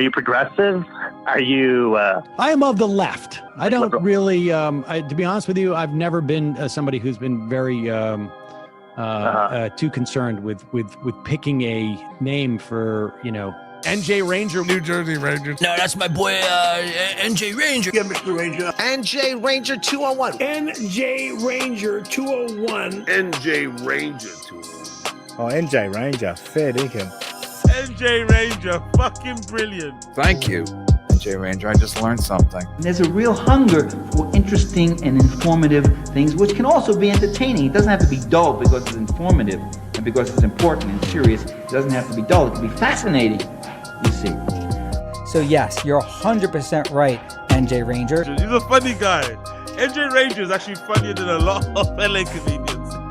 Are you progressive? Are you... I am of the left. I don't really, to be honest with you, I've never been somebody who's been very too concerned with picking a name for, NJ Ranger. New Jersey Ranger. No, that's my boy, NJ Ranger. Yeah, Mr. Ranger. NJ Ranger 201. NJ Ranger 201. NJ Ranger 201. Oh, NJ Ranger. Fair dinkum. NJ Ranger. Fucking brilliant. Thank you, NJ Ranger. I just learned something. There's a real hunger for interesting and informative things, which can also be entertaining. It doesn't have to be dull because it's informative and because it's important and serious. It doesn't have to be dull. It can be fascinating, you see. So yes, you're 100% right, NJ Ranger. He's a funny guy. NJ Ranger is actually funnier than a lot of LA comedians.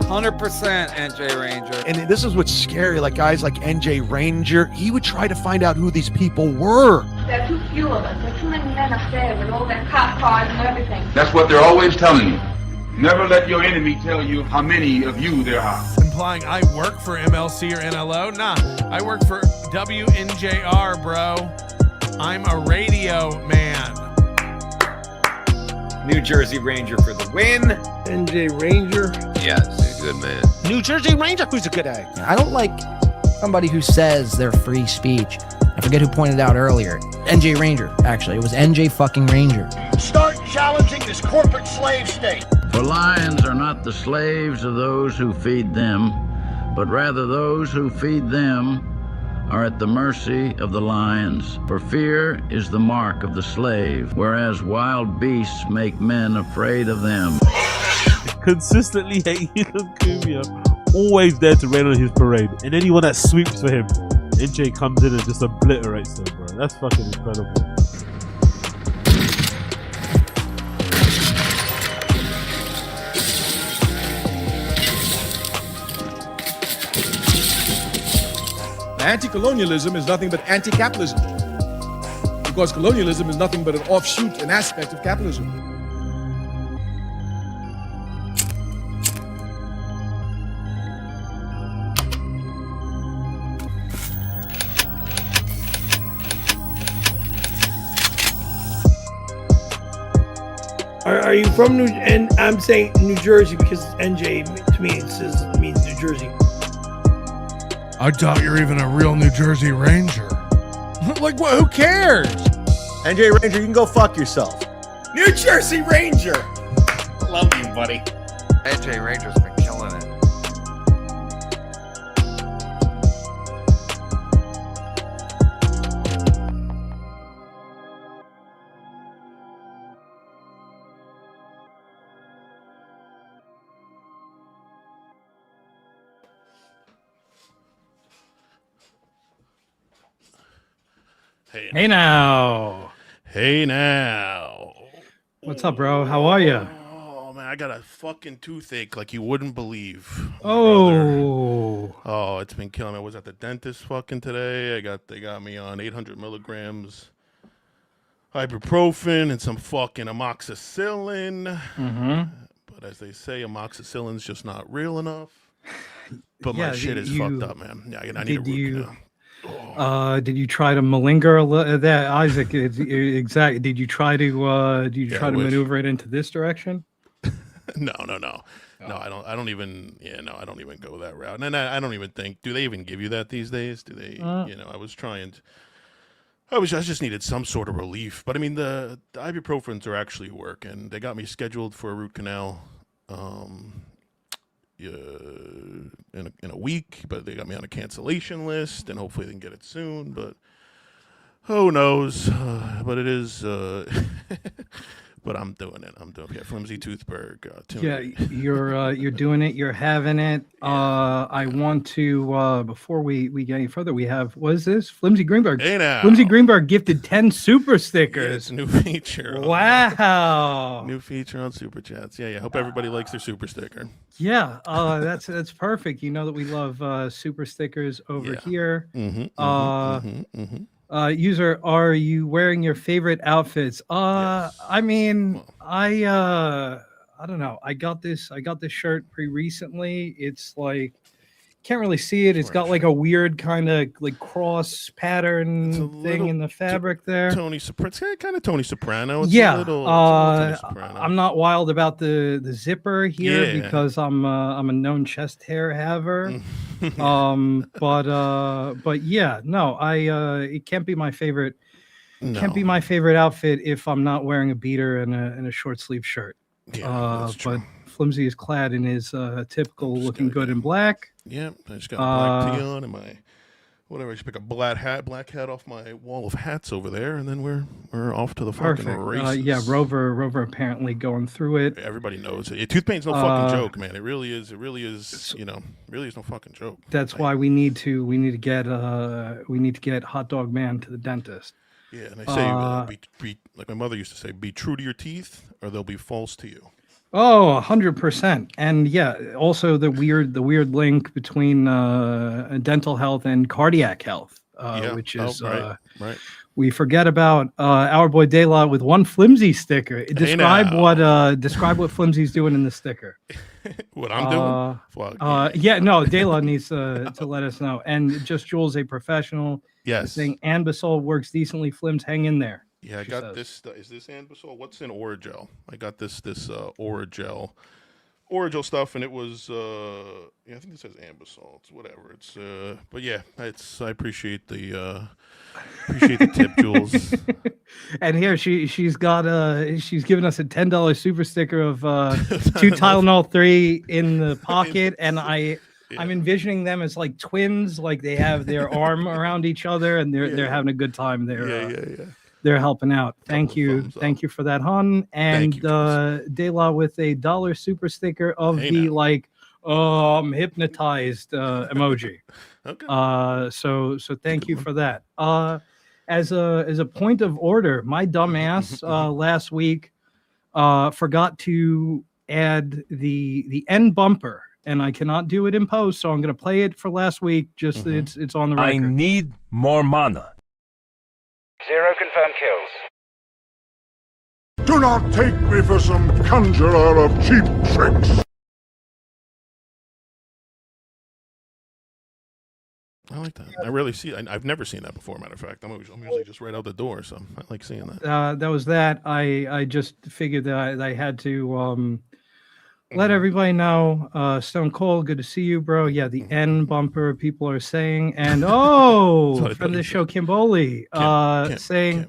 100% NJ Ranger. And this is what's scary, like guys like NJ Ranger, he would try to find out who these people were. There are too few of us. There are too many men up there with all their cop cars and everything. That's what they're always telling you. Never let your enemy tell you how many of you there are. Implying I work for MLC or NLO? Nah, I work for WNJR, bro. I'm a radio man. New Jersey Ranger for the win. NJ Ranger. Yes, good man. New Jersey Ranger, who's a good egg. I don't like somebody who says they're free speech. I forget who pointed out earlier. NJ Ranger, actually. It was NJ fucking Ranger. Start challenging this corporate slave state. For lions are not the slaves of those who feed them, but rather those who feed them are at the mercy of the lions. For fear is the mark of the slave, whereas wild beasts make men afraid of them. Consistently hating on Kumia, always there to rain on his parade, and anyone that sweeps for him, NJ comes in and just obliterates them, bro. That's fucking incredible. Anti-colonialism is nothing but anti-capitalism, because colonialism is nothing but an offshoot, an aspect of capitalism. Are you from New? And I'm saying New Jersey because NJ to me means New Jersey. I doubt you're even a real New Jersey Ranger. Like, what? Who cares? NJ Ranger, you can go fuck yourself. New Jersey Ranger. Love you, buddy. NJ Ranger's been killing it. Hey now. Hey now. What's up, bro? How are you? Oh man, I got a fucking toothache like you wouldn't believe. Oh. Oh, it's been killing me. I was at the dentist fucking today. They got me on 800 milligrams ibuprofen and some fucking amoxicillin. Mm-hmm. But as they say, amoxicillin's just not real enough. But my shit is fucked up, man. Yeah, I need a root canal. Did you try to malinger that, Isaac? Exactly. Did you try to maneuver it into this direction? No. No, I don't even go that route. And I don't even think, do they even give you that these days? Do they, I just needed some sort of relief. But I mean, the ibuprofens are actually working. They got me scheduled for a root canal in a week, but they got me on a cancellation list, and hopefully they can get it soon. But who knows? But it is. But I'm doing it. Yeah, Flimsy Toothberg. You're doing it. You're having it. I want to before we get any further, we have, what is this? Flimsy Greenberg. Hey now. Flimsy Greenberg gifted 10 super stickers. Yeah, it's a new feature. Wow. New feature on Super Chats. Yeah. Hope everybody likes their super sticker. Yeah. That's perfect. You know that we love super stickers over here. User, are you wearing your favorite outfits? Yes. I mean, I don't know. I got this shirt pretty recently. It's like, Can't really see it. It's got like a weird kind of like cross pattern thing in the fabric there. Tony Soprano, kind of Tony Soprano. It's Yeah, a little Tony Soprano. I'm not wild about the zipper here Yeah. because I'm a known chest hair haver. But yeah, no, it can't be my favorite. Can't be my favorite outfit if I'm not wearing a beater and a short sleeve shirt. Yeah, that's true. But Flimsy is clad in his typical looking good in black. Yeah, I just got a black tee on and my whatever. I just pick a black hat off my wall of hats over there, and then we're off to the fucking races. Yeah, Rover apparently going through it. Everybody knows it. Tooth pain's no fucking joke, man. It really is. Really is no fucking joke. That's why we need to get Hot Dog Man to the dentist. Yeah, and they say be like my mother used to say, be true to your teeth, or they'll be false to you. Oh, 100%. And yeah, also the weird link between dental health and cardiac health, which is right. We forget about our boy De La with one Flimsy sticker. Describe what Flimsy's doing in the sticker. What I'm doing? Fuck. Yeah, no, De La needs to let us know. And just Jules, a professional. Yes. Saying Anbesol works decently. Flims, hang in there. Yeah, I got this. Is this Anbesol? What's in Oragel? I got this Oragel stuff, and it was I think it says Anbesol. It's whatever. It's but yeah, I appreciate the tip, Jules. And here she's got she's given us a $10 super sticker of 2 Tylenol 3 in the pocket, and I'm envisioning them as like twins, like they have their arm around each other, and they're having a good time. They're helping out. Thank you for that, hon. And De La with a $1 super sticker of I'm hypnotized emoji. Okay. So thank you for that. As a point of order, my dumbass last week forgot to add the end bumper. And I cannot do it in post, so I'm going to play it for last week. Just it's on the record. I need more mana. 0 confirmed kills. Do not take me for some conjurer of cheap tricks. I like that. I really see. I've never seen that before. Matter of fact, I'm usually just right out the door, so I like seeing that. That was that. I just figured that I had to let everybody know. Stone Cold, good to see you, bro. Yeah, the N bumper people are saying, and from the show, Kimboli saying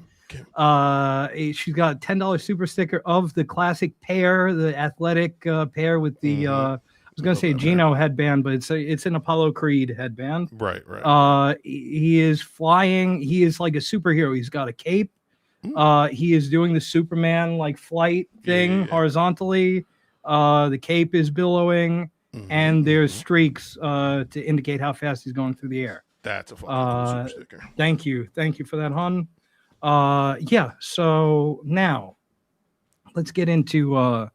she's got $10 super sticker of the classic pair, the athletic pair with the. I was gonna say Gino headband, but it's an Apollo Creed headband. Right. He is flying. He is like a superhero. He's got a cape. He is doing the Superman like flight thing horizontally. The cape is billowing, and there's streaks to indicate how fast he's going through the air. That's a fucking cool super sticker. Thank you for that, hon. Yeah. So now, let's get into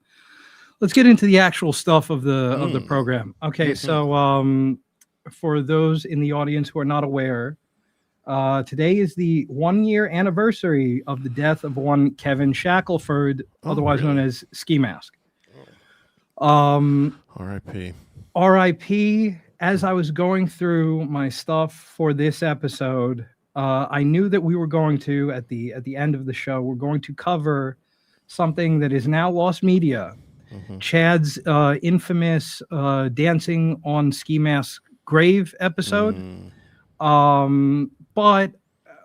the actual stuff of the program. Okay. So for those in the audience who are not aware, today is the 1-year anniversary of the death of one Kevin Shackelford, otherwise known as Ski Mask. R.I.P. R.I.P. As I was going through my stuff for this episode, I knew that we were going to, at the end of the show, we're going to cover something that is now lost media. Chad's infamous dancing on Ski Mask's grave episode. But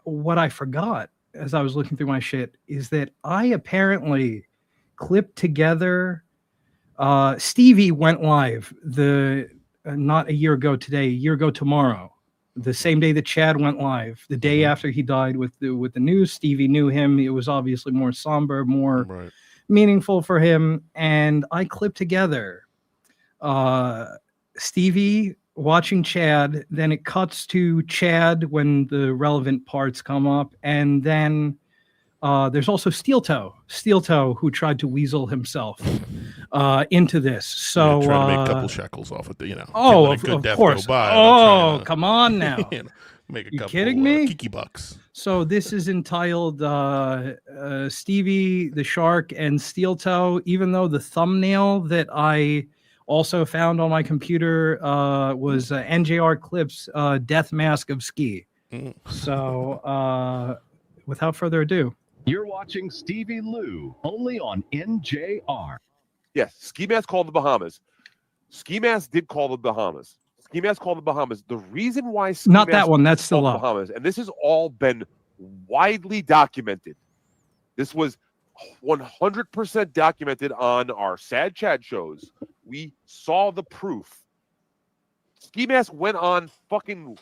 what I forgot as I was looking through my shit is that I apparently clipped together. Stevie went live not a year ago today, a year ago tomorrow, the same day that Chad went live, the day after he died with the news. Stevie knew him. It was obviously more somber, more meaningful for him. And I clipped together Stevie watching Chad, then it cuts to Chad when the relevant parts come up, and then there's also Steel Toe, who tried to weasel himself into this. So trying to make a couple shekels off it, of course. Come on now. Make a you couple, kidding me? Kiki bucks. So this is entitled Stevie the Shark and Steel Toe. Even though the thumbnail that I Also found on my computer was NJR Clips Death Mask of Ski. So without further ado. You're watching Stevie Lew, only on NJR. Yes, Ski Mask called the Bahamas. Ski Mask did call the Bahamas. Ski Mask called the Bahamas. The reason why Ski Not Mask that one, that's still called the up. Bahamas, and this has all been widely documented. This was 100% documented on our Sad Chad shows. We saw the proof. Ski Mask went on fucking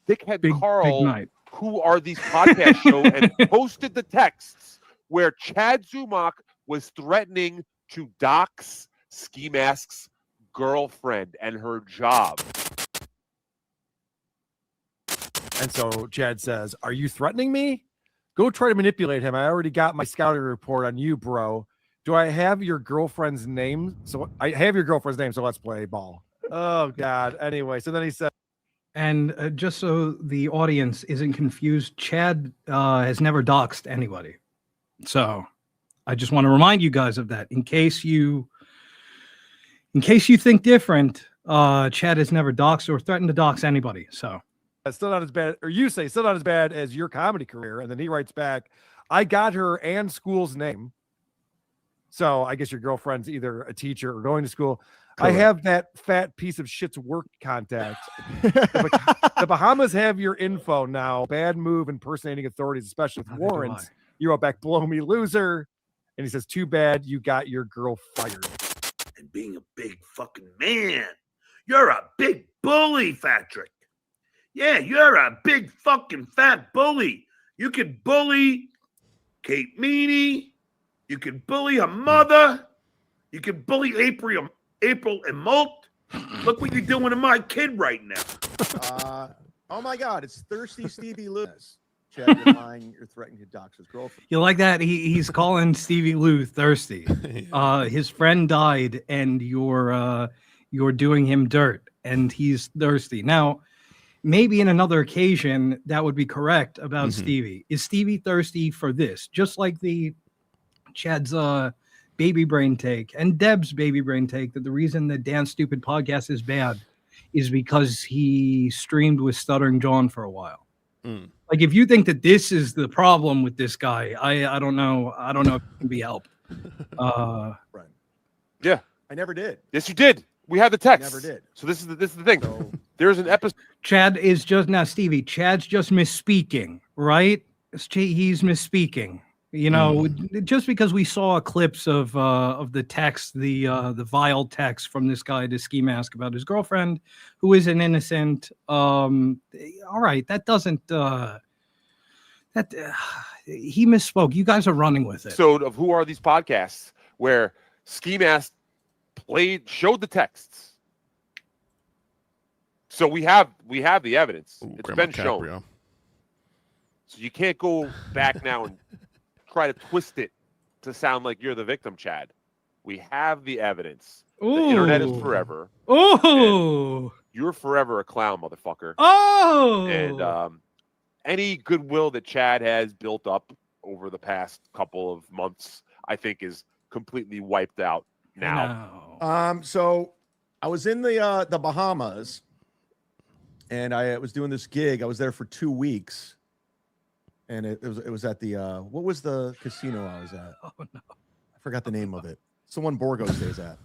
Dickhead Carl, night. Who Are These Podcast show, and posted the texts where Chad Zumock was threatening to dox Ski Mask's girlfriend and her job. And so Chad says, "Are you threatening me? Go try to manipulate him. I already got my scouting report on you, bro. Do I have your girlfriend's name? So I have your girlfriend's name, so let's play ball." Oh, God. Anyway, so then he said, And just so the audience isn't confused, Chad has never doxed anybody. So I just want to remind you guys of that in case you think different. Chad has never doxed or threatened to dox anybody. So "It's still not as bad," or you say, "still not as bad as your comedy career." And then he writes back, "I got her and school's name." So I guess your girlfriend's either a teacher or going to school. "I have that fat piece of shit's work contact." The Bahamas have your info now. Bad move impersonating authorities, especially with warrants. You wrote back, "Blow me, loser." And he says, "Too bad you got your girl fired." And being a big fucking man, you're a big bully, Patrick. Yeah, you're a big fucking fat bully. You could bully Kate Meany. You could bully her mother. You could bully April and Molt. Look what you're doing to my kid right now. Oh my God, it's thirsty Stevie Lew. Chad, you're lying. You're threatening to dox his girlfriend. You like that? He's calling Stevie Lew thirsty. His friend died, and you're doing him dirt, and he's thirsty. Now, maybe in another occasion that would be correct about Stevie. Is Stevie thirsty for this? Just like the Chad's baby brain take and Deb's baby brain take, that the reason that Dan's Stupid Podcast is bad is because he streamed with Stuttering John for a while. Like, if you think that this is the problem with this guy, I don't know. I don't know if it can be helped. Right. Yeah. I never did. Yes, you did. We had the text. Never did. So this is the thing. So, there's an episode. Chad is just now, Stevie. Chad's just misspeaking, right? He's misspeaking. You know, just because we saw clips of the text, the vile text from this guy to Ski Mask about his girlfriend, who is an innocent. All right, that doesn't. He misspoke. You guys are running with it. Episode of Who Are These Podcasts, where Ski Mask showed the texts. So we have the evidence. It's been shown. So you can't go back now and try to twist it to sound like you're the victim, Chad. We have the evidence. Ooh. The internet is forever. Oh, you're forever a clown, motherfucker. Oh, and any goodwill that Chad has built up over the past couple of months, I think, is completely wiped out now. So I was in the Bahamas, and I was doing this gig. I was there for 2 weeks. And it was at the what was the casino I was at? Oh no, I forgot the name of it. It's the one Borgo stays at.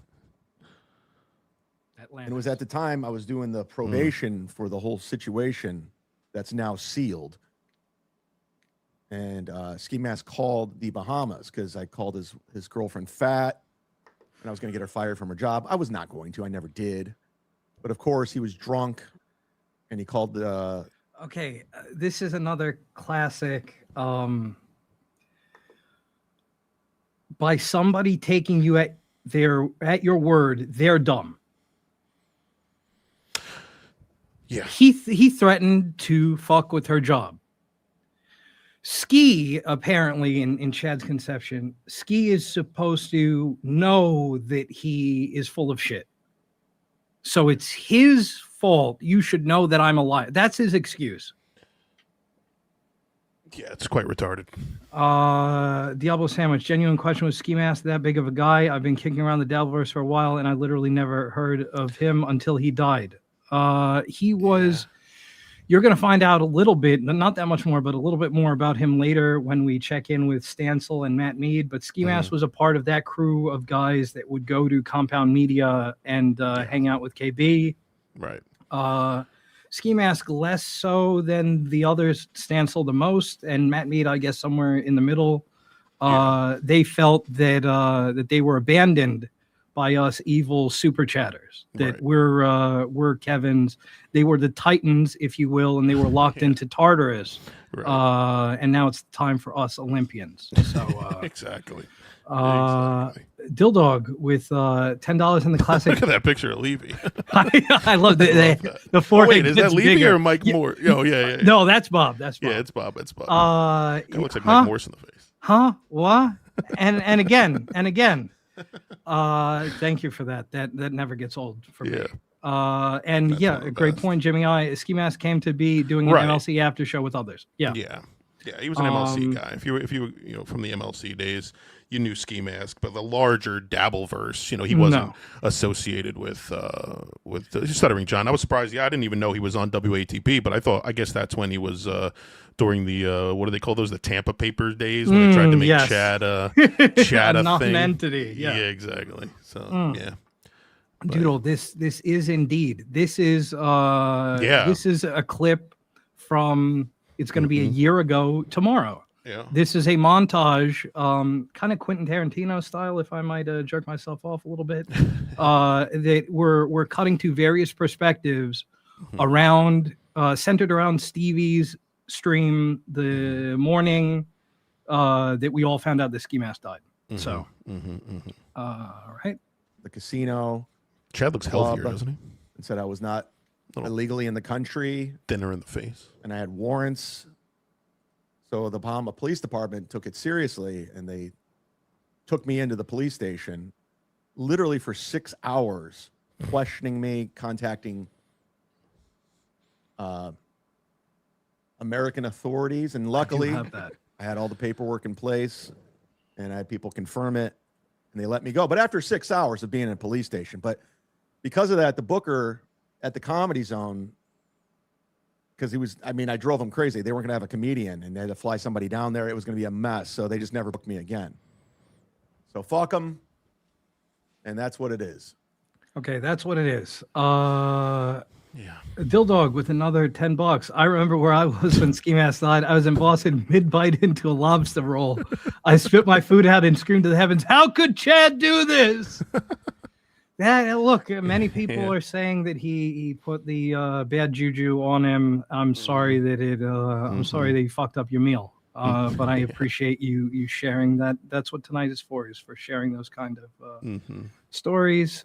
Atlantis. And it was at the time I was doing the probation for the whole situation that's now sealed. And Ski Mask called the Bahamas because I called his girlfriend fat, and I was going to get her fired from her job. I was not going to. I never did. But of course, he was drunk, and he called the. Okay, this is another classic. By somebody taking you at your word, they're dumb. Yeah. He threatened to fuck with her job. Ski, apparently, in Chad's conception, Ski is supposed to know that he is full of shit. So it's his fault. You should know that I'm a liar. That's his excuse. Yeah, it's quite retarded. Diablo Sandwich. Genuine question: was Ski Mask that big of a guy? I've been kicking around the Dabbleverse for a while, and I literally never heard of him until he died. He was. You're going to find out a little bit, not that much more, but a little bit more about him later when we check in with Stancil and Matt Mead. But Ski Mask was a part of that crew of guys that would go to Compound Media and hang out with KB. Right. Ski Mask less so than the others, Stancil the most, and Matt Mead, I guess, somewhere in the middle. They felt that that they were abandoned by us evil super chatters. That we're Kevin's. They were the Titans, if you will, and they were locked into Tartarus. And now it's time for us Olympians. So exactly. Dildog with $10 in the classic. Look at that picture of Levy. I love the forehead. Wait, is that gets Levy bigger. or Mike Moore? Oh, yeah. No, that's Bob. That's Bob. Yeah, it's Bob. It's Bob. It looks like Mike Morse in the face. Huh? What? And again. Thank you for that. That never gets old for me. And a great point, Jimmy. Ski Mask came to be doing an MLC after show with others. Yeah, he was an MLC guy. If you were from the MLC days, you knew Ski Mask, but the larger Dabbleverse, he wasn't associated with Stuttering John. I was surprised. I didn't even know he was on WATP, but I guess that's when he was during the what do they call those? The Tampa Papers days when they tried to make Chad Chad a thing. Entity. Yeah, exactly. So Doodle, this is indeed. This is this is a clip from it's going to be a year ago tomorrow. Yeah. This is a montage, kind of Quentin Tarantino style, if I might jerk myself off a little bit. That we're cutting to various perspectives around centered around Stevie's stream the morning that we all found out that Ski Mask died. So all right. The casino. Chad looks healthier, doesn't he? And said I was not illegally in the country. Thinner in the face. And I had warrants. So the Bahama Police Department took it seriously, and they took me into the police station literally for 6 hours, questioning me, contacting American authorities. And luckily, I had all the paperwork in place, and I had people confirm it, and they let me go. But after 6 hours of being in a police station. But because of that, the booker at the Comedy Zone, because I drove them crazy. They weren't going to have a comedian, and they had to fly somebody down there. It was going to be a mess. So they just never booked me again. So fuck them. And that's what it is. Okay, that's what it is. Dildog with another $10. I remember where I was when Ski Mask died. I was in Boston, mid-bite into a lobster roll. I spit my food out and screamed to the heavens, "How could Chad do this?" Look, many people are saying that he put the bad juju on him. I'm sorry that I'm sorry that he fucked up your meal. But I appreciate you sharing that. That's what tonight is for sharing those kind of stories.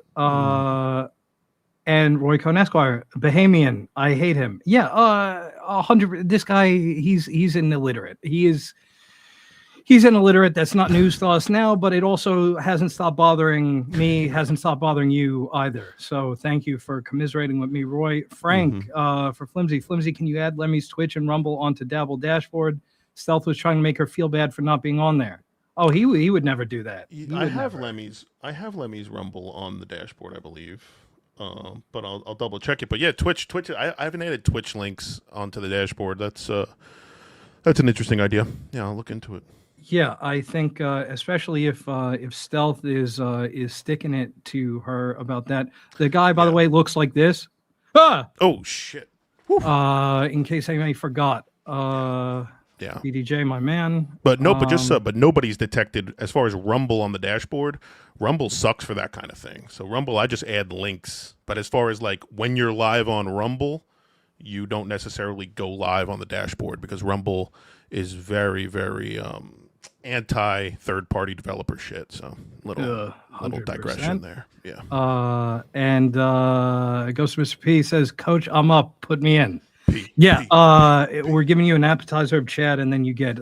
And Roy Cohn Esquire, Bahamian, I hate him. Yeah, 100. This guy, he's an illiterate. He's an illiterate. That's not news to us now, but it also hasn't stopped bothering me, hasn't stopped bothering you either. So thank you for commiserating with me, Roy. Frank, for Flimsy. Flimsy, can you add Lemmy's Twitch and Rumble onto Dabble Dashboard? Stealth was trying to make her feel bad for not being on there. Oh, he would never do that. I have Lemmy's Rumble on the dashboard, I believe. But I'll double check it. But yeah, Twitch. I haven't added Twitch links onto the dashboard. That's an interesting idea. Yeah, I'll look into it. Yeah, I think especially if Stealth is sticking it to her about that. The guy, by the way, looks like this. Ah! Oh shit! In case anybody forgot. Yeah, BDJ, my man. But no, but nobody's detected as far as Rumble on the dashboard. Rumble sucks for that kind of thing. So Rumble, I just add links. But as far as like when you're live on Rumble, you don't necessarily go live on the dashboard because Rumble is very, very anti third-party developer shit. So little digression there. Yeah. And Ghost Mr. P says, "Coach, I'm up. Put me in." We're giving you an appetizer of Chad, and then you get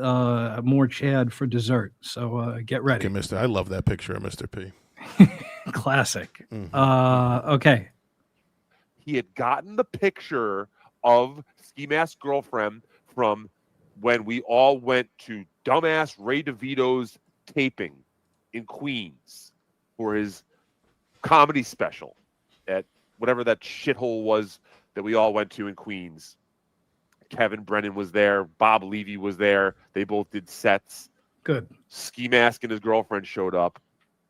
more Chad for dessert. So get ready. Okay, Mister. I love that picture of Mr. P. Classic. Okay. He had gotten the picture of Ski Mask's girlfriend from when we all went to dumbass Ray DeVito's taping in Queens for his comedy special at whatever that shithole was that we all went to in Queens. Kevin Brennan was there. Bob Levy was there. They both did sets. Good. Ski Mask and his girlfriend showed up.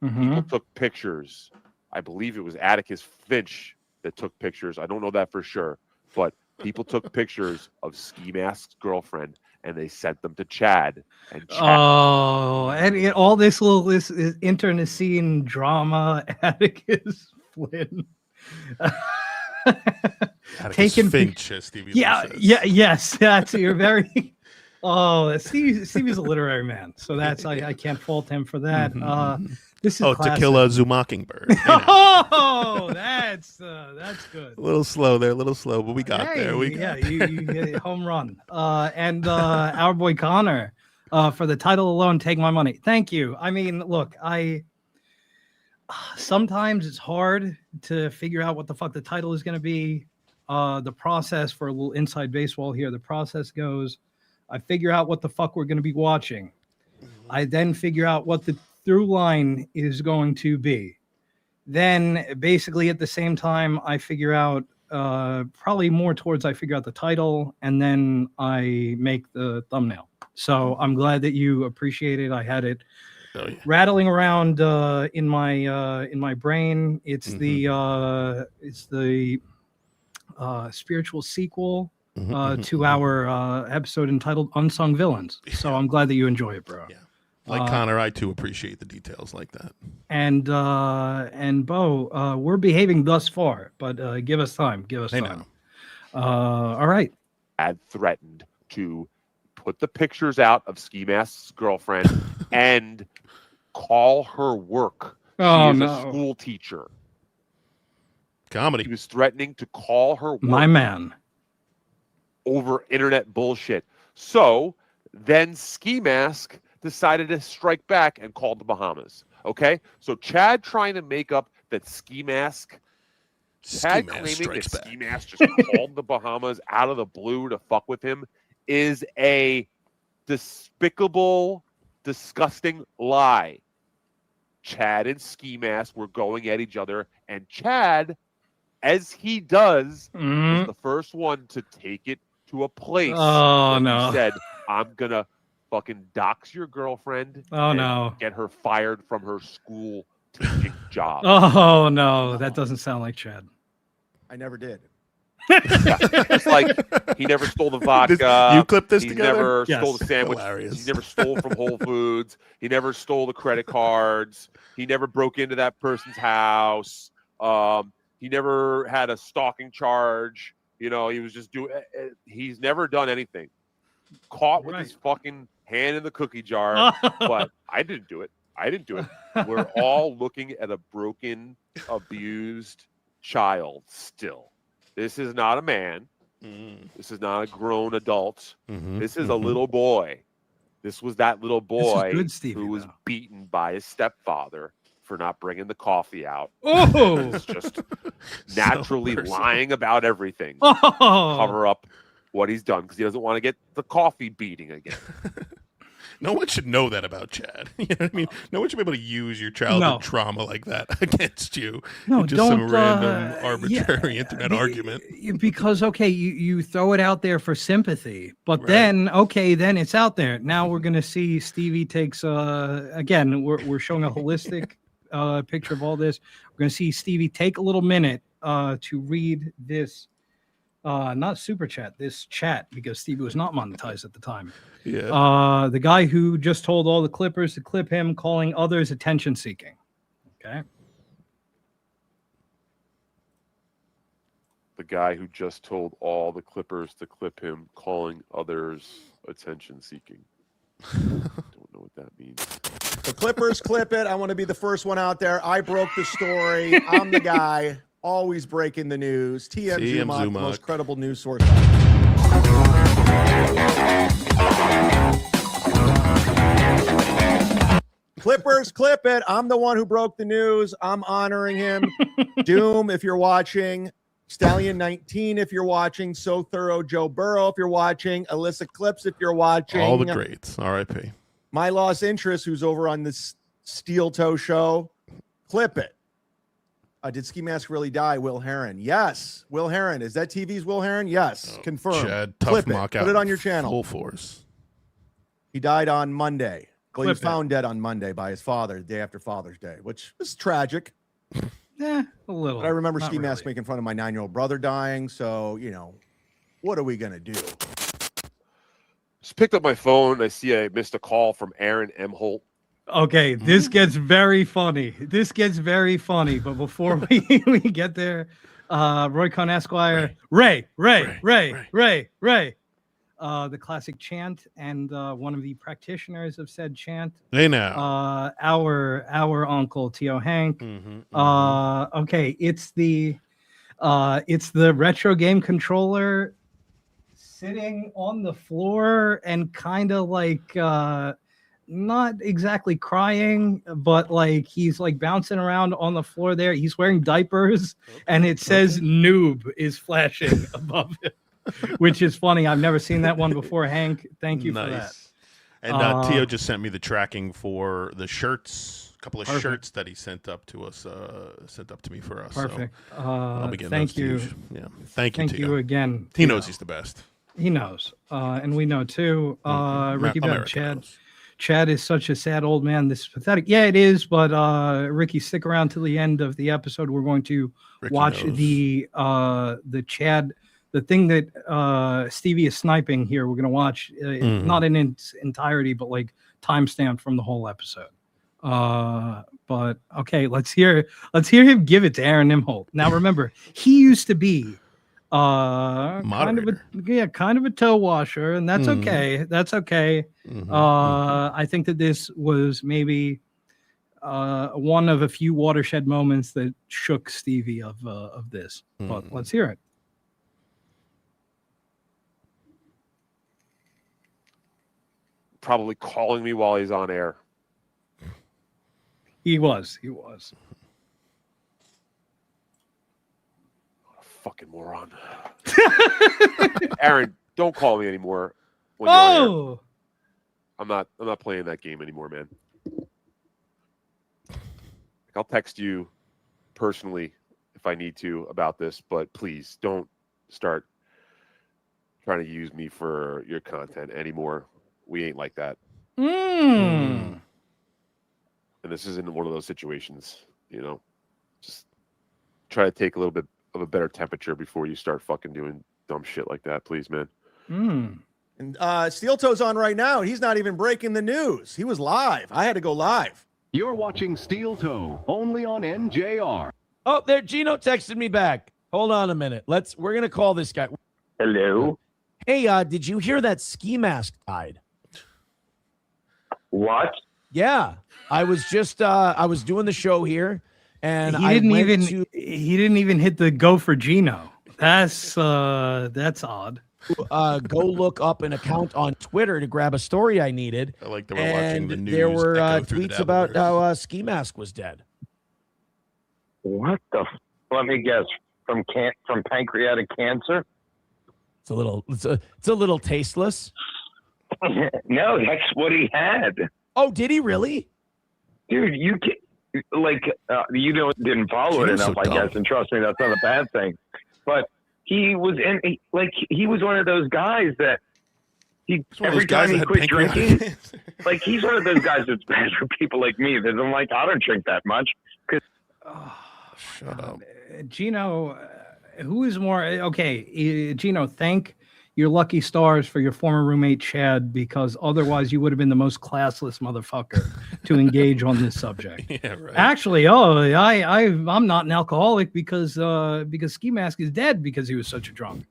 People took pictures. I believe it was Atticus Finch that took pictures. I don't know that for sure. But people took pictures of Ski Mask's girlfriend and they sent them to Chad. And Chad. Oh, and all this is internecine drama. Atticus Flynn. Taking Finch, as Stevie Lew says. Yes. That's you're very. Oh, Stevie's a literary man, so that's I can't fault him for that. This is To classic. Kill a Zumockingbird. Oh, that's good. A little slow there, but we got there. We got there. you get a home run. And our boy Connor, for the title alone, take my money. Thank you. I mean, look, sometimes it's hard to figure out what the fuck the title is going to be. The process, for a little inside baseball here, the process goes, I figure out what the fuck we're going to be watching. I then figure out what the through line is going to be. Then basically at the same time, I figure out probably more towards I figure out the title, and then I make the thumbnail. So I'm glad that you appreciate it. I had it rattling around in my brain. It's the spiritual sequel to our episode entitled Unsung Villains. So I'm glad that you enjoy it, bro. Yeah. Like Connor, I too appreciate the details like that. And Bo, we're behaving thus far, but give us time. Give us time. All right. Had threatened to put the pictures out of Ski Mask's girlfriend and call her work. Oh, she is no. a school teacher. Comedy. He was threatening to call her work. My man. Over internet bullshit. So then Ski Mask decided to strike back and called the Bahamas. Okay? So Chad trying to make up that Ski Mask, Chad claiming that Ski Mask just called the Bahamas out of the blue to fuck with him is a despicable, disgusting lie. Chad and Ski Mask were going at each other, and Chad, as he does, was the first one to take it to a place. Oh, no. He said, I'm going to fucking dox your girlfriend. Oh, and no. Get her fired from her school teaching job. Oh, no. That doesn't sound like Chad. I never did. Yeah, it's like he never stole the vodka. You clipped this he together? Never Yes. stole the sandwich. Hilarious. He never stole from Whole Foods. He never stole the credit cards. He never broke into that person's house. He never had a stalking charge. You know, he was just doing. He's never done anything. Caught with his fucking hand in the cookie jar, but I didn't do it. We're all looking at a broken, abused child still. This is not a man. This is not a grown adult. This is a little boy. This was that little boy good, Stevie, who was beaten by his stepfather for not bringing the coffee out. Oh! He's just naturally lying about everything. Oh! Cover up what he's done because he doesn't want to get the coffee beating again. No one should know that about Chad. You know what I mean? No one should be able to use your childhood trauma like that against you. No, in just don't. some random, arbitrary internet argument. Because, okay, you throw it out there for sympathy, but then it's out there. Now we're going to see Stevie takes, again, we're showing a holistic picture of all this. We're going to see Stevie take a little minute to read this, not super chat, this chat, because Stevie was not monetized at the time. Yeah. The guy who just told all the Clippers to clip him, calling others attention seeking. Okay. The guy who just told all the Clippers to clip him, calling others attention seeking. Don't know what that means. The Clippers clip it. I want to be the first one out there. I broke the story. I'm the guy always breaking the news. TM Zumock, the most credible news source. Clippers clip it. I'm the one who broke the news. I'm honoring him. Doom, if you're watching, Stallion 19 if you're watching, So Thorough Joe Burrow if you're watching, Alyssa Clips if you're watching. All the greats. R.I.P. My Lost Interest, who's over on this Steel Toe show. Clip it. Did Ski Mask really die? Will Heron. Yes. Will Heron. Is that TV's Will Heron? Yes. Confirmed. Chad, tough Clip mock it. out. Put it on your channel. Full force. He died on Monday. Well, he was Clip it. found dead on Monday by his father, the day after Father's Day, which is tragic. A little. But I remember Not Ski Mask really. making fun of my 9-year-old brother dying. So, what are we going to do? Just picked up my phone. I see I missed a call from Aaron M. Holt. Okay, this gets very funny. But before we get there, Roy Cohn Esquire, Ray. The classic chant and one of the practitioners of said chant. Hey now. Our uncle Tio Hank. Okay, it's the retro game controller sitting on the floor and kind of like not exactly crying, but like he's like bouncing around on the floor there. He's wearing diapers and it says noob is flashing above him, which is funny. I've never seen that one before, Hank. Thank you for that. And Tio just sent me the tracking for the shirts, a couple of Perfect. shirts that he sent up to us, sent up to me for us. Perfect. So I'll be getting Thank those to you. Yeah. Thank you, Thank Tio. you again. He knows he's the best. He knows. And we know too. Ricky Bell, America Chad. knows. Chad is such a sad old man. This is pathetic. Yeah, it is. But Ricky, stick around till the end of the episode. We're going to watch knows. the Chad, the thing that Stevie is sniping here. We're going to watch not in its entirety, but like timestamp from the whole episode. But okay, let's hear him give it to Aaron Nimholt. Now remember, he used to be kind of a toe washer, and that's okay. That's okay. I think that this was maybe one of a few watershed moments that shook Stevie of this. But let's hear it. Probably calling me while he's on air. He was. Fucking moron. Aaron, don't call me anymore. When you're on air. I'm not playing that game anymore, man. I'll text you personally if I need to about this, but please don't start trying to use me for your content anymore. We ain't like that. And this isn't one of those situations, Just try to take a little bit of a better temperature before you start fucking doing dumb shit like that, please, man. And Steel Toe's on right now. He's not even breaking the news. He was live. I had to go live. You're watching Steel Toe only on NJR. Oh, there, Gino texted me back. Hold on a minute. We're gonna call this guy. Hello. Hey, did you hear that Ski Mask died? What? Yeah, I was just I was doing the show here, and he didn't even hit the go for Gino. That's odd. Go look up an account on Twitter to grab a story I needed. I like that we're watching the news. There were echo through the tweets about Dabbleverse. how Ski Mask was dead. What the? Let me guess. From pancreatic cancer? It's a little tasteless. No, that's what he had. Oh, did he really? Dude, you didn't follow it enough, I guess, and trust me, that's not a bad thing. But he was he was one of those guys that every time he quit drinking, like he's one of those guys that's bad for people like me. That I'm like, I don't drink that much. Shut up. Gino, who is more okay? Gino, thank your lucky stars for your former roommate Chad, because otherwise you would have been the most classless motherfucker to engage on this subject. Yeah, right. Actually, I'm not an alcoholic because Ski Mask is dead because he was such a drunk.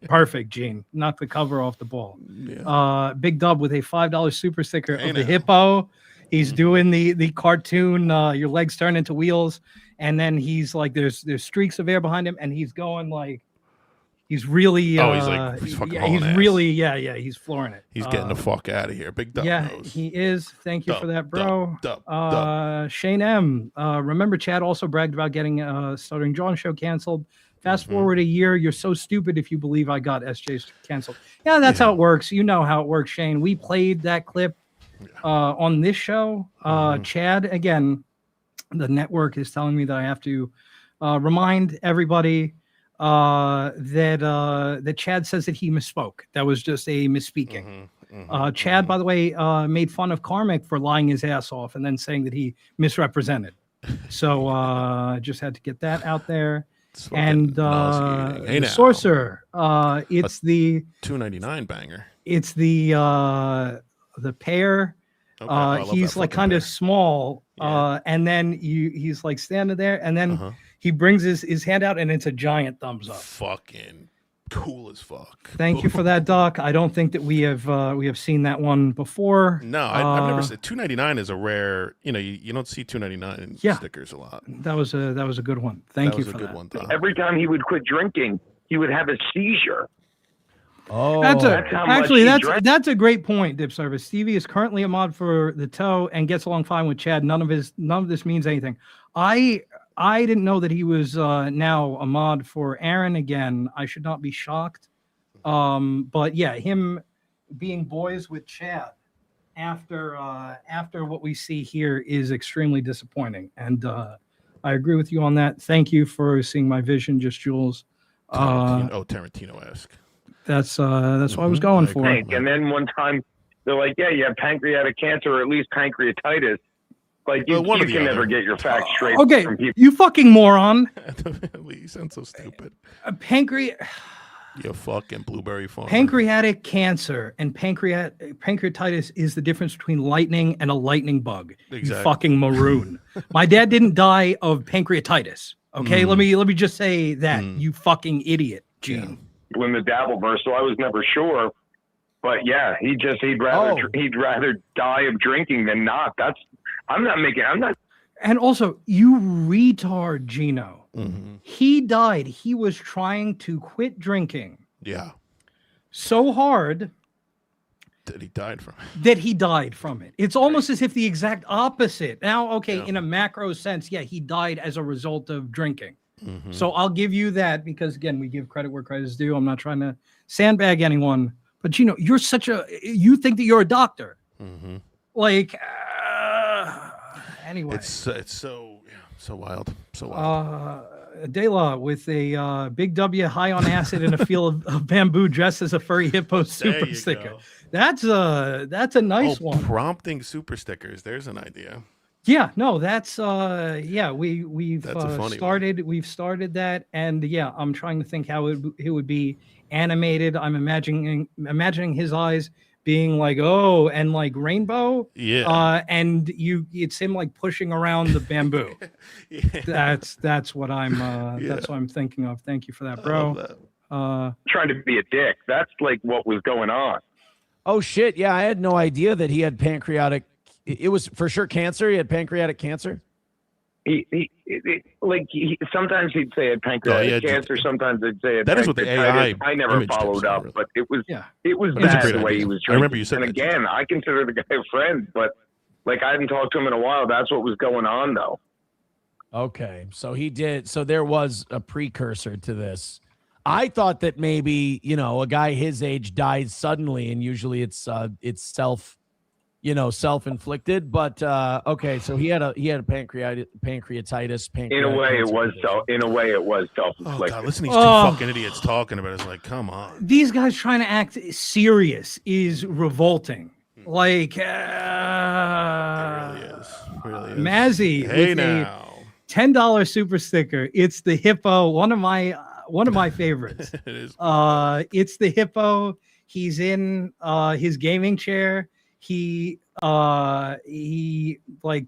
Perfect, Gene. Knock the cover off the ball. Yeah. Big Dub with a $5 super sticker of the hippo. He's doing the cartoon. Your legs turn into wheels, and then he's like, there's streaks of air behind him, and he's going like. He's really, he's fucking hauling ass. really, he's flooring it. He's getting the fuck out of here. Big Dub knows. He is. Thank you for that, bro. Dub. Shane M. Remember, Chad also bragged about getting Stuttering John show canceled. Fast forward a year, you're so stupid if you believe I got SJ's canceled. Yeah, that's how it works. You know how it works, Shane. We played that clip on this show. Chad, again, the network is telling me that I have to remind everybody that Chad says that he misspoke. That was just a misspeaking. Chad, by the way, made fun of Karmic for lying his ass off and then saying that misrepresented. So I just had to get that out there. And the Sorcerer, it's the $2.99 banger. It's the pair. He's like kind of small, and then he's like standing there, and then he brings his hand out, and it's a giant thumbs up. Fucking cool as fuck. Thank you for that, Doc. I don't think that we have seen that one before. No, I've never seen. $2.99 is a rare. You don't see $2.99 stickers a lot. That was a good one. Thank you for that. One, Doc. Every time he would quit drinking, he would have a seizure. Oh, that's a great point, Dip Service. Stevie is currently a mod for the toe and gets along fine with Chad. None of this means anything. I didn't know that he was now a mod for Aaron again. I should not be shocked. But yeah, him being boys with Chad after what we see here is extremely disappointing. And I agree with you on that. Thank you for seeing my vision, just Jules. Tarantino-esque. That's what I was going for. And then one time they're like, yeah, you have pancreatic cancer or at least pancreatitis. Like you can never get your facts straight. Okay, from people. You fucking moron. You sound so stupid. You fucking blueberry farmer. Pancreatic cancer and pancreatitis is the difference between lightning and a lightning bug. Exactly. You fucking maroon. My dad didn't die of pancreatitis. Okay, let me just say that. You fucking idiot, Gene. When the dabble verse, so I was never sure. But yeah, he'd rather die of drinking than not. I'm not. And also, you retard, Gino. He died. He was trying to quit drinking. Yeah. So hard that he died from it. It's almost as if the exact opposite. Now, okay, in a macro sense, yeah, he died as a result of drinking. So I'll give you that because, again, we give credit where credit is due. I'm not trying to sandbag anyone. But, Gino, you think that you're a doctor. Like, anyway. It's so wild. So wild. Dela with a big W high on acid and a field of bamboo dressed as a furry hippo super sticker. Go. That's a nice one. Prompting super stickers. There's an idea. Yeah, no, that's we've started one. We've started that, and yeah, I'm trying to think how it would be animated. I'm imagining his eyes being like, oh, and like rainbow. Yeah. And it's him like pushing around the bamboo. That's what I'm thinking of. Thank you for that, bro. Trying to be a dick. That's like what was going on. Oh shit! Yeah, I had no idea that he had pancreatic. It was for sure cancer. He had pancreatic cancer. Sometimes he'd say it pancreatic cancer. Sometimes they'd say it. That is what the AI. I never followed up, but it was bad the way he was drinking. I remember you said and that. Again, I consider the guy a friend, but like I hadn't talked to him in a while. That's what was going on, though. Okay, so he did. So there was a precursor to this. I thought that maybe a guy his age dies suddenly, and usually it's self-inflicted. But okay, so he had a pancreatitis. In a way, it was self-inflicted. Oh God, listen to these two fucking idiots talking about it. It's like, come on. These guys trying to act serious is revolting. Like, it really is. Mazzy, hey with now. a $10 super sticker. It's the hippo. One of my favorites. It is. It's the hippo. He's in his gaming chair. He like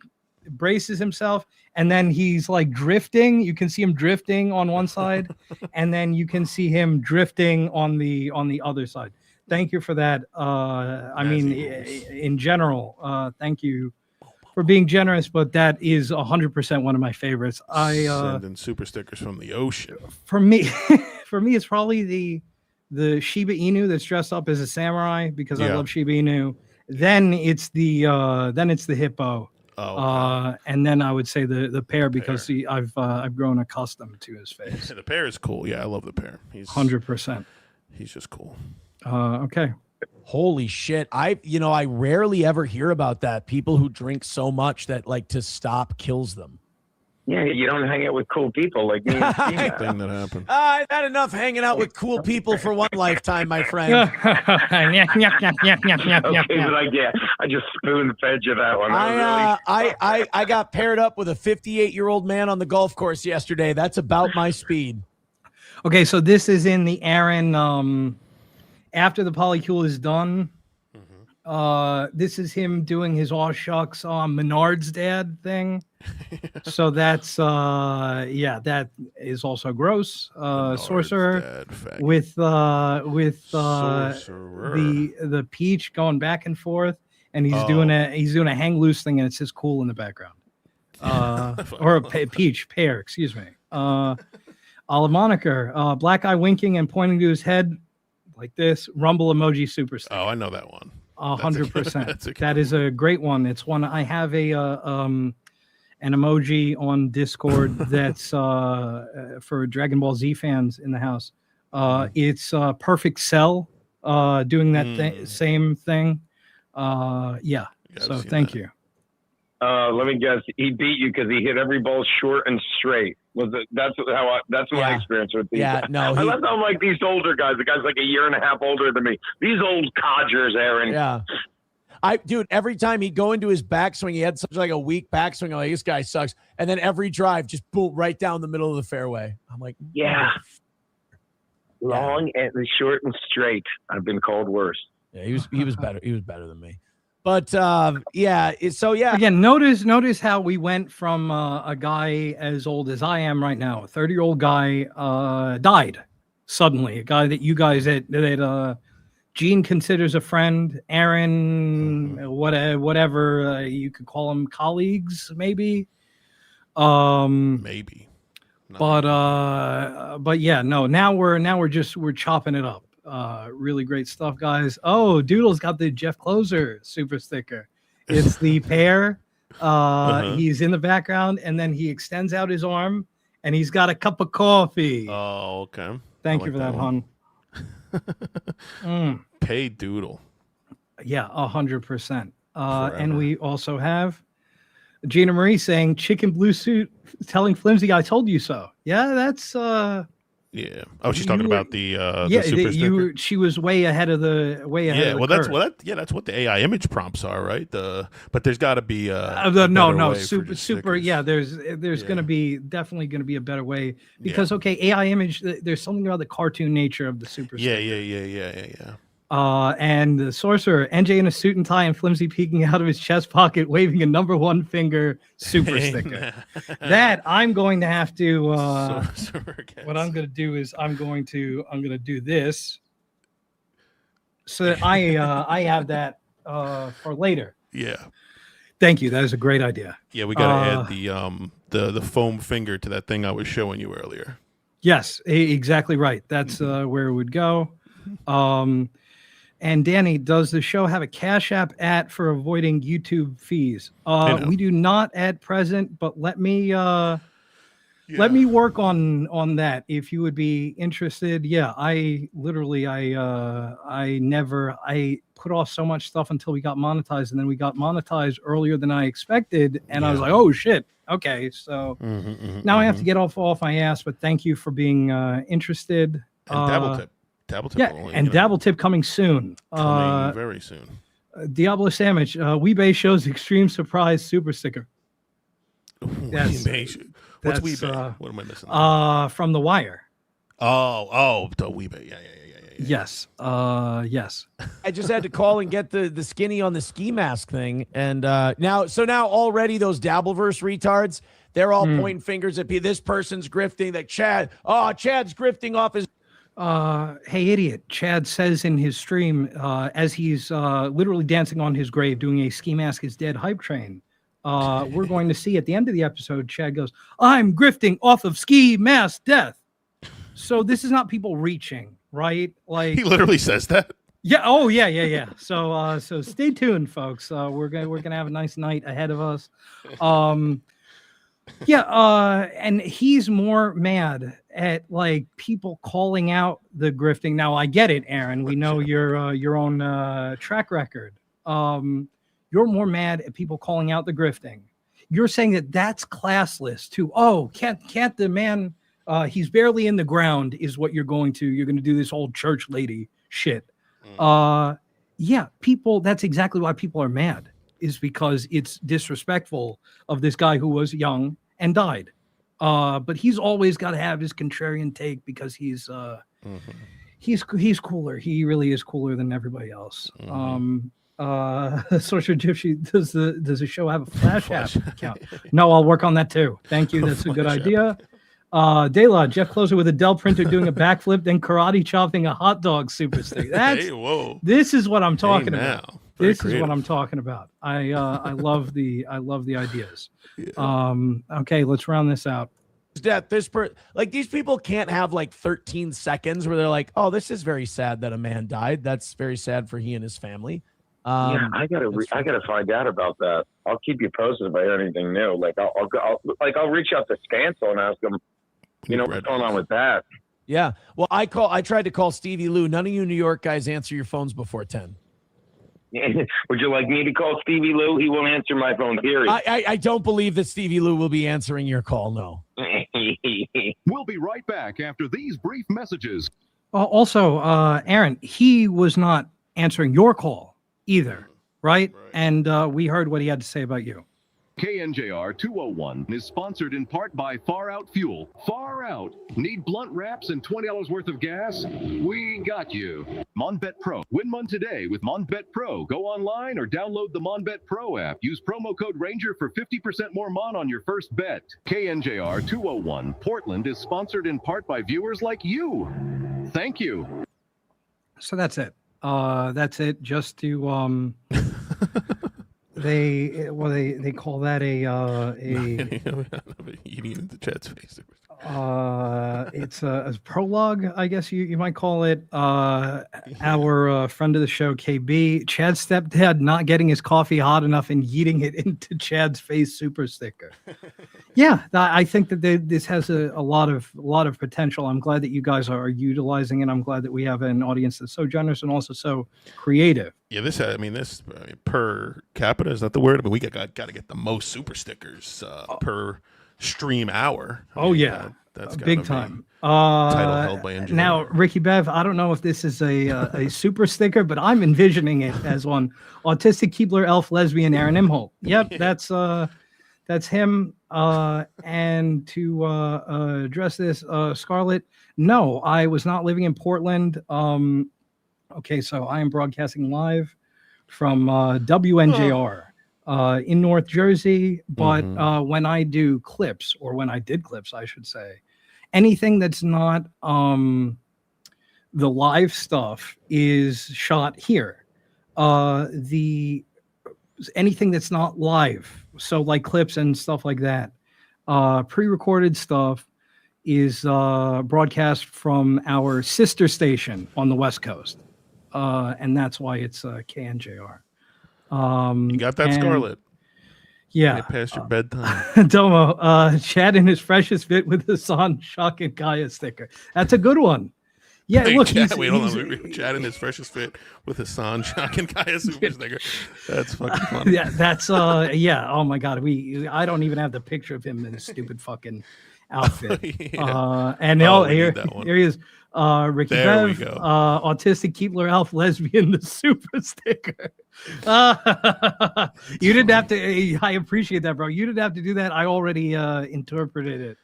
braces himself, and then he's like drifting. You can see him drifting on one side, and then you can see him drifting on the other side. Thank you for that. I mean, in general, thank you for being generous, but that is 100% one of my favorites. Sending super stickers from the ocean. For me, it's probably the Shiba Inu that's dressed up as a samurai because I love Shiba Inu. Then it's the hippo. And then I would say the pear because I've grown accustomed to his face. The pear is cool. Yeah, I love the pear. He's 100%. He's just cool. Okay. Holy shit. I rarely ever hear about that. People who drink so much that like to stop kills them. Yeah, you don't hang out with cool people like me. And Steve. Thing that happened. I've had enough hanging out with cool people for one lifetime, my friend. Okay, but I just spoon-fed you that one. I got paired up with a 58-year-old man on the golf course yesterday. That's about my speed. Okay, so this is in the Aaron after the polycule is done. This is him doing his aw shucks Menard's dad thing. So that's that is also gross. Sorcerer with the peach going back and forth, and he's doing a hang loose thing, and it says cool in the background. Or a peach pear, excuse me. Olive moniker, black eye winking and pointing to his head like this. Rumble emoji superstar. Oh, I know that one. 100%. That is a great one. It's one I have an emoji on Discord that's for Dragon Ball Z fans in the house. It's Perfect Cell doing that same thing. Yeah. So thank you. Let me guess. He beat you because he hit every ball short and straight. That's my experience with these. Yeah, no. I love how like these older guys. The guy's like a year and a half older than me. These old codgers, Aaron. Yeah. Dude, every time he'd go into his backswing, he had such like a weak backswing. I'm like, this guy sucks. And then every drive, just boom, right down the middle of the fairway. I'm like, yeah. Long and short and straight. I've been called worse. Yeah, he was better. He was better than me. But again, notice how we went from a guy as old as I am right now, a 30-year-old guy died suddenly, a guy that you guys that Gene considers a friend, Aaron, whatever you could call them, colleagues maybe. Maybe. But yeah, no. Now we're chopping it up. Really great stuff, guys. Oh, Doodle's got the Jeff Closer super sticker. It's the pear. He's in the background, and then he extends out his arm, and he's got a cup of coffee. Oh, okay. Thank you for that, hon. Pay Doodle. Yeah, 100%. And we also have Gina Marie saying chicken blue suit telling Flimsy I told you so. Yeah, that's yeah. Oh, she's talking about the super sticker. She was way ahead of the that's what the AI image prompts are, right? But there's got to be super. Yeah, there's definitely gonna be a better way because AI image. There's something about the cartoon nature of the super. Yeah. And the sorcerer, NJ in a suit and tie and Flimsy peeking out of his chest pocket, waving a number one finger super sticker. That I'm going to have to. What I'm going to do is I'm going to do this, so that I have that for later. Yeah. Thank you. That is a great idea. Yeah, we got to add the foam finger to that thing I was showing you earlier. Yes, exactly right. That's where it would go. And Danny, does the show have a Cash App for avoiding YouTube fees? We do not at present, but let me work on that if you would be interested. Yeah, I put off so much stuff until we got monetized, and then we got monetized earlier than I expected, and I was like, oh shit. Okay, so now I have to get off my ass, but thank you for being interested. And Dabble Tip. Dabble Tip coming soon. Coming very soon. Diablo Sandwich. Weebay shows extreme surprise super sticker. What's Weebay? What am I missing? From The Wire. Oh, the Weebay. Yeah. Yes. Yes. I just had to call and get the skinny on the ski mask thing, and now already those Dabbleverse retards, they're all pointing fingers at this person's grifting. That Chad's grifting off his. Hey, idiot. Chad says in his stream, as he's literally dancing on his grave, doing a ski mask is dead hype train. We're going to see at the end of the episode, Chad goes, I'm grifting off of ski mask death. So this is not people reaching, right? Like he literally says that. Yeah. Oh, yeah. So stay tuned, folks. We're gonna have a nice night ahead of us. And he's more mad at like people calling out the grifting. Now I get it, Aaron. We know your own track record. You're more mad at people calling out the grifting. You're saying that that's classless too. Oh, can't the man? He's barely in the ground. Is what you're going to do this old church lady shit. People. That's exactly why people are mad. Is because it's disrespectful of this guy who was young and died. But he's always got to have his contrarian take because he's cooler. He really is cooler than everybody else. Sorcerer Gypsy, does the show have a Flash app account? No, I'll work on that too. Thank you. That's a good idea. Dayla, Jeff Closer with a Dell printer doing a backflip, then karate chopping a hot dog super stick. This is what I'm talking about. This is what I'm talking about. I love the ideas. Okay, let's round this out. Death. These people can't have like 13 seconds where they're like, "Oh, this is very sad that a man died. That's very sad for he and his family." I gotta find out about that. I'll keep you posted if I hear anything new. Like I'll reach out to Stancil and ask him, what's going on with that. Yeah. Well, I tried to call Stevie Lew. None of you New York guys answer your phones before 10. Would you like me to call Stevie Lew? He won't answer my phone, period. I don't believe that Stevie Lew will be answering your call, no. We'll be right back after these brief messages. Also, Aaron, he was not answering your call either, right? And we heard what he had to say about you. KNJR 201 is sponsored in part by Far Out Fuel. Far Out. Need blunt wraps and $20 worth of gas? We got you. Monbet Pro. Win one today with Monbet Pro. Go online or download the Monbet Pro app. Use promo code Ranger for 50% more Mon on your first bet. KNJR 201 Portland is sponsored in part by viewers like you. Thank you. So that's it. That's it. Just to They call that a eating into Chad's face. It's a prologue, I guess you might call it. Our friend of the show, KB, Chad's stepdad not getting his coffee hot enough and yeeting it into Chad's face super sticker. Yeah, I think that this has a lot of potential. I'm glad that you guys are utilizing it. I'm glad that we have an audience that's so generous and also so creative. Yeah, this per capita, is that the word? I mean, we got to get the most super stickers per stream hour. That's big time. Title held by NJR. Now, Ricky Bev, I don't know if this is a super sticker, but I'm envisioning it as one. Autistic Keebler elf lesbian Aaron Imholt. Yep, that's him. And to address this, Scarlett, no, I was not living in Portland. Okay, so I am broadcasting live from WNJR in North Jersey. But when I do clips, or when I did clips, I should say, anything that's not the live stuff is shot here. Anything that's not live, so like clips and stuff like that, pre-recorded stuff is broadcast from our sister station on the West Coast. And that's why it's KNJR. You got that, Scarlett? Yeah. Past your bedtime. Domo, Chad in his freshest fit with the Hassan Shock and Kaya sticker. That's a good one. Yeah, Hey, look. Chad, hold on. Chad in his freshest fit with Hassan Shock and Kaya super sticker. That's fucking funny. Yeah, that's yeah. Oh my god, I don't even have the picture of him in his stupid fucking outfit. Here he is. Ricky There we Bev, go. autistic Keebler elf lesbian, the super sticker. You didn't have to. I appreciate that, bro. You didn't have to do that. I already interpreted it.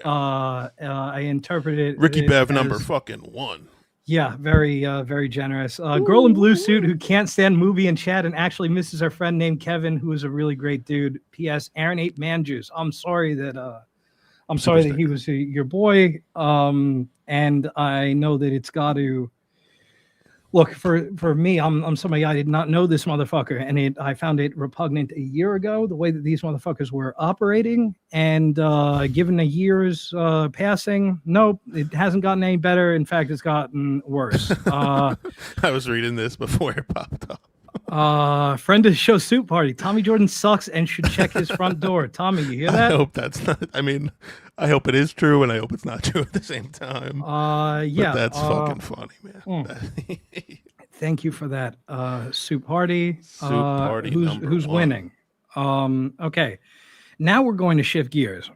I interpreted it. Ricky Bev as, number fucking 1. Yeah, very generous. Girl in blue suit who can't stand movie and chat and actually misses her friend named Kevin, who is a really great dude. P.S. Aaron ate man juice. I'm sorry that he was your boy. And I know that it's got to. Look, for me, I'm somebody, I did not know this motherfucker, and I found it repugnant a year ago, the way that these motherfuckers were operating, and given a year's passing, nope, it hasn't gotten any better. In fact, it's gotten worse. I was reading this before it popped up. Friend of the show, Soup Party. Tommy Jordan sucks and should check his front door. Tommy, you hear that? I hope that's not. I mean, I hope it is true, and I hope it's not true at the same time. Yeah, but that's fucking funny, man. Thank you for that, Soup Party. Soup Party who's winning? Okay, now we're going to shift gears.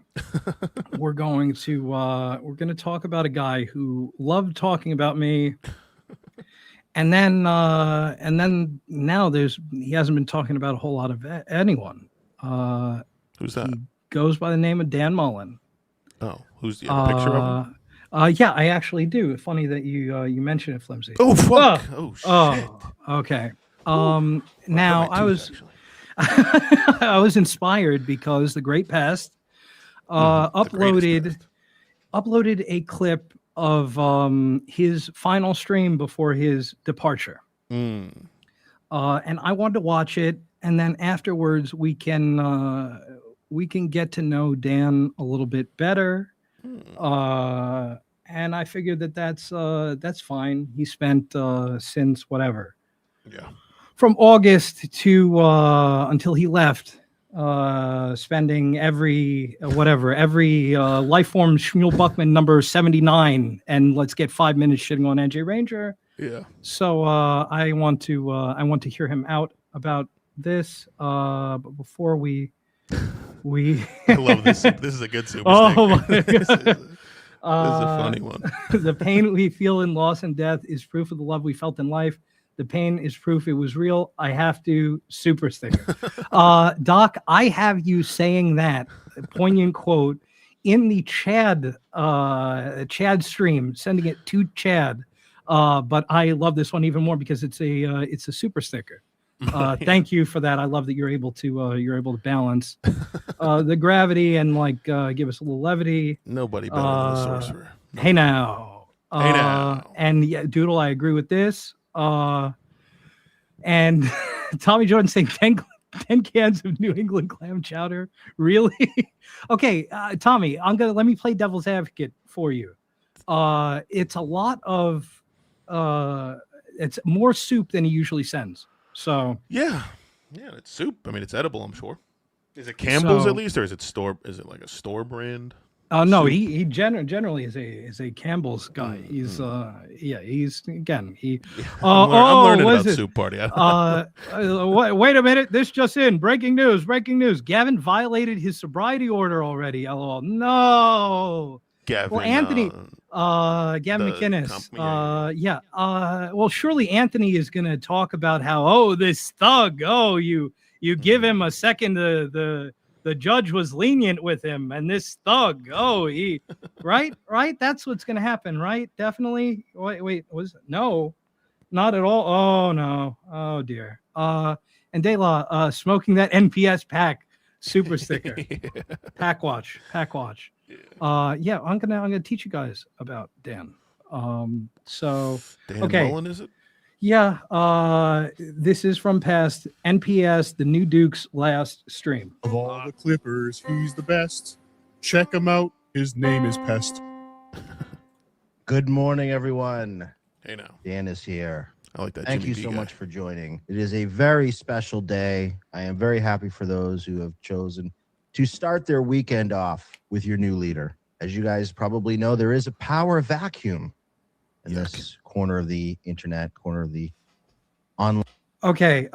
we're going to talk about a guy who loved talking about me. And then now he hasn't been talking about a whole lot of anyone. Who's that? He goes by the name of Dan Mullen. Oh, who's the picture of him? Yeah, I actually do. Funny that you mentioned it, Flimsy. Oh fuck! Oh shit! Okay. Now I was I was inspired because the Great Pest uploaded a clip of his final stream before his departure. And I wanted to watch it, and then afterwards we can get to know Dan a little bit better. And I figured that's fine. He spent since whatever. Yeah. From August to until he left, spending every life form Shmuel Buckman number 79, and let's get 5 minutes shitting on NJ Ranger. Yeah. So I want to hear him out about this. But before we I love this. This is a good super sticker. This is a funny one. The pain we feel in loss and death is proof of the love we felt in life. The pain is proof it was real. I have to super sticker. Doc, I have you saying that poignant quote in the Chad stream, sending it to Chad. But I love this one even more because it's a super sticker. Thank you for that. I love that you're able to balance the gravity and give us a little levity. Nobody better than the sorcerer. No. Hey now. Hey now. And yeah, Doodle, I agree with this. And Tommy Jordan saying 10 cans of New England clam chowder. Really? Okay, Tommy, let me play devil's advocate for you. It's a lot of it's more soup than he usually sends. So yeah, it's soup. I mean, it's edible, I'm sure. Is it Campbell's at least, or is it like a store brand? No, he generally is a Campbell's guy. He's he's again I'm learning about Soup Party. Wait a minute, this just in, breaking news. Gavin violated his sobriety order already. LOL. No. Gavin. Well, Anthony, Gavin McInnes. Well, surely Anthony is going to talk about how this thug. You give him a second. The judge was lenient with him, and this thug. He right. That's what's going to happen, right? Definitely. Wait, no, not at all. Oh no. Oh dear. And De La smoking that NPS pack super sticker. Pack watch. Yeah, I'm gonna teach you guys about Dan. So Dan okay. Mullen, is it? Yeah, this is from past NPS, the new Duke's last stream. Of all the Clippers, he's the best. Check him out. His name is Pest. Good morning, everyone. Hey now. Dan is here. I like that. Thank you so much for joining. It is a very special day. I am very happy for those who have chosen to start their weekend off with your new leader. As you guys probably know, there is a power vacuum in this corner of the internet, corner of the online. Okay.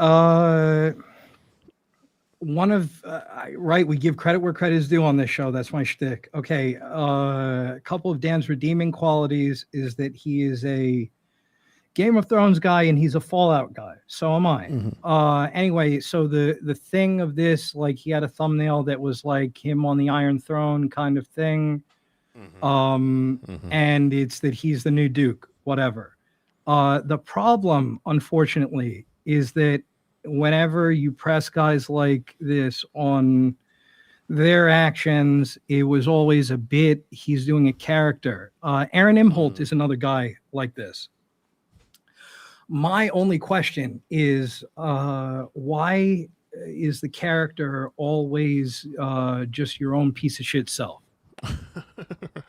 We give credit where credit is due on this show. That's my shtick. Okay. A couple of Dan's redeeming qualities is that he is a Game of Thrones guy and he's a Fallout guy. So am I. Mm-hmm. Anyway, so the thing of this, he had a thumbnail that was like him on the Iron Throne kind of thing. Mm-hmm. And it's that he's the new Duke, whatever. The problem, unfortunately, is that whenever you press guys like this on their actions, it was always a bit, he's doing a character. Aaron Imholt is another guy like this. My only question is, why is the character always just your own piece of shit self?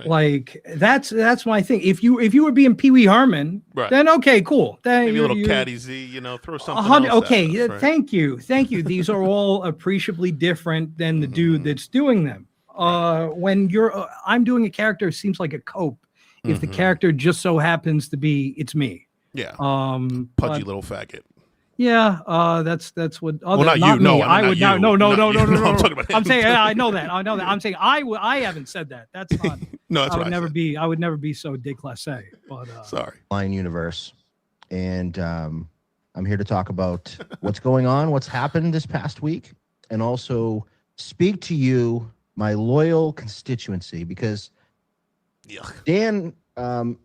Like that's my thing. If you were being Pee Wee Herman, then okay, cool. Then Maybe a little Caddy Z, throw something else okay, at us, right? thank you. These are all appreciably different than the dude that's doing them. When I'm doing a character, it seems like a cope. If the character just so happens to be, it's me. Yeah. Pudgy little faggot. Yeah, that's what. Well, not not you. No, me. I mean, I would not not. No. I'm talking about him. I'm saying I know that. I'm saying I haven't said that. That's not. No, that's I what would I never said. be. I would never be so déclassé. But sorry. Line universe, and I'm here to talk about what's going on, what's happened this past week, and also speak to you, my loyal constituency, because Dan, and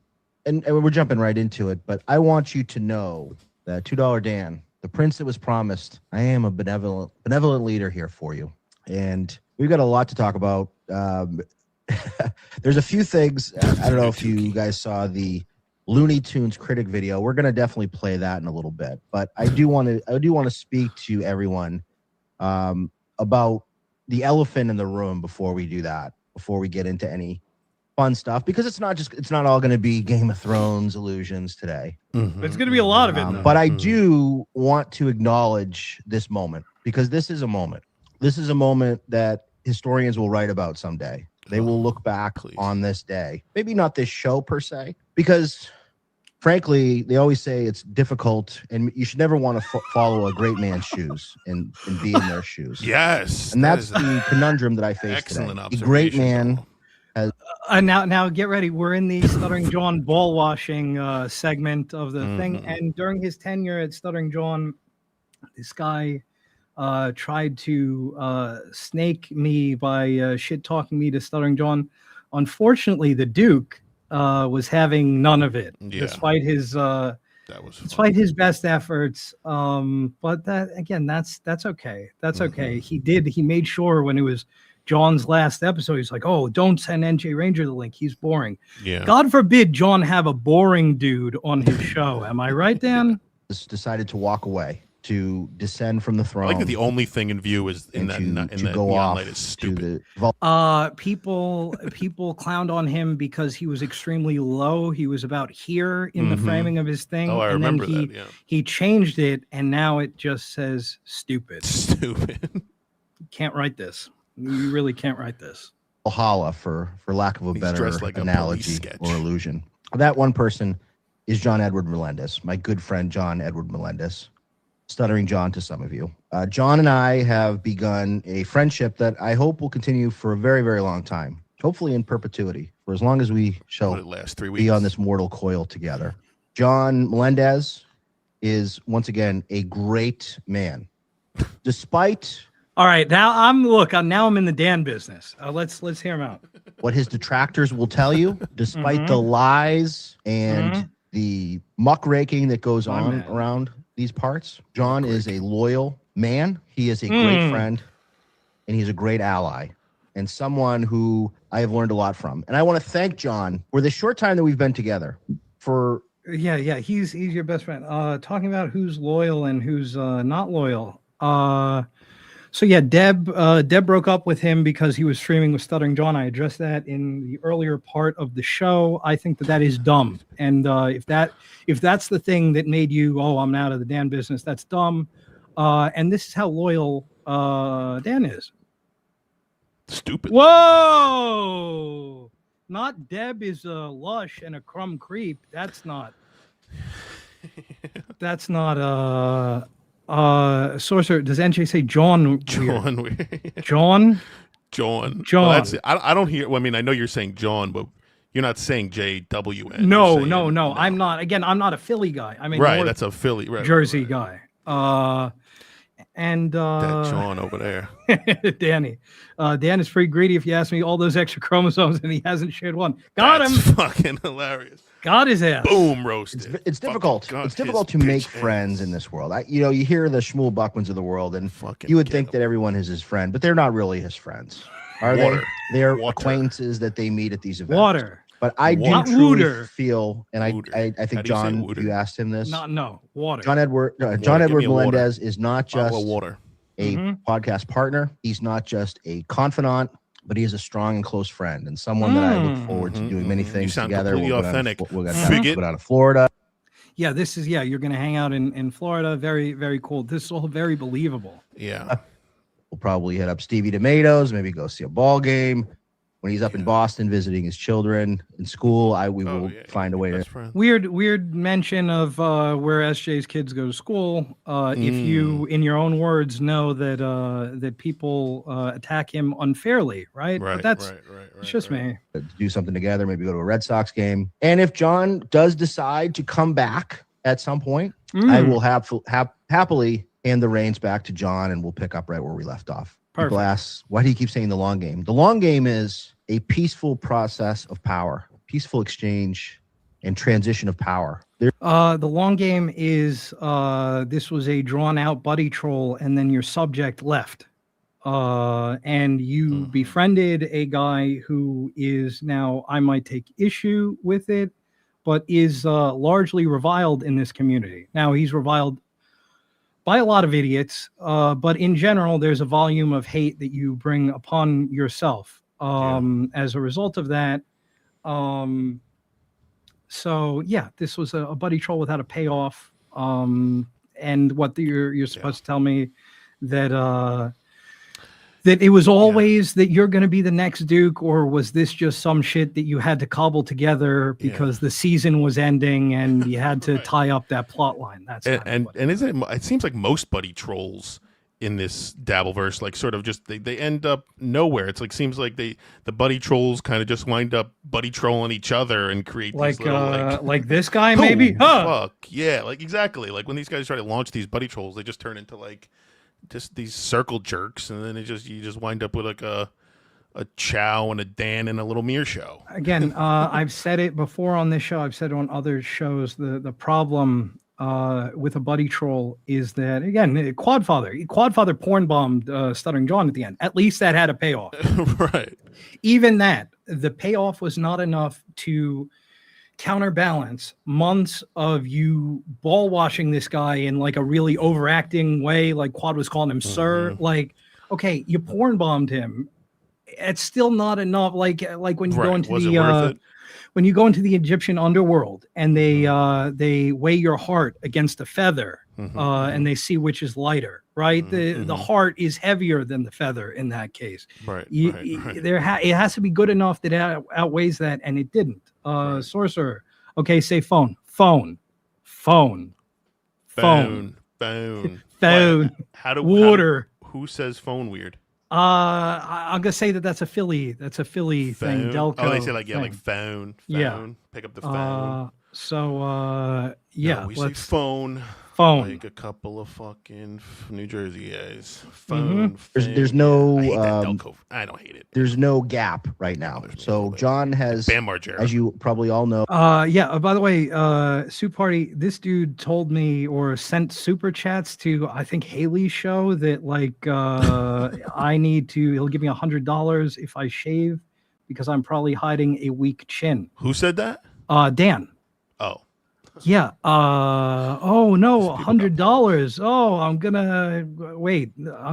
we're jumping right into it, but I want you to know that $2 Dan, the prince that was promised, I am a benevolent leader here for you. And we've got a lot to talk about. There's a few things. I don't know if you guys saw the Looney Tunes critic video. We're going to definitely play that in a little bit. But I do want to speak to everyone about the elephant in the room before we do that, before we get into any fun stuff, because it's not all going to be Game of Thrones illusions today. It's going to be a lot of it. But I do want to acknowledge this moment, because this is a moment. This is a moment that historians will write about someday. They will look back on this day. Maybe not this show per se, because frankly, they always say it's difficult and you should never want to follow a great man's shoes and be in their shoes. Yes. And that's the conundrum that I face today. A great man has... now get ready. We're in the Stuttering John ball washing segment of the thing. And during his tenure at Stuttering John, this guy tried to snake me by shit talking me to Stuttering John. Unfortunately, the Duke was having none of it, despite his despite his best efforts. But that again, that's okay. That's okay. He made sure when it was John's last episode, he's like, "Oh, don't send NJ Ranger the link. He's boring." Yeah. God forbid John have a boring dude on his show. Am I right, Dan? Decided to walk away, to descend from the throne. I think that the only thing in view is in that neon light is stupid. People clowned on him because he was extremely low. He was about here in the framing of his thing. Oh, I remember that. Yeah. He changed it, and now it just says stupid. Stupid. Can't write this. You really can't write this. Valhalla, for lack of a better like analogy or illusion. That one person is John Edward Melendez, my good friend John Edward Melendez. Stuttering John to some of you. John and I have begun a friendship that I hope will continue for a very, very long time. Hopefully in perpetuity, for as long as we shall last 3 weeks. Be on this mortal coil together. John Melendez is, once again, a great man. Despite... All right, now I'm in the Dan business. Let's hear him out. What his detractors will tell you, despite the lies and the muckraking that goes on around these parts, John is a loyal man. He is a great friend, and he's a great ally, and someone who I have learned a lot from. And I want to thank John for the short time that we've been together. Yeah, he's your best friend. Talking about who's loyal and who's not loyal. So yeah, Deb broke up with him because he was streaming with Stuttering John. I addressed that in the earlier part of the show. I think that is dumb. And if that's the thing that made you, I'm out of the Dan business, that's dumb. And this is how loyal Dan is. Stupid. Whoa! Not Deb is a lush and a crumb creep. That's not. Sorcerer, does NJ say John? John? John. John. Well, I don't hear. Well, I mean, I know you're saying John, but you're not saying JWN. No. I'm not. Again, I'm not a Philly guy. I mean, right. That's a Philly, Jersey guy. And that John over there. Danny. Dan is pretty greedy if you ask me. All those extra chromosomes, and he hasn't shared one. Got him. Fucking hilarious. Got his ass. Boom, roasted. It's difficult. It's difficult to make friends in this world. You hear the Shmuel Buckmans of the world, and you would think that everyone is his friend, but they're not really his friends, are they? They're acquaintances that they meet at these events. But I do Not truly Wooter. feel, and I think John, you asked him this. Water. John Edward Melendez is not just water. a podcast partner. He's not just a confidant, but he is a strong and close friend and someone that I look forward to doing many things together. Completely authentic. We're going to go down to Florida. Yeah, you're going to hang out in Florida. Very, very cool. This is all very believable. Yeah. We'll probably hit up Stevie Tomatoes, maybe go see a ball game. When he's up in Boston visiting his children in school, we will find a way to. Weird mention of where SJ's kids go to school. If you, in your own words, know that people attack him unfairly, right? But that's it's just me. Do something together, maybe go to a Red Sox game. And if John does decide to come back at some point, I will happily hand the reins back to John, and we'll pick up right where we left off. Perfect. People ask, why do you keep saying the long game? The long game is a peaceful process of power, peaceful exchange and transition of power. The long game is this was a drawn out buddy troll, and then your subject left. And you befriended a guy who is now, I might take issue with it, but is largely reviled in this community. Now, he's reviled by a lot of idiots, but in general, there's a volume of hate that you bring upon yourself as a result of that. So yeah, this was a buddy troll without a payoff. And what you're supposed to tell me that that it was always that you're going to be the next Duke, or was this just some shit that you had to cobble together because the season was ending and you had to tie up that plot line? That's and isn't it seems like most buddy trolls in this Dabbleverse, like sort of just they end up nowhere. It's like seems like the buddy trolls kind of just wind up buddy trolling each other and create like these little, like this guy maybe. Fuck yeah, like exactly. Like when these guys try to launch these buddy trolls, they just turn into like just these circle jerks, and then you just wind up with like a Chow and a Dan and a Lil Mir show. Again, I've said it before on this show. I've said it on other shows. The problem with a buddy troll is that, again, Quadfather porn bombed Stuttering John at the end. At least that had a payoff. Right. Even that, the payoff was not enough to counterbalance months of you ball washing this guy in like a really overacting way, like Quad was calling him sir. Like, okay, you porn bombed him. It's still not enough. Like when you go into when you go into the Egyptian underworld and they weigh your heart against a feather, and they see which is lighter, right? The heart is heavier than the feather in that case. Right. It has to be good enough that it outweighs that, and it didn't. Sorcerer. Okay, say phone. Phone. Water. Who says phone weird? I'm gonna say that's a Philly thing. Delco. Oh, they say like thing. like phone. Yeah. Pick up the phone. Yeah. No, we say phone. Like a couple of fucking New Jersey guys. Phone. There's no. I hate that Delco. I don't hate it. There's no gap right now. So John has, as you probably all know. Yeah. By the way, Soup Party. This dude told me or sent super chats to I think Haley's show that like I need to. He'll give me $100 if I shave because I'm probably hiding a weak chin. Who said that? Dan. Oh. Yeah. Oh no, $100. Oh, I'm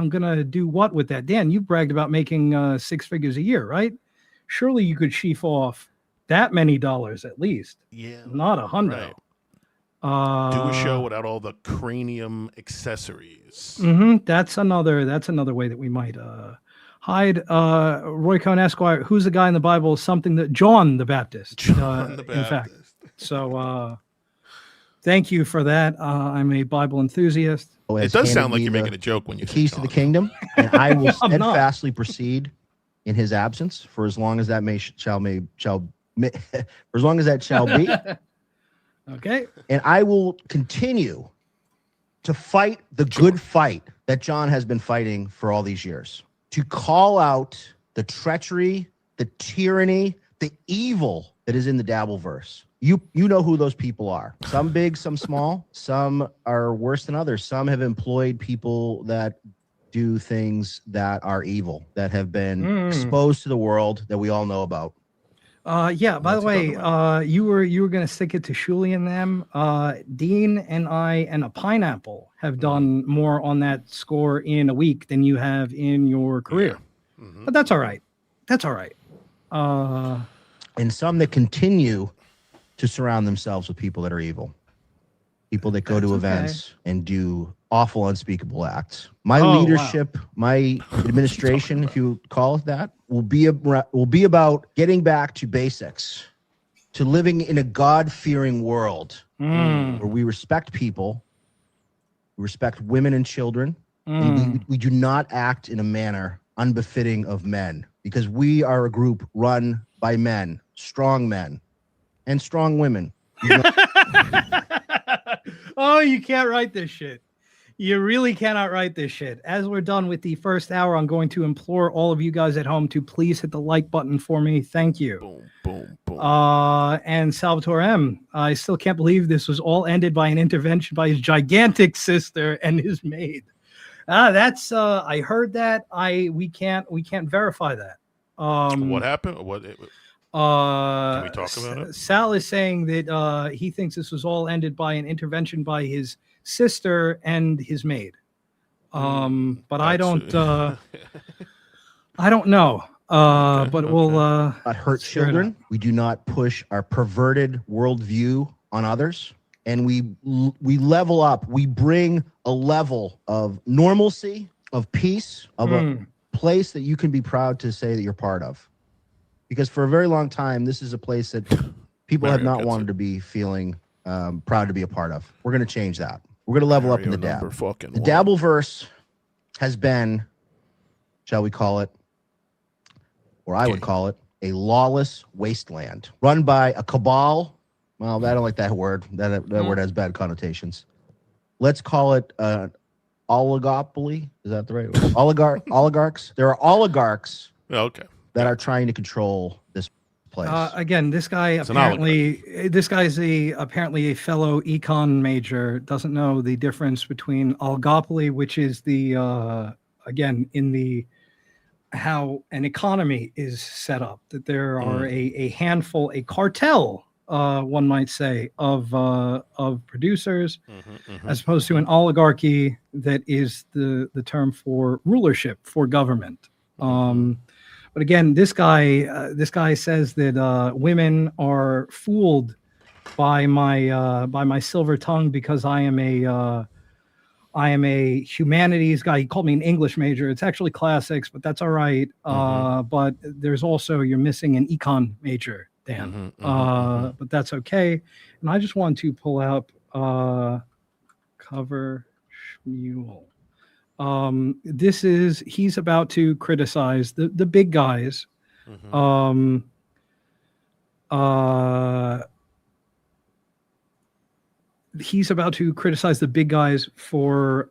gonna do what with that? Dan, you bragged about making 6 figures a year, right? Surely you could sheaf off that many dollars at least. Yeah. Not $100. Right. Do a show without all the cranium accessories. That's another way that we might hide. Roy Cohn Esquire, who's the guy in the Bible? Something that John the Baptist. John the Baptist. In fact. So thank you for that. I'm a Bible enthusiast. It does sound like you're making a joke when you say keys to the kingdom, and I will steadfastly proceed in his absence for as long as that shall be. Okay. And I will continue to fight the good fight that John has been fighting for all these years, to call out the treachery, the tyranny, the evil that is in the Dabbleverse. You know who those people are. Some big, some small. Some are worse than others. Some have employed people that do things that are evil, that have been exposed to the world that we all know about. Yeah. By the way, you were gonna stick it to Shuli and them. Dean and I and a pineapple have done more on that score in a week than you have in your career. But that's all right. That's all right. And some that continue to surround themselves with people that are evil, people that go to events and do awful, unspeakable acts. My leadership, my administration, if you call it that, will be about getting back to basics, to living in a God-fearing world where we respect people, we respect women and children, and we do not act in a manner unbefitting of men, because we are a group run by men, and strong women. Oh, you can't write this shit. You really cannot write this shit. As we're done with the first hour, I'm going to implore all of you guys at home to please hit the like button for me. Thank you. Boom, boom, boom. And Salvatore M, I still can't believe this was all ended by an intervention by his gigantic sister and his maid. That's I heard that. We can't verify that. What happened? What? Can we talk about it? Sal is saying that he thinks this was all ended by an intervention by his sister and his maid. But I don't know. But we'll not hurt children. We do not push our perverted worldview on others, and we level up. We bring a level of normalcy, of peace, of a place that you can be proud to say that you're part of. Because for a very long time, this is a place that people have not wanted to be feeling proud to be a part of. We're going to change that. We're going to level up in the dab. The Dabbleverse has been, shall we call it, or I would call it, a lawless wasteland run by a cabal. Well, I don't like that word. That word has bad connotations. Let's call it oligopoly. Is that the right word? Oligarchs. There are oligarchs. That are trying to control this place. Again, this guy apparently a fellow econ major, doesn't know the difference between oligopoly, which is the again in the how an economy is set up. That there are a handful, a cartel, one might say, of producers, as opposed to an oligarchy that is the term for rulership, for government. But again, this guy says that women are fooled by my silver tongue because I am a humanities guy. He called me an English major. It's actually classics, but that's all right. But there's also, you're missing an econ major, Dan. But that's okay. And I just want to pull up cover Shmuel. He's about to criticize the big guys. He's about to criticize the big guys for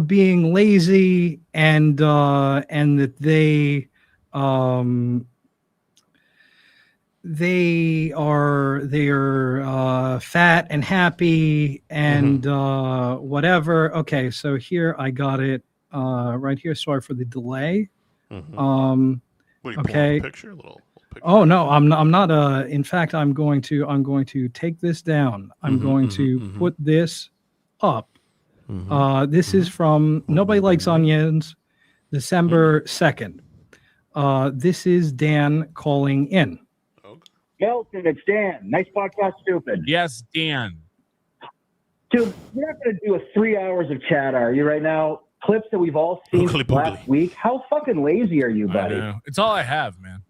being lazy and that they are fat and happy and whatever. Okay, so here I got it right here. Sorry for the delay. Okay. Picture? Little picture. Oh no, I'm not. In fact, I'm going to take this down. I'm going to put this up. This is from Nobody Likes Onions, December 2nd. This is Dan calling in. Milton, it's Dan. Nice podcast, stupid. Yes, Dan. Dude, you're not going to do a 3 hours of chat, are you, right now? Clips that we've all seen last week. How fucking lazy are you, buddy? I know. It's all I have, man.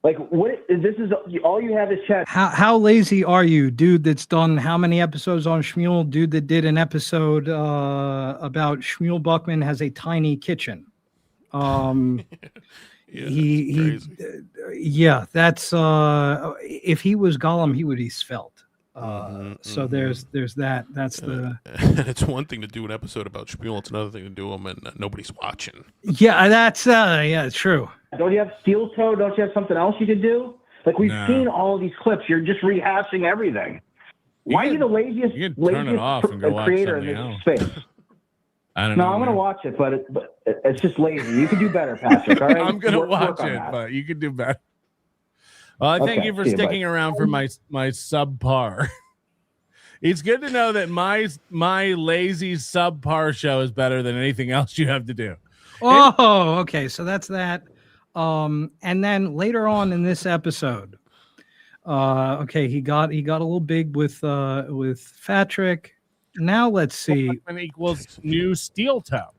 Like, what? This is all you have is chat. How lazy are you, dude? That's done how many episodes on Shmuel? Dude that did an episode about Shmuel Buckman has a tiny kitchen. Yeah, that's if he was Gollum, he would be svelte. So there's that. That's the. It's one thing to do an episode about Shmuel. It's another thing to do them and nobody's watching. Yeah, that's yeah, it's true. Don't you have steel toe? Don't you have something else you could do? Like we've seen all of these clips. You're just rehashing everything. Why are you the laziest turn it off and go watch creator in something this else. space? I don't No, know. I'm gonna watch it, but it's just lazy. You can do better, Patrick. All right, I'm gonna work watch on it, that. but you can do better. Well, I thank Okay, you for see you, sticking bud. around for my subpar. It's good to know that my lazy subpar show is better than anything else you have to do. Oh, okay. So that's that. And then later on in this episode, okay, he got a little big with Fatrick. Now let's see. And equals new steel toe.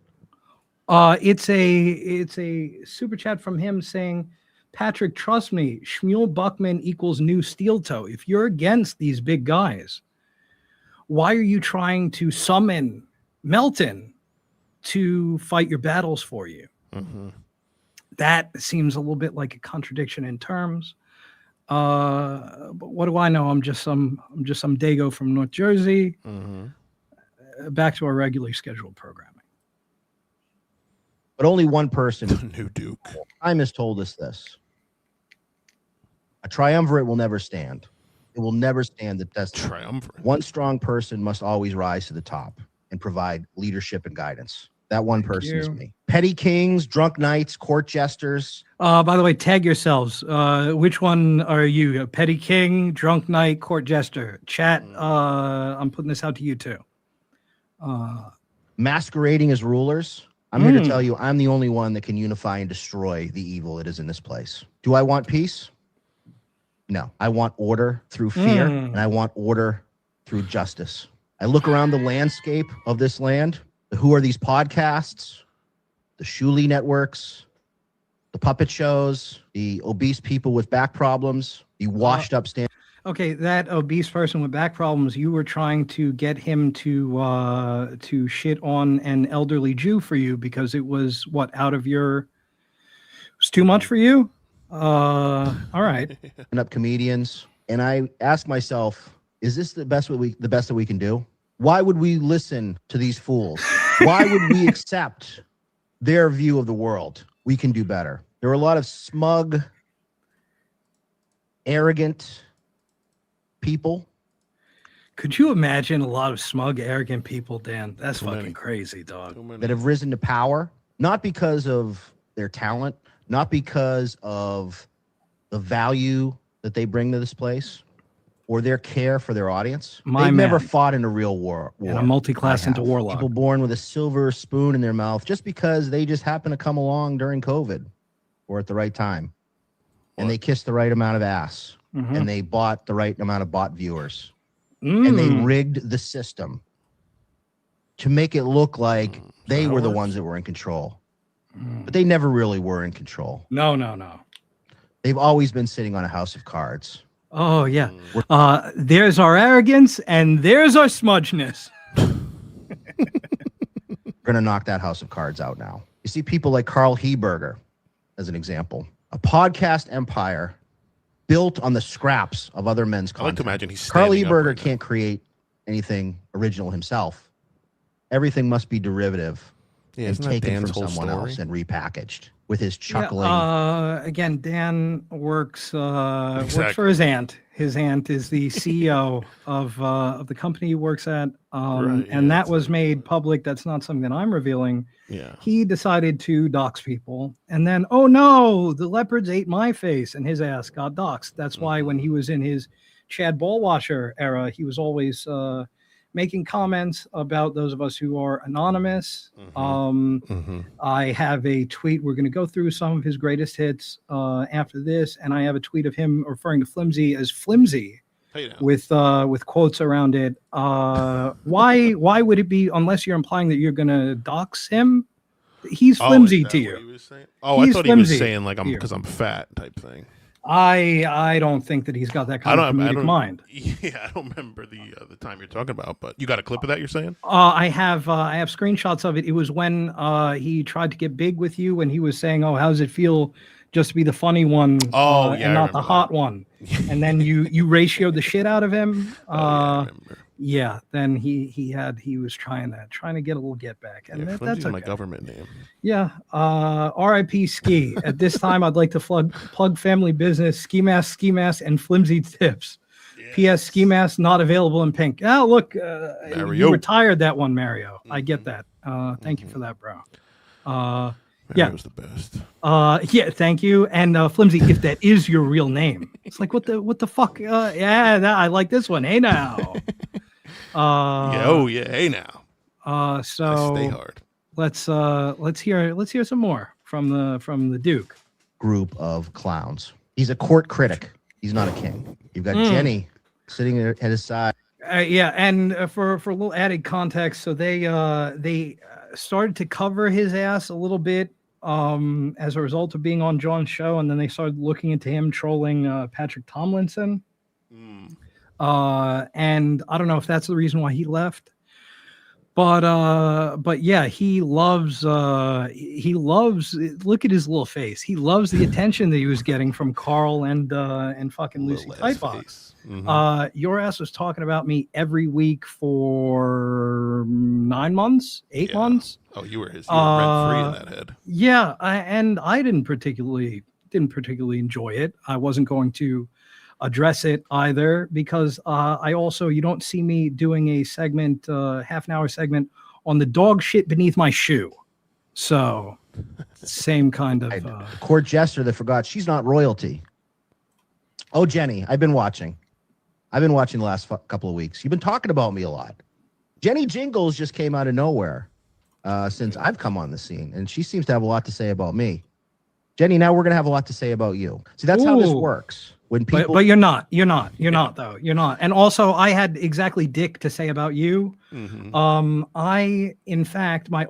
It's a super chat from him saying, Patrick, trust me, Shmuel Buckman equals new steel toe. If you're against these big guys, why are you trying to summon Melton to fight your battles for you? Mm-hmm. That seems a little bit like a contradiction in terms. But what do I know? I'm just some Dago from North Jersey. Mm-hmm. Back to our regularly scheduled programming. But only one person, New Duke, time has told us this: a triumvirate will never stand. It will never stand the test. Triumvirate. One strong person must always rise to the top and provide leadership and guidance. That one person is me. Petty kings, drunk knights, court jesters. By the way, tag yourselves. Which one are you? A petty king, drunk knight, court jester? Chat. I'm putting this out to you too. Masquerading as rulers. I'm here to tell you, I'm the only one that can unify and destroy the evil that is in this place. Do I want peace? No. I want order through fear, and I want order through justice. I look around the landscape of this land. Who are these podcasts? The Shuli networks, the puppet shows, the obese people with back problems, the washed up stand. Okay, that obese person with back problems, you were trying to get him to shit on an elderly Jew for you because it was out of your, it was too much for you? All right. And up comedians. And I ask myself, is this the best that we can do? Why would we listen to these fools? Why would we accept their view of the world? We can do better. There are a lot of smug, arrogant people. Could you imagine a lot of smug, arrogant people, Dan? That's fucking crazy, dog. That have risen to power, not because of their talent, not because of the value that they bring to this place, or their care for their audience. They've never fought in a real war. And a multi-class into warlock. People born with a silver spoon in their mouth just because they just happen to come along during COVID or at the right time. And they kissed the right amount of ass. And they bought the right amount of bot viewers. And they rigged the system to make it look like they were the ones that were in control. But they never really were in control. No. They've always been sitting on a house of cards. Oh, yeah. There's our arrogance and there's our smudgeness. We're going to knock that house of cards out now. You see people like Carl Heberger, as an example. A podcast empire built on the scraps of other men's content. I like to imagine he's Carl standing up Heberger right now. can't create anything original himself. Everything must be derivative and isn't that taken Dan's from whole someone story? else and repackaged with his chuckling. Again, Dan works for his aunt. His aunt is the CEO of the company he works at, and that was made public. That's not something that I'm revealing. Yeah. He decided to dox people, and then, oh no, the leopards ate my face, and his ass got doxed. That's why when he was in his Chad Ballwasher era, he was always making comments about those of us who are anonymous. I have a tweet. We're going to go through some of his greatest hits after this, and I have a tweet of him referring to Flimsy as Flimsy with quotes around it. Why would it be, unless you're implying that you're going to dox him? He's flimsy to you. I thought he was saying like because I'm fat type thing. I don't think that he's got that kind of comedic mind. Yeah, I don't remember the time you're talking about, but you got a clip of that you're saying? I have screenshots of it. It was when he tried to get big with you, when he was saying, "Oh, how does it feel just to be the funny one and not the hot one?" And then you ratioed the shit out of him. Yeah, then he was trying to get a little get back, and that's okay. my government name. Yeah. R.I.P. Ski. At this time, I'd like to plug family business, Ski Mask, and Flimsy Tips. P.S. Ski Mask not available in pink. Oh, look, you retired that one, Mario. I get that. Thank you for that, bro. Yeah, it was the best. Yeah, thank you. And Flimsy, if that is your real name, it's like what the fuck? Yeah, I like this one. Hey now. Yeah, hey now. So stay hard. Let's hear some more from the Duke. Group of clowns. He's a court critic. He's not a king. You've got Jenny sitting at his side. Yeah, and for a little added context, so they started to cover his ass a little bit as a result of being on John's show, and then they started looking into him trolling Patrick Tomlinson. And I don't know if that's the reason why he left, but yeah, he loves look at his little face. He loves the attention that he was getting from Carl and fucking Lucy Tightbox. Your ass was talking about me every week for 9 months, 8 months. Oh, you were rent free in that head. Yeah, I didn't particularly enjoy it. I wasn't going to address it either because I also, you don't see me doing a segment, half an hour segment on the dog shit beneath my shoe. So same kind of court jester that forgot she's not royalty. Oh, Jenny, I've been watching the last couple of weeks. You've been talking about me a lot. Jenny Jingles just came out of nowhere since I've come on the scene, and she seems to have a lot to say about me. Jenny, now we're going to have a lot to say about you. See, that's how this works. When people, but you're not though. You're not. And also I had exactly dick to say about you. I, in fact, I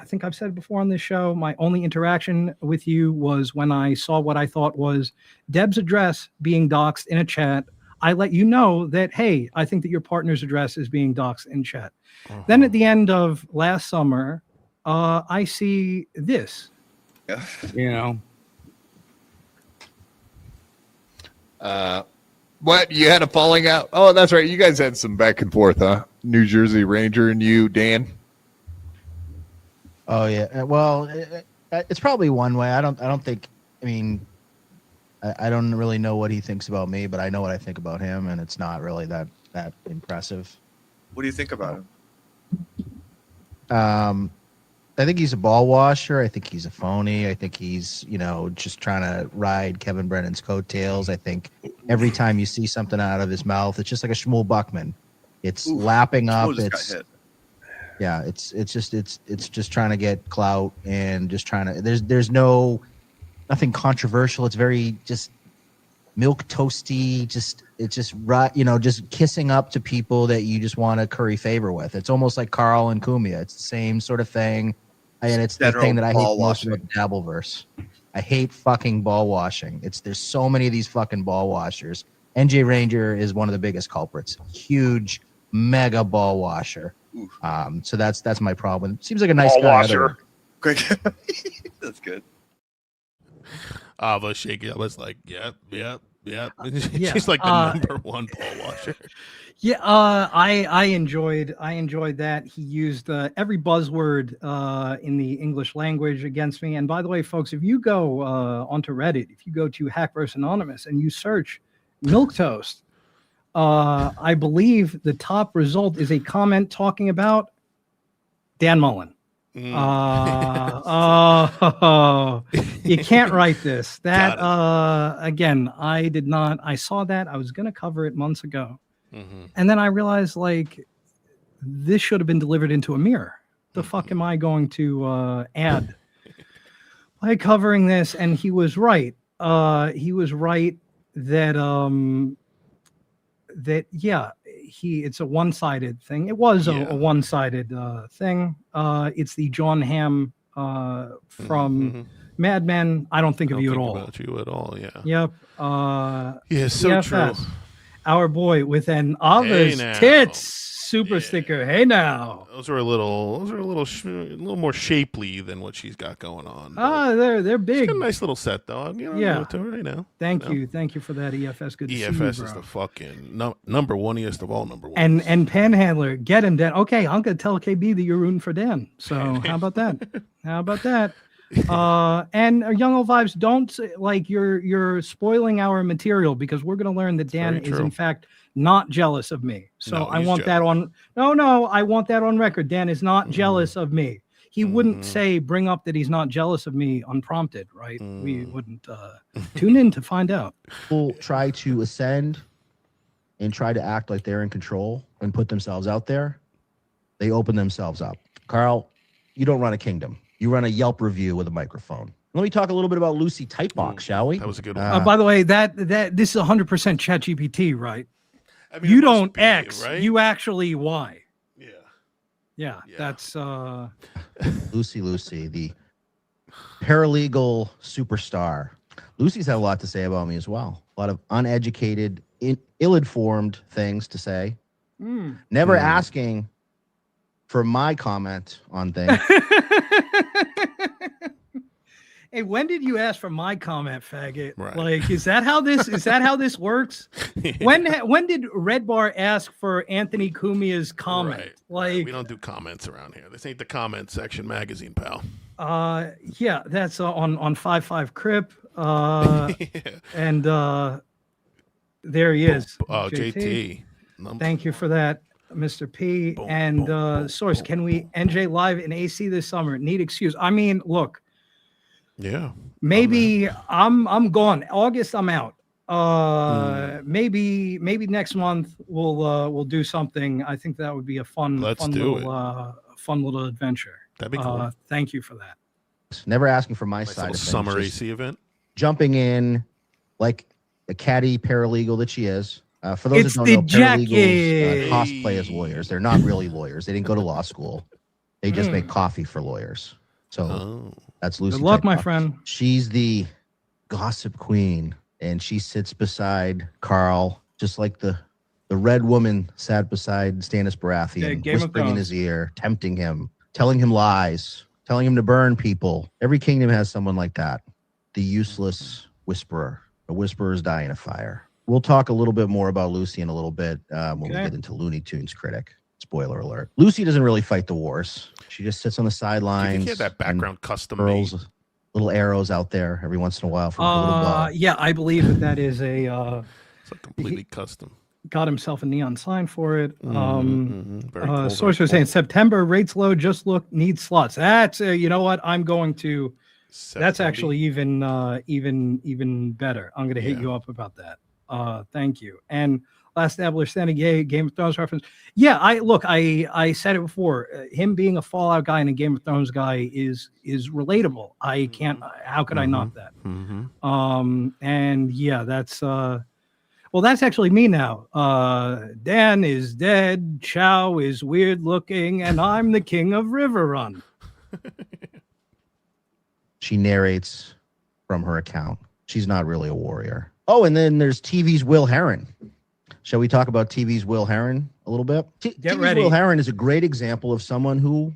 think I've said it before on this show, my only interaction with you was when I saw what I thought was Deb's address being doxed in a chat. I let you know that, hey, I think that your partner's address is being doxed in chat. Then at the end of last summer, I see this. You know. What, you had a falling out? Oh, that's right. You guys had some back and forth, huh? New Jersey Ranger and you, Dan. Oh yeah. Well, it's probably one way. I don't think. I mean, I don't really know what he thinks about me, but I know what I think about him, and it's not really that impressive. What do you think about him? I think he's a ball washer. I think he's a phony. I think he's, just trying to ride Kevin Brennan's coattails. I think every time you see something out of his mouth, it's just like a Shmuel Buckman. It's lapping up. It's just trying to get clout and just trying to. There's nothing controversial. It's very just milk toasty. Just kissing up to people that you just want to curry favor with. It's almost like Carl and Kumia. It's the same sort of thing. And it's the thing that I hate most about the Dabbleverse. I hate fucking ball washing. There's so many of these fucking ball washers. NJ Ranger is one of the biggest culprits. Huge, mega ball washer. So that's my problem. Seems like a nice guy. Washer. That's good. Ava shaking up. It's like, yep. She's like the number one ball washer. Yeah, I enjoyed that. He used every buzzword in the English language against me. And by the way, folks, if you go onto Reddit, if you go to Hack vs. Anonymous and you search milquetoast, I believe the top result is a comment talking about Dan Mullen. You can't write this. That again, I did not. I saw that. I was going to cover it months ago. And then I realized, like, this should have been delivered into a mirror. The fuck am I going to add by covering this? And he was right. He was right that it's a one-sided thing. It was a one-sided thing. It's the John Hamm from Mad Men. I don't think of you at all. About you at all, yeah. Yep. So true. Our boy with an Ava's tits super sticker. Hey now. Those are a little more shapely than what she's got going on. They're big. She's got a nice little set, dog. To her, Thank you for that, EFS. Good to see you, bro. EFS is the fucking number one-iest of all number one. And Panhandler, get him, Dan. Okay, I'm gonna tell KB that you're rooting for Dan. So how about that? And Young Old Vibes, don't like you're spoiling our material because we're going to learn that Dan is in fact not jealous of me. So I want that on. No, I want that on record. Dan is not jealous of me. He wouldn't say bring up that he's not jealous of me unprompted, right? We wouldn't tune in to find out. People try to ascend and try to act like they're in control and put themselves out there. They open themselves up. Carl, you don't run a kingdom. You run a Yelp review with a microphone. Let me talk a little bit about Lucy Typebox, shall we? That was a good one. By the way, that this is 100% ChatGPT, right? I mean, you don't X, right? You actually Y. Yeah, that's Lucy, the paralegal superstar. Lucy's had a lot to say about me as well. A lot of uneducated, ill-informed things to say. Never asking for my comment on things. Hey, when did you ask for my comment, faggot? Right. Like, is that how this works? When did Red Bar ask for Anthony Cumia's comment? Right. Like, we don't do comments around here. This ain't the comment section magazine, pal. Yeah, that's on 5-5 Crip. And there he is. JT. Thank you for that, Mr. P. Source, can we NJ live in AC this summer? Need excuse. I mean, look. Yeah. Maybe I'm gone. August I'm out. Maybe next month we'll do something. I think that would be a fun little adventure. That'd be cool. Thank you for that. Never asking for my side of things. Summer AC event. Jumping in like a catty paralegal that she is. For those that don't know, paralegals cosplay as lawyers. They're not really lawyers. They didn't go to law school. They just make coffee for lawyers. So that's Lucy. Good luck, my friend. She's the gossip queen, and she sits beside Carl, just like the red woman sat beside Stannis Baratheon, whispering in his ear, tempting him, telling him lies, telling him to burn people. Every kingdom has someone like that. The useless whisperer. The whisperers die in a fire. We'll talk a little bit more about Lucy in a little bit when we get into Looney Tunes Critic. Spoiler alert. Lucy doesn't really fight the wars. She just sits on the sidelines. You get that background custom made. Little arrows out there every once in a while from a little bow. Yeah, I believe that is a it's like completely custom. Got himself a neon sign for it. Cool, Source was saying September rates low, just look, need slots. That's you know what? I'm going to that's actually even better. I'm gonna hit you up about that. Thank you. And last established standing Game of Thrones reference. Yeah, I said it before. Him being a Fallout guy and a Game of Thrones guy is relatable. I can't. How could I not that? And yeah, that's well, that's actually me now. Dan is dead. Chow is weird looking, and I'm the king of River Run. She narrates from her account. She's not really a warrior. Oh, and then there's TV's Will Herron. Shall we talk about TV's Will Herron a little bit? TV's ready. Will Herron is a great example of someone who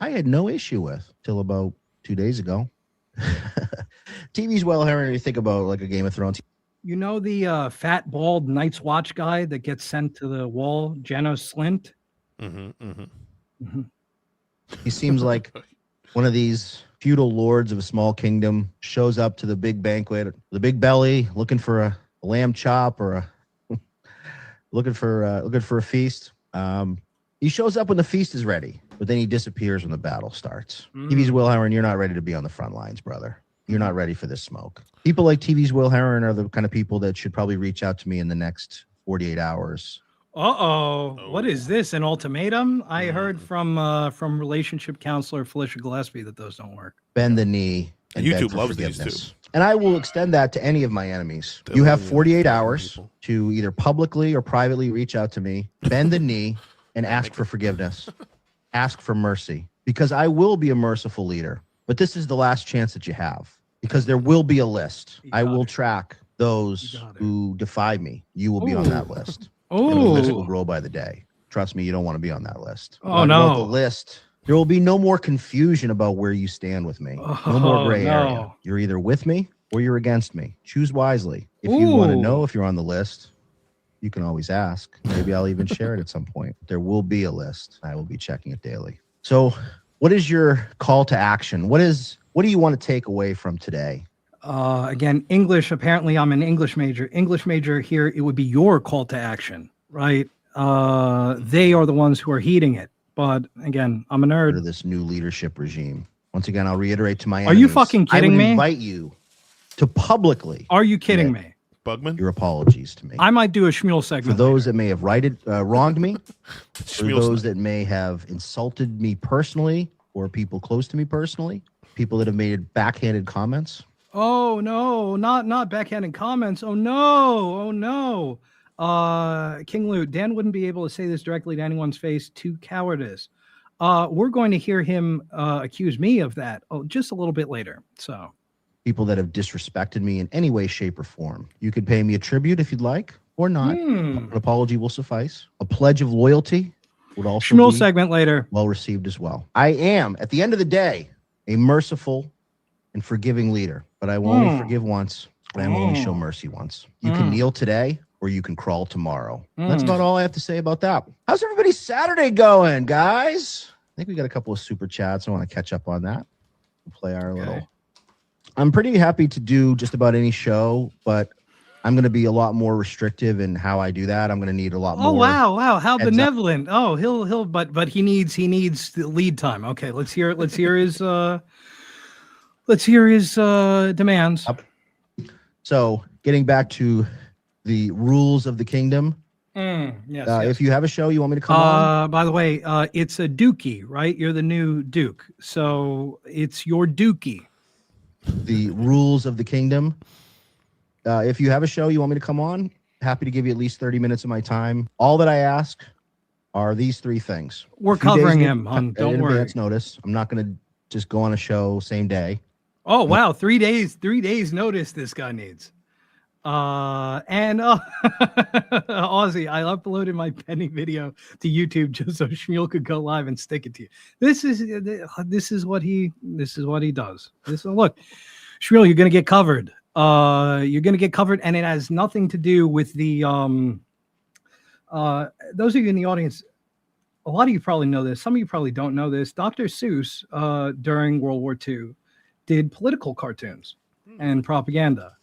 I had no issue with till about 2 days ago. TV's Will Herron, you think about like a Game of Thrones. You know the fat, bald Night's Watch guy that gets sent to the wall, Janos Slint? He seems like one of these feudal lords of a small kingdom, shows up to the big banquet, the big belly, looking for a lamb chop or a looking for a feast. He shows up when the feast is ready, but then he disappears when the battle starts. TV's Will Herron, you're not ready to be on the front lines, brother. You're not ready for this smoke. People like TV's Will Herron are the kind of people that should probably reach out to me in the next 48 hours. What is this? An ultimatum? I heard from relationship counselor Felicia Gillespie that those don't work. Bend the knee. And YouTube loves these too. And I will extend that to any of my enemies. You have 48 hours to either publicly or privately reach out to me, bend the knee, and ask for forgiveness. Ask for mercy. Because I will be a merciful leader. But this is the last chance that you have. Because there will be a list. I will track those who defy me. You will be on that list. And the list will grow by the day. Trust me, you don't want to be on that list. The list. There will be no more confusion about where you stand with me. No more gray area. You're either with me or you're against me. Choose wisely. If you want to know if you're on the list, you can always ask. Maybe I'll even share it at some point. There will be a list. I will be checking it daily. So what is your call to action? What is What do you want to take away from today? Again, English. Apparently, I'm an English major. English major here. It would be your call to action, right? They are the ones who are heeding it. But again, I'm a nerd. Under this new leadership regime. Once again, I'll reiterate to my Are you enemies, fucking kidding I would me? invite you to publicly. Are you kidding me? Bugman? Your apologies to me. I might do a Shmuel For segment. those that may have wronged me, for Shmuel's those that may have insulted me personally or people close to me personally, people that have made backhanded comments. Oh no, not backhanded comments. Oh no. King Lou, Dan wouldn't be able to say this directly to anyone's face. To cowardice. We're going to hear him accuse me of that just a little bit later. So People that have disrespected me in any way, shape, or form. You could pay me a tribute if you'd like, or not. An apology will suffice. A pledge of loyalty would also Shmuel be segment later. well received as well. I am, at the end of the day, a merciful and forgiving leader, but I will only forgive once, but I will only show mercy once. You can kneel today, or you can crawl tomorrow. That's about all I have to say about that. How's everybody's Saturday going, guys? I think we got a couple of super chats. I want to catch up on that. We'll play our little. I'm pretty happy to do just about any show, but I'm going to be a lot more restrictive in how I do that. I'm going to need a lot more. Oh wow, how heads up. benevolent. Oh, he'll but he needs the lead time. Okay, let's hear his demands. So, getting back to the rules of the kingdom. Yes, If you have a show you want me to come on. By the way, it's a Duchy, right? You're the new Duke, so it's your Duchy. The rules of the kingdom. If you have a show you want me to come on, happy to give you at least 30 minutes of my time. All that I ask are these three things. We're covering him, don't worry. Advance notice. I'm not going to just go on a show same day. Oh wow, 3 days notice this guy needs. And Aussie, I uploaded my pending video to YouTube just so Shmuel could go live and stick it to you. This is what he does. Look, Shmuel, you're gonna get covered. And it has nothing to do with the those of you in the audience. A lot of you probably know this. Some of you probably don't know this. Dr. Seuss during World War II did political cartoons and propaganda.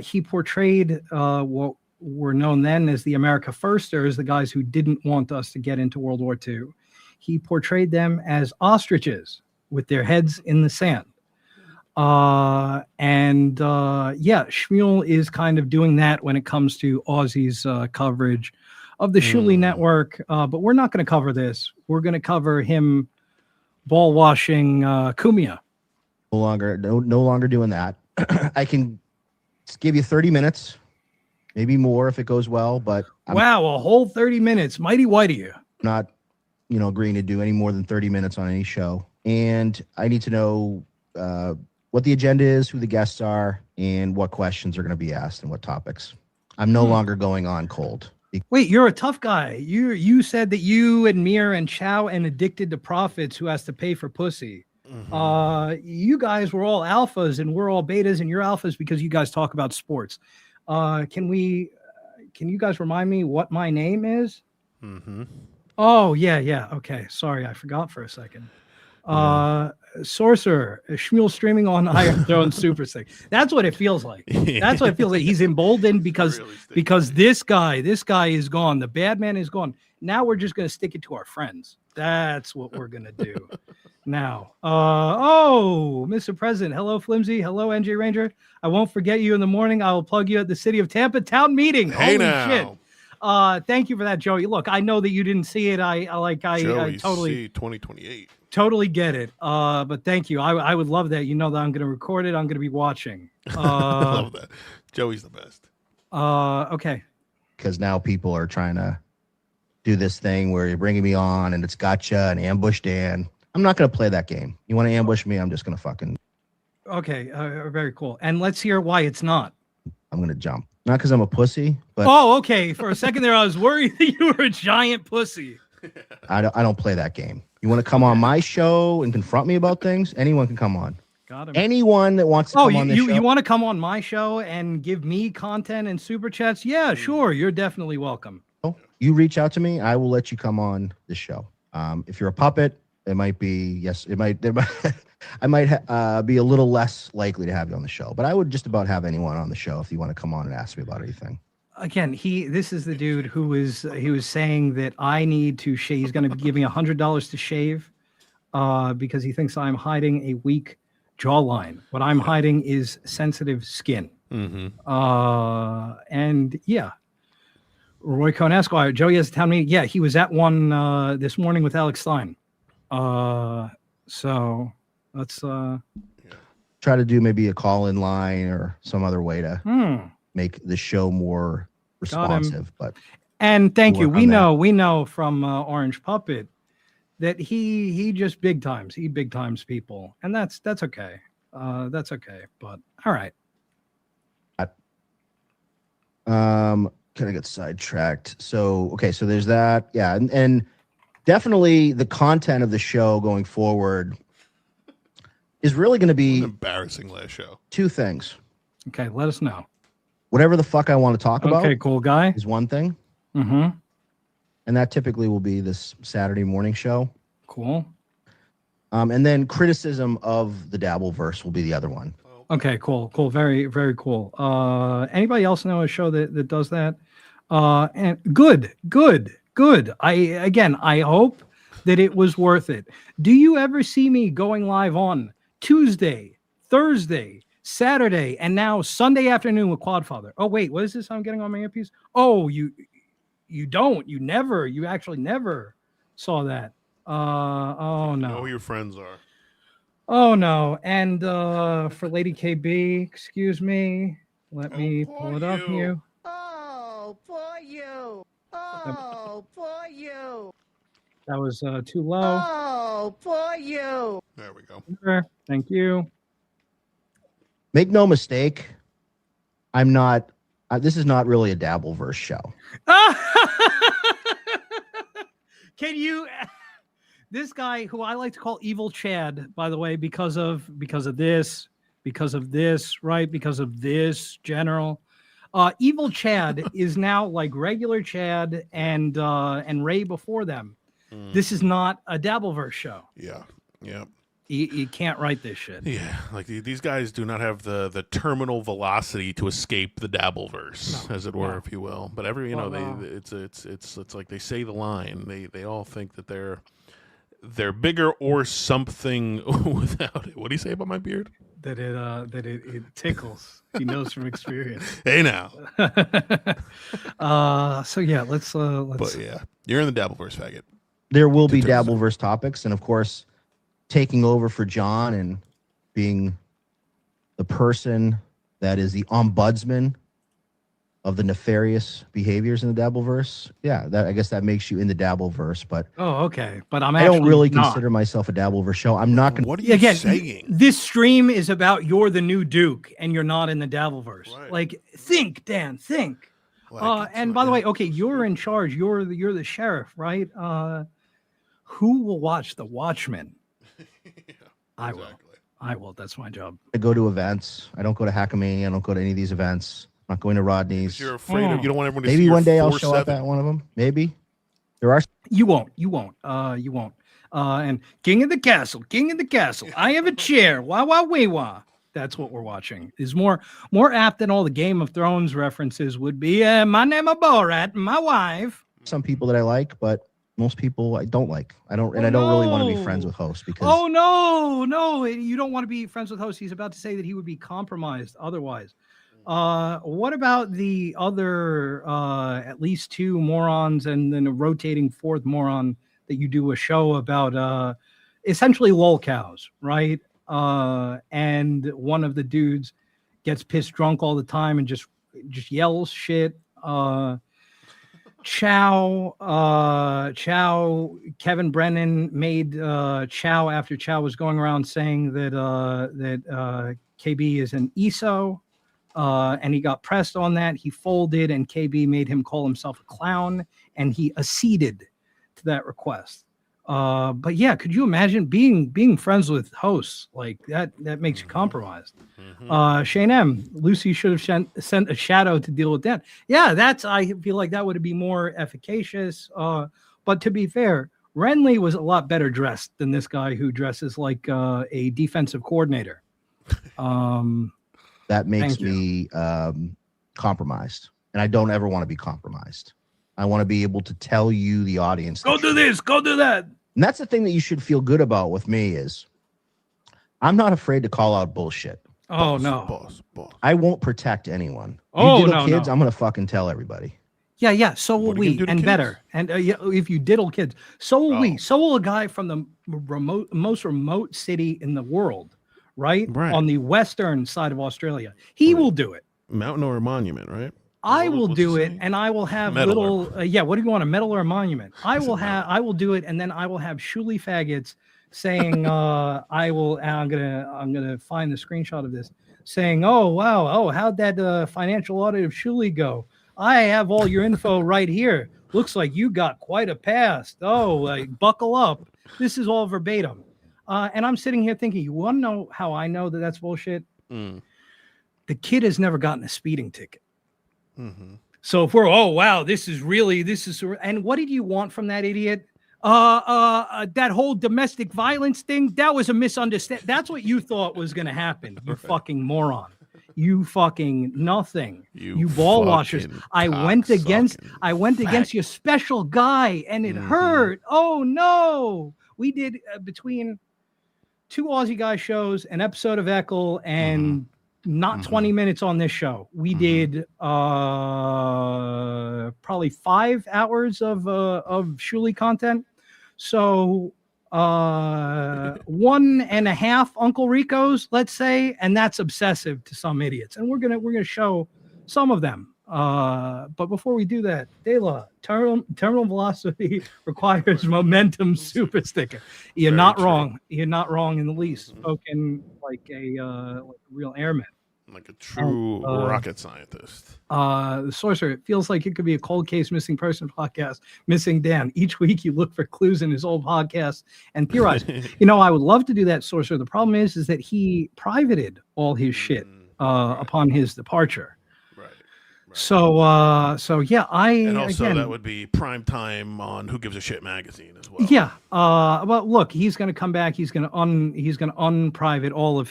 He portrayed what were known then as the America Firsters, the guys who didn't want us to get into World War II. He portrayed them as ostriches with their heads in the sand. Shmuel is kind of doing that when it comes to Aussie's coverage of the Shuli Network. But we're not going to cover this. We're going to cover him ball washing Kumia. No longer doing that. I can give you 30 minutes, maybe more if it goes well, but wow, a whole 30 minutes. Mighty white of you. Not, agreeing to do any more than 30 minutes on any show. And I need to know what the agenda is, who the guests are, and what questions are going to be asked and what topics. I'm no longer going on cold. Wait, you're a tough guy. You said that you and Mir and Chow and Addicted to Profits who has to pay for pussy. You guys were all alphas and we're all betas, and you're alphas because you guys talk about sports. Can you guys remind me what my name is? Oh yeah. Okay, sorry, I forgot for a second. Sorcerer, Shmuel streaming on Iron Throne Super Stick. That's what it feels like. That's what it feels like. He's emboldened because this guy is gone. The bad man is gone. Now we're just gonna stick it to our friends. That's what we're gonna do. Now, Mr. President, hello, Flimsy, hello, NJ Ranger. I won't forget you in the morning. I will plug you at the City of Tampa town meeting. Hey, holy now. shit! Thank you for that, Joey. Look, I know that you didn't see it. I totally 2028. Totally get it. But thank you. I would love that. You know that I'm going to record it. I'm going to be watching. I love that. Joey's the best. Okay. Because now people are trying to do this thing where you're bringing me on and it's gotcha and ambush Dan. I'm not going to play that game. You want to ambush me? I'm just going to fucking. Okay. Very cool. And let's hear why it's not. I'm going to jump. Not because I'm a pussy, but. Oh, okay. For a second there, I was worried that you were a giant pussy. I don't play that game. You want to come on my show and confront me about things? Anyone can come on. Got him. Anyone that wants to come on this show. You want to come on my show and give me content and super chats? Yeah, sure. You're definitely welcome. You reach out to me, I will let you come on this show. If you're a puppet, it might be yes. It might. I might be a little less likely to have you on the show, but I would just about have anyone on the show if you want to come on and ask me about anything. Again, this is the dude who was saying that I need to shave. He's going to give me $100 to shave because he thinks I'm hiding a weak jawline. What I'm hiding is sensitive skin. And yeah, Roy Cohn Esquire, Joey has a town meeting. Yeah, he was at one this morning with Alex Stein. So let's try to do maybe a call-in line or some other way to make the show more responsive. But and thank you. We know from Orange Puppet that he just big times. He big times people, and that's okay. That's okay. But all right. Kind of get sidetracked. So okay, so there's that. Yeah, and definitely the content of the show going forward is really going to be an embarrassing last show. Two things. Okay, let us know. Whatever the fuck I want to talk about. Okay, cool guy. Is one thing. Mm-hmm. And that typically will be this Saturday morning show. Cool. And then criticism of the Dabbleverse will be the other one. Okay, cool. Very, very cool. Anybody else know a show that does that? And good. I hope that it was worth it. Do you ever see me going live on Tuesday, Thursday, Saturday, and now Sunday afternoon with Quadfather? Oh, wait, what is this I'm getting on my earpiece? Oh, you don't. You actually never saw that. Oh, no. Know who your friends are. Oh, no. And for Lady KB, excuse me. Let me pull it up here. Oh, poor you. Oh, poor you. That was too low. Oh, poor you. There we go. Sure. Thank you. Make no mistake, I'm not. This is not really a Dabbleverse show. Can you? This guy, who I like to call Evil Chad, by the way, because of this, right? Because of this general. Evil Chad is now like regular Chad and Ray before them. This is not a Dabbleverse show. Yeah. You can't write this shit. Yeah, like these guys do not have the terminal velocity to escape the Dabbleverse, as it were, if you will. But it's like they say the line. They all think that they're bigger or something without it. What do you say about my beard? That it tickles. He knows from experience. Hey now. So yeah, let's. But yeah, you're in the Dabbleverse, faggot. There will be Dabbleverse topics, and of course, taking over for John and being the person that is the ombudsman of the nefarious behaviors in the Dabbleverse. Yeah, I guess that makes you in the Dabbleverse. But okay, but I don't really not. consider myself a Dabbleverse show. I'm not going to. What are you saying? This stream is about you're the new Duke and you're not in the Dabbleverse. Right. Like, think, Dan, think. And by the way, okay, you're in charge. You're the sheriff, right? Who will watch The Watchmen? I will. That's my job. I go to events. I don't go to Hackamania. I don't go to any of these events. I'm not going to Rodney's. You're afraid of, you don't want everyone to maybe see one day I'll 4-7. show up at one of them. Maybe there are. You won't. And King of the Castle. I have a chair. Wah wah wee wah. That's what we're watching. Is more apt than all the Game of Thrones references would be. My name is Borat, my wife. Some people that I like, but most people I don't like. I don't really want to be friends with hosts because. Oh no, you don't want to be friends with hosts. He's about to say that he would be compromised otherwise. What about the other at least two morons and then a rotating fourth moron that you do a show about essentially lol cows, right? And one of the dudes gets pissed drunk all the time and just yells shit. Chow, Kevin Brennan made Chow after Chow was going around saying that KB is an ESO. And he got pressed on that. He folded, and KB made him call himself a clown, and he acceded to that request. But yeah, could you imagine being friends with hosts like that? That makes you compromised. Shane M. Lucy should have sent a shadow to deal with that. Yeah, I feel like that would be more efficacious. But to be fair, Renly was a lot better dressed than this guy who dresses like a defensive coordinator. That makes me compromised, and I don't ever want to be compromised. I want to be able to tell you, the audience, go do this, go do that. And that's the thing that you should feel good about with me is I'm not afraid to call out bullshit. Oh, no. I won't protect anyone. Oh, you diddle no, kids, no. I'm going to fucking tell everybody. Yeah. So will What are you we, gonna do to and kids? better. And if you diddle kids, so will we. So will a guy from the most remote city in the world, right? On the western side of Australia. He will do it. Mountain or a monument, right? I will do it, and I will have Medal little. What do you want, a medal or a monument? I will do it, and then I will have Shuli faggots saying, I'm gonna find the screenshot of this, saying, oh wow, oh how'd that financial audit of Shuli go? I have all your info right here. Looks like you got quite a past. Oh, buckle up. This is all verbatim. And I'm sitting here thinking, you want to know how I know that that's bullshit? The kid has never gotten a speeding ticket. So if we're, oh wow, this is, and what did you want from that idiot? That whole domestic violence thing, that was a misunderstanding. That's what you thought was going to happen. You fucking moron. You fucking nothing. You ball washers. I went against your special guy, and it hurt. Oh no. We did between two Aussie guy shows, an episode of Eccles, and not 20 minutes on this show. We did probably 5 hours of Shuli content. So 1.5 Uncle Ricos, let's say, and that's obsessive to some idiots. And we're gonna show some of them. But before we do that, Dela, terminal velocity requires momentum super sticker. You're not wrong. You're not wrong in the least. Spoken like a real airman. Like a true rocket scientist. The Sorcerer, it feels like it could be a cold case missing person podcast, missing Dan. Each week you look for clues in his old podcast and theorize. I would love to do that, Sorcerer. The problem is that he privated all his shit upon his departure. Right. And also again, that would be prime time on Who Gives a Shit magazine as well. Yeah. Well, look, he's going to come back. He's going to unprivate all of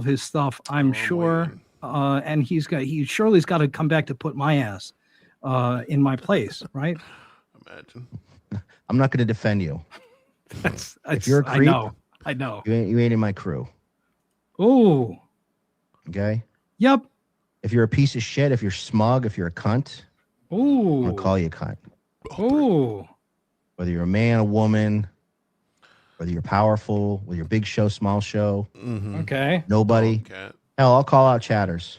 his stuff, I'm sure. And Shirley's got to come back to put my ass in my place, right? Imagine. I'm not going to defend you. If you're a creep, I know. You ain't in my crew. Ooh. Okay? Yep. If you're a piece of shit, if you're smug, if you're a cunt, ooh, I'm going to call you a cunt. Ooh. Whether you're a man, a woman, whether you're powerful, whether you're big show, small show. Okay. Nobody. Hell, I'll call out chatters.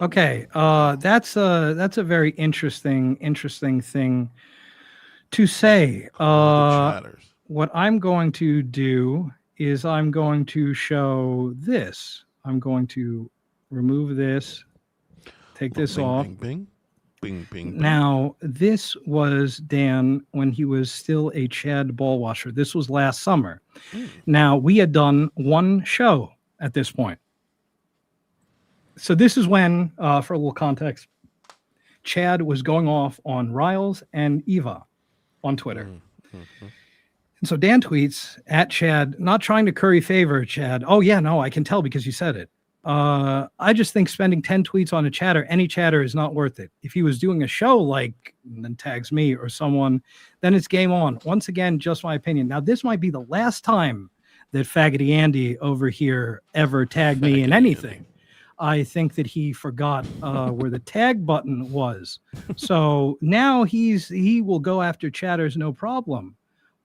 Okay. That's a very interesting thing to say. What I'm going to do is I'm going to show this. I'm going to remove this, take this off. Bing, bing, bing. Now, this was Dan when he was still a Chad ball washer. This was last summer. Now, we had done one show at this point. So this is when, for a little context, Chad was going off on Riles and Eva on Twitter. And so Dan tweets at Chad, not trying to curry favor, Chad. Oh, yeah, no, I can tell because you said it. I just think spending 10 tweets on any chatter is not worth it. If he was doing a show like, and then tags me or someone, then it's game on. Once again, just my opinion. Now, this might be the last time that Faggoty Andy over here ever tagged me in anything. I think that he forgot where the tag button was. So now he will go after chatters, no problem.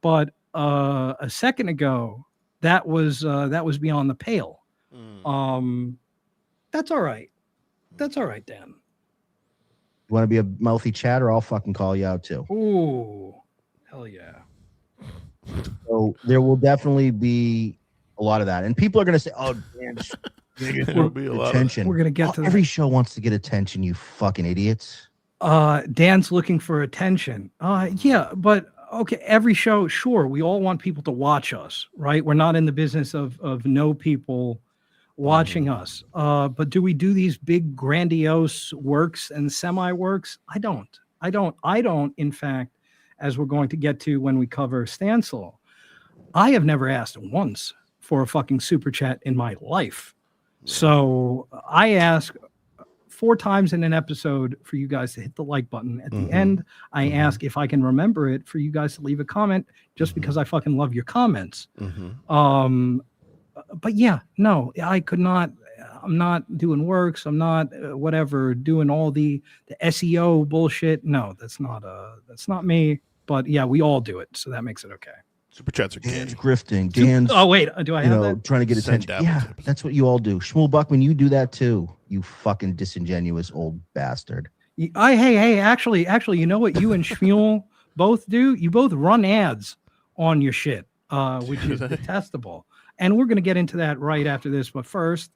But a second ago, that was beyond the pale. That's all right. That's all right, Dan. You want to be a mouthy chatter? I'll fucking call you out too. Ooh, hell yeah. So there will definitely be a lot of that, and people are going to say, "Oh, Dan, there'll be a lot attention." We're going to get to every show wants to get attention. You fucking idiots. Dan's looking for attention. Yeah, but okay, every show, sure, we all want people to watch us, right? We're not in the business of no people watching us. But do we do these big grandiose works and semi works? I don't, in fact, as we're going to get to when we cover Stancil. I have never asked once for a fucking super chat in my life. So I ask 4 times in an episode for you guys to hit the like button. At the end, I ask if I can remember it for you guys to leave a comment just because I fucking love your comments. But yeah, no, I could not. I'm not doing works. I'm not whatever doing all the SEO bullshit. No, that's not me. But yeah, we all do it, so that makes it okay. Super chats are Dan's grifting. Dan's oh wait, do I have that? Trying to get attention. Yeah, that's what you all do. Shmuel Buckman, you do that too. You fucking disingenuous old bastard. Hey, actually, you know what you and Shmuel both do? You both run ads on your shit, which is detestable. And we're gonna get into that right after this, but first.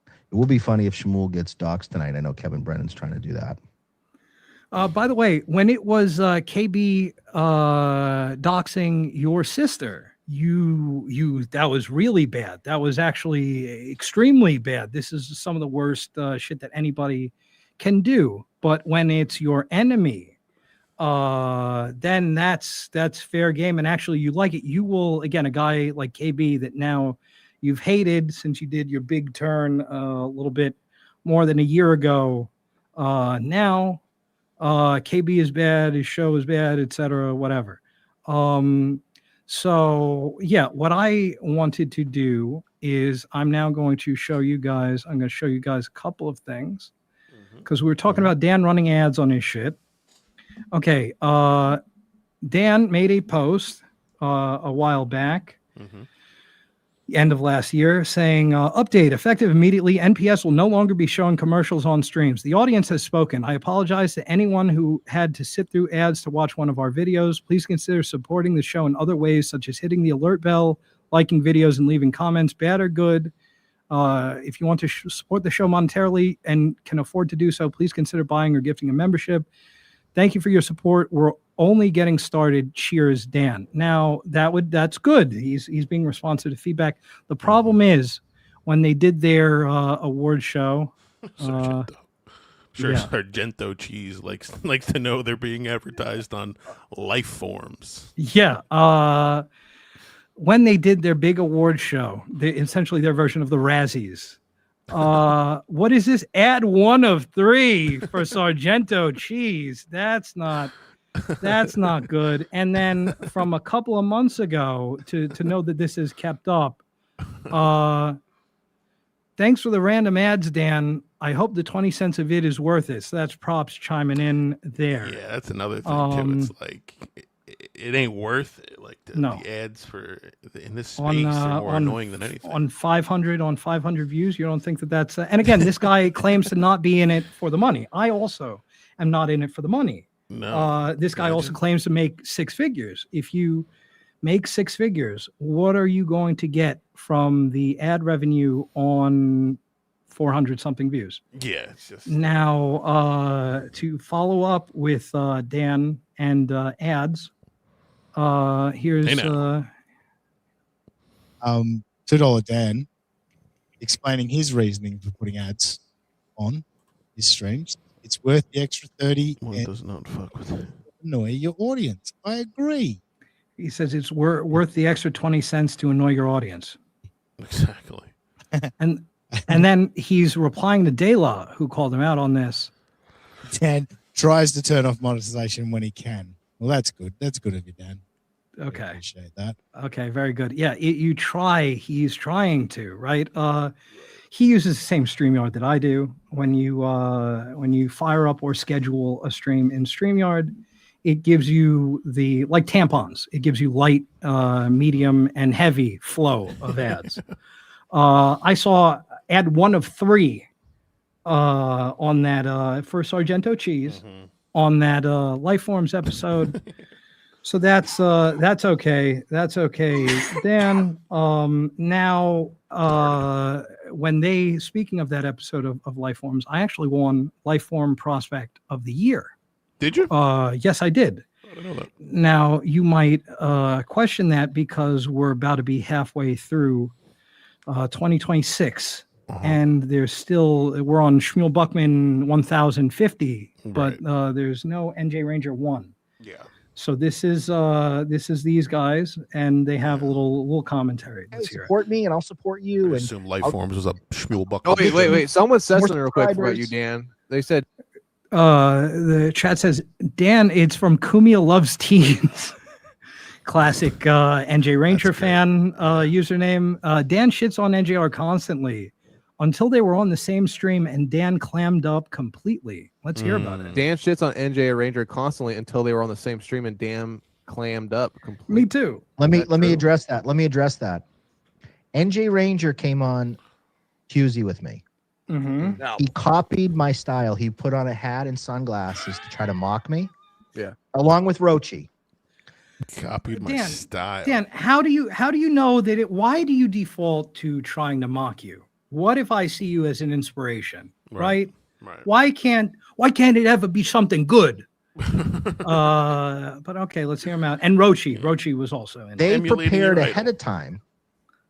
It will be funny if Shmuel gets doxxed tonight. I know Kevin Brennan's trying to do that. By the way, when it was KB doxing your sister, you that was really bad. That was actually extremely bad. This is some of the worst shit that anybody can do. But when it's your enemy, then that's fair game. And actually, you like it. You will, again, a guy like KB that now you've hated since you did your big turn a little bit more than a year ago. Now. KB is bad, his show is bad, etc., whatever. So yeah, what I wanted to do is I'm now going to show you guys, I'm going to show you guys a couple of things because we were talking about Dan running ads on his shit. Okay. Dan made a post a while back, end of last year, saying, update, effective immediately, NPS will no longer be showing commercials on streams. The audience has spoken. I apologize to anyone who had to sit through ads to watch one of our videos. Please consider supporting the show in other ways, such as hitting the alert bell, liking videos, and leaving comments, bad or good. If you want to support the show monetarily and can afford to do so, please consider buying or gifting a membership. Thank you for your support. We're only getting started. Cheers, Dan. Now that's good. He's being responsive to feedback. The problem is when they did their award show. Sargento Cheese likes to know they're being advertised on life forms. Yeah. When they did their big award show, essentially their version of the Razzies. What is this? Ad 1 of 3 for Sargento Cheese. That's not good. And then from a couple of months ago to know that this is kept up. Thanks for the random ads, Dan. I hope the 20 cents of it is worth it. So that's props chiming in there. Yeah, that's another thing too. It's like it ain't worth it. Like the ads for in this space are more annoying than anything. On 500 views, you don't think that's and again, this guy claims to not be in it for the money. I also am not in it for the money. No. This guy also claims to make 6 figures. If you make 6 figures, what are you going to get from the ad revenue on 400 something views? Yeah, it's just now to follow up with Dan and ads. Here's $2 Dan explaining his reasoning for putting ads on his streams. It's worth the extra 30. One does not fuck with it. Annoy your audience. I agree. He says it's worth the extra 20 cents to annoy your audience. Exactly. And then he's replying to Dela, who called him out on this. Dan tries to turn off monetization when he can. Well, that's good. That's good of you, Dan. Okay. I appreciate that. Okay, very good. Yeah, you try. He's trying to, right? He uses the same StreamYard that I do. When you fire up or schedule a stream in StreamYard, it gives you like tampons. It gives you light, medium, and heavy flow of ads. I saw ad 1 of 3 on that for Sargento Cheese on that Lifeforms episode. So that's okay. That's okay. Dan, now when speaking of that episode of Lifeforms, I actually won Lifeform Prospect of the Year. Did you? Yes, I did. I don't know that. Now you might question that because we're about to be halfway through 2026. and there's still we're on Shmuel Buckman 1050, but there's no NJ Ranger 1. Yeah. So this is these guys, and they have a little commentary. Let's hear it. Support me, and I'll support you. I And assume Life Forms was a Shmuel Buck. Oh wait! Someone said More something real quick about you, subscribers. Dan. They said The chat says, Dan, it's from Kumia Loves Teens. Classic NJ Ranger fan username. Dan shits on NJR constantly until they were on the same stream and Dan clammed up completely. Let's hear about it. Dan shits on NJ Ranger constantly until they were on the same stream and Dan clammed up completely. Me too. let me address that. NJ Ranger came on QZ with me. Mm-hmm. He copied my style. He put on a hat and sunglasses to try to mock me. Yeah. Along with Rochi. Copied my style. Dan, how do you know that it? Why do you default to trying to mock you? What if I see you as an inspiration? Right. Why can't it ever be something good? But okay, let's hear him out. And Rochi was also in. They prepared ahead of time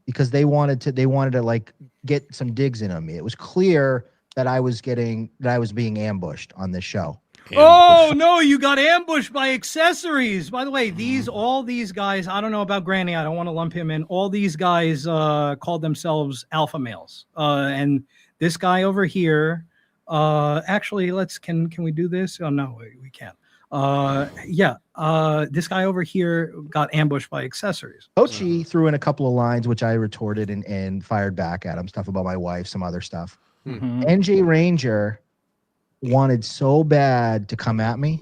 because they wanted to like get some digs in on me. It was clear that I was being ambushed on this show. Oh no, you got ambushed by accessories. By the way, all these guys, I don't know about Granny, I don't want to lump him in. All these guys called themselves alpha males. And this guy over here, actually can we do this? Oh no, we can't. This guy over here got ambushed by accessories. Ochi threw in a couple of lines which I retorted and fired back at him, stuff about my wife, some other stuff. Mm-hmm. NJ Ranger wanted so bad to come at me,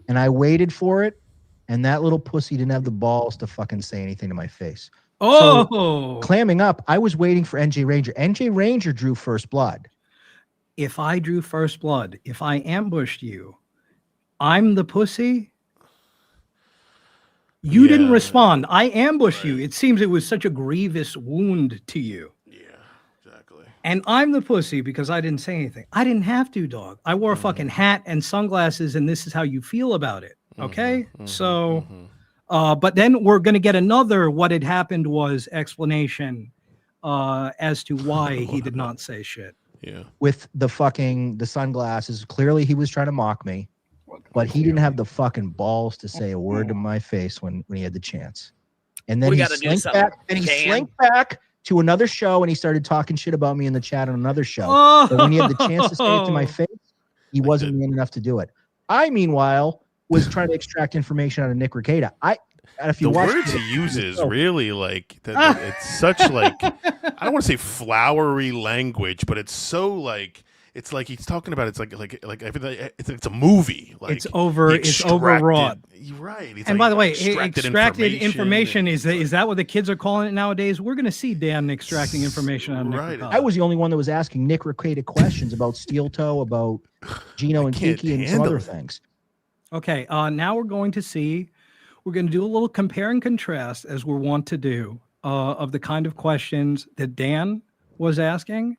and I waited for it, and that little pussy didn't have the balls to fucking say anything to my face. Oh, so, clamming up, I was waiting for NJ Ranger. NJ Ranger drew first blood. If I drew first blood, if I ambushed you, I'm the pussy. You didn't respond. I ambushed you. It seems it was such a grievous wound to you. And I'm the pussy because I didn't say anything. I didn't have to, dog. I wore a fucking hat and sunglasses, and this is how you feel about it. Okay? But then we're going to get another what had happened was explanation as to why he did not say shit. Yeah. With the sunglasses, clearly he was trying to mock me, but he didn't have the fucking balls to say a word to my face when he had the chance. And then he slinked back to another show, and he started talking shit about me in the chat on another show. But when he had the chance to say it to my face, he wasn't man enough to do it. I, meanwhile, was trying to extract information out of Nick Rekieta. The words he uses really like it's such like I don't want to say flowery language, but it's so like it's like he's talking about it's a movie. Like it's overwrought. You're right. And by the way, extracted information is that what the kids are calling it nowadays? We're going to see Dan extracting information on Nick. I was the only one that was asking Nick Rekieta questions about Steel Toe, about Gino and Kiki, and some other things. Okay, now we're going to do a little compare and contrast, as we're wont to do, of the kind of questions that Dan was asking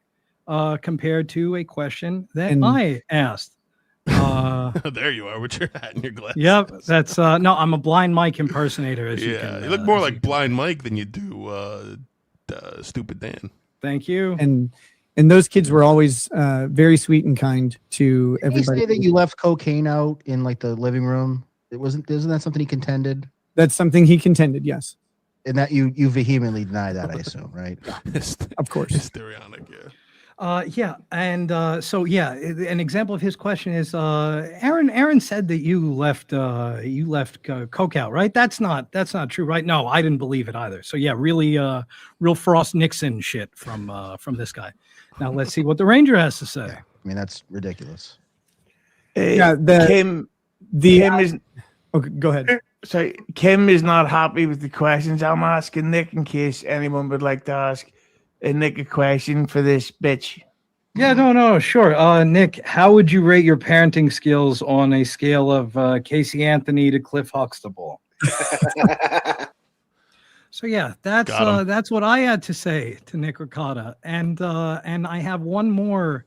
compared to a question that I asked. There you are with your hat and your glasses. Yep, that's no, I'm a blind Mike impersonator. As you can, you look more like Blind Mike than you do Stupid Dan. Thank you. And those kids were always very sweet and kind to everybody. Did you say that you left cocaine out in like the living room? Isn't that something he contended? That's something he contended, yes. And that you vehemently deny that, I assume, right? Of course. Histrionic, yeah. An example of his question is Aaron said that you left coke out, right? That's not true, right? No, I didn't believe it either. So yeah, really real Frost Nixon shit from this guy. Now let's see what the Ranger has to say. I mean, that's ridiculous. Kim is okay, go ahead. Sorry, Kim is not happy with the questions I'm asking Nick, in case anyone would like to ask Nick a question for this bitch. Yeah, no, sure. Nick, how would you rate your parenting skills on a scale of Casey Anthony to Cliff Huxtable? So yeah, that's what I had to say to Nick Ricotta, and I have one more.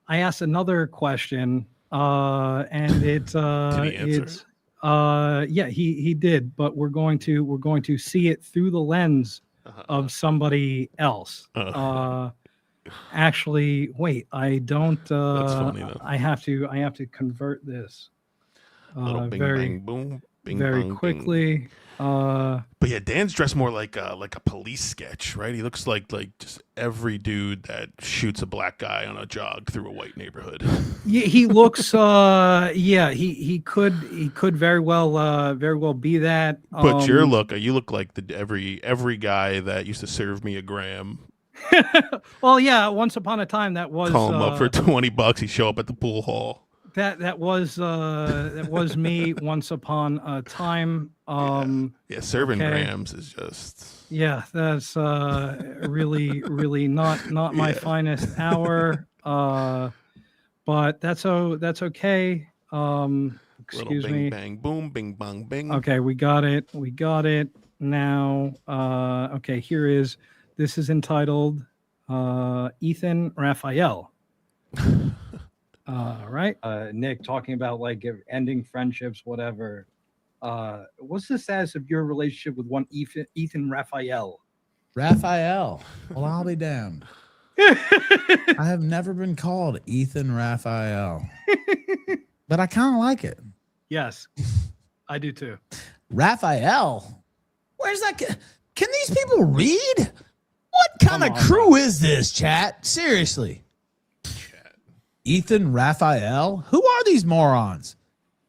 I asked another question, and it's he did, but we're going to see it through the lens of somebody else. Actually, wait, I don't. That's funny though. I have to convert this. Little bing bang boom, bing very bang quickly. Bing. But yeah, Dan's dressed more like a police sketch, right? He looks like just every dude that shoots a black guy on a jog through a white neighborhood. Yeah, he looks. He could very well be that. But you look like every guy that used to serve me a gram. Well, yeah. Once upon a time, that was call him up for $20. He'd show up at the pool hall. That was me once upon a time. Yeah, serving grams is just. Yeah, that's really not my finest hour. But that's okay. Excuse bing, me. Bang boom, bing bang bing. Okay, we got it now. Okay, this is entitled Ethan Raphael. Right. Nick, talking about like ending friendships, whatever. What's the status of your relationship with one Ethan Raphael? Raphael. Well, I'll be damned. I have never been called Ethan Raphael, but I kind of like it. Yes, I do too. Raphael. Where's that? Can these people read? What kind of crew is this, chat? Seriously. Ethan Raphael? Who are these morons?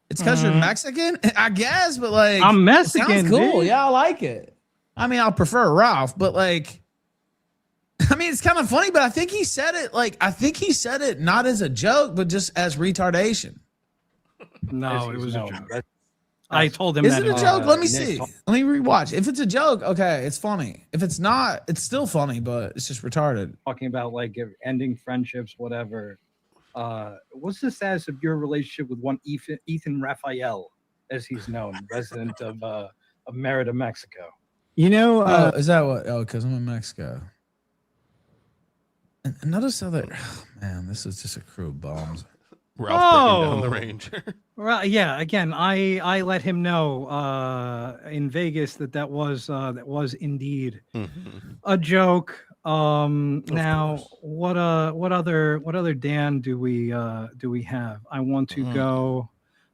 It's because you're Mexican, I guess, but like I'm Mexican. Sounds cool. Dude. Yeah, I like it. I mean, I'll prefer Ralph, but like, I mean, it's kind of funny, but I think he said it not as a joke, but just as retardation. No, it was a joke. I told him Is that. Is it a joke? Let me see. Let me rewatch. If it's a joke, okay, it's funny. If it's not, it's still funny, but it's just retarded. Talking about like ending friendships, whatever. What's the status of your relationship with one Ethan Raphael, as he's known, resident of Merida, Mexico? You know, is that what? Oh, because I'm in Mexico. And notice how that. Oh, man, this is just a crew of bums. Ralph breaking down the range. Well, yeah. Again, I let him know in Vegas that was indeed a joke. Now what other Dan do we have? I want to go.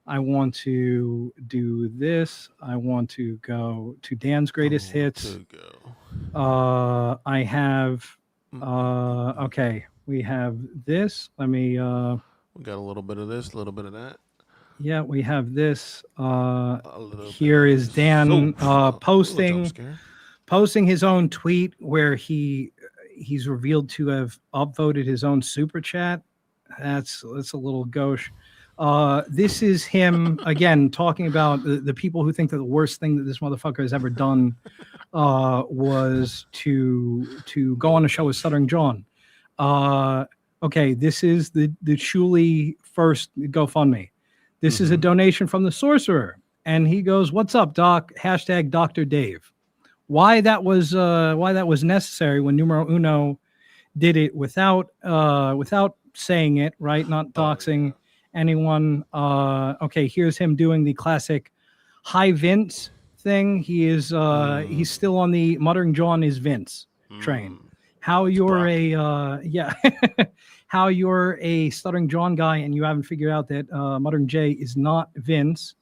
I want to do this. I want to go to Dan's greatest hits. I have. Okay, we have this. Let me. We got a little bit of this, a little bit of that. Yeah, we have this. Here is Dan posting his own tweet where he's revealed to have upvoted his own super chat. That's a little gauche. This is him again talking about the people who think that the worst thing that this motherfucker has ever done was to go on a show with Stuttering John. Okay, this is the Shuli first GoFundMe. This is a donation from the Sorcerer, and he goes, "What's up, Doc? # Dr. Dave." Why that was necessary when Numero Uno did it without saying it, right? Not doxing anyone. Okay, here's him doing the classic "Hi Vince" thing. He is he's still on the Muttering John is Vince train. How you're how you're a Stuttering John guy and you haven't figured out that Muttering J is not Vince.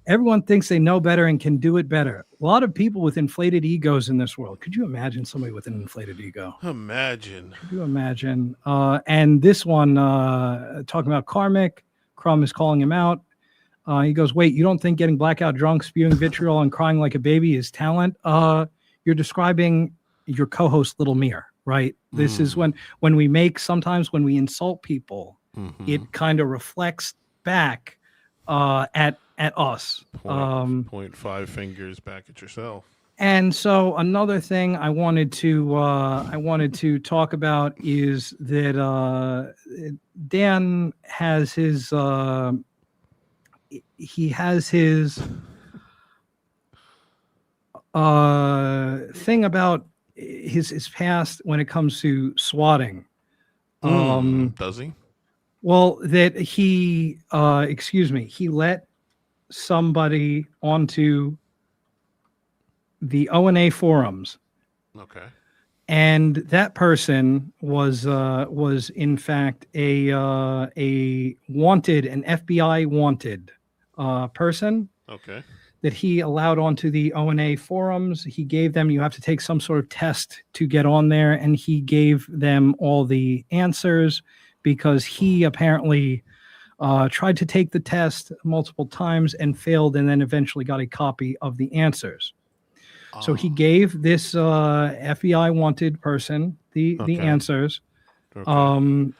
Everyone thinks they know better and can do it better. A lot of people with inflated egos in this world. Could you imagine somebody with an inflated ego? Imagine. Could you imagine? And this one, talking about Karmic, Crumb is calling him out. He goes, wait, you don't think getting blackout drunk, spewing vitriol, and crying like a baby is talent? You're describing your co-host Lil Mir, right? This is when sometimes when we insult people, it kind of reflects back at us. Point 5 fingers back at yourself. And so another thing I wanted to talk about is that Dan has his thing about his past when it comes to swatting. Does he? Well, that he let somebody onto the O&A forums. Okay. And that person was in fact a wanted, an FBI wanted person. Okay. That he allowed onto the ONA forums. He gave them, you have to take some sort of test to get on there, and he gave them all the answers because he apparently tried to take the test multiple times and failed, and then eventually got a copy of the answers. So he gave this FBI wanted person the answers, and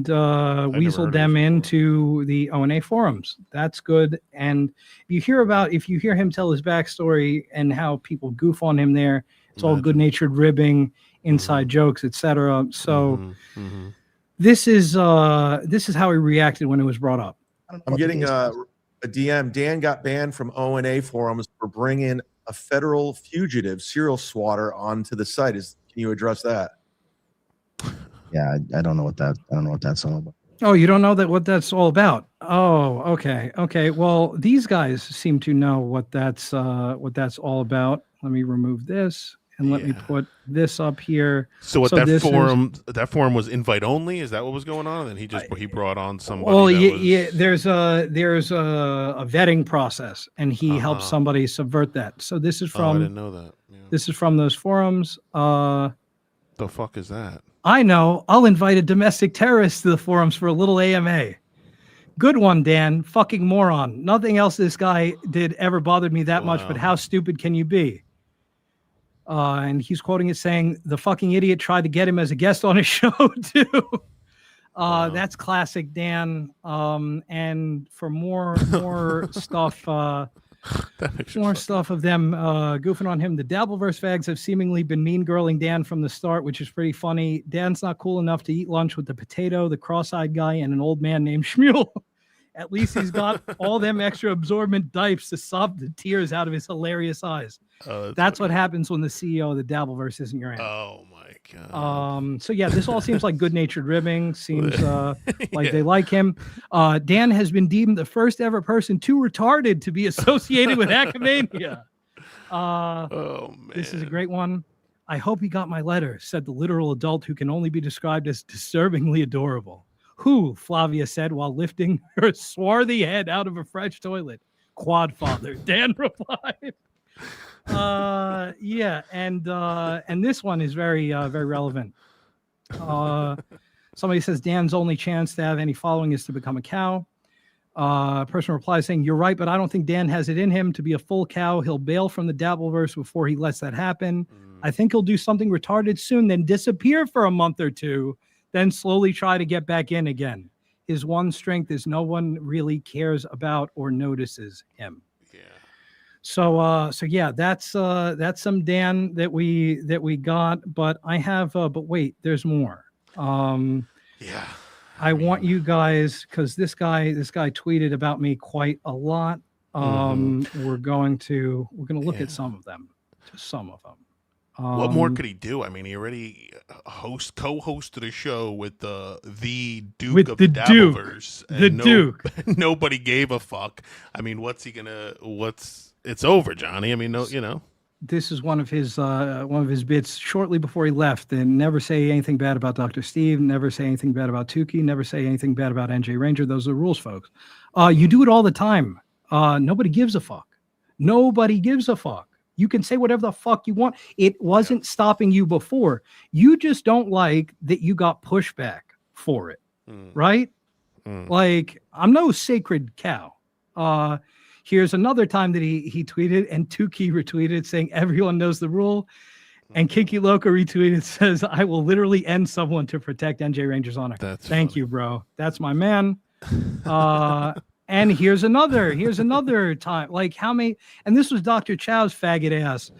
weaseled them into the ONA forums. That's good. And if you hear him tell his backstory and how people goof on him there, it's all good-natured ribbing, inside jokes, etc. So this is how he reacted when it was brought up. I'm getting a DM. Dan got banned from ONA forums for bringing a federal fugitive serial swatter onto the site. Can you address that? Yeah, I don't know what that's all about. Oh, you don't know what that's all about? Oh, okay. Well, these guys seem to know what that's all about. Let me remove this and let me put this up here. So that forum was invite only? Is that what was going on? And then he brought on somebody. Well, there's a vetting process, and he helped somebody subvert that. So this is from. I didn't know that. Yeah. This is from those forums. The fuck is that? I know. I'll invite a domestic terrorist to the forums for a little AMA. Good one, Dan. Fucking moron. Nothing else this guy did ever bothered me that much, but how stupid can you be? And he's quoting it saying, the fucking idiot tried to get him as a guest on his show, too. That's classic Dan. And for more stuff... more stuff of them goofing on him. The Dabbleverse fags have seemingly been mean girling Dan from the start, which is pretty funny. Dan's not cool enough to eat lunch with the potato, the cross-eyed guy, and an old man named Shmuel. At least he's got all them extra absorbent dipes to sob the tears out of his hilarious eyes. That's what happens when the CEO of the Dabbleverse isn't your aunt. Oh my god. So yeah, this all seems like good-natured ribbing. Seems like they like him. Dan has been deemed the first ever person too retarded to be associated with Academia. Oh man, this is a great one. I hope he got my letter, said the literal adult who can only be described as disturbingly adorable. Who? Flavia said while lifting her swarthy head out of a fresh toilet. Quad father, Dan replied. Yeah, and this one is very relevant. Somebody says Dan's only chance to have any following is to become a cow. A person replies saying, you're right, but I don't think Dan has it in him to be a full cow. He'll bail from the Dabbleverse before he lets that happen. I think he'll do something retarded soon, then disappear for a month or two, then slowly try to get back in again. His one strength is no one really cares about or notices him. So yeah, that's some Dan that we got, but I have but wait, there's more. Yeah. I want you guys, because this guy tweeted about me quite a lot. We're going to look at some of them. Just some of them. What more could he do? I mean, he already co-hosted a show with the Duke of the Dabbleverse. The Duke. Nobody gave a fuck. I mean, it's over, Johnny. I mean, This is one of his bits shortly before he left. And never say anything bad about Dr. Steve. Never say anything bad about Tukey. Never say anything bad about NJ Ranger. Those are the rules, folks. You do it all the time. Nobody gives a fuck. Nobody gives a fuck. You can say whatever the fuck you want. It wasn't stopping you before. You just don't like that you got pushback for it, right? Like, I'm no sacred cow. Here's another time that he tweeted, and Tukey retweeted saying everyone knows the rule. And Kinky Loco retweeted, says, I will literally end someone to protect NJ Ranger's honor. Thank you, bro. That's my man. And here's another time. Like how many, and this was Dr. Chow's faggot ass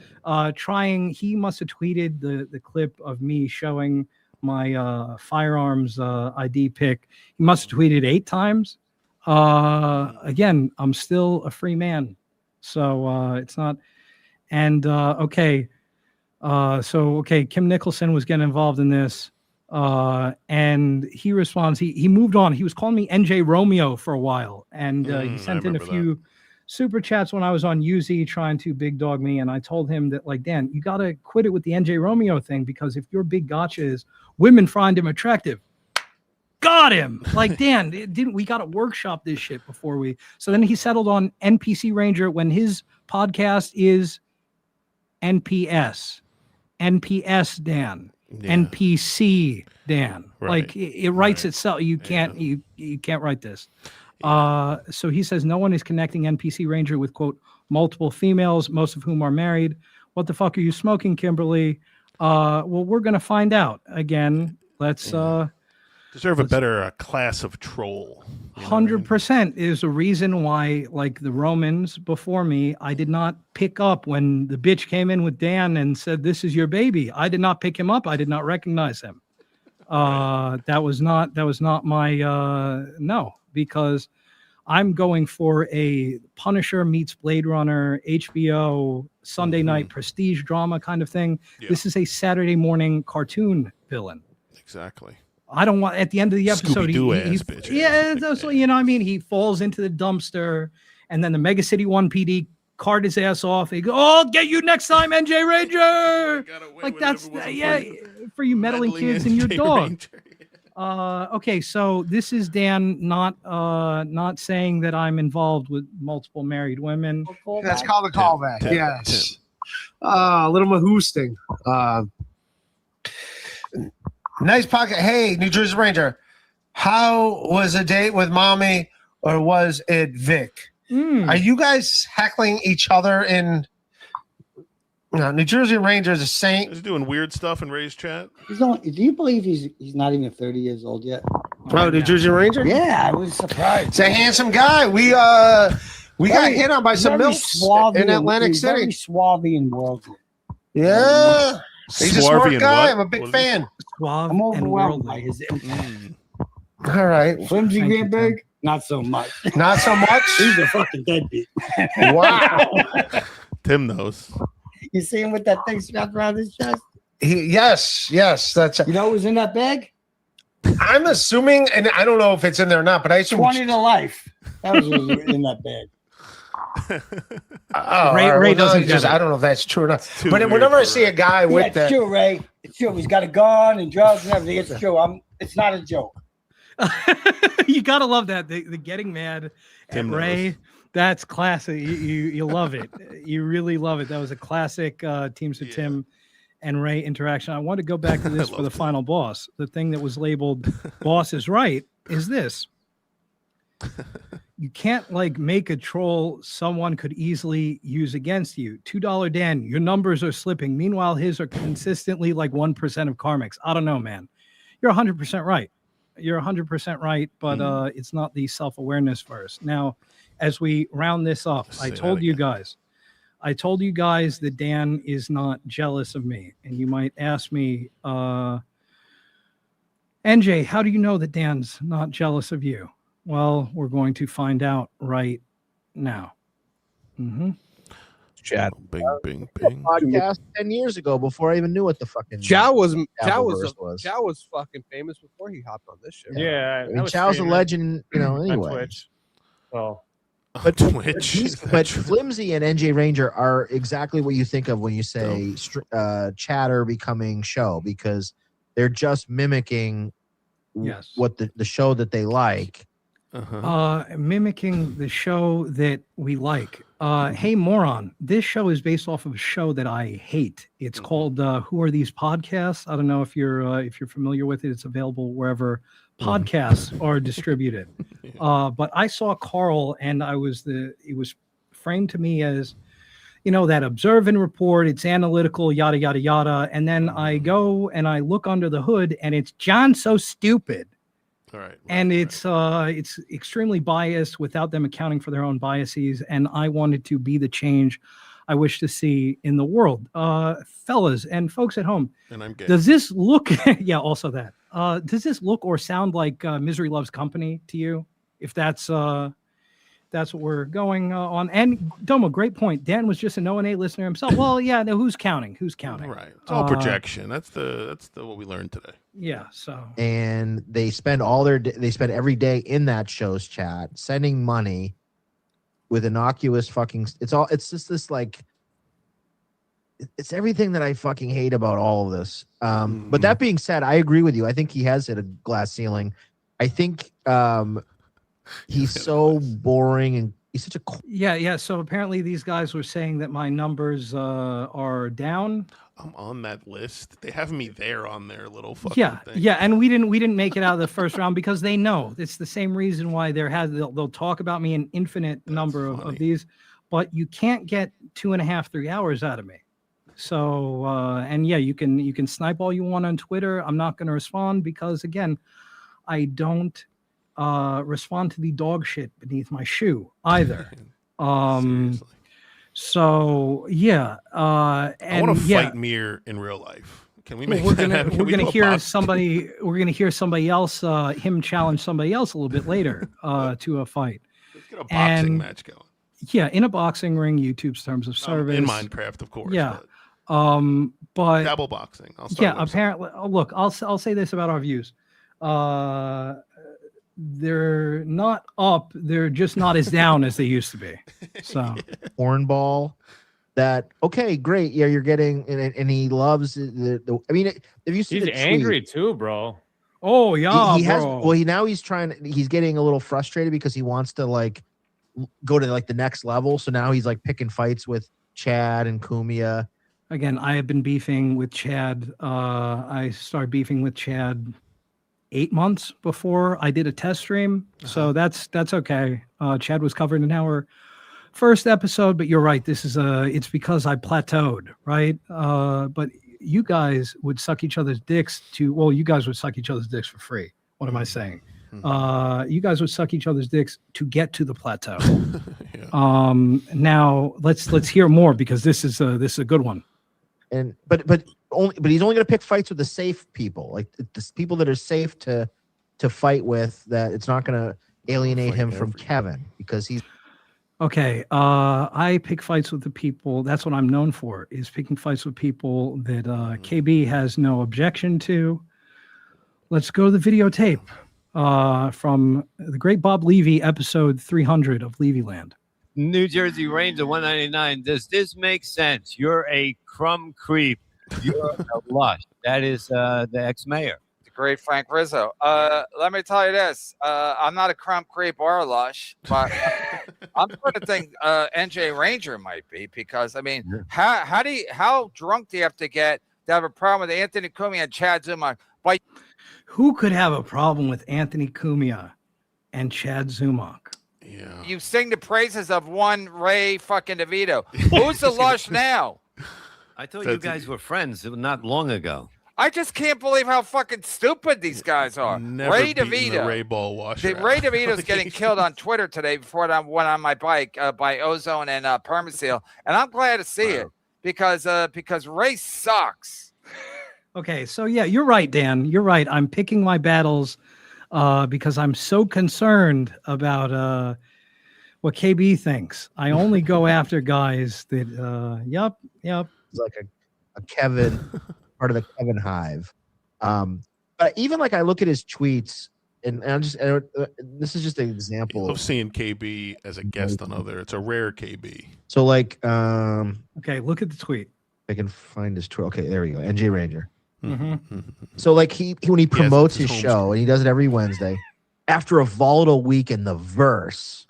he must have tweeted the clip of me showing my firearms ID pic. He must have tweeted 8 times. Again, I'm still a free man. So it's not, and okay. Kim Nicholson was getting involved in this. And he responds, he moved on. He was calling me NJ Romeo for a while, and he sent in a few super chats when I was on UZ trying to big dog me, and I told him that, like, Dan, you got to quit it with the NJ Romeo thing, because if your big gotcha is women find him attractive, got him. Like, Dan, didn't we got to workshop this shit before we? So then he settled on NPC Ranger when his podcast is NPS Dan, NPC Dan. Right. Like it writes itself. You can't write this. So he says no one is connecting NPC Ranger with, quote, multiple females, most of whom are married. What the fuck are you smoking, Kimberly? Well, we're gonna find out. Again, let's deserve a better class of troll. 100% is a reason why, like the Romans before me, I did not pick up when the bitch came in with Dan and said, "This is your baby." I did not pick him up. I did not recognize him. That was not my no, because I'm going for a Punisher meets Blade Runner, HBO Sunday night prestige drama kind of thing. Yeah. This is a Saturday morning cartoon villain. Exactly. I don't want, at the end of the episode, bitch. Yeah, that's what, you know what I mean? He falls into the dumpster, and then the Mega City 1 PD cart his ass off. He goes, "Oh, I'll get you next time, NJ Ranger." Like, that's, for you meddling kids and your dog. Okay, so this is Dan not saying that I'm involved with multiple married women. That's called a callback. Yes. A little mahoosting. Nice pocket. Hey, New Jersey Ranger, how was a date with mommy, or was it Vic? Are you guys heckling each other in? No, New Jersey Ranger is a saint. He's doing weird stuff in Ray's chat. Do you believe he's not even 30 years old yet? Oh, New Jersey Ranger? Yeah, I was surprised. It's a handsome guy. We got hit on by some milfs in Atlantic City. Very suave and worldly. Yeah. He's a smart guy. What? I'm a big fan. Suave I'm overwhelmed by his impact. All right. Flimsy Greenberg, not so much. Not so much? He's a fucking deadbeat. Wow. Tim knows. You see him with that thing strapped around his chest? Yes. That's. You know what was in that bag? I'm assuming, and I don't know if it's in there or not, but I assume 20 to life. That was in that bag. Ray doesn't just. I don't know if that's true or not. But whenever I see a guy with it's true, Ray. It's true. He's got a gun and drugs and everything. It's true. It's not a joke. You gotta love that. The getting mad at Ray. That's classic. You love it. You really love it. That was a classic Teams of Tim and Ray interaction. I want to go back to this for the final boss. The thing that was labeled "boss is right" is this. You can't make a troll someone could easily use against you. $2 Dan, your numbers are slipping. Meanwhile, his are consistently 1% of karmics. I don't know, man. You're 100% right. You're 100% right, but it's not the self-awareness first. Now, as we round this up, I told you guys that Dan is not jealous of me. And you might ask me, NJ, how do you know that Dan's not jealous of you? Well, we're going to find out right now. Chat. Bing, bing, bing. Podcast 10 years ago before I even knew what the fucking Chow was fucking famous before he hopped on this show. Yeah, I mean, Chow's a legend, anyway. Twitch. Oh. But but Flimsy and NJ Ranger are exactly what you think of when you say chatter becoming show, because they're just mimicking what the show that they like. Mimicking the show that we like. Hey, moron, this show is based off of a show that I hate. It's called Who Are These Podcasts? I don't know if you're familiar with it. It's available wherever podcasts are distributed. But I saw Carl, and it was framed to me as, that observe and report, it's analytical, yada, yada, yada. And then I go and I look under the hood, and it's John So Stupid. All right. And it's extremely biased without them accounting for their own biases. And I wanted to be the change I wish to see in the world. Fellas and folks at home. And I'm gay. Does this look, also that. Does this look or sound like Misery Loves Company to you? If that's what we're going on. And Domo, great point. Dan was just an O&A listener himself. Well, yeah, no, who's counting? Right. It's all projection. That's the what we learned today. Yeah. So. And they spend every day in that show's chat sending money with innocuous fucking. It's just this like. It's everything that I fucking hate about all of this. But that being said, I agree with you. I think he has hit a glass ceiling. I think he's so boring and he's such a. Yeah. So apparently these guys were saying that my numbers are down. I'm on that list. They have me there on their little fucking thing. Yeah, and we didn't make it out of the first round because they know it's the same reason why they'll talk about me an infinite number of these, but you can't get 2.5, 3 hours out of me. So and yeah, you can snipe all you want on Twitter. I'm not going to respond because again, I don't respond to the dog shit beneath my shoe either. So yeah, and I want to fight Mir in real life. Can we make we're that? gonna hear somebody. We're gonna hear somebody else. Him challenge somebody else a little bit later to a fight. Let's get a boxing match going. Yeah, in a boxing ring, YouTube's terms of service. In Minecraft, of course. Yeah. But double boxing. Apparently, look, I'll say this about our views. They're not up. They're just not as down as they used to be. So Hornball. That okay, great. Yeah, you're getting and he loves the I mean, if you see he's angry too, bro. Oh yeah, he has. Well, he's getting a little frustrated because he wants to like go to like the next level. So now he's like picking fights with Chad and Kumia. Again, I have been beefing with Chad. I started beefing with Chad 8 months before I did a test stream. So that's okay. Chad was covered in our first episode, but you're right. This is it's because I plateaued, right? But you guys would suck each other's dicks you guys would suck each other's dicks for free. What am I saying? You guys would suck each other's dicks to get to the plateau. Now let's hear more because this is a good one. And but he's only going to pick fights with the safe people, like the people that are safe to fight with. That it's not going to alienate him from Kevin because he's okay. I pick fights with the people. That's what I'm known for, is picking fights with people that KB has no objection to. Let's go to the videotape from the Great Bob Levy, episode 300 of Levyland. New Jersey Ranger 199. Does this make sense? You're a crumb creep. You're a lush. That is the ex-mayor. The great Frank Rizzo. Let me tell you this. I'm not a crumb creep or a lush, but I'm going to think NJ Ranger might be because, I mean, how drunk do you have to get to have a problem with Anthony Cumia and Chad Zumock? Who could have a problem with Anthony Cumia and Chad Zumock? Yeah. You sing the praises of one Ray fucking DeVito. Who's the lush now? I thought you guys were friends not long ago. I just can't believe how fucking stupid these guys are. Never Ray beaten the DeVito. Ray Ball washer. Ray DeVito's getting killed on Twitter today before I went on my bike by Ozone and Permaseal, and I'm glad to see it because Ray sucks. Okay, so yeah, you're right, Dan. You're right. I'm picking my battles because I'm so concerned about what KB thinks. I only go after guys that, yep. It's like a Kevin, part of the Kevin hive. But even like I look at his tweets, and this is just an example. I love seeing KB as a guest on other. It's a rare KB. So like, okay, look at the tweet. I can find his tweet. Okay, there we go. NJ Ranger. Mm-hmm. So like when he promotes his show, and he does it every Wednesday, after a volatile week in the verse,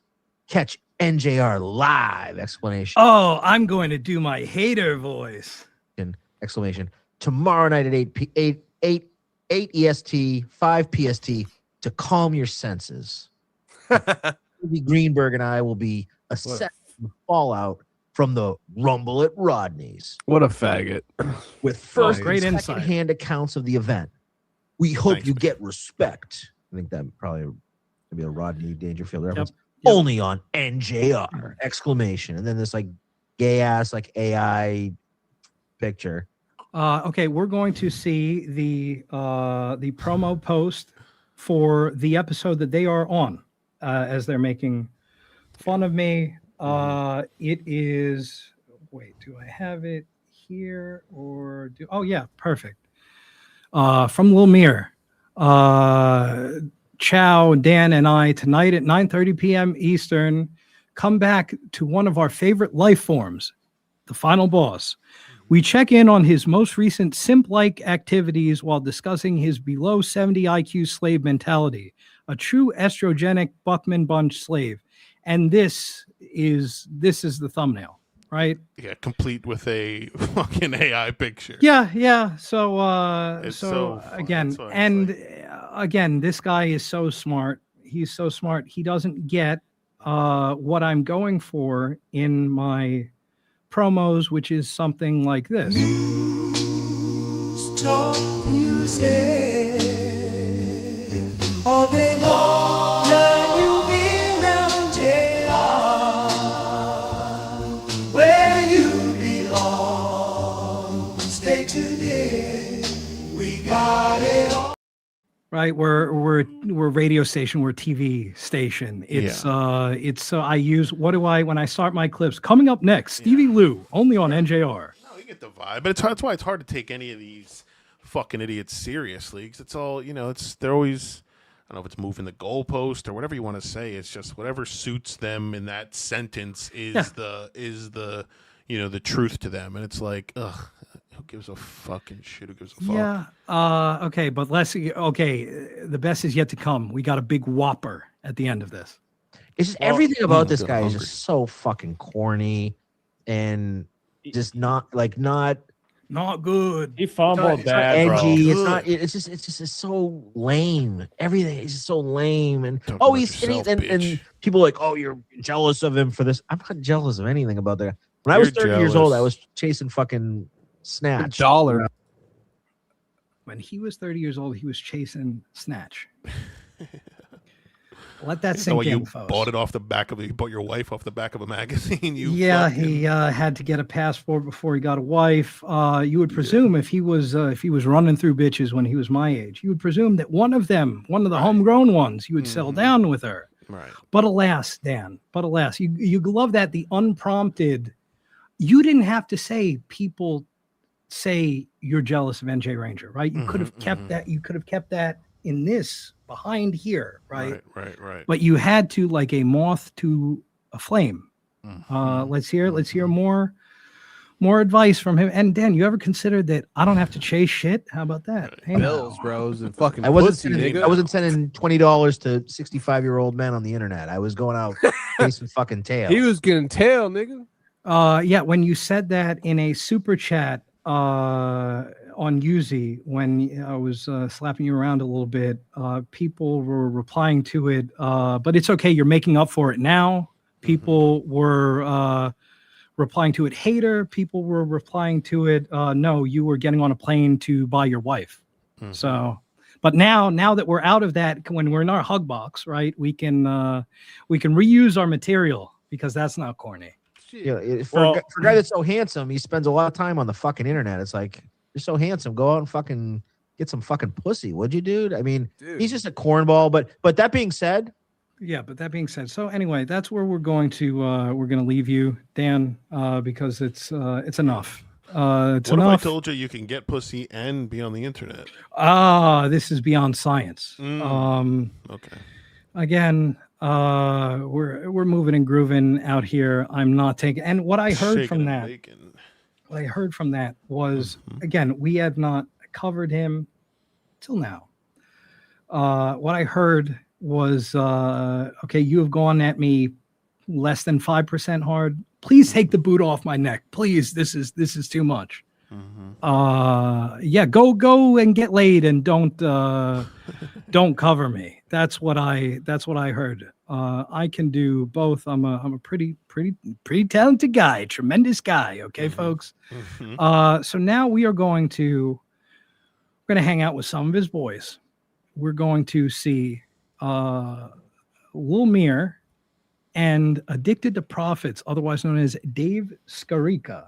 catch NJR live! Explanation. Oh, I'm going to do my hater voice. Exclamation. Tomorrow night at 8 EST, 5 PST to calm your senses. Stevie Greenberg and I will be assessing the fallout from the Rumble at Rodney's. What a faggot. With first great and insight. second-hand accounts of the event. We hope you get respect. I think that probably would be a Rodney Dangerfield reference. Yep. Only on NJR! Exclamation. And then this like gay-ass like AI picture. Okay, we're going to see the promo post for the episode that they are on as they're making fun of me. It is, wait, do I have it here or do, oh yeah, perfect. From Lil Mir. Chow, Dan, and I tonight at 9:30 p.m. Eastern. come back to one of our favorite life forms, the final boss. We check in on his most recent simp-like activities while discussing his below 70 IQ slave mentality, a true estrogenic Buckman Bunch slave. And this is the thumbnail, right? Yeah, complete with a fucking AI picture. Yeah. So It's so so fun. again, That's why it's and again, this guy is so smart. He's so smart. He doesn't get what I'm going for in my promos, which is something like this. Talk music all day long. Now you'll be around JR, where you belong. Stay tuned in. We got it all. Right, we're radio station, we're TV station. It's I use when I start my clips. Coming up next, Stevie Lew, only on NJR. No, you get the vibe, but that's why it's hard to take any of these fucking idiots seriously, because it's all, they're always, I don't know if it's moving the goalpost or whatever you want to say. It's just whatever suits them in that sentence is the the truth to them, and it's like, ugh. Who gives a fucking shit? Who gives a fuck? Yeah. Okay, but the best is yet to come. We got a big whopper at the end of this. It's just everything about this guy is just so fucking corny and just not good. He fumbled bad, edgy. bro. It's just so lame. Everything is just so lame. And and people are like, oh, you're jealous of him for this. I'm not jealous of anything about that. When I was 30 years old, I was chasing fucking Snatch. $1. When he was 30 years old, he was chasing Snatch. Let that sink in, you folks. bought your wife off the back of a magazine. He had to get a passport before he got a wife. You would presume if he was running through bitches when he was my age, you would presume that one of the homegrown ones, he would settle down with her. Right. But alas, Dan. You love that, the unprompted. You didn't have to say people say you're jealous of NJ Ranger, right? You could have kept that. You could have kept that in this behind here, right? Right. But you had to, like a moth to a flame. Let's hear more advice from him. And Dan, you ever considered that I don't have to chase shit? How about that? Hey, Bills, bros, and fucking I wasn't pussy, sending $20 to 65-year-old men on the internet. I was going out chasing fucking tail. He was getting tail, nigga. Yeah, when you said that in a super chat on Uzi, when I was slapping you around a little bit, people were replying to it, but it's okay, you're making up for it now. People were replying to it, hater. People were replying to it, no, you were getting on a plane to buy your wife. So, but now that we're out of that, when we're in our hug box, right, we can reuse our material for a guy that's so handsome, he spends a lot of time on the fucking internet. It's like, you're so handsome, go out and fucking get some fucking pussy, would you, dude? I mean, he's just a cornball. But that being said, so anyway, that's where we're going to leave you, Dan, because it's enough. It's what enough. if I told you you can get pussy and be on the internet? This is beyond science. Okay. Again, we're moving and grooving out here. I'm not taking. And what I heard from that was, again, we have not covered him till now. What I heard was, okay, you have gone at me less than 5% hard. Please take the boot off my neck. Please, this is too much. Yeah, go and get laid and don't cover me. That's what I heard. I can do both. I'm a pretty talented guy, tremendous guy. Okay, folks. So now we're going to hang out with some of his boys. We're going to see Lil Mir and Addicted to Profits, otherwise known as Dave Scarica.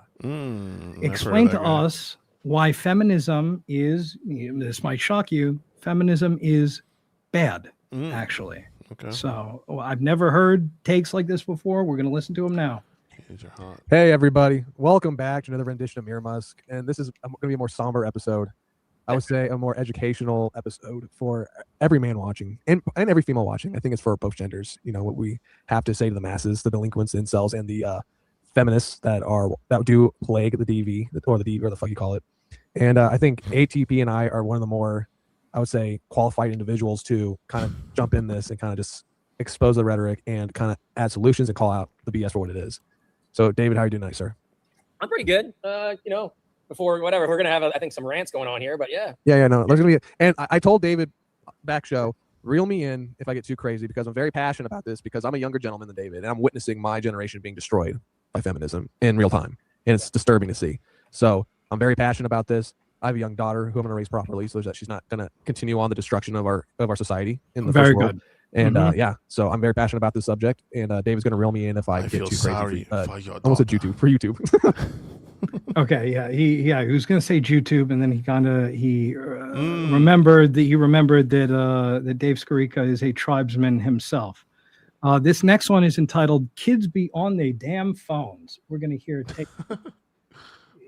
Explain to us why feminism is, this might shock you, feminism is bad, actually. Okay. So I've never heard takes like this before. We're going to listen to them now. These are hot. Hey, everybody. Welcome back to another rendition of Mir Musk. And this is going to be a more somber episode. I would say a more educational episode for every man watching and every female watching. I think it's for both genders. You know, what we have to say to the masses, the delinquents, incels, and the feminists that do plague the DV or the DV or the fuck you call it. And I think ATP and I are one of the more, I would say, qualified individuals to kind of jump in this and kind of just expose the rhetoric and kind of add solutions and call out the BS for what it is. So, David, how are you doing tonight, sir? I'm pretty good. You know, before whatever, we're gonna have, I think, some rants going on here, but yeah. Yeah, no, there's gonna be. And I told David back show, reel me in if I get too crazy because I'm very passionate about this because I'm a younger gentleman than David and I'm witnessing my generation being destroyed by feminism in real time, and it's disturbing to see. So I'm very passionate about this. I have a young daughter who I'm gonna raise properly so that she's not gonna continue on the destruction of our society in the first world. And yeah, so I'm very passionate about this subject, and David's gonna reel me in if I get too crazy. Almost said YouTube for YouTube. Okay, yeah, he was gonna say YouTube, and then he remembered that Dave Skarica is a tribesman himself. This next one is entitled "Kids Be on Their Damn Phones." We're gonna hear take.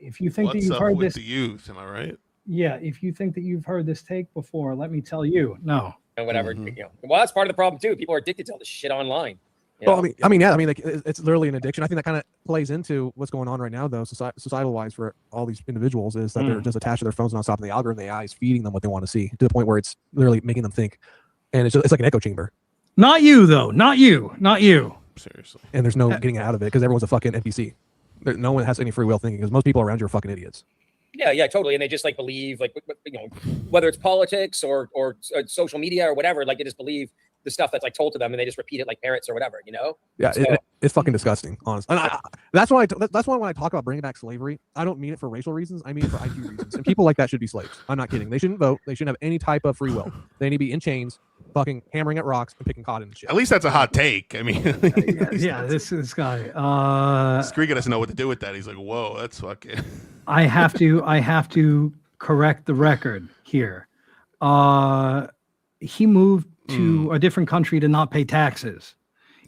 If you think that you've heard this, the youth, am I right? Yeah, if you think that you've heard this take before, let me tell you, no. And whatever, you know. Well, that's part of the problem too. People are addicted to all this shit online. Well, I mean, like it's literally an addiction. I think that kind of plays into what's going on right now, though, societal-wise, for all these individuals, is that they're just attached to their phones nonstop, and the algorithm, the AI is feeding them what they want to see to the point where it's literally making them think, and it's like an echo chamber. Not you, though. Not you. Seriously. And there's no getting out of it because everyone's a fucking NPC. No one has any free will thinking because most people around you are fucking idiots. Yeah, totally. And they just like believe, like, you know, whether it's politics or social media or whatever, like they just believe the stuff that's like told to them and they just repeat it like parrots or whatever, you know? Yeah, so, it's fucking disgusting, honestly. And that's why when I talk about bringing back slavery, I don't mean it for racial reasons. I mean it for IQ reasons. And people like that should be slaves. I'm not kidding. They shouldn't vote. They shouldn't have any type of free will. They need to be in chains, fucking hammering at rocks and picking cotton and shit. At least that's a hot take. I mean, this guy. Skarica doesn't know what to do with that. He's like, whoa, that's fucking. I have to correct the record here. He moved to a different country to not pay taxes.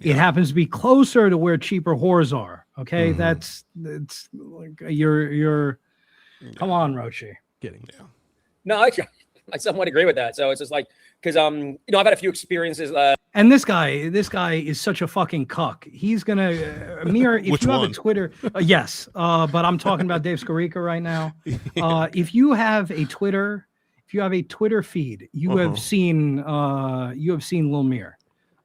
Yeah. It happens to be closer to where cheaper whores are. Okay, that's like you're. Come on, Roshi. Kidding. Yeah. No, I somewhat agree with that. So it's just like because you know, I've had a few experiences. And this guy is such a fucking cuck. He's gonna Mir. If you have a Twitter, yes, but I'm talking about Dave Skarica right now. If you have a Twitter feed, you have seen Lil Mir.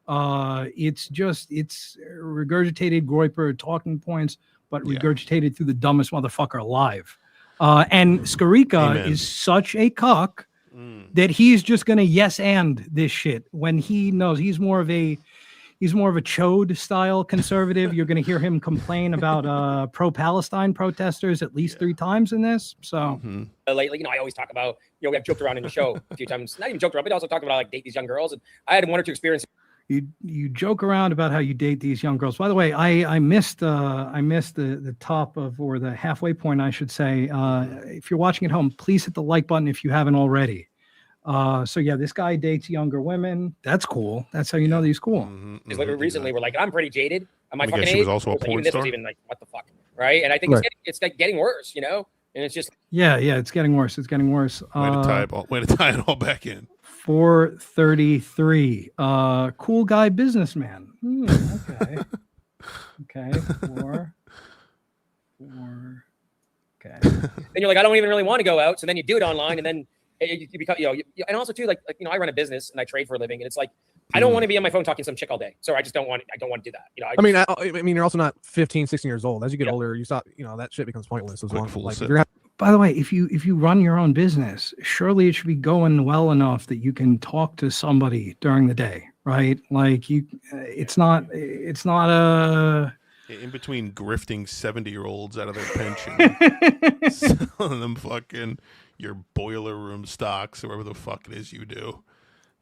It's regurgitated Groyper talking points, but regurgitated through the dumbest motherfucker alive. And Skarica is such a cuck that he's just gonna yes and this shit when he knows he's more of a chode style conservative. You're gonna hear him complain about pro-Palestine protesters at least 3 times in this. So lately, you know, I always talk about, you know, we have joked around in the show a few times, not even joked around, but also talked about like date these young girls. And I had 1 or 2 experiences. You joke around about how you date these young girls. By the way, I missed the top of, or the halfway point, I should say. If you're watching at home, please hit the like button if you haven't already. So yeah, this guy dates younger women. That's cool. That's how you know that he's cool. Because like recently, we're like, I'm pretty jaded. Am I fucking she was also a porn even this star? was even like, what the fuck, right? And I think it's like getting worse, you know. And it's just yeah, it's getting worse. It's getting worse. Way to tie it all back in. 433. Cool guy businessman. Okay. Okay. 4. Okay. Then you're like, I don't even really want to go out. So then you do it online, and then you become, you know, and also too, like, you know, I run a business and I trade for a living, and it's like, I don't want to be on my phone talking to some chick all day. So I don't want to do that. You know, I mean, you're also not 15, 16 years old. As you get older, you stop, you know, that shit becomes pointless as well. Like, by the way, if you run your own business, surely it should be going well enough that you can talk to somebody during the day, right? Like it's not a in between grifting 70-year-olds out of their pension, selling them fucking your boiler room stocks or whatever the fuck it is you do.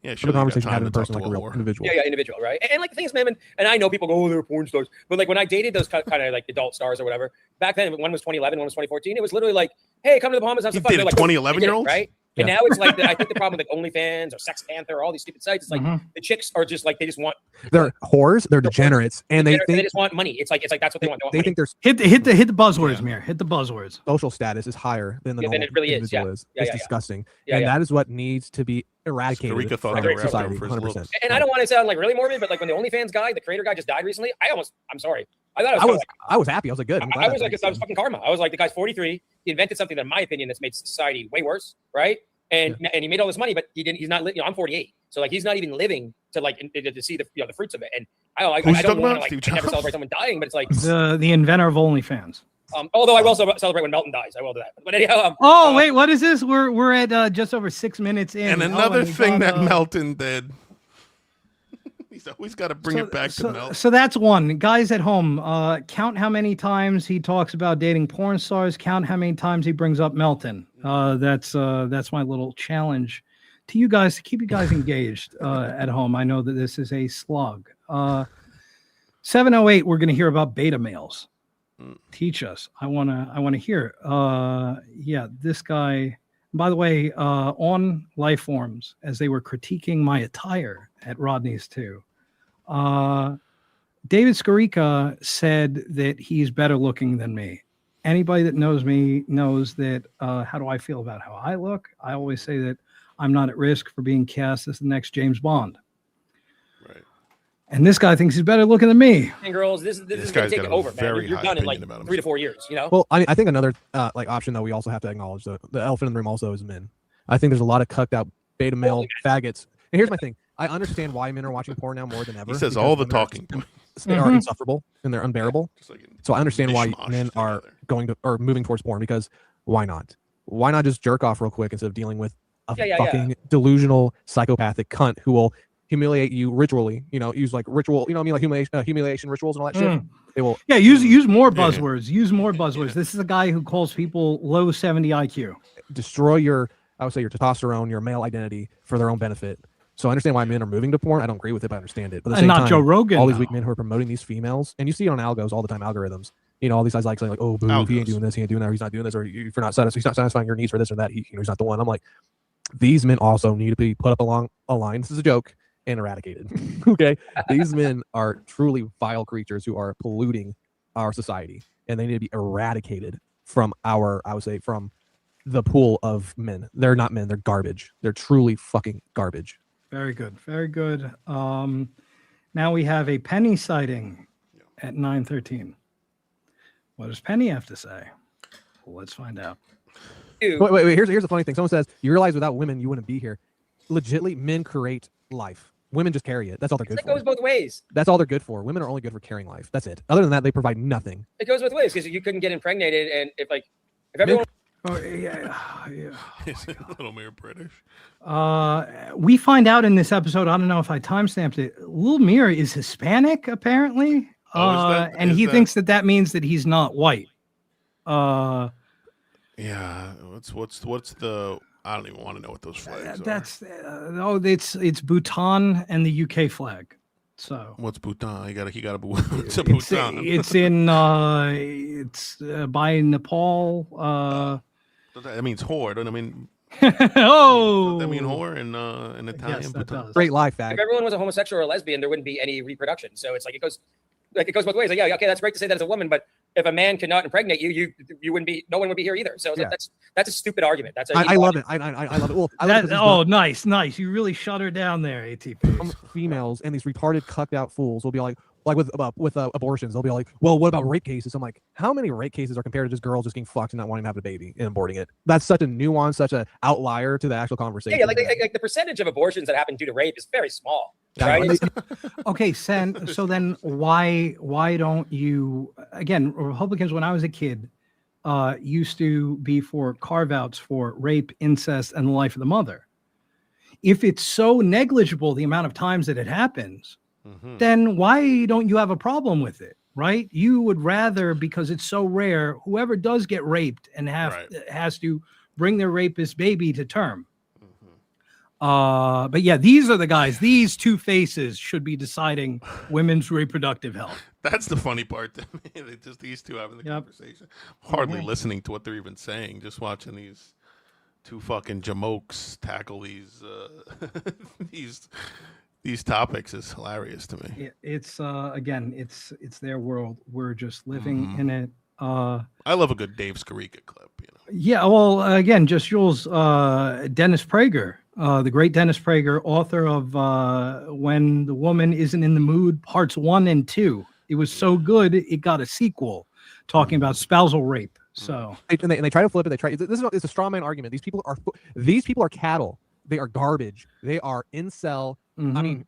Yeah, sure. The conversation had in person like a real individual. Yeah, individual, right? And like the thing is, man, and I know people go, oh, they're porn stars, but like when I dated those kind of like adult stars or whatever, back then, one was 2011, one was 2014. It was literally like, hey, come to the Bahamas, have some fun. You dated 2011-year-olds, right? And now it's like I think the problem with like OnlyFans or Sex Panther, all these stupid sites, it's like the chicks are just like they just want They're whores, they're degenerates, and they think they just want money. It's like that's what they want. they think there's hit the buzzwords, Mir. Hit the buzzwords. social status is higher than the than normal it really is. individual Yeah. is. Yeah, It's yeah, yeah. disgusting, Yeah, and yeah. that is what needs to be eradicated Rika thought from they were after society. him for his 100%. looks. And I don't want to sound like really morbid, but like when the OnlyFans guy, the creator guy, just died recently, I'm sorry. I thought it was I was happy. I was like, good. I'm glad I was like, that that was fucking karma. I was like, the guy's 43. He invented something that, in my opinion, that's made society way worse, right? And he made all this money, but he didn't. He's not. I'm 48, so like he's not even living to like to see the the fruits of it. And I don't want to like never celebrate someone dying, but it's like The inventor of OnlyFans. although I will celebrate when Melton dies. I will do that. But anyhow, Oh wait, what is this? We're at just over 6 minutes in. And another we thing got, that Melton did. He's always got to bring it back to Melton. So that's one. Guys at home, count how many times he talks about dating porn stars. Count how many times he brings up Melton. That's my little challenge to you guys to keep you guys engaged at home. I know that this is a slug. 708. We're going to hear about beta males. Teach us. I wanna hear. Yeah, this guy. By the way, on Life Forms, as they were critiquing my attire at Rodney's too, David Skorica said that he's better looking than me. Anybody that knows me knows that. How do I feel about how I look? I always say that I'm not at risk for being cast as the next James Bond. Right. And this guy thinks he's better looking than me. and girls, this is going to take over, man. You're done in like 3 to 4 years. You know. Well, I think another like option that we also have to acknowledge the elephant in the room also is men. I think there's a lot of cucked out beta male faggots. And here's my thing: I understand why men are watching porn now more than ever. He says because all the women are- talking. They are insufferable and they're unbearable. So I understand why men are going to or moving towards porn because why not? Why not just jerk off real quick instead of dealing with a fucking delusional psychopathic cunt who will humiliate you ritually? You know, use like ritual. You know what I mean? Like humiliation rituals and all that shit. They will. Yeah, use more buzzwords. Use more buzzwords. This is a guy who calls people low 70 IQ. Destroy your, I would say, your testosterone, your male identity for their own benefit. So I understand why men are moving to porn. I don't agree with it, but I understand it. But at the And same not time, Joe Rogan, all these though. weak men who are promoting these females, and you see it on algos all the time, algorithms. You know, all these guys like saying like, oh, boo, he ain't doing this, he ain't doing that, or he's not doing this, or if you're not he's not satisfying your needs for this or that, he's not the one. I'm like, these men also need to be put up along a line. This is a joke and eradicated. Okay, these men are truly vile creatures who are polluting our society, and they need to be eradicated from our, I would say, from the pool of men. They're not men. They're garbage. They're truly fucking garbage. Very good. Very good. Now we have a Penny sighting at 9:13. What does Penny have to say? Well, let's find out. Wait. Here's the funny thing. Someone says, you realize without women, you wouldn't be here. Legitly, men create life. Women just carry it. That's all they're good It for. goes both ways. That's all they're good for. Women are only good for carrying life. That's it. Other than that, they provide nothing. It goes both ways because you couldn't get impregnated, and if everyone. Oh, yeah. Is Lil Mir British? We find out in this episode, I don't know if I timestamped it, Lil Mir is Hispanic, apparently. And he thinks that means that he's not white. Yeah. What's the? I don't even want to know what those flags are. That's it's Bhutan and the UK flag. So What's Bhutan? He got a Bhutan. It's in it's by Nepal. That means whore. Don't I mean? Oh, Does that mean whore in Italian? Bhutan? Great life, fag. If everyone was a homosexual or a lesbian, there wouldn't be any reproduction. So it's like it goes both ways. Like, yeah, okay, that's great to say that as a woman, but if a man cannot impregnate you wouldn't be. No one would be here either. So that's a stupid argument. That's I love it. I love it. Well, I love it 'cause it's not- nice. You really shut her down there, ATP. Females and these retarded cucked out fools will be like with abortions, they'll be like, well, what about rape cases? I'm like, how many rape cases are compared to just girls just getting fucked and not wanting to have a baby and aborting it? That's such a nuance, such an outlier to the actual conversation. Yeah, like the percentage of abortions that happen due to rape is very small. Right? Okay, so then why don't you, again, Republicans when I was a kid used to be for carve-outs for rape, incest, and the life of the mother. If it's so negligible the amount of times that it happens, then why don't you have a problem with it, right? You would rather, because it's so rare, whoever does get raped and has to bring their rapist baby to term. But yeah, these are the guys. These two faces should be deciding women's reproductive health. That's the funny part to me. Just these two having the conversation. Hardly listening to what they're even saying. Just watching these two fucking jamokes tackle these these topics is hilarious to me. It's again, it's their world. We're just living in it. I love a good Dave Skarica clip. You know. Yeah, well, again, just Jules, Dennis Prager, the great Dennis Prager, author of When the Woman Isn't in the Mood, parts 1 and 2. It was so good, it got a sequel talking about spousal rape. So and they try to flip it. They try. It's a straw man argument. These people are cattle. They are garbage. They are incel. I mean,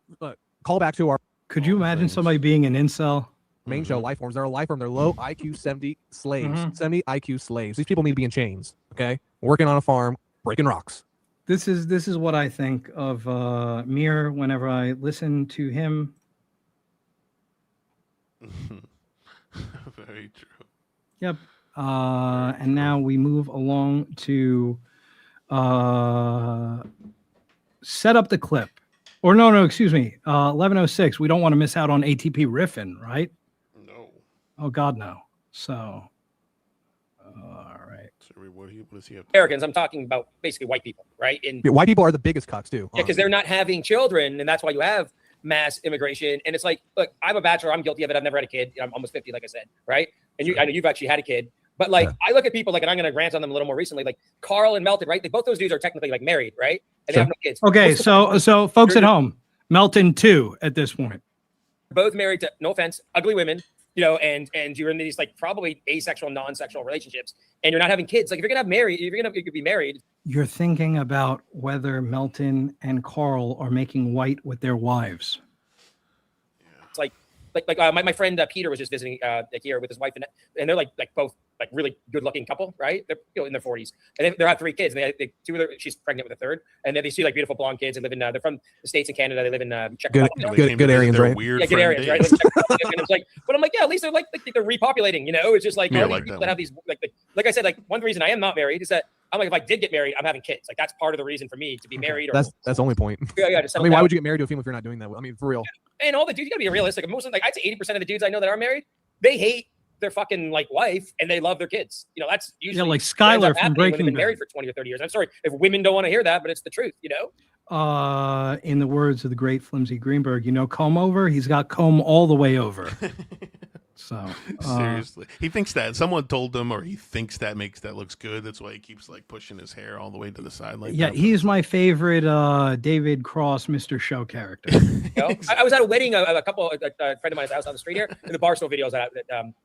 call back to our. Could you imagine somebody being an incel? Main show, life forms. They're a life form. They're low IQ 70 slaves. 70 IQ slaves. These people need to be in chains. Okay, working on a farm, breaking rocks. This is what I think of Mir whenever I listen to him. Very true. Yep. And now we move along to set up the clip. Or no, excuse me. 11:06. We don't want to miss out on ATP riffing, right? No. Oh God, no. So, all right. So what does he have? Americans, I'm talking about basically white people, right? And white people are the biggest cucks too. yeah, because they're not having children, and that's why you have mass immigration. And it's like, look, I'm a bachelor. I'm guilty of it. I've never had a kid. I'm almost 50, like I said, right? And I know you've actually had a kid. But like, I look at people like, and I'm going to rant on them a little more recently, like Carl and Melton, right? Both those dudes are technically like married, right? And they have no kids. Okay, so folks at home, Melton 2 at this point. Both married to, no offense, ugly women, you know, and you're in these like probably asexual, non-sexual relationships, and you're not having kids. Like if you're gonna have married, you could be married. You're thinking about whether Melton and Carl are making white with their wives. It's like my friend Peter was just visiting here with his wife, and they're like both like really good looking couple, right? They're in their 40s, and they have 3 kids. And she's pregnant with a third, and then they see like beautiful blonde kids. And live in they're from the States and Canada. They live in Czech. Good Aryans, right? Yeah, good Aryans, right? And it's like, but I'm like, yeah, at least they're like they're repopulating. You know, it's just like all these people that have these like I said, like one reason I am not married is that I'm like, if I did get married, I'm having kids. Like that's part of the reason for me to be married. Or, that's the only point. Yeah. I mean, why would you get married to a female if you're not doing that? I mean, for real. And all the dudes, you gotta be realistic. Most of, like I'd say 80% of the dudes I know that are married, they hate their fucking like wife and they love their kids. You know, that's usually like Skylar from Breaking been Bad. married for 20 or 30 years. I'm sorry if women don't want to hear that, but it's the truth, you know. In the words of the great Flimsy Greenberg, you know, comb over, he's got comb all the way over. So seriously, he thinks that someone told him, or he thinks that makes that looks good. That's why he keeps like pushing his hair all the way to the side. Like yeah, that. he's my favorite David Cross, Mr. Show character. You know? I was at a wedding, a friend of mine's house on the street here, and the Barstool videos that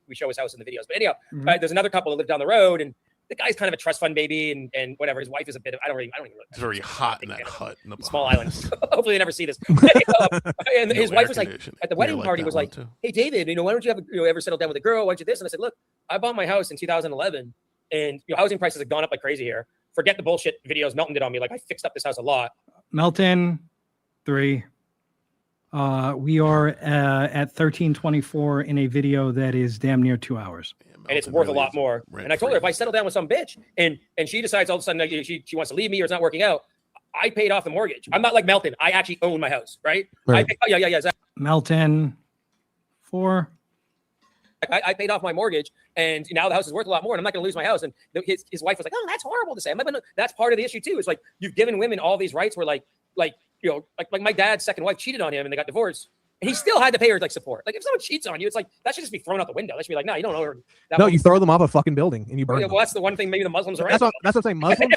we show his house in the videos. But anyhow, there's another couple that live down the road, and the guy's kind of a trust fund baby, and whatever. His wife is a bit of I don't even. It's very hot in that hut in the small island. Hopefully, they never see this. And his wife was like at the wedding party was like, "Hey, David, you know, why don't you ever settle down with a girl? Why don't you this?" And I said, "Look, I bought my house in 2011, and housing prices have gone up like crazy here. Forget the bullshit videos Melton did on me. Like I fixed up this house a lot." Melton 3. We are at 13:24 in a video that is damn near 2 hours. And it's worth a lot more. And I told her if I settle down with some bitch and she decides all of a sudden like, she wants to leave me or it's not working out, I paid off the mortgage. I'm not like Melton. I actually own my house, right? Yeah. Exactly. Melton 4. I paid off my mortgage, and now the house is worth a lot more, and I'm not going to lose my house. And his wife was like, "Oh, that's horrible to say." I'm like, "No, that's part of the issue too. It's like you've given women all these rights where like my dad's second wife cheated on him and they got divorced. And he still had to pay her like support. Like if someone cheats on you, it's like that should just be thrown out the window. That should be like, no, you don't know her. No, you throw them off a fucking building and you burn them. Well, that's the one thing maybe the Muslims are. That's what I'm saying. Muslims.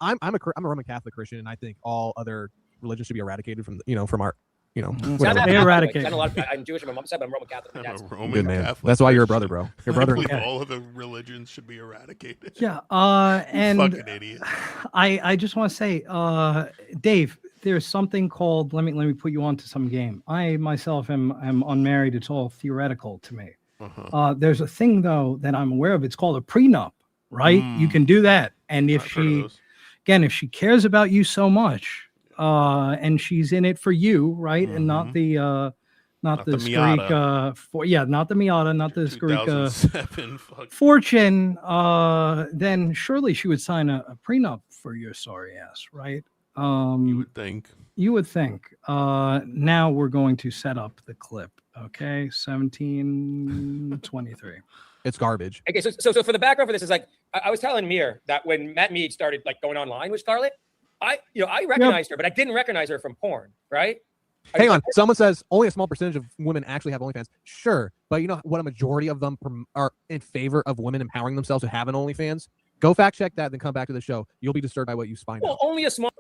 I'm a Roman Catholic Christian, and I think all other religions should be eradicated from our. Eradicate. I'm Jewish on my mom's side, but I'm Roman Catholic. I'm a Roman Good man. Catholic That's why you're a Christian. brother, bro. Your brother. I believe all of the religions should be eradicated. Yeah. And fucking idiot. I just want to say, Dave, there's something called. Let me put you onto some game. I myself am unmarried. It's all theoretical to me. There's a thing though that I'm aware of. It's called a prenup, right? You can do that, and if she cares about you so much. And she's in it for you, right? And not the Skarica, not the Miata, not the Skarica fortune. Then surely she would sign a prenup for your sorry ass, right? You would think. You would think. Now we're going to set up the clip. Okay, 17:23. It's garbage. Okay, so for the background for this is like I was telling Mir that when Matt Mead started like going online with Scarlett, I recognized her, but I didn't recognize her from porn, right? Hang on. Someone says only a small percentage of women actually have OnlyFans. Sure, but you know what? A majority of them are in favor of women empowering themselves to have an OnlyFans. Go fact check that, then come back to the show. You'll be disturbed by what you find out. Only a small.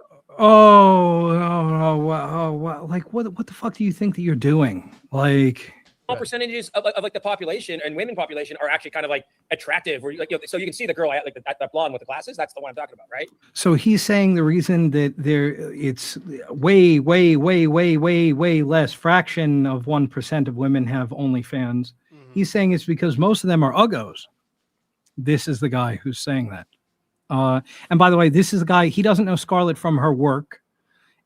Like what the fuck do you think that you're doing? Like Small percentages of like the population and women population are actually kind of like attractive. Where like so you can see the girl like that blonde with the glasses. That's the one I'm talking about, right? So he's saying the reason that it's way less fraction of 1% of women have OnlyFans. He's saying it's because most of them are uggos. This is the guy who's saying that. And by the way, this is the guy, he doesn't know Scarlett from her work,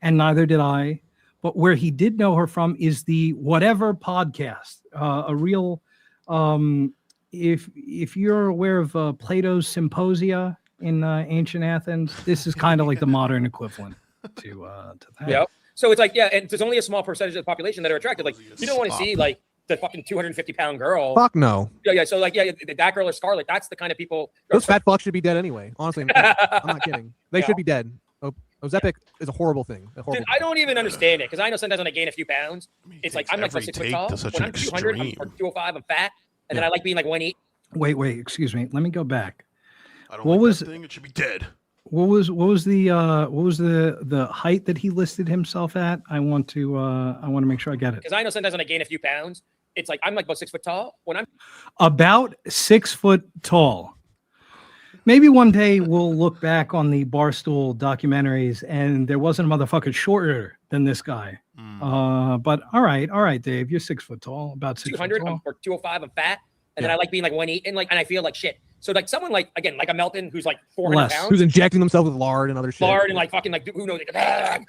and neither did I. But where he did know her from is the Whatever podcast, a real. If you're aware of Plato's Symposia in ancient Athens, this is kind of like the modern equivalent to that. Yeah. So it's like, yeah, and there's only a small percentage of the population that are attracted. Like, you don't want to see like the fucking 250-pound girl. Fuck no. Yeah. So like, yeah, that girl or Scarlett, that's the kind of people. Those fat fucks should be dead anyway. Honestly, I'm not kidding. They should be dead. Ozempic is a horrible thing. Dude, I don't even understand it because I know sometimes when I gain a few pounds, it's like I'm like 6 foot tall. When I'm 200, I'm 205, I'm fat, and then I like being like 180. Wait, excuse me. Let me go back. I don't What like was that thing. It should be dead. What was the height that he listed himself at? I want to make sure I get it. Because I know sometimes when I gain a few pounds, it's like I'm like about 6 foot tall. When I'm About 6 foot tall. Maybe one day we'll look back on the Barstool documentaries and there wasn't a motherfucker shorter than this guy. But all right, Dave, you're 6 foot tall, about 6 foot 200 tall. or 205, I'm fat, and then I like being like 180, and I feel like shit. So like someone like again like a Melton who's like 400 pounds, who's injecting themselves with lard and other shit. lard and like fucking like who knows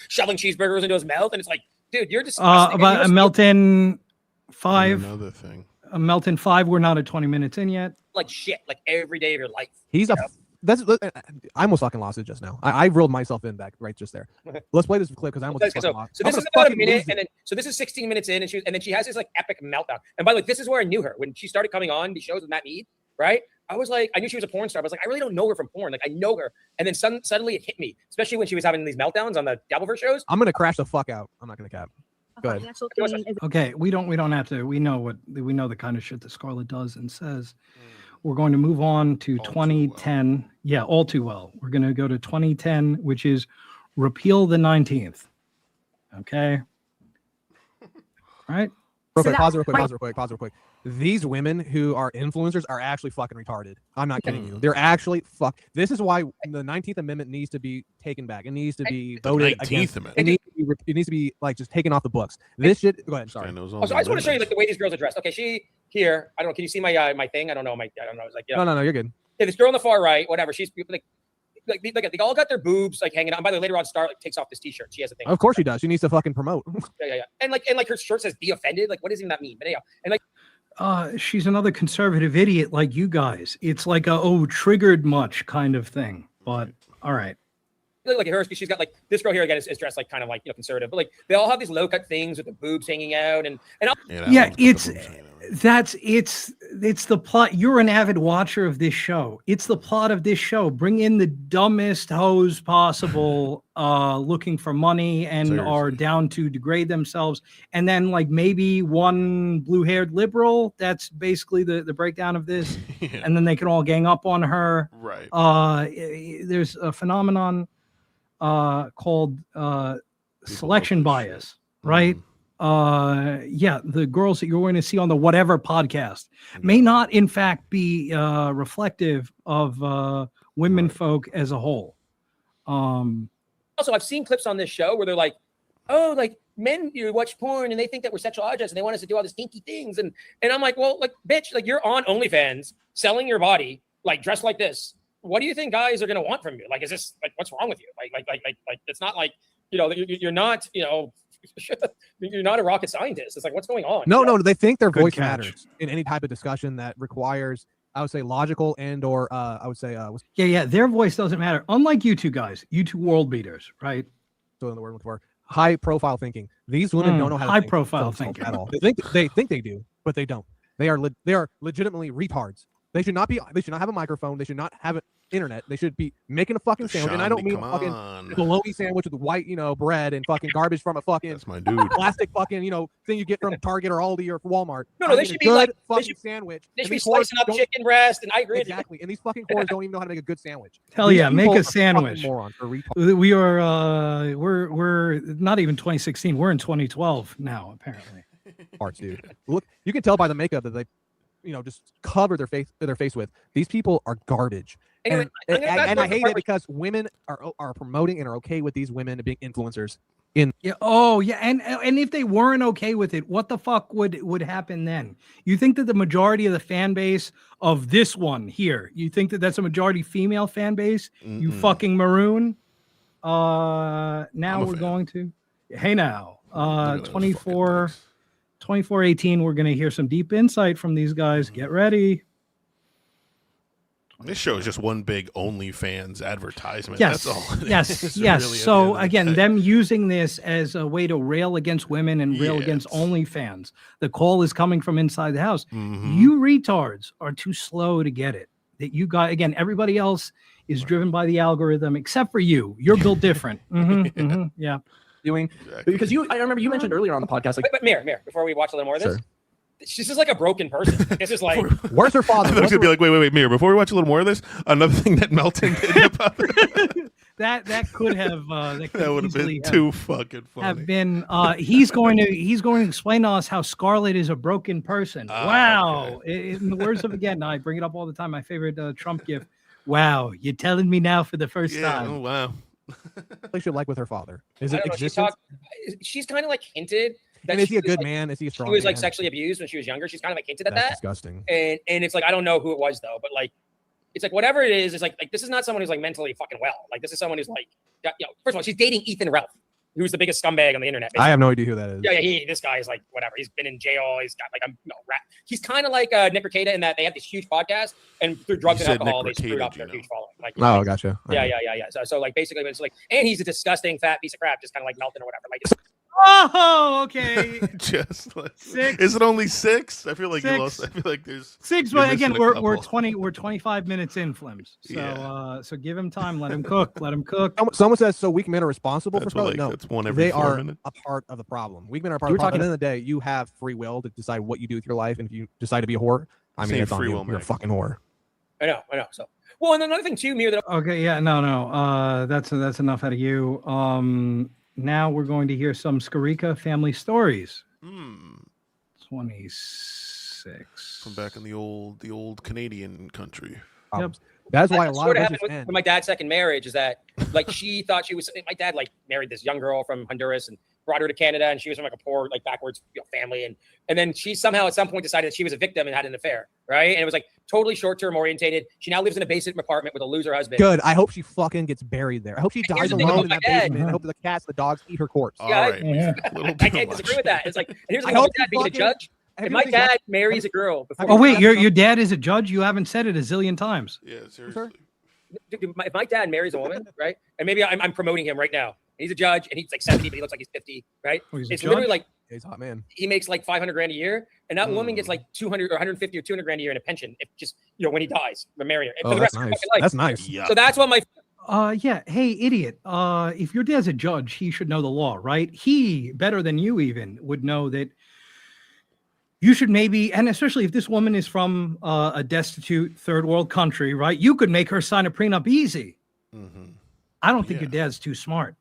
shoving cheeseburgers into his mouth, and it's like, dude, you're disgusting. About a Melton 5. Another thing. A Melton 5. We're not at 20 minutes in yet. Like shit, like every day of your life. He's a. That's. I almost fucking lost it just now. I reeled myself in back right just there. Let's play this clip because I almost fucking lost. So this is about a minute, and then so this is 16 minutes in, and then she has this like epic meltdown. And by the way, this is where I knew her when she started coming on the shows with Matt Mead, right? I was like, I knew she was a porn star. I was like, I really don't know her from porn. Like I know her, and then suddenly it hit me, especially when she was having these meltdowns on the Devilverse shows. I'm gonna crash the fuck out. I'm not gonna cap. Go ahead. Okay, we don't have to. We know the kind of shit that Scarlett does and says. We're going to move on to 2010. Yeah, all too well. We're going to go to 2010, which is repeal the 19th. Okay. Right. Pause real quick. These women who are influencers are actually fucking retarded. I'm not kidding you. They're actually This is why the 19th Amendment needs to be taken back. It needs to be voted against. It needs to be like just taken off the books. This shit. Go ahead. Sorry. So I just want to show you like the way these girls are dressed. Okay, she here. I don't know. Can you see my my thing? I don't know. I don't know. It's like No, you're good. Yeah, this girl on the far right, whatever. She's like they all got their boobs like hanging out. And by the way, later on, Star like takes off this T-shirt. She has a thing. Of course she does. She needs to fucking promote. Yeah. And like her shirt says "Be offended." Like what does even that mean? But anyhow, and like. She's another conservative idiot like you guys. It's like a triggered much kind of thing. But all right. Like her, she's got like this girl here again is dressed like kind of like conservative, but like they all have these low cut things with the boobs hanging out and it's the plot. You're an avid watcher of this show. It's the plot of this show. Bring in the dumbest hoes possible, looking for money and are down to degrade themselves, and then like maybe one blue-haired liberal. That's basically the breakdown of this, and then they can all gang up on her. Right. There's a phenomenon called selection bias, right? The girls that you're going to see on the Whatever podcast may not in fact be reflective of women folk as a whole. Also, I've seen clips on this show where they're like, oh, like men watch porn and they think that we're sexual objects and they want us to do all these kinky things. And I'm like, well, like, bitch, like you're on OnlyFans selling your body, like dressed like this. What do you think guys are going to want from you? Like, is this like, what's wrong with you? Like, it's not like, you're not, you're not a rocket scientist. It's like, what's going on? No, they think their voice matters in any type of discussion that requires, I would say, logical and or I would say, their voice doesn't matter. Unlike you two guys, you two world beaters, right? So in the word for high profile thinking. These women don't know how to high think profile thinking at all. They think they do, but they don't. They are legitimately retards. They should not have a microphone. They should not have internet. They should be making a fucking sandwich. And I don't mean a fucking bologna sandwich with white, bread and fucking garbage from a fucking That's my dude. plastic fucking, thing you get from Target or Aldi or Walmart. No, they should be like fucking sandwich. They should be slicing up chicken breast, and I agree. Exactly. And these fucking whores don't even know how to make a good sandwich. Hell These yeah, make people a are sandwich. fucking morons or retards. We are we're not even 2016. We're in 2012 now, apparently. Parts, dude. Look, you can tell by the makeup that they, just cover their face with. These people are garbage. Anyway, and I hate it because women are promoting and are okay with these women being influencers. And if they weren't okay with it, what the fuck would happen then? You think that the majority of the fan base of this one here, you think that that's a majority female fan base? You fucking maroon. Now we're going to, hey now, 24-18, we're going to hear some deep insight from these guys. Get ready. This show is just one big OnlyFans advertisement. Yes, That's all. yes. Really So again, them using this as a way to rail against women and rail against OnlyFans. The call is coming from inside the house. You retards are too slow to get it. That you got, again, everybody else is driven by the algorithm except for you. You're built different. Yeah. Doing because I remember you mentioned earlier on the podcast, But Mir, before we watch a little more of this, she's just like a broken person. This is like, where's her father? I was gonna be like, wait, Mir. Before we watch a little more of this, another thing that Melton did about that could have that would have been too fucking funny. Have been he's going to explain to us how Scarlett is a broken person. Wow. Okay. In the words of, again, I bring it up all the time, my favorite Trump gift. Wow, you're telling me now for the first time. Oh wow. They should like with her father. Is I it don't know, existence? she's kind of like hinted that And is he a good like, man? Is he a strong She was like man? sexually abused when she was younger. She's kind of like hinted at That's that. disgusting. And it's like, I don't know who it was though, but like, it's like whatever it is, it's like this is not someone who's like mentally fucking well. Like this is someone who's like, first of all, she's dating Ethan Ralph, who's the biggest scumbag on the internet. I have no idea who that is. Yeah, this guy is like whatever. He's been in jail. He's got like he's kind of like Nick Rekieta in that they have this huge podcast, and through drugs and alcohol, they screwed up their huge following. Like, Oh, gotcha. Yeah. So like basically, it's like, and he's a disgusting fat piece of crap, just kind of like Melton or whatever. Like, oh, okay. Just like, 6. Is it only 6? I feel like 6. you lost. I feel like there's 6, you're but again, missing a we're couple. 25 minutes in, Flims. So so give him time, let him cook. Someone says, so weak men are responsible for That's Scarlett? like- No, that's one every they 4 are minutes. a part of the problem. Weak men are a part You of were the problem. At talking- the end of the day, you have free will to decide what you do with your life, and if you decide to be a whore, I mean, Same it's on free you. will, You're a Meg. fucking whore. I know. So well, and another thing too, Mir, that Okay, yeah, no. That's enough out of you. Now we're going to hear some Skarika family stories. 26. From back in the old Canadian country. Problems. That's why a lot what of us happened with my dad's second marriage is that like she thought she was my dad like married this young girl from Honduras and brought her to Canada, and she was from like a poor like backwards family, and then she somehow at some point decided that she was a victim and had an affair, right? And it was like totally short-term orientated. She now lives in a basement apartment with a loser husband. Good. I hope she fucking gets buried there. I hope she Here's dies the thing alone about in that my dad. basement. I hope the cats, the dogs eat her corpse. Yeah, All right, I can't disagree with that. It's like, and here's the I thing about hope my dad being a fucking- judge. If my dad marries a girl before Oh wait, your dad is a judge? You haven't said it a zillion times. Yeah, seriously. if my dad marries a woman, right? And maybe I'm promoting him right now. He's a judge and he's like 70, but he looks like he's 50, right? Oh, he's a It's literally judge? like He's a hot man. he makes like 500 grand a year, and that woman gets like 200 or 150 or 200 grand a year in a pension if just when he dies, but marry her. Oh, For the that's rest of her nice. fucking life. That's nice. Yeah. So that's what my Yeah. Hey, idiot. If your dad's a judge, he should know the law, right? He, better than you even, would know that you should maybe, and especially if this woman is from a destitute third world country, right? You could make her sign a prenup easy. I don't think your dad's too smart.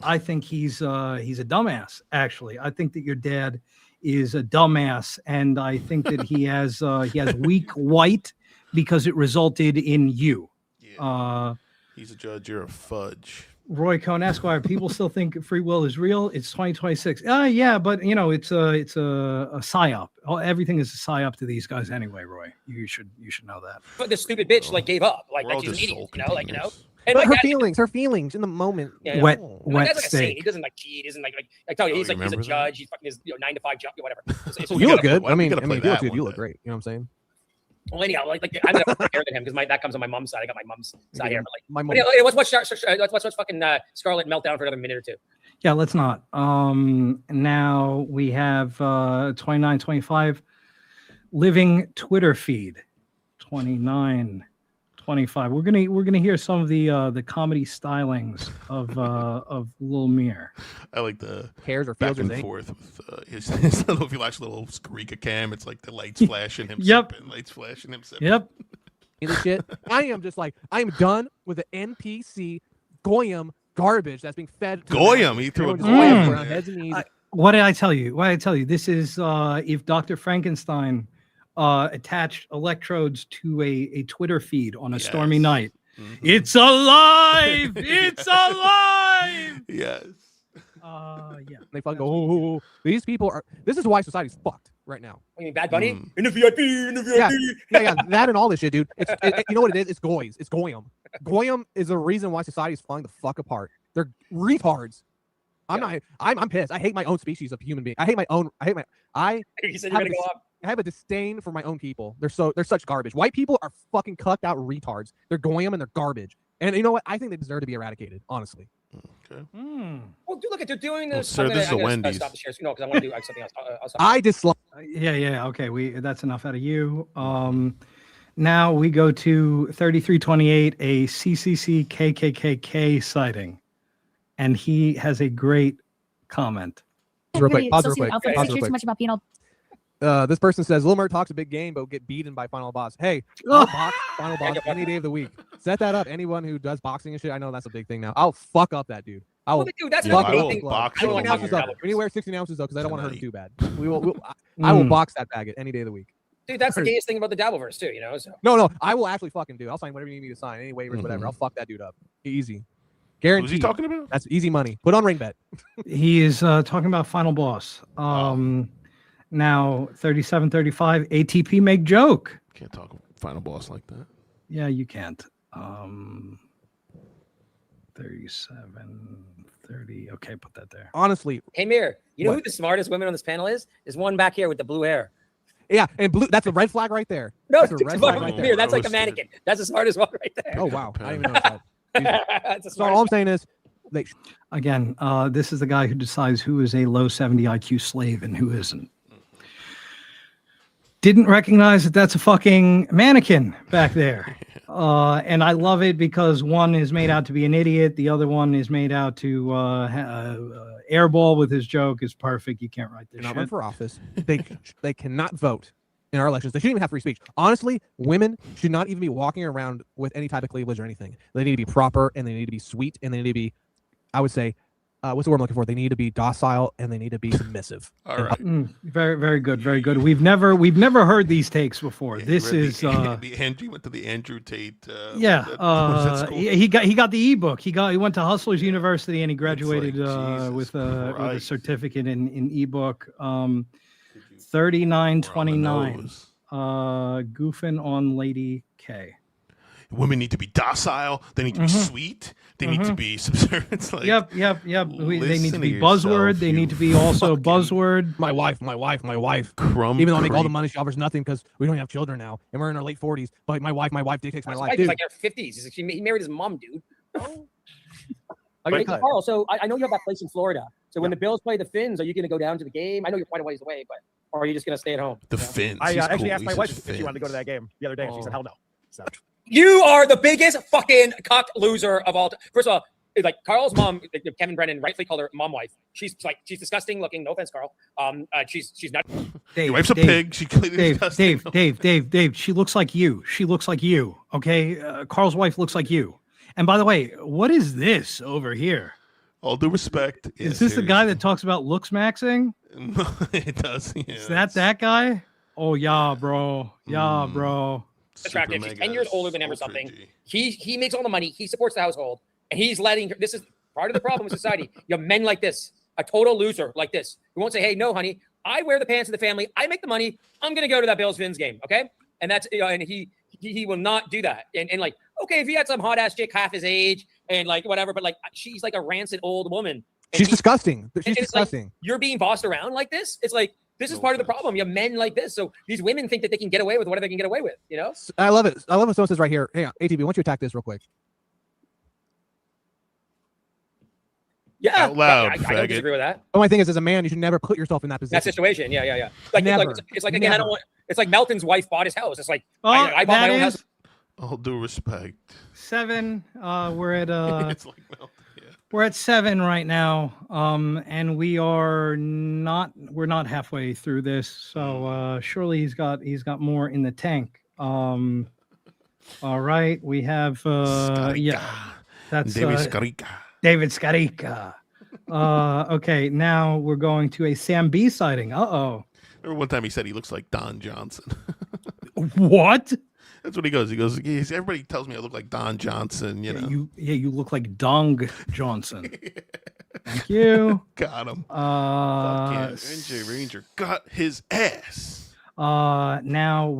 I think he's a dumbass, actually. I think that your dad is a dumbass, and I think that he has weak white because it resulted in you. He's a judge. You're a fudge. Roy Cohn Esquire. People still think free will is real. It's 2026. Yeah, but it's a psyop. Everything is a psyop to these guys anyway. Roy, you should know that. but the stupid bitch like gave up, like all she's an just idiot, soul And But my her dad- feelings in the moment. Yeah, Wet my dad's like a steak. saint. He doesn't like cheat. He doesn't like I tell you, he's you like he's a remember that? judge. He's fucking his 9 to 5 job, whatever. It's You look good. why I we mean, gotta if play you look that good, you one look day? great. You know what I'm saying? Well, anyhow, like I'm gonna compare to him because that comes on my mom's side. I got my mom's side here. But like, My but mom. yeah, let's watch fucking Scarlett melt down for another minute or two. Yeah, let's not. Now we have 2925 living Twitter feed. 29, 25. We're gonna hear some of the comedy stylings of Lil Mir. I like the Hairs or back fields or and thing. forth with his I don't know if you watch the little Skarika cam, it's like the lights flashing him Yep. sipping, lights flashing him sipping. Yep. This shit. I am just like, I am done with the NPC Goyam garbage that's being fed to the Goyam, masses. he threw a Everyone just Goyam Goyam in around there. heads and knees. What did I tell you? What did I tell you? This is if Dr. Frankenstein attached electrodes to a Twitter feed on a stormy night. It's alive! It's alive! Yes. Yeah. They fucking go, oh, these people are. This is why society's fucked right now. You mean Bad Bunny? In the VIP, in the VIP. Yeah, that and all this shit, dude. You know what it is? It's goys. It's Goyam. Goyam is the reason why society is falling the fuck apart. They're retards. I'm pissed. I hate my own species of human being. I You said you're gonna go up. I have a disdain for my own people. They're such garbage. White people are fucking cucked out retards. They're Goyam and they're garbage. And you know what? I think they deserve to be eradicated, honestly. Okay. Well, dude, look at they're doing this. Sir, this is a Wendy's. Stop the shares. No, because I want to do something else. I'll stop. I dislike. Yeah. Okay, that's enough out of you. Now we go to 3328, a CCC KKKK sighting, and he has a great comment. Real quick. Pause real quick. Alfred doesn't care too much about being all. This person says Lil Mir talks a big game, but will get beaten by Final Boss. Hey, I'll box Final Boss any day of the week. Set that up. Anyone who does boxing and shit, I know that's a big thing now. I'll fuck up that dude. I will. Dude, that's fuck what up. I think. Box I don't him. like ounces how up. you're We need to wear 16 ounces though, because I don't want to hurt him too bad. I will box that faggot any day of the week. Dude, that's the gayest thing about the Dabbleverse too, you know. So No, I will actually fucking do. I'll sign whatever you need me to sign, any waivers, whatever. I'll fuck that dude up. Easy. Guaranteed. Who's he talking about? That's easy money. Put on ring bet. He is talking about Final Boss. Now 3735, ATP make joke. Can't talk Final Boss like that. Yeah, you can't. 37, 30. Okay, put that there. Honestly. Hey, Mir, you know who the smartest women on this panel is? Is one back here with the blue hair. Yeah, and blue. That's a red flag right there. No, That's a red flag right there. Mir, that's like a mannequin. That's the smartest one right there. Oh wow, I didn't even notice that. That's the So all I'm saying is, Again, this is the guy who decides who is a low 70 IQ slave and who isn't. Didn't recognize that that's a fucking mannequin back there. And I love it because one is made out to be an idiot. The other one is made out to airball with his joke is perfect. You can't write this not shit. run for office. They cannot vote in our elections. They shouldn't even have free speech. Honestly, women should not even be walking around with any type of cleavage or anything. They need to be proper and they need to be sweet and they need to be, I would say, what's the word I'm looking for? They need to be docile and they need to be submissive. All right. Very, very good. Very good. We've never heard these takes before. Yeah, This is the Andrew went to the Andrew Tate. yeah. Was that school? He got the ebook. He went to Hustlers University and he graduated with a certificate in ebook. 3929. Goofing on Lady K. Women need to be docile. They need to be sweet. They need to be subservient. It's like, Yep. They need to listen be to buzzword. yourself, They need to be also buzzword. My wife. Crumb Even though I make all the creep. money, she offers nothing because we don't have children now, and we're in our late 40s. But my wife dictates my life. He's Dude, like in her 50s. He's like, he married his mom, dude. I Hey, got Carl, so I know you have that place in Florida. So when the Bills play the Finns, are you going to go down to the game? I know you're quite a ways away, but or are you just going to stay at home? The Finns. I He's actually cool. asked my He's wife such if she wanted to go to Finns. that game the other day, and she said, "Hell no." So. You are the biggest fucking cuck loser of all time. First of all, like Carl's mom, Kevin Brennan, rightfully called her mom wife. She's disgusting looking. No offense, Carl. She's not. Your wife's a pig. She clearly disgusting. Dave. She looks like you. Okay, Carl's wife looks like you. And by the way, what is this over here? All due respect. Is this the guy that talks about looks maxing? It does. Yeah, Is that guy? Oh yeah, bro. Yeah, bro. Attractive. She's 10 years older than him or something. He makes all the money. He supports the household, and he's letting her. This is part of the problem with society. You have men like this, a total loser like this, who won't say, "Hey, no, honey, I wear the pants of the family. I make the money. I'm gonna go to that Bills Finns game, okay?" And that's and he will not do that. And like, okay, if he had some hot ass chick half his age and like whatever, but like she's like a rancid old woman. she's disgusting. And She's it's like, disgusting. you're being bossed around like this. It's like this is part of the problem. You have men like this, so these women think that they can get away with whatever they can get away with. You know? I love it. I love what someone says right here. Hang on, ATV. Why don't you attack this real quick? Yeah, Out loud, I don't faggot. disagree with that. But my thing is, as a man, you should never put yourself in that position. That situation, yeah. Like, Never. it's like again, I don't Never. want. It's like Melton's wife bought his house. It's like Oh, I bought my that own is house. All due respect. 7. We're at It's like Melton. we're at 7 right now. And we're not halfway through this. So surely he's got more in the tank. All right, we have that's David Scarica. David Scarica. Okay, now we're going to a Sam B sighting. Remember one time he said he looks like Don Johnson. What? That's what he goes. He goes, everybody tells me I look like Don Johnson, you know. You look like Dong Johnson. Thank you. Got him. Fuck yeah. NJ Ranger got his ass. Now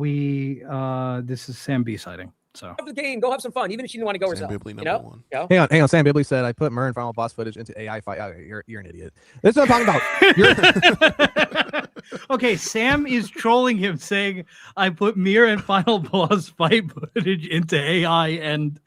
this is Sam B sighting. So Have the game. Go have some fun, even if she didn't want to go herself. Bibley, You number know? one. Yeah. Hang on. Sam Bibley said I put Mir and final boss footage into AI fight. Oh, you're an idiot. This is what I'm talking about. Okay, Sam is trolling him, saying I put Mir and final boss fight footage into AI, and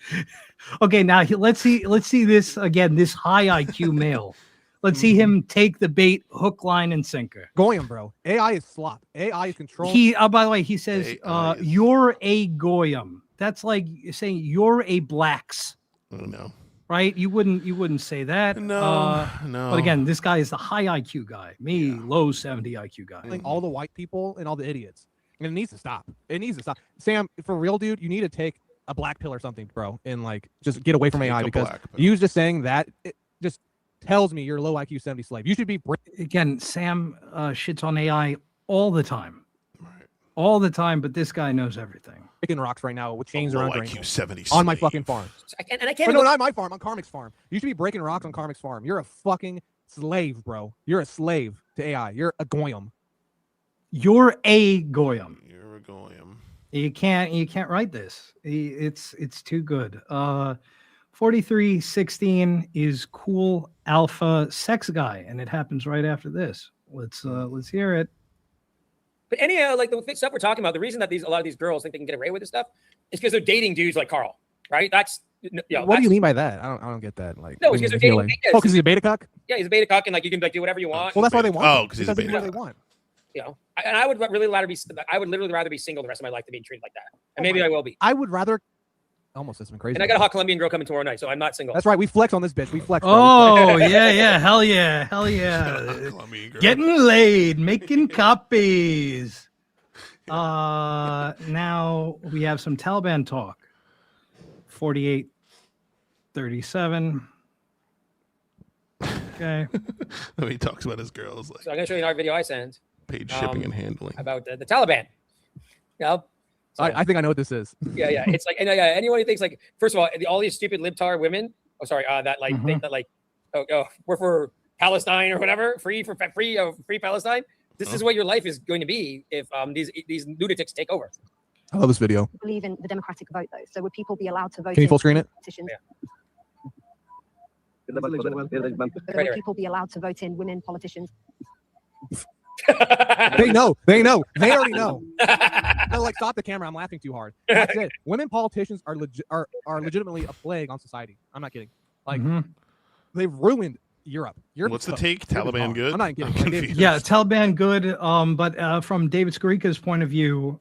okay, now let's see this again. This high IQ male. Let's see him take the bait, hook, line, and sinker. Goyim, bro. AI is slop. AI is control. By the way, he says you're a goyim. That's like saying you're a blacks. Oh, no. Right? You wouldn't say that. No. But again, this guy is the high IQ guy. Me, low 70 IQ guy. Like all the white people and all the idiots. And it needs to stop. It needs to stop. Sam, for real, dude, you need to take a black pill or something, bro, and like just get away from AI, because you just saying that it just tells me you're a low IQ 70 slave. You should be again. Sam shits on AI all the time. All the time, but this guy knows everything. Breaking rocks right now with chains around IQ 70 on my fucking farm. And I can't. No, not my farm. On Carmick's farm. You should be breaking rocks on Carmick's farm. You're a fucking slave, bro. You're a slave to AI. You're a goyim. You're a goyim. You're a goyim. You can't write this. It's too good. 4316 is cool alpha sex guy, and it happens right after this. Let's hear it. But anyhow, like the stuff we're talking about, the reason that a lot of these girls think they can get away with this stuff is because they're dating dudes like Carl, right? That's what do you mean by that? I don't get that. Like, no, because they're dating. Oh, because he's a beta cuck. Yeah, he's a beta cuck, and like you can like do whatever you want. Well, that's why they want. Oh, because he's a that's beta what they want. You know, and I would really rather be. I would literally rather be single the rest of my life than being treated like that. And maybe I will be. I would rather. Almost, that's been crazy. And I got a hot Colombian girl coming tomorrow night, so I'm not single. That's right. We flex on this bitch. We flex. Oh yeah, hell yeah. Getting laid, making copies. Now we have some Taliban talk. 4837. Okay. When he talks about his girls, like So I'm gonna show you another video I sent. paid shipping and handling. About the Taliban. You know? I think I know what this is. Yeah. It's like, and anyone who thinks like, first of all these stupid libtard women. Oh, sorry. That like think that like, we're for Palestine or whatever, free Palestine. This is what your life is going to be if these lunatics take over. I love this video. Believe in the democratic vote, though. So would people be allowed to vote? Can you full screen it? Politicians? Right Would people be allowed to vote in women politicians? They know. They already know. No, like stop the camera. I'm laughing too hard. That's it. Women politicians are legitimately a plague on society. I'm not kidding. Like they've ruined Europe. What's the take? Taliban good? I'm not kidding. Yeah, Taliban good. But from David Skarika's point of view,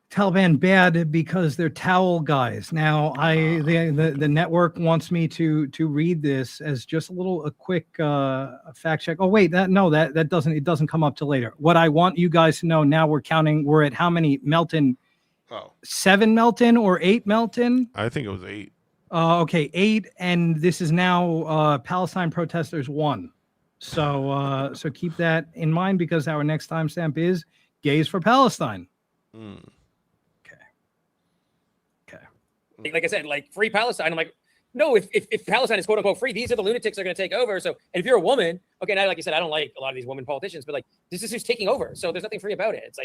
Taliban bad because they're towel guys. Now, the network wants me to read this as just a quick fact check. Oh wait, that doesn't come up till later. What I want you guys to know now, we're counting. We're at how many Melton? 7 Melton or 8 Melton? I think it was 8. Okay, 8, and this is now Palestine protesters 1. So keep that in mind because our next timestamp is Gays for Palestine. Like I said, like free Palestine. I'm like, no, if Palestine is quote unquote free, these are the lunatics that are going to take over. So, and if you're a woman, okay, now like I said, I don't like a lot of these women politicians, but like this is who's taking over. So there's nothing free about it. It's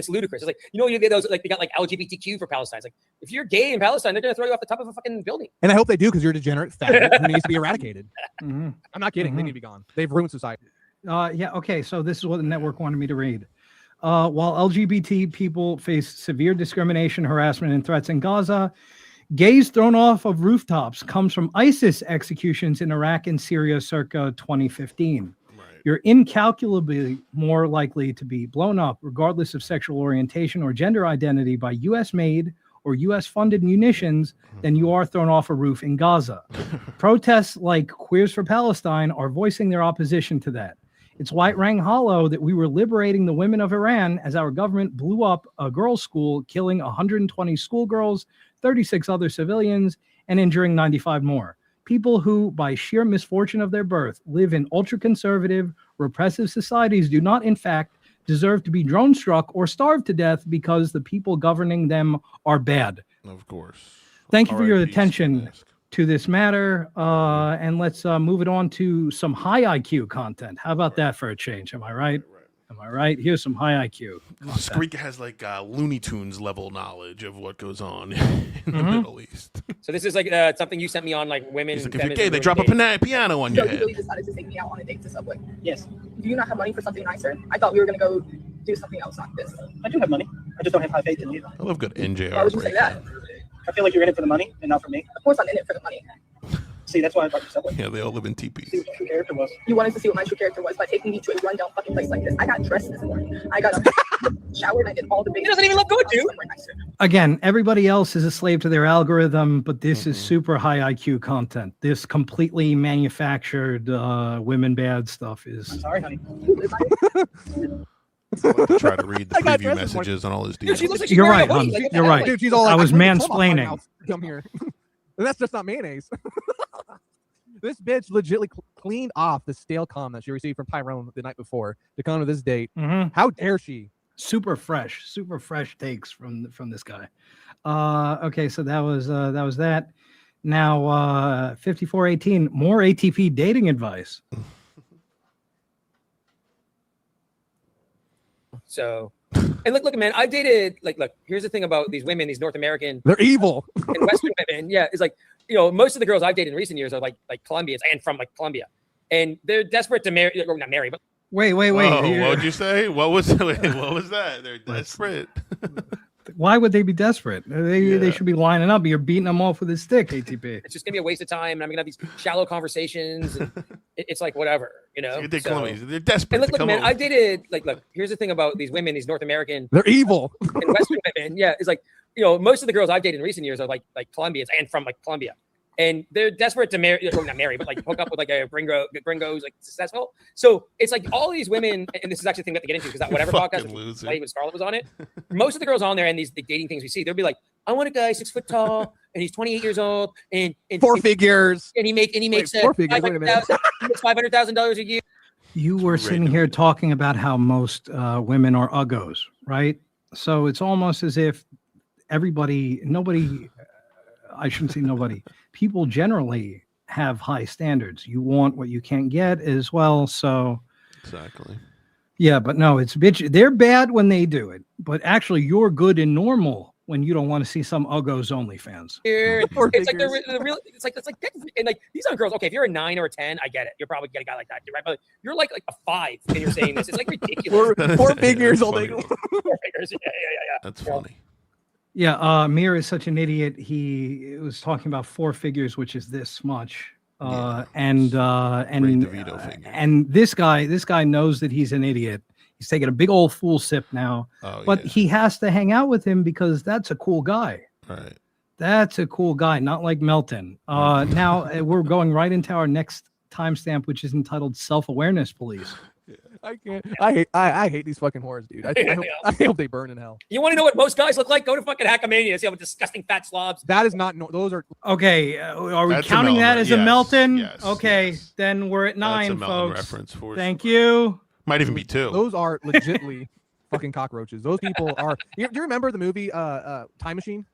ludicrous. It's like, you know, you get those like they got like LGBTQ for Palestine. It's like if you're gay in Palestine, they're going to throw you off the top of a fucking building. And I hope they do because you're a degenerate faggot who needs to be eradicated. I'm not kidding. They need to be gone. They've ruined society. Yeah. Okay. So this is what the network wanted me to read. While LGBT people face severe discrimination, harassment, and threats in Gaza, Gays thrown off of rooftops comes from ISIS executions in Iraq and Syria circa 2015. You're incalculably more likely to be blown up, regardless of sexual orientation or gender identity, by U.S.-made or U.S.-funded munitions than you are thrown off a roof in Gaza. Protests like Queers for Palestine are voicing their opposition to that. It's why it rang hollow that we were liberating the women of Iran as our government blew up a girls' school, killing 120 schoolgirls, 36 other civilians, and injuring 95 more. People who, by sheer misfortune of their birth, live in ultra-conservative, repressive societies do not, in fact, deserve to be drone-struck or starved to death because the people governing them are bad. Of course. Thank you for your R.I.P. attention to this matter, and let's move it on to some high IQ content. How about that for a change? Am I right? Am I right? Here's some high IQ content. Squeak has like Looney Tunes level knowledge of what goes on in the Middle East. So this is like something you sent me on, like women. He's like, if you're gay, they drop a piano on your So you head. really decided to take me out on a date to Subway? Yes. Do you not have money for something nicer? I thought we were gonna go do something else, not this. I do have money. I just don't have high faith in you. I love good NJR. Why would you say that? I feel like you're in it for the money and not for me. Of course I'm in it for the money. See, that's why I brought you Subway. Yeah, they all live in teepees. See what your true character was. You wanted to see what my true character was by taking me to a rundown fucking place like this. I got dressed this morning. I got up, showered, I did all the basics. It doesn't even look good, dude. Again, everybody else is a slave to their algorithm, but this is super high IQ content. This completely manufactured women bad stuff is. Sorry, honey. Try to read the preview messages on all his deals. You're right, hon. You're right. Dude, she's all I like, was "I'm gonna come off my mansplaining. mouth. Come here." And that's just not mayonnaise. This bitch legitly cleaned off the stale cum that she received from Tyrone the night before to come to this date. How dare she? Super fresh takes from this guy. Okay, so that was that. Now 5418, more ATP dating advice. So, and look, man, I dated, look, here's the thing about these women, these North American. They're evil. And Western women, yeah, it's like, most of the girls I've dated in recent years are like Colombians and from like Colombia. And they're desperate to marry, or not marry, but. Wait. Oh, what'd you say? What was that? They're desperate. Why would they be desperate? They should be lining up. You're beating them off with a stick, ATP. It's just gonna be a waste of time, and I'm gonna have these shallow conversations. And it's like whatever, They're desperate. And look, man, I dated look. Here's the thing about these women, these North American. They're evil. And Western women, yeah, it's like most of the girls I've dated in recent years are like Colombians and from like Colombia, and they're desperate to marry, or not marry, but like hook up with like a gringo who's like successful. So it's like all these women, and this is actually the thing we have to get into because that whatever podcast was when Scarlett was on it, most of the girls on there and these dating things we see, they'll be like, I want a guy 6 foot tall and he's 28 years old and four figures, and he makes four figures. $500,000 a year. You were sitting here talking about how most women are uggos, right? So it's almost as if nobody, I shouldn't say nobody, people generally have high standards. You want what you can't get as well. So exactly. Yeah, but no, it's bitch. They're bad when they do it, but actually you're good and normal when you don't want to see some uggos OnlyFans. It's like they're real. It's like and like these are girls. Okay, if you're a 9 or a 10, I get it. You're probably get a guy like that, right? But you're like a 5, and you're saying this. It's like ridiculous. Four figures, all day. 4 figures. Yeah. That's funny. Yeah, Mir is such an idiot. He was talking about 4 figures, which is this much. And this guy knows that he's an idiot. He's taking a big old fool sip now, but he has to hang out with him because that's a cool guy. Right. That's a cool guy, not like Melton. Now we're going right into our next timestamp, which is entitled Self-Awareness Police. I can't. I hate these fucking whores, dude. I hope they burn in hell. You want to know what most guys look like? Go to fucking Hackamania. See how disgusting fat slobs. That is not. Those are okay. Are we counting that as a Melton? Okay, then we're at 9, That's a folks. reference for Thank you. Might even be 2. Those are legitly fucking cockroaches. Those people are. Do you remember the movie Time Machine?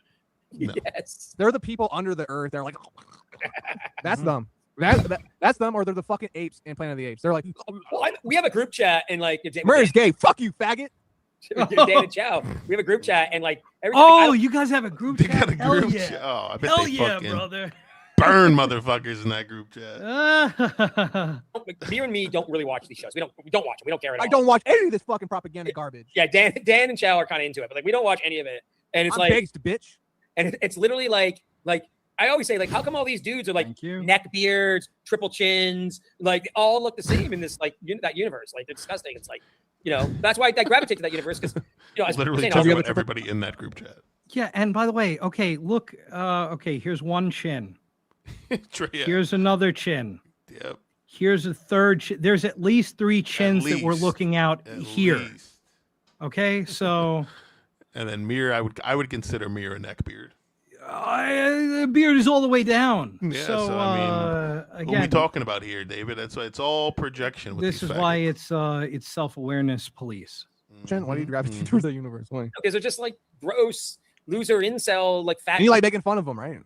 No. Yes. They're the people under the earth. They're like, that's them. That's them, or they're the fucking apes in Planet of the Apes. They're like, we have a group chat and like Murray's gay. Fuck you, faggot. Dan and Chow. We have a group chat and like you guys have a group chat. Got a group Hell yeah. chat. Oh, I bet Hell they yeah, fucking brother. burn motherfuckers in that group chat. Mir and me don't really watch these shows. We don't watch them. We don't care at all. I don't watch any of this fucking propaganda garbage. Yeah, Dan and Chow are kind of into it, but like we don't watch any of it. And it's I'm like based, bitch. And it's literally like Like I always say, like, how come all these dudes are like neck beards, triple chins, like they all look the same in this like that universe? Like they're disgusting. It's like, you know, that's why I gravitate to that universe because you know, Literally talking about everybody in that group chat. Yeah, and by the way, okay, look, okay, here's one chin. Yeah. Here's another chin. Yep. Here's a third chin. There's at least 3 chins that we're looking out here. Okay, so and then Mir, I would consider Mir a neck beard. The beard is all the way down. Yeah, so I mean, again, what are we talking about here, David? That's why it's all projection. With this these is why it's self-awareness police. Jen, why do you gravitate towards that universe? Why? because they're just like gross loser incel like fat. And you like making fun of them, right?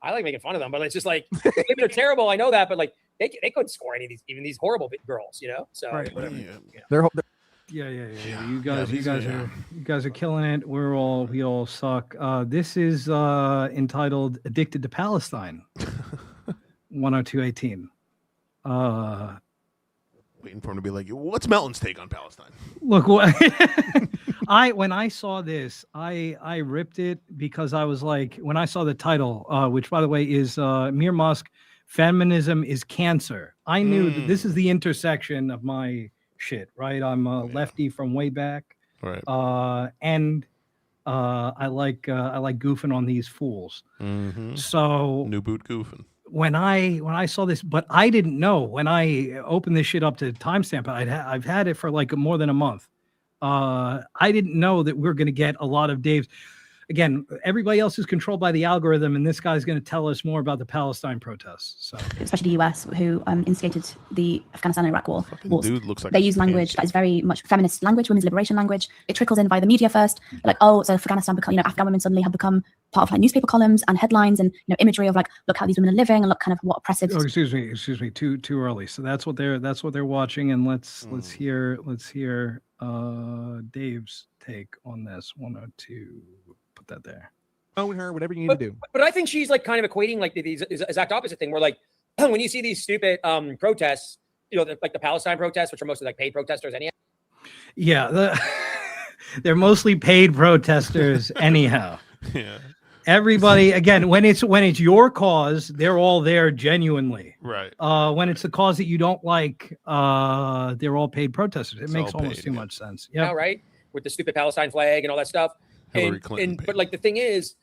I like making fun of them, but it's just like maybe they're terrible. I know that, but like they couldn't score any of these, even these horrible girls, you know. So Right. whatever. They're Yeah. You guys are killing it. We all suck. This is entitled "Addicted to Palestine." 10218. Waiting for him to be like, what's Melton's take on Palestine? Look, when I saw this, I ripped it because I was like, when I saw the title, which by the way is Mir Musk, Feminism is Cancer. I knew that this is the intersection of my shit, right? I'm a lefty from way back, right? And I like goofing on these fools. So new boot goofing. When I saw this, but I didn't know when I opened this shit up to timestamp. I've had it for like more than a month. I didn't know that we're going to get a lot of Dave's. Again, everybody else is controlled by the algorithm, and this guy's going to tell us more about the Palestine protests. So, especially the US, who instigated the Afghanistan and Iraq wars. Dude looks like they use language that is very much feminist language, women's liberation language. It trickles in via the media first, like, oh, so Afghanistan become, Afghan women suddenly have become part of like newspaper columns and headlines and imagery of like, look how these women are living and look kind of what oppressive. Oh, excuse me, too early. So that's what they're watching, and let's hear Dave's take on this. 102. Put that there. Own her, whatever you need to do. But I think she's like kind of equating like these exact opposite thing. Where like when you see these stupid protests, like the Palestine protests, which are mostly like paid protesters anyhow. Yeah, they're mostly paid protesters anyhow. Yeah. Everybody, again, when it's your cause, they're all there genuinely. Right. When it's the cause that you don't like, they're all paid protesters. It makes almost too much sense. Yeah. Right. With the stupid Palestine flag and all that stuff. Hillary Clinton but like the thing is,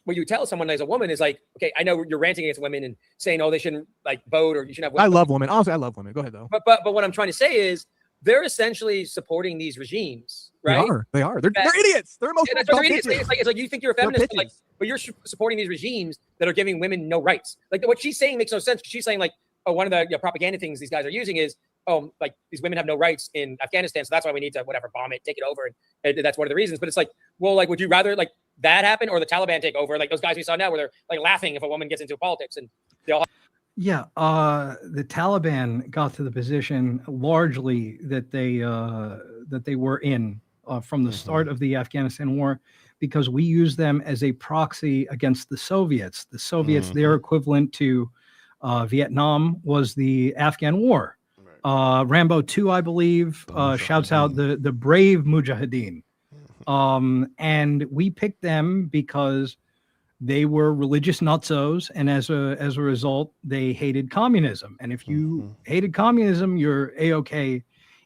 what you tell someone as a woman is like, okay, I know you're ranting against women and saying, oh, they shouldn't like vote or you shouldn't have. I love women. Honestly, I love women. Go ahead though. But what I'm trying to say is they're essentially supporting these regimes, right? They are. They're idiots. They're most they're idiots. It's like you think you're a feminist, but you're supporting these regimes that are giving women no rights. Like what she's saying makes no sense. She's saying like, oh, one of the propaganda things these guys are using is, oh, like these women have no rights in Afghanistan, so that's why we need to bomb it, take it over, and that's one of the reasons. But it's like, well, like, would you rather like that happen or the Taliban take over? Like those guys we saw now, where they're like laughing if a woman gets into politics, and they all. Yeah, the Taliban got to the position largely that they were in from the start of the Afghanistan war, because we used them as a proxy against the Soviets. The Soviets, their equivalent to Vietnam was the Afghan war. Rambo 2, I believe, shouts out the brave Mujahideen. And we picked them because they were religious nutzos, and as a result, they hated communism. And if you hated communism, you're A-OK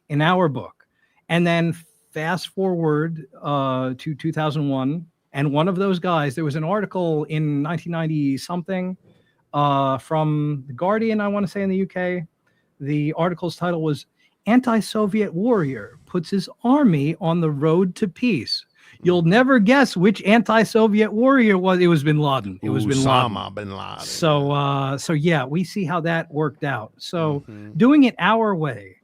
in our book. And then fast forward to 2001, and one of those guys, there was an article in 1990 something from The Guardian, I want to say, in the UK. The article's title was "Anti-Soviet Warrior Puts His Army on the Road to Peace." You'll never guess which anti-Soviet warrior was. It was bin Laden. It was bin Laden. So yeah, we see how that worked out. So doing it our way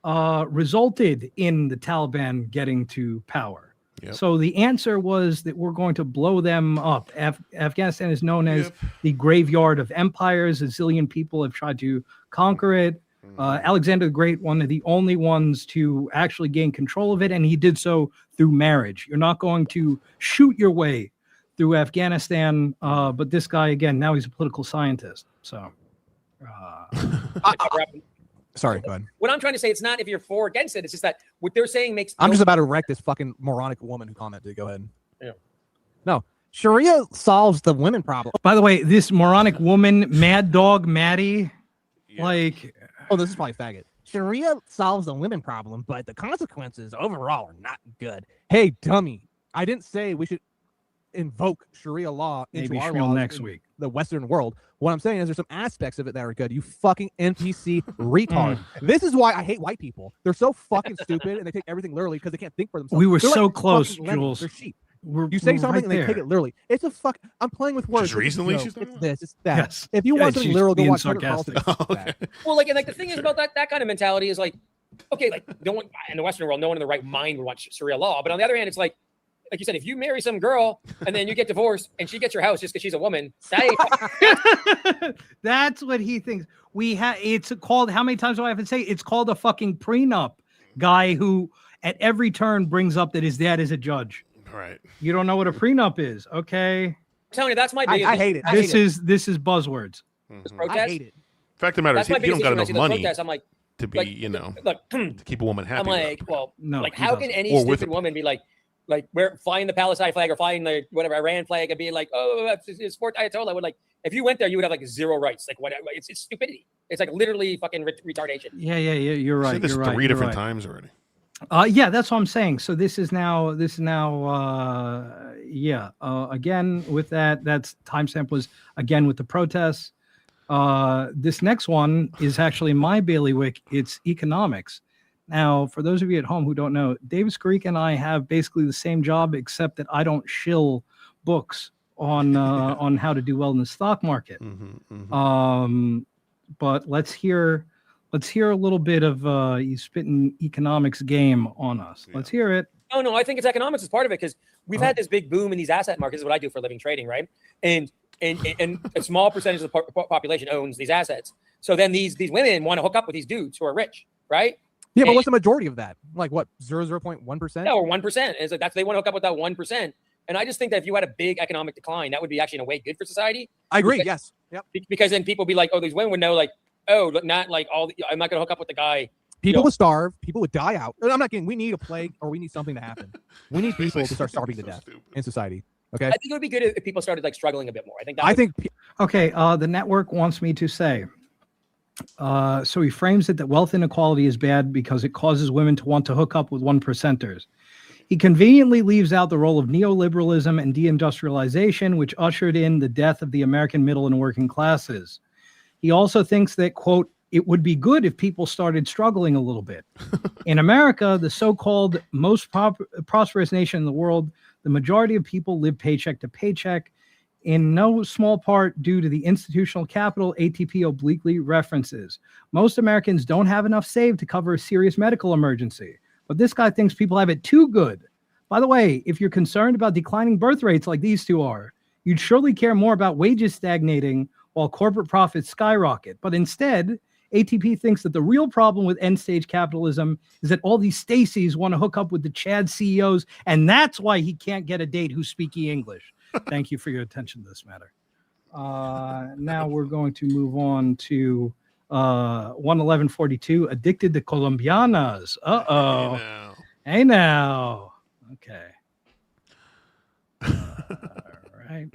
resulted in the Taliban getting to power. Yep. So the answer was that we're going to blow them up. Afghanistan is known as the graveyard of empires. A zillion people have tried to conquer it. Alexander the Great, one of the only ones to actually gain control of it, and he did so through marriage. You're not going to shoot your way through Afghanistan, but this guy, again, now he's a political scientist. So, sorry, go ahead. What I'm trying to say, it's not if you're for or against it. It's just that what they're saying makes. I'm just about to wreck this fucking moronic woman who commented. Go ahead. Yeah. No, Sharia solves the women problem. By the way, this moronic woman, Mad Dog Maddie, like, oh, this is probably faggot. Sharia solves the women problem, but the consequences overall are not good. Hey, dummy, I didn't say we should invoke Sharia law into maybe our Shmuel laws next in week. the Western world. What I'm saying is there's some aspects of it that are good. You fucking NPC retard. This is why I hate white people. They're so fucking stupid and they take everything literally because they can't think for themselves. We were They're so like close, fucking lemmings. Jules. They're sheep. We're, You say we're something right and they take there. it literally. It's a fuck. I'm playing with words. Just recently, It's, she's it's this. It's that. Yes. If you Yeah, want something she's literal, go being watch Tucker sarcastic. Carlson. Well, like, and like the thing is about that kind of mentality is like, okay, like no one in the Western world, no one in the right mind would want Sharia law. But on the other hand, it's like you said, if you marry some girl and then you get divorced and she gets your house just because she's a woman, that ain't That's what he thinks. It's called, how many times do I have to say? It's called a fucking prenup. Guy who at every turn brings up that his dad is a judge. Right. You don't know what a prenup is, okay? I'm telling you, that's my biggest. I hate it. This is buzzwords. Protest. I hate it. Fact of the matter That's is, my you don't biggest got issue when I enough see those money protests. I'm like, to be, you know, look, to keep a woman happy. I'm like, without well, No, like he how doesn't. can any Or with stupid a- woman be like we're flying the Palestine flag or flying the whatever Iran flag and be like, oh, it's for Ayatollah? Would like, if you went there, you would have like zero rights. Like what? It's stupidity. It's like literally fucking retardation. Yeah, you're right. Said this you're right. three you're different right. times already. Yeah, that's what I'm saying. So this is now again with that's timestamp was again with the protests. This next one is actually my bailiwick. It's economics. Now, for those of you at home who don't know, David Scarik and I have basically the same job, except that I don't shill books on how to do well in the stock market. But let's hear a little bit of you spitting economics game on us. Let's hear it. No, I think it's economics is part of it because we've had this big boom in these asset markets. This is what I do for a living, trading, right? And a small percentage of the population owns these assets. So then these women want to hook up with these dudes who are rich, right? Yeah, but what's the majority of that? Like what? 0.1%? Yeah, or 1%. It's like that's they want to hook up with that 1%. And I just think that if you had a big economic decline, that would be actually in a way good for society. I agree. Because, yes. Yep. Because then people be like, oh, these women would know, like, oh, not like I'm not going to hook up with the guy. People would starve. People would die out. I'm not kidding. We need a plague or we need something to happen. We need people to start starving to death in society. Okay. I think it would be good if people started like struggling a bit more. Okay. The network wants me to say. So he frames it that wealth inequality is bad because it causes women to want to hook up with 1%ers. He conveniently leaves out the role of neoliberalism and deindustrialization, which ushered in the death of the American middle and working classes. He also thinks that, quote, it would be good if people started struggling a little bit. In America, the so-called most prosperous nation in the world, the majority of people live paycheck to paycheck, in no small part due to the institutional capital ATP obliquely references. Most Americans don't have enough saved to cover a serious medical emergency, but this guy thinks people have it too good. By the way, if you're concerned about declining birth rates like these two are, you'd surely care more about wages stagnating while corporate profits skyrocket. But instead, ATP thinks that the real problem with end-stage capitalism is that all these Stacys want to hook up with the Chad CEOs, and that's why he can't get a date who's speaking English. Thank you for your attention to this matter. Now we're going to move on to 11142, Addicted to Colombianas. Uh-oh. Hey now. Okay. All right.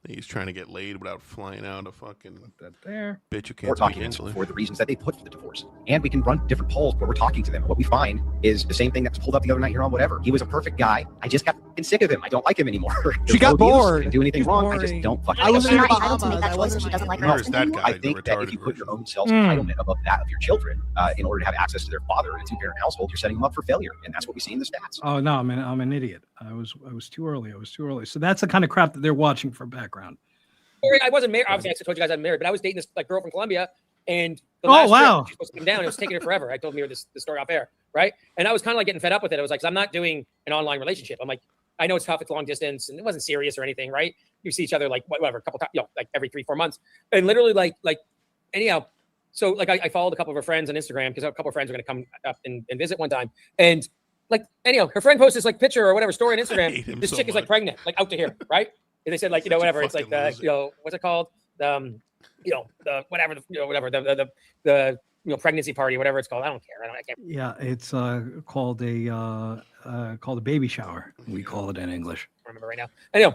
He's trying to get laid without flying out a fucking that there. bitch you Court can't speak documents English. for the reasons that they put for the divorce. And we can run different polls where we're talking to them. What we find is the same thing that was pulled up the other night here on whatever. He was a perfect guy. I just got sick of him. I don't like him anymore. She got bored. Didn't do anything wrong. I just don't fucking I was like him. not entitled to make that choice if she doesn't like her Where's husband that anymore. guy? I think that if you put your own self Mm. entitlement above that of your children in order to have access to their father in a two-parent household, you're setting them up for failure. And that's what we see in the stats. Oh no, I'm an idiot. I was too early. So that's the kind of crap that they're watching for background. I wasn't married. Obviously, I told you guys I'm married, but I was dating this like girl from Colombia, and the Oh, last trip, wow. she was supposed to come down. It was taking her forever. I told Mir this story off air, right? And I was kind of like getting fed up with it. I was like, 'cause I'm not doing an online relationship. I'm like, I know it's tough. It's long distance, and it wasn't serious or anything, right? You see each other like whatever, a couple times, like every 3-4 months, and literally like anyhow. So like I followed a couple of her friends on Instagram because a couple of friends are going to come up and visit one time, and like anyhow, her friend posted this like picture or whatever story on Instagram. This chick is like pregnant, like out to here, right? And they said like whatever. It's like what's it called? The pregnancy party, whatever it's called. I don't care. I can't. Yeah, it's called a baby shower. We call it in English. Remember right now. Anyway,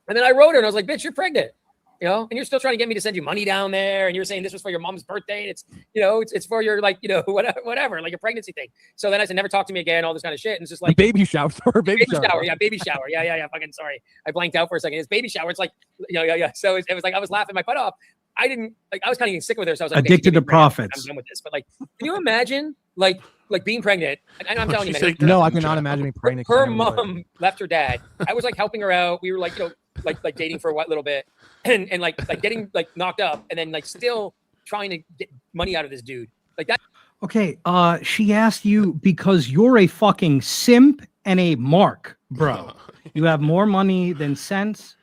And then I wrote her and I was like, bitch, you're pregnant. You know, and you're still trying to get me to send you money down there. And you're saying this was for your mom's birthday. And it's, you know, it's for your, like, you know, whatever, like your pregnancy thing. So then I said, never talk to me again, all this kind of shit. And it's just like baby shower. Baby shower. Yeah, baby shower. Yeah. Fucking sorry. I blanked out for a second. It's baby shower. It's like, yeah. So it was like, I was laughing my butt off. I didn't like, I was kind of getting sick with her. So I was like, addicted to profits. I'm done with this. But like, can you imagine like being pregnant? And I'm telling you, man, no, I cannot imagine being pregnant. Her mom left her dad. I was like helping her out. We were like, you know, like dating for a little bit and like getting like knocked up and then like still trying to get money out of this dude like that. Okay, she asked you because you're a fucking simp and a mark, bro. You have more money than sense,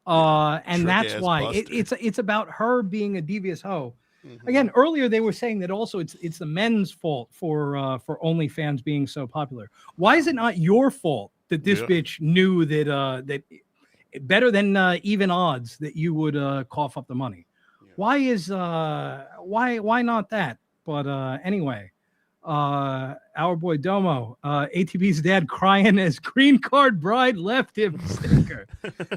and that's why it's about her being a devious hoe. Again, earlier they were saying that also it's the men's fault for OnlyFans being so popular. Why is it not your fault that this bitch knew that that better than even odds that you would cough up the money? Why is why not that? But anyway, our boy Domo, ATB's dad crying as green card bride left him sticker.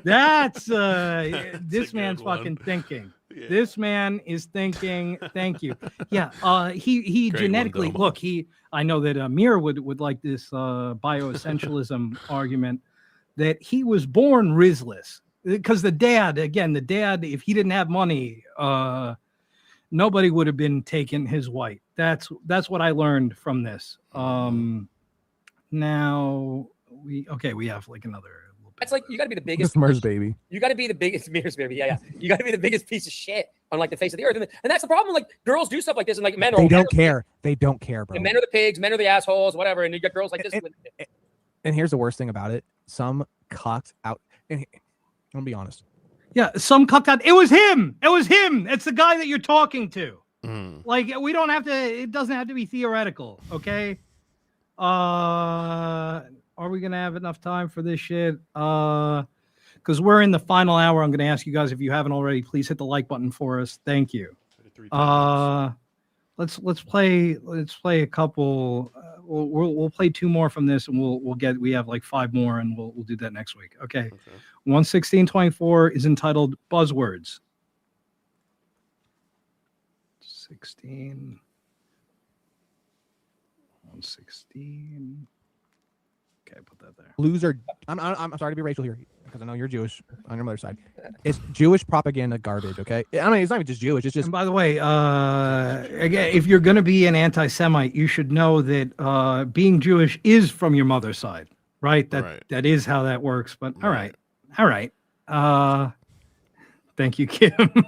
That's this man's fucking thinking. Yeah. This man is thinking. Thank you. Yeah, he great genetically look. I know that Mir would like this bioessentialism argument that he was born Rizless because the dad, if he didn't have money, nobody would have been taking his white. That's what I learned from this. Now we have like another. That's like you got to be the biggest Mir's baby. You got to be the biggest Mir's baby. Yeah. You got to be the biggest piece of shit on like the face of the earth, and that's the problem. Like girls do stuff like this, and like men are. They don't care. They don't care, bro. And men are the pigs. Men are the assholes. Whatever. And you got girls like this. And here's the worst thing about it: some cocked out. And I'm gonna be honest. Yeah, some cocked out. It was him. It was him. It's the guy that you're talking to. Like we don't have to. It doesn't have to be theoretical. Okay. Are we going to have enough time for this shit? Because we're in the final hour. I'm going to ask you guys, if you haven't already, please hit the like button for us. Thank you. Let's play a couple. We'll play two more from this, and we have like 5 more, and we'll do that next week. Okay. 116.24 is entitled Buzzwords. 116. Okay, put that there. Loser. I'm sorry to be racial here because I know you're Jewish on your mother's side. It's Jewish propaganda garbage. Okay, I mean it's not even just Jewish. It's just. And by the way, again, if you're going to be an anti-Semite, you should know that being Jewish is from your mother's side, right? That is how that works. But all right. Thank you, Kim.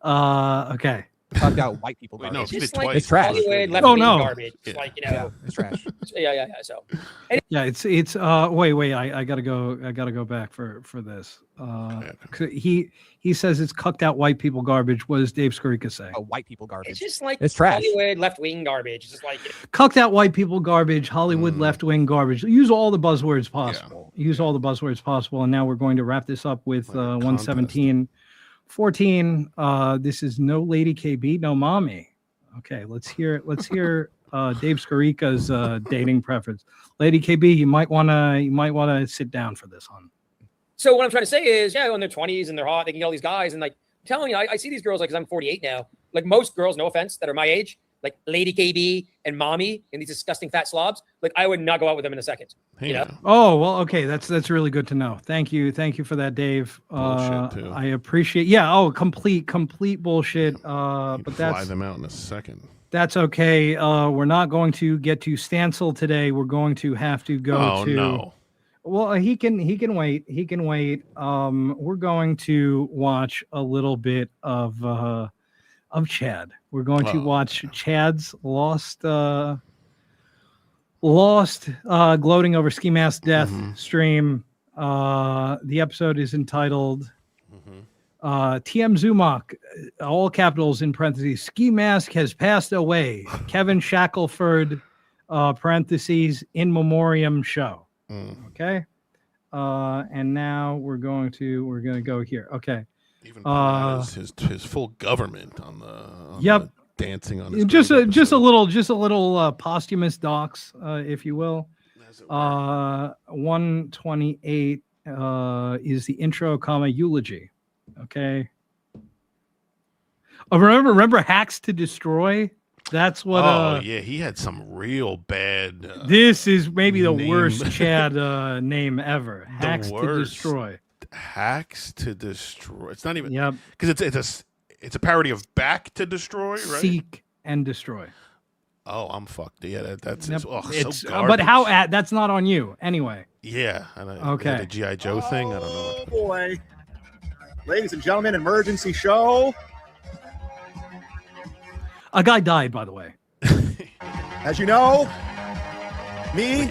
Okay. Talked about white people. Wait, no, It's like it's trash. Oh no, garbage. It's like it's trash. Yeah. So, it's wait. I gotta go back for this. He says it's cucked out white people garbage. What does Dave Skarika say? White people garbage. It's just like it's trash. Hollywood left wing garbage. It's just like cucked out white people garbage. Hollywood left wing garbage. Use all the buzzwords possible. Use all the buzzwords possible. And now we're going to wrap this up with 117.14. This is no Lady KB, no mommy. Okay, let's hear Dave Skarika's dating preference. Lady KB, you might wanna sit down for this, hon. So what I'm trying to say is, in their 20s and they're hot, they can get all these guys, and like I'm telling you, I see these girls like, because I'm 48 now. Like most girls, no offense, that are my age, like Lady KB and mommy and these disgusting fat slobs, like I would not go out with them in a second. You know? Oh well, okay, that's really good to know. Thank you for that, Dave. Bullshit too. I appreciate. Yeah. Oh, complete bullshit. But fly them out in a second. That's okay. We're not going to get to Stancil today. We're going to have to go to. No. Well, he can wait. He can wait. We're going to watch a little bit of Chad. We're going to watch Chad's lost gloating over Ski Mask death stream. The episode is entitled TM Zumock, all capitals in parentheses, Ski Mask has passed away. Kevin Shackelford, parentheses, in memoriam show. Okay. And now we're going to go here. Okay. Even his full government on the dancing on his just a little posthumous docs, if you will. 128 is the intro, eulogy. Okay. Oh, remember Hacks to Destroy? That's what. Oh yeah, he had some real bad. This is maybe the name. worst Chad name ever. Hacks to Destroy. Hacks to Destroy. It's not even. Yep. Because it's a parody of Back to Destroy, right? Seek and Destroy. Oh, I'm fucked. Yeah, that's Yep. it's so garbage. But how? That's not on you anyway. Yeah. Okay. The GI Joe thing. I don't know. Oh boy, ladies and gentlemen, emergency show. A guy died, by the way. As you know, me,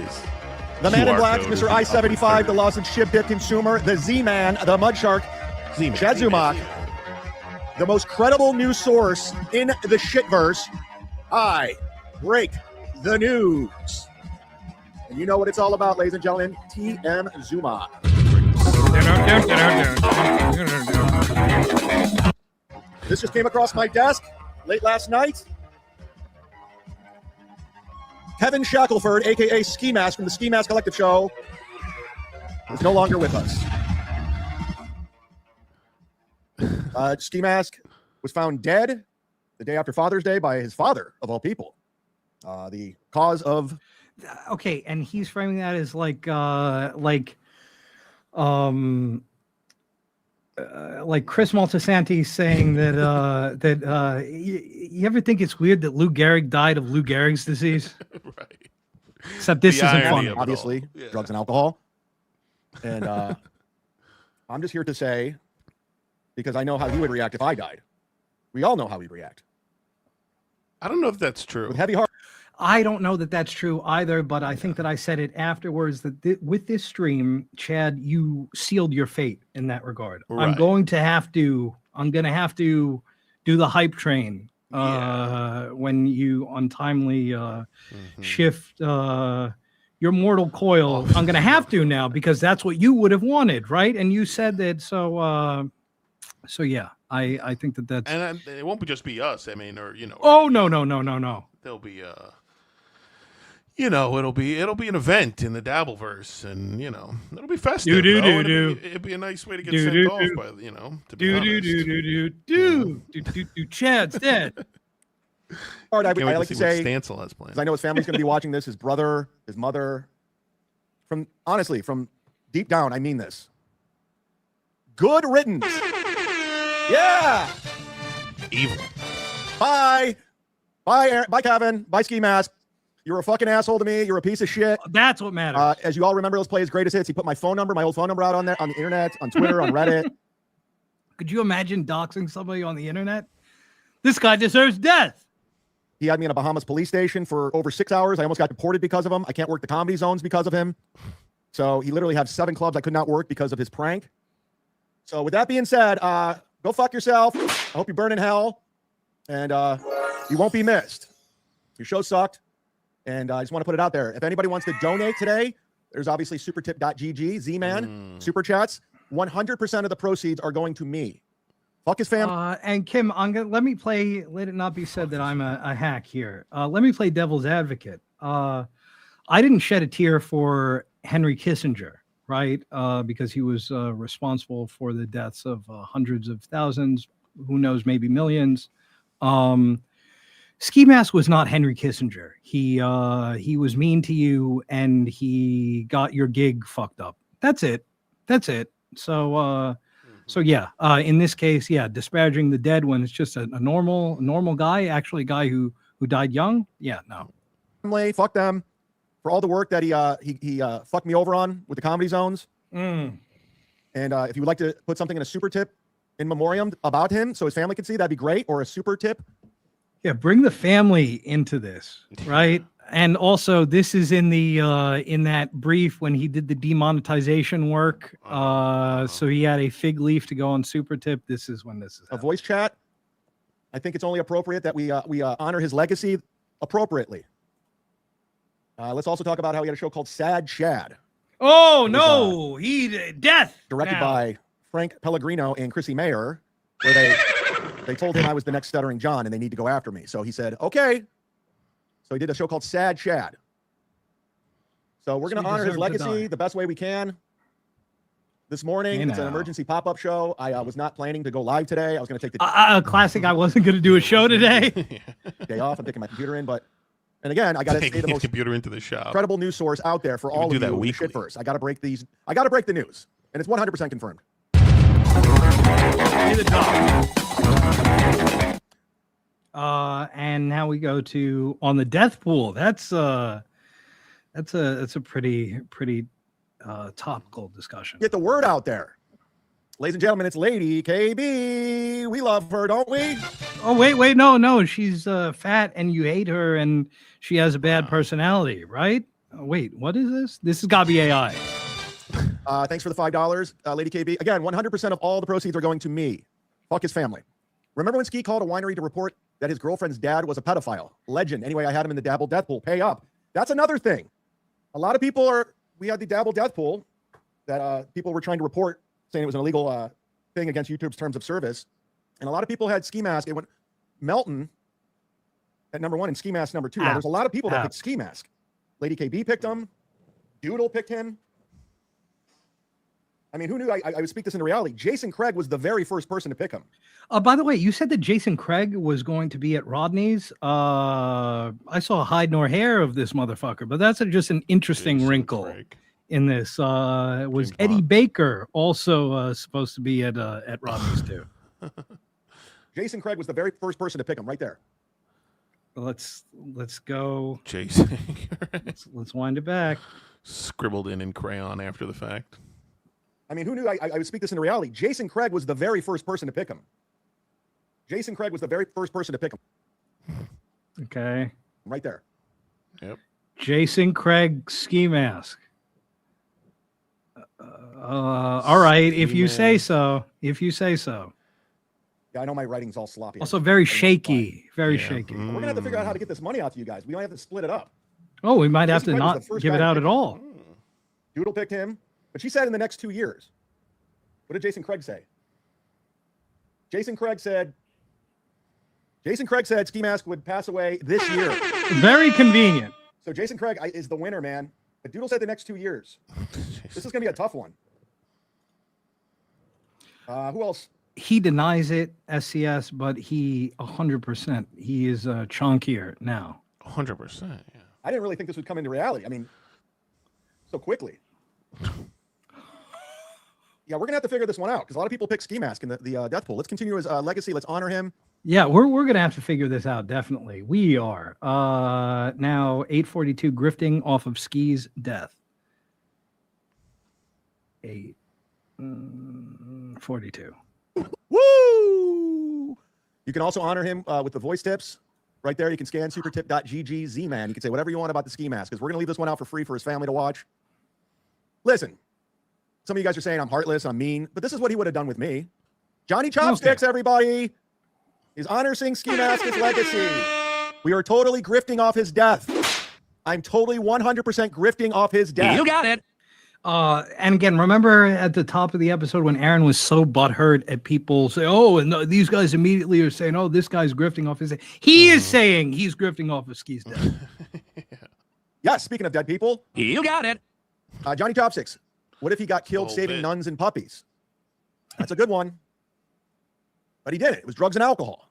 the man in QR black, code Mr. is I-75, the lost and ship-bit consumer, the Z-Man, the Mud Shark, Chad Zumock, the most credible news source in the shitverse. I break the news. And you know what it's all about, ladies and gentlemen. TM Zumock. This just came across my desk late last night. Kevin Shackelford, a.k.a. Ski Mask from the Ski Mask Collective Show, is no longer with us. Ski Mask was found dead the day after Father's Day by his father, of all people. The cause of... Okay, and he's framing that as like Chris Maltasanti saying that you ever think it's weird that Lou Gehrig died of Lou Gehrig's disease? Right. Except this isn't fun. Obviously, drugs and alcohol. And I'm just here to say, because I know how he would react if I died. We all know how he'd react. I don't know if that's true. With heavy heart. I don't know that that's true either, but I think that I said it afterwards that with this stream, Chad, you sealed your fate in that regard. Right. I'm going to have to do the hype train when you untimely shift your mortal coil. I'm going to have to now because that's what you would have wanted, right? And you said that, so yeah, I think that's. And it won't just be us. I mean, or Oh no. There'll be it'll be an event in the Dabbleverse, and it'll be festive. It'd be a nice way to get sent off by to be Chad's dead. I Can't wait like to to see what say, Stancil has planned. because I know his family's going to be watching this, his brother, his mother. Honestly, from deep down, I mean this. Good riddance. Yeah. Evil. Bye. Bye, Aaron. Bye, Kevin. Bye, Ski Mask. You're a fucking asshole to me. You're a piece of shit. That's what matters. As you all remember, let's play his greatest hits. He put my phone number, my old phone number out on there, on the internet, on Twitter, on Reddit. Could you imagine doxing somebody on the internet? This guy deserves death. He had me in a Bahamas police station for over 6 hours. I almost got deported because of him. I can't work the comedy zones because of him. So he literally had 7 clubs I could not work because of his prank. So with that being said, go fuck yourself. I hope you burn in hell. And you won't be missed. Your show sucked. And I just want to put it out there. If anybody wants to donate today, there's obviously supertip.gg, Z-Man, super chats. 100% of the proceeds are going to me. Fuck his family. And Kim, let it not be said that I'm a hack here. Let me play devil's advocate. I didn't shed a tear for Henry Kissinger, right? Because he was responsible for the deaths of hundreds of thousands, who knows, maybe millions. Ski Mask was not Henry Kissinger. He was mean to you and he got your gig fucked up. That's it. So yeah, in this case, yeah, disparaging the dead when it's just a normal guy, actually a guy who died young. Yeah, no. Fuck them for all the work that he fucked me over on with the comedy zones. And if you would like to put something in a super tip in memoriam about him so his family can see, that'd be great. Or a super tip. Yeah, bring the family into this, right? And also, this is in the in that brief when he did the demonetization work. So he had a fig leaf to go on super tip. This is when this is a voice chat. I think it's only appropriate that we honor his legacy appropriately. Let's also talk about how he had a show called Sad Chad. Oh no, death directed by Frank Pellegrino and Chrissy Mayer, where they told him I was the next Stuttering John and they need to go after me. So he said, okay. So he did a show called Sad Chad. So we're going to honor his legacy the best way we can. this morning. Hey, it's an now. emergency pop-up show. I was not planning to go live today. I was going to take the Classic. I wasn't going to do a show today. day off. I'm taking my computer in, but and again, I got to say Taking the his most computer into the shop. credible news source out there for You all do of that you. The weekly. shit first. I got to break these. I got to break the news, and it's 100% confirmed. And now we go to on the death pool. That's a pretty topical discussion. Get the word out there, ladies and gentlemen. It's Lady KB. We love her, don't we? Oh wait, no, she's fat and you hate her and she has a bad personality, right? Oh, wait, what is this? This has got to be AI. Thanks for the $5, Lady KB. Again, 100% of all the proceeds are going to me. Fuck his family. Remember when Ski called a winery to report that his girlfriend's dad was a pedophile? Legend. Anyway, I had him in the Dabble Death Pool. Pay up. That's another thing. A lot of people we had the Dabble Death Pool that people were trying to report, saying it was an illegal thing against YouTube's terms of service. And a lot of people had Ski Mask. It went Melton at number 1 and Ski Mask number 2. Now, there's a lot of people that picked Ski Mask. Lady KB picked him. Doodle picked him. I mean, who knew? I would speak this into reality. Jason Craig was the very first person to pick him. By the way, you said that Jason Craig was going to be at Rodney's. I saw hide nor hair of this motherfucker, but that's just an interesting Jason wrinkle Craig. in this. Was Eddie Baker also supposed to be at Rodney's too? Jason Craig was the very first person to pick him right there. Let's go. Jason. let's wind it back. Scribbled in crayon after the fact. I mean, who knew? I would speak this into reality. Jason Craig was the very first person to pick him. Jason Craig was the very first person to pick him. Okay. Right there. Yep. Jason Craig ski mask. All right, if you say so. If you say so. Yeah, I know my writing's all sloppy. Also very shaky. Very shaky. We're gonna have to figure out how to get this money out to you guys. We might have to split it up. Oh, we might have Jason to Craig was not the first give guy it to out pick at him. all. Doodle picked him, but she said in the next 2 years. What did Jason Craig say? Jason Craig said Ski Mask would pass away this year. Very convenient. So Jason Craig is the winner, man. But Doodle said the next 2 years. This is going to be a tough one. Who else? He denies it, SCS, but he 100%. He is chunkier now. 100%. Yeah. I didn't really think this would come into reality. I mean, so quickly. Yeah, we're gonna have to figure this one out because a lot of people pick Ski Mask in the death pool. Let's continue his legacy. Let's honor him. Yeah, we're gonna have to figure this out. Definitely, we are. Now 842 grifting off of Ski's death. 842. Woo! You can also honor him with the voice tips. Right there, you can scan supertip.gg Z-Man. You can say whatever you want about the Ski Mask because we're gonna leave this one out for free for his family to watch. Listen. Some of you guys are saying I'm heartless, I'm mean, but this is what he would have done with me. Johnny Chopsticks, everybody. He's honoring Ski Mask's legacy. We are totally grifting off his death. I'm totally 100% grifting off his death. You got it. And again, remember at the top of the episode when Aaron was so butthurt at people say, "Oh, and these guys immediately are saying, oh, this guy's grifting off his death." He is saying he's grifting off of Ski's death. Yes, speaking of dead people. You got it. Johnny Chopsticks. What if he got killed saving nuns and puppies? That's a good one. But he did it. It was drugs and alcohol.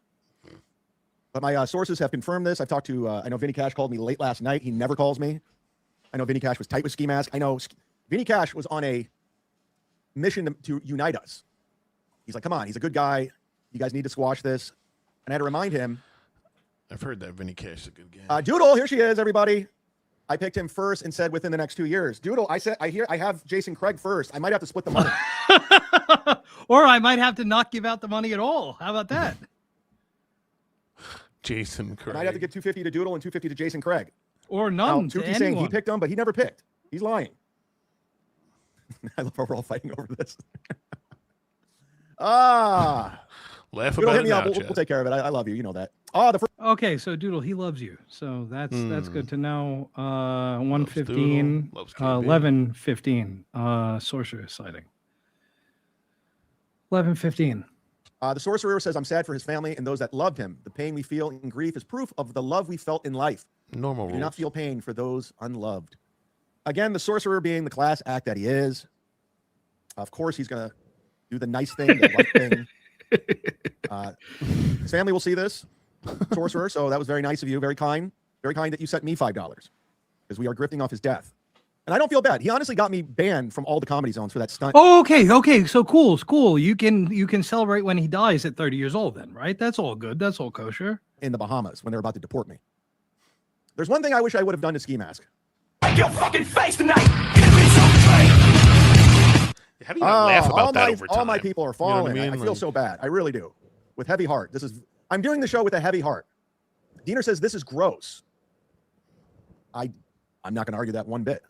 But my sources have confirmed this. I've talked to, I know Vinny Cash called me late last night. He never calls me. I know Vinny Cash was tight with Ski Mask. I know Vinny Cash was on a mission to unite us. He's like, come on, he's a good guy. You guys need to squash this. And I had to remind him. I've heard that Vinny Cash is a good guy. Doodle, here she is, everybody. I picked him first and said within the next 2 years. Doodle, I have Jason Craig first. I might have to split the money. Or I might have to not give out the money at all. How about that? Jason Craig. I might have to give $250 to Doodle and $250 to Jason Craig. Or none to Tukey's saying he anyone. picked him, but he never picked. He's lying. I love how we're all fighting over this. Laugh Doodle, about hit it me now, up. We'll Chad. take care of it. I love you. You know that. Okay, so Doodle, he loves you. So that's good to know. 115, Loves KB. 1115, sorcerer sighting. 1115. The sorcerer says, I'm sad for his family and those that loved him. The pain we feel in grief is proof of the love we felt in life. Normal Do rules. not feel pain for those unloved. Again, the sorcerer being the class act that he is. Of course, he's going to do the nice thing, the right thing. His family will see this, sorcerer. So that was very nice of you. Very kind that you sent me $5 because we are grifting off his death. And I don't feel bad. He honestly got me banned from all the comedy zones for that stunt. Oh, okay. So cool. You can celebrate when he dies at 30 years old then, right? That's all good. That's all kosher. In the Bahamas when they're about to deport me. There's one thing I wish I would have done to Ski Mask. Like your fucking face tonight. How do you not laugh about that over time? All my people are falling. You know what I mean? I feel so bad. I really do. With heavy heart. I'm doing the show with a heavy heart. Diener says this is gross. I'm not going to argue that one bit.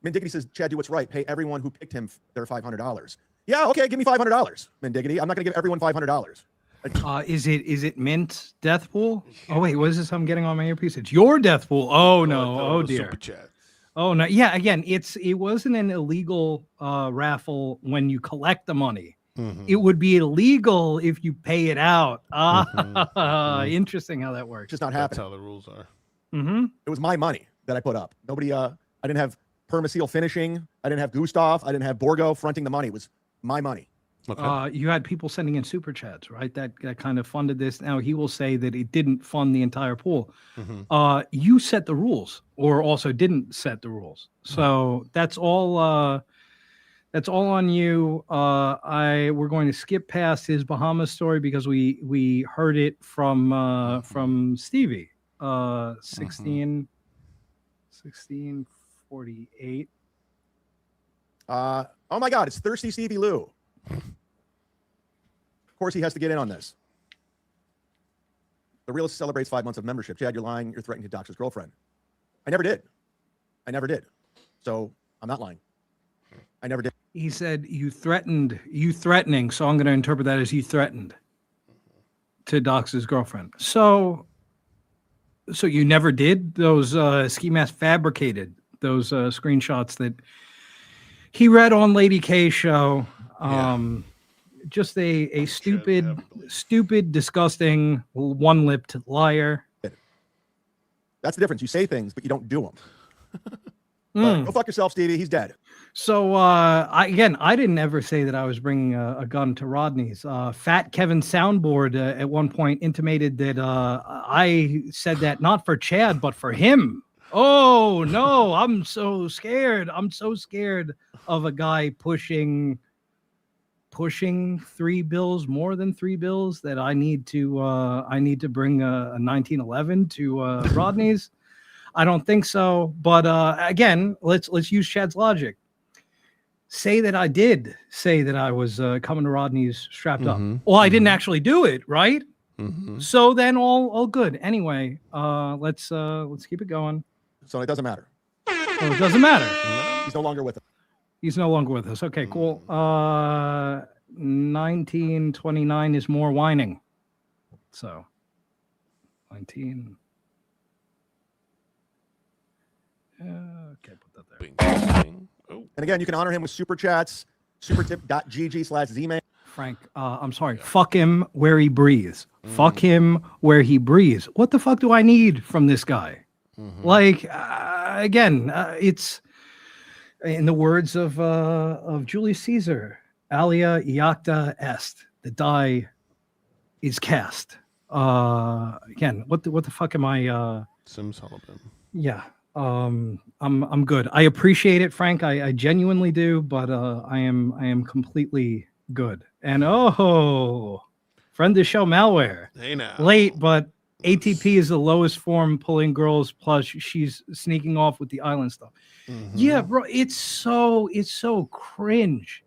Mendiggity says, Chad, do what's right. Pay everyone who picked him their $500. Yeah, okay, give me $500. Mendiggity. I'm not going to give everyone $500. Is it Mint Death Pool? Oh wait, what is this I'm getting on my earpiece? It's your Death Pool. Oh no. Oh dear. Super chat. Oh no. Yeah, again, it wasn't an illegal raffle when you collect the money. Mm-hmm. It would be illegal if you pay it out. Interesting how that works. Just not happening. That's how the rules are. Mm-hmm. It was my money that I put up. Nobody, I didn't have Permaseal finishing. I didn't have Gustav. I didn't have Borgo fronting the money. It was my money. Okay. You had people sending in super chats, right? That kind of funded this. Now he will say that it didn't fund the entire pool. Mm-hmm. You set the rules, or also didn't set the rules. So that's all. That's all on you. We're going to skip past his Bahamas story because we heard it from Stevie. 1648. Oh my God, it's Thirsty Stevie Lew. Of course, he has to get in on this. The realist celebrates 5 months of membership. Chad, you're lying. You're threatening to dox his girlfriend. I never did. So I'm not lying. I never did. He said you threatening. So I'm going to interpret that as you threatened to dox his girlfriend. So you never did? Those Ski Mask fabricated those screenshots that he read on Lady K's show. Just a stupid, disgusting, one-lipped liar. That's the difference. You say things, but you don't do them. Go fuck yourself, Stevie. He's dead. So I didn't ever say that I was bringing a gun to Rodney's. Fat Kevin Soundboard at one point intimated that I said that not for Chad, but for him. Oh no, I'm so scared. I'm so scared of a guy pushing 3 bills, more than 3 bills, that I need to bring a 1911 to Rodney's. I don't think so. But again, let's use Chad's logic. Say that I did say that I was coming to Rodney's strapped up. Well, I didn't actually do it, right? So then all good. Anyway, let's keep it going. So it doesn't matter. Well, it doesn't matter. He's no longer with us. He's no longer with us. Okay, cool. 1929 is more whining. So 19. Okay, put that there. And again, you can honor him with super chats, supertip.gg/zman. Frank, I'm sorry. Fuck him where he breathes. Fuck him where he breathes. What the fuck do I need from this guy? Like, again, it's in the words of Julius Caesar, alia iacta est. The die is cast. Again, what the fuck am I? Simsalabim. Yeah. I'm good. I appreciate it, Frank. I genuinely do, but I am completely good. And friend of the show, Malware. Hey now. Late, but ATP is the lowest form pulling girls, plus she's sneaking off with the island stuff. Yeah, bro, it's so cringe.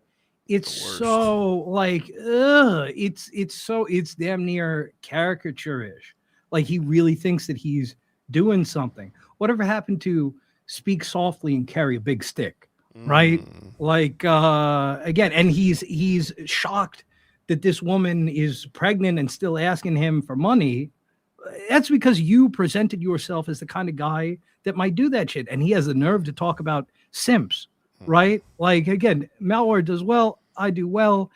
It's so like it's damn near caricature-ish. Like he really thinks that he's doing something. Whatever happened to speak softly and carry a big stick, right? Like again, and he's shocked that this woman is pregnant and still asking him for money. That's because you presented yourself as the kind of guy that might do that shit, and he has the nerve to talk about simps, right? Like again, Malware does well, I do well.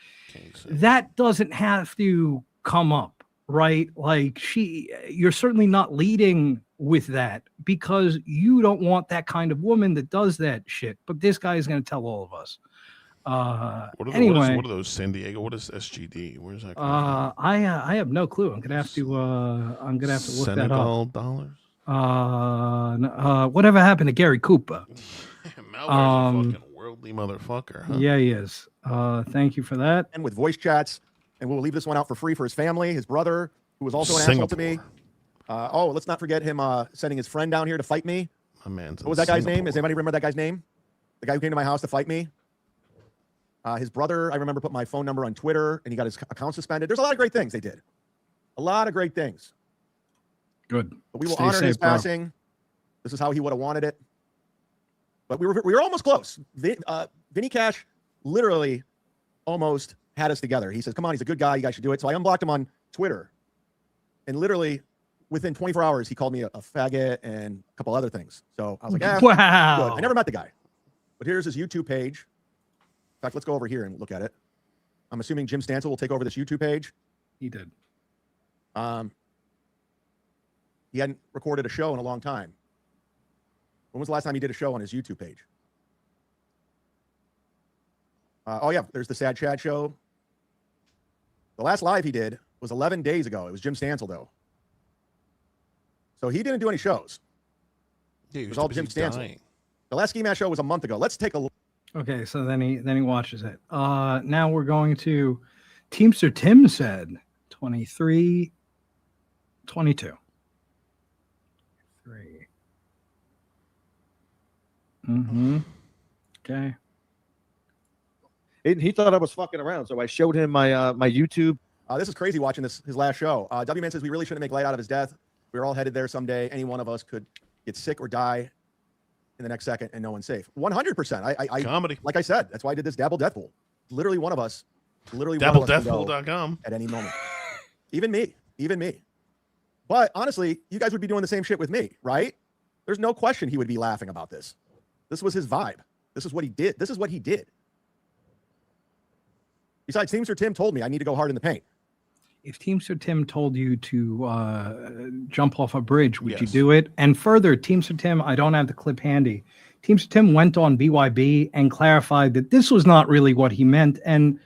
That doesn't have to come up, right? Like you're certainly not leading with that because you don't want that kind of woman that does that shit. But this guy is going to tell all of us. What are, Anyway, what are those San Diego? What is SGD? Where's that? I have no clue. I'm gonna have to look that Senegal up. dollars. Whatever happened to Gary Cooper? Malware's a fucking worldly motherfucker, huh? Yeah, he is. Thank you for that. And with voice chats, and we'll leave this one out for free for his family, his brother, who was also an asshole to me. Let's not forget him sending his friend down here to fight me. My man's what was that guy's name? Does anybody remember that guy's name? The guy who came to my house to fight me? His brother, I remember, put my phone number on Twitter, and he got his account suspended. There's a lot of great things they did. A lot of great things. Good. But we will honor his passing. This is how he would have wanted it. But we were almost close. Vinny Cash literally almost had us together. He says, come on, he's a good guy. You guys should do it. So I unblocked him on Twitter. And literally within 24 hours, he called me a faggot and a couple other things. So I was like, wow. Good. I never met the guy. But here's his YouTube page. In fact, let's go over here and look at it. I'm assuming Jim Stancil will take over this YouTube page. He did. He hadn't recorded a show in a long time. When was the last time he did a show on his YouTube page? Oh, yeah, there's the Sad Chad show. The last live he did was 11 days ago. It was Jim Stancil, though. So he didn't do any shows. Yeah, it was all Jim Stancil. The last Ski Mask show was a month ago. Let's take a look. Okay, so then he watches it. Now we're going to Teamster Tim said 23, 22. 3. Okay. He thought I was fucking around, so I showed him my my YouTube. This is crazy watching his last show. W-Man says we really shouldn't make light out of his death. We're all headed there someday. Any one of us could get sick or die in the next second, and no one's safe. 100%. I comedy. Like I said, that's why I did this Dabble Death Pool. Literally one of us. DabbleDeathpool.com at any moment. Even me. But honestly, you guys would be doing the same shit with me, right? There's no question he would be laughing about this. This was his vibe. This is what he did. Besides, Teamster Tim told me I need to go hard in the paint. If Teamster Tim told you to jump off a bridge, would you do it? And further, Teamster Tim, I don't have the clip handy. Teamster Tim went on BYB and clarified that this was not really what he meant. And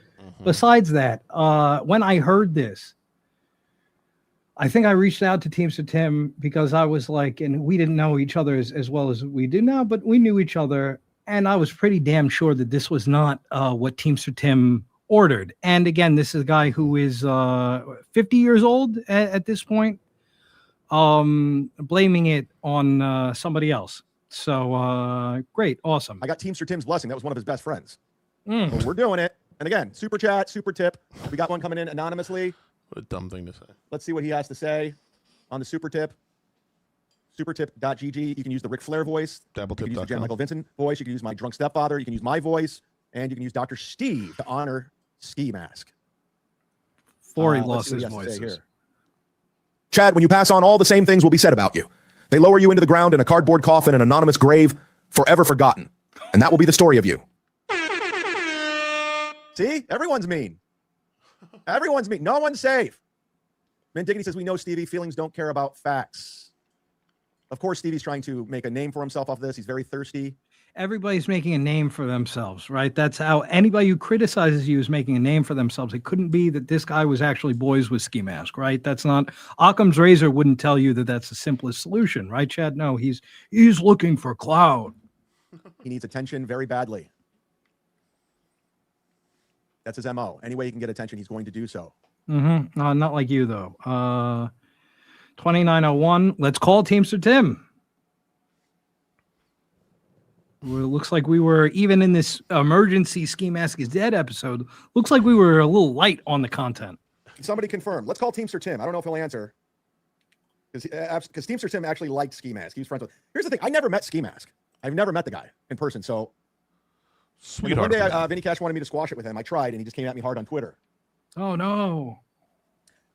besides that, when I heard this, I think I reached out to Teamster Tim because I was like, and we didn't know each other as well as we do now, but we knew each other. And I was pretty damn sure that this was not what Teamster Tim ordered. And again, this is a guy who is 50 years old at this point, blaming it on somebody else. So great. Awesome. I got Teamster Tim's blessing. That was one of his best friends. So we're doing it. And again, super chat, super tip. We got one coming in anonymously. What a dumb thing to say. Let's see what he has to say on the super tip. Supertip.gg. You can use the Ric Flair voice. You can use the Jan Michael Vincent voice. You can use my drunk stepfather. You can use my voice. And you can use Dr. Steve to honor Ski Mask. Before he lost his voices. Here. Chad, when you pass on, all the same things will be said about you. They lower you into the ground in a cardboard coffin, an anonymous grave, forever forgotten. And that will be the story of you. See? Everyone's mean. Everyone's mean. No one's safe. Man Dignity says, we know Stevie. Feelings don't care about facts. Of course, Stevie's trying to make a name for himself off this. He's very thirsty. Everybody's making a name for themselves, right? That's how anybody who criticizes you is making a name for themselves. It couldn't be that this guy was actually boys with Ski Mask, right? That's not Occam's razor wouldn't tell you that that's the simplest solution, right, Chad? No, he's looking for clout. He needs attention very badly. That's his MO. Any way he can get attention, he's going to do so. Not like you, though. 2901. Let's call Teamster Tim. Well, it looks like we were, even in this emergency Ski Mask is Dead episode, looks like we were a little light on the content. Somebody confirm. Let's call Teamster Tim. I don't know if he'll answer. Because Teamster Tim actually liked Ski Mask. He was friends with. Here's the thing. I never met Ski Mask. I've never met the guy in person. So one day, Vinny Cash wanted me to squash it with him. I tried, and he just came at me hard on Twitter. Oh, no.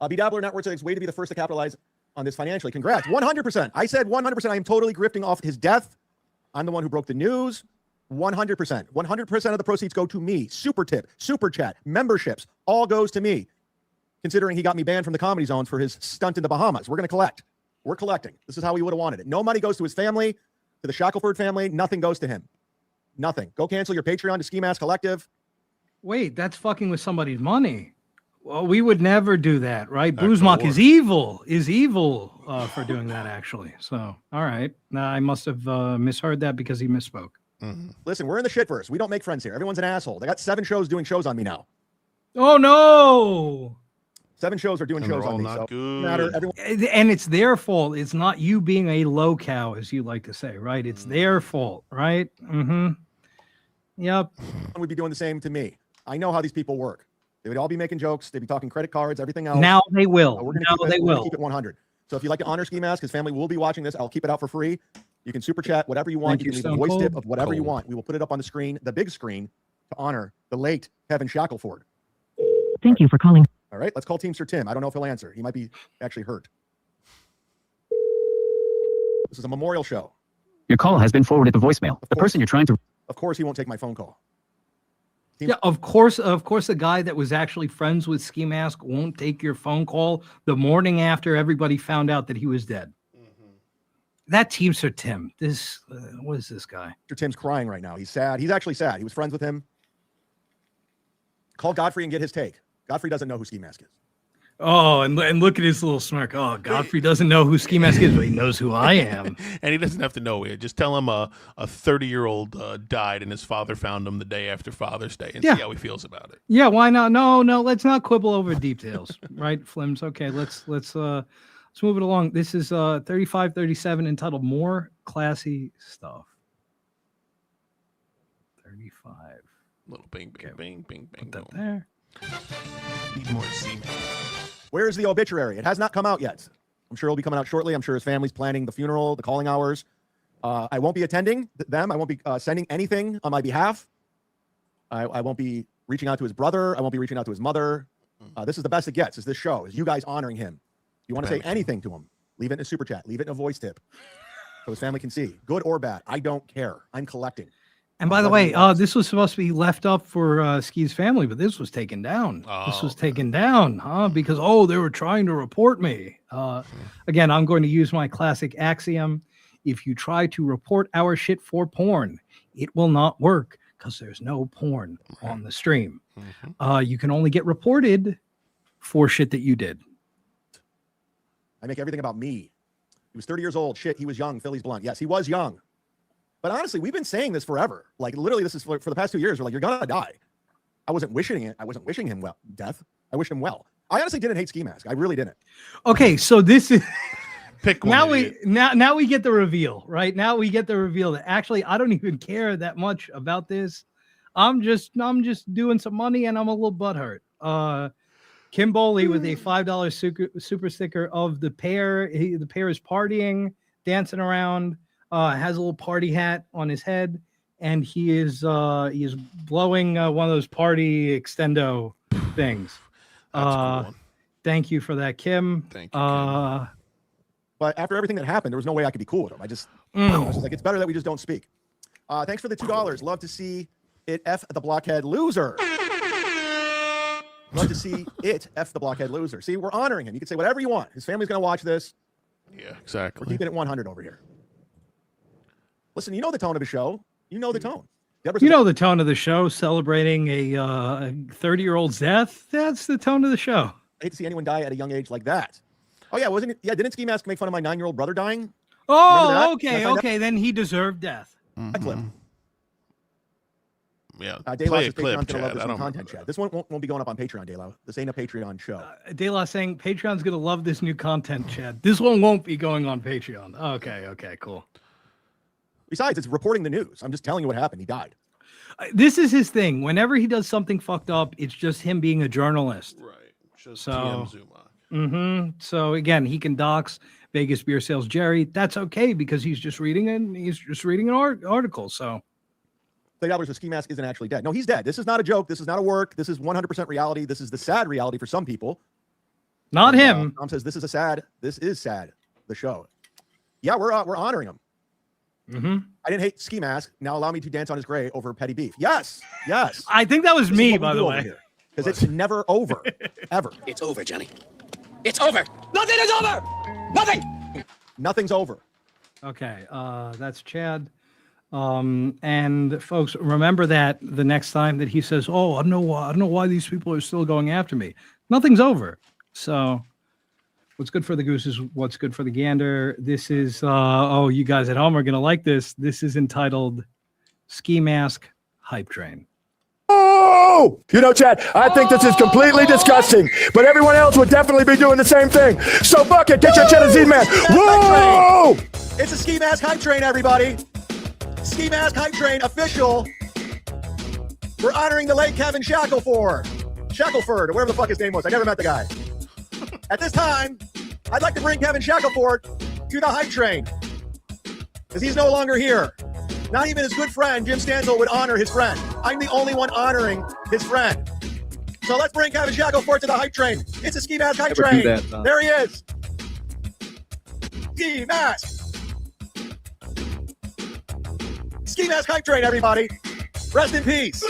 B-Dabbler Network says, way to be the first to capitalize on this financially. Congrats. 100%. I said 100%. I am totally grifting off his death. I'm the one who broke the news. 100%. 100% of the proceeds go to me. Super tip, super chat, memberships, all goes to me. Considering he got me banned from the Comedy Zones for his stunt in the Bahamas. We're going to collect. We're collecting. This is how he would have wanted it. No money goes to his family, to the Shackelford family. Nothing goes to him. Nothing. Go cancel your Patreon to Ski Mask Collective. Wait, that's fucking with somebody's money. Well, we would never do that, right? Back to Boozmock war. is evil for doing that, actually. So, all right. I must have misheard that because he misspoke. Listen, we're in the shitverse. We don't make friends here. Everyone's an asshole. They got 7 shows doing shows on me now. Oh, no. 7 shows are doing And shows they're all on me. not So good. matter, everyone And it's their fault. It's not you being a low cow, as you like to say, right? It's their fault, right? Mm-hmm. Yep. would be doing the same to me. I know how these people work. They would all be making jokes. They'd be talking credit cards, everything else. Now they will. We're gonna Now keep it, they we're gonna will. keep it 100. So if you like to honor Ski Mask, his family will be watching this. I'll keep it out for free. You can super chat whatever you want. Thank You can you, leave a Stone voice Cold. tip of whatever you want. We will put it up on the screen, the big screen, to honor the late Kevin Shackelford. Thank you for calling. All right, let's call Teamster Tim. I don't know if he'll answer. He might be actually hurt. This is a memorial show. Your call has been forwarded to voicemail. The person you're trying to. Of course, he won't take my phone call. Yeah, of course, the guy that was actually friends with Ski Mask won't take your phone call the morning after everybody found out that he was dead. That Teamster Tim. This, what is this guy? Tim's crying right now. He's sad. He's actually sad. He was friends with him. Call Godfrey and get his take. Godfrey doesn't know who Ski Mask is. Oh, and look at his little smirk. Oh, Godfrey doesn't know who Ski Mask is, but he knows who I am. And he doesn't have to know it. Just tell him a 30-year-old died and his father found him the day after Father's Day and Yeah. see how he feels about it. Yeah, why not? No, let's not quibble over details, right, Flims? Okay, let's move it along. This is 3537 entitled More Classy Stuff. 35. Little bing, bing, bing, bing, bing. Put that there. Need more semen. Where's the obituary? It has not come out yet. I'm sure it'll be coming out shortly. I'm sure his family's planning the funeral, the calling hours. I won't be attending them. I won't be sending anything on my behalf. I won't be reaching out to his brother. I won't be reaching out to his mother. This is the best it gets, is this show, is you guys honoring him. You want to say anything to him, leave it in a super chat, leave it in a voice tip so his family can see. Good or bad, I don't care. I'm collecting. And by the way, this was supposed to be left up for Ski's family, but this was taken down. This was taken down, because, they were trying to report me. Again, I'm going to use my classic axiom. If you try to report our shit for porn, it will not work because there's no porn on the stream. You can only get reported for shit that you did. I make everything about me. He was 30 years old. Shit, he was young. Philly's blunt. Yes, he was young. But honestly, we've been saying this forever. Like, literally, this is for the past 2 years. We're like, you're going to die. I wasn't wishing it. I wasn't wishing him death. I wished him well. I honestly didn't hate Ski Mask. I really didn't. Okay, so this is pick one. Now we get the reveal, right? Now we get the reveal that actually I don't even care that much about this. I'm just doing some money and I'm a little butthurt. Kim Boley with a $5 super sticker of the pair. The pair is partying, dancing around, has a little party hat on his head, and he is blowing one of those party extendo things. Thank you for that, Kim. Thank you, Kim. But after everything that happened, there was no way I could be cool with him. I was just like, it's better that we just don't speak. Thanks for the $2. Love to see it F the blockhead loser. Love to see it F the blockhead loser. See, we're honoring him. You can say whatever you want. His family's going to watch this. Yeah, exactly. We're keeping it 100 over here. Listen, you know the tone of the show. You know the tone. You know the tone of the show, celebrating a 30-year-old's death. That's the tone of the show. I hate to see anyone die at a young age like that. Oh, yeah, wasn't it? Yeah, didn't Ski Mask make fun of my 9-year-old brother dying? Oh, okay. Then he deserved death. A clip. Yeah, Daylaw play says Patreon's a clip, gonna love Chad. this I new don't content, Chad. This one won't be going up on Patreon, Daylaw. This ain't a Patreon show. Daylaw saying Patreon's going to love this new content, Chad. This one won't be going on Patreon. Okay, cool. Besides, it's reporting the news. I'm just telling you what happened. He died. This is his thing. Whenever he does something fucked up, it's just him being a journalist. Right. Just So, TM Zumock. So again, he can dox Vegas beer sales Jerry. That's okay because he's just reading an article. So $30 for Ski Mask isn't actually dead. No, he's dead. This is not a joke. This is not a work. This is 100% reality. This is the sad reality for some people. Not him. Tom says this is sad. The show. Yeah, we're honoring him. I didn't hate Ski Mask. Now allow me to dance on his grave over petty beef. Yes. I think that was me, by the way. Because it's never over, ever. It's over, Johnny. It's over. Nothing is over. Nothing. Nothing's over. Okay, that's Chad. And folks, remember that the next time that he says, "Oh, I don't know why these people are still going after me." Nothing's over. So, what's good for the goose is what's good for the gander. This is you guys at home are gonna like this. This is entitled "Ski Mask Hype Train." Oh, you know, Chad, I think this is completely disgusting, but everyone else would definitely be doing the same thing. So, Bucket, get your Cheddar Z-Man. Whoa! It's a ski mask hype train, everybody. Ski mask hype train official. We're honoring the late Kevin Shackelford, or whatever the fuck his name was. I never met the guy. At this time, I'd like to bring Kevin Shackelford to the hype train because he's no longer here. Not even his good friend, Jim Stancil, would honor his friend. I'm the only one honoring his friend. So let's bring Kevin Shackelford to the hype train. It's a ski mask hype train. There he is. Ski mask. Ski mask hype train, everybody. Rest in peace.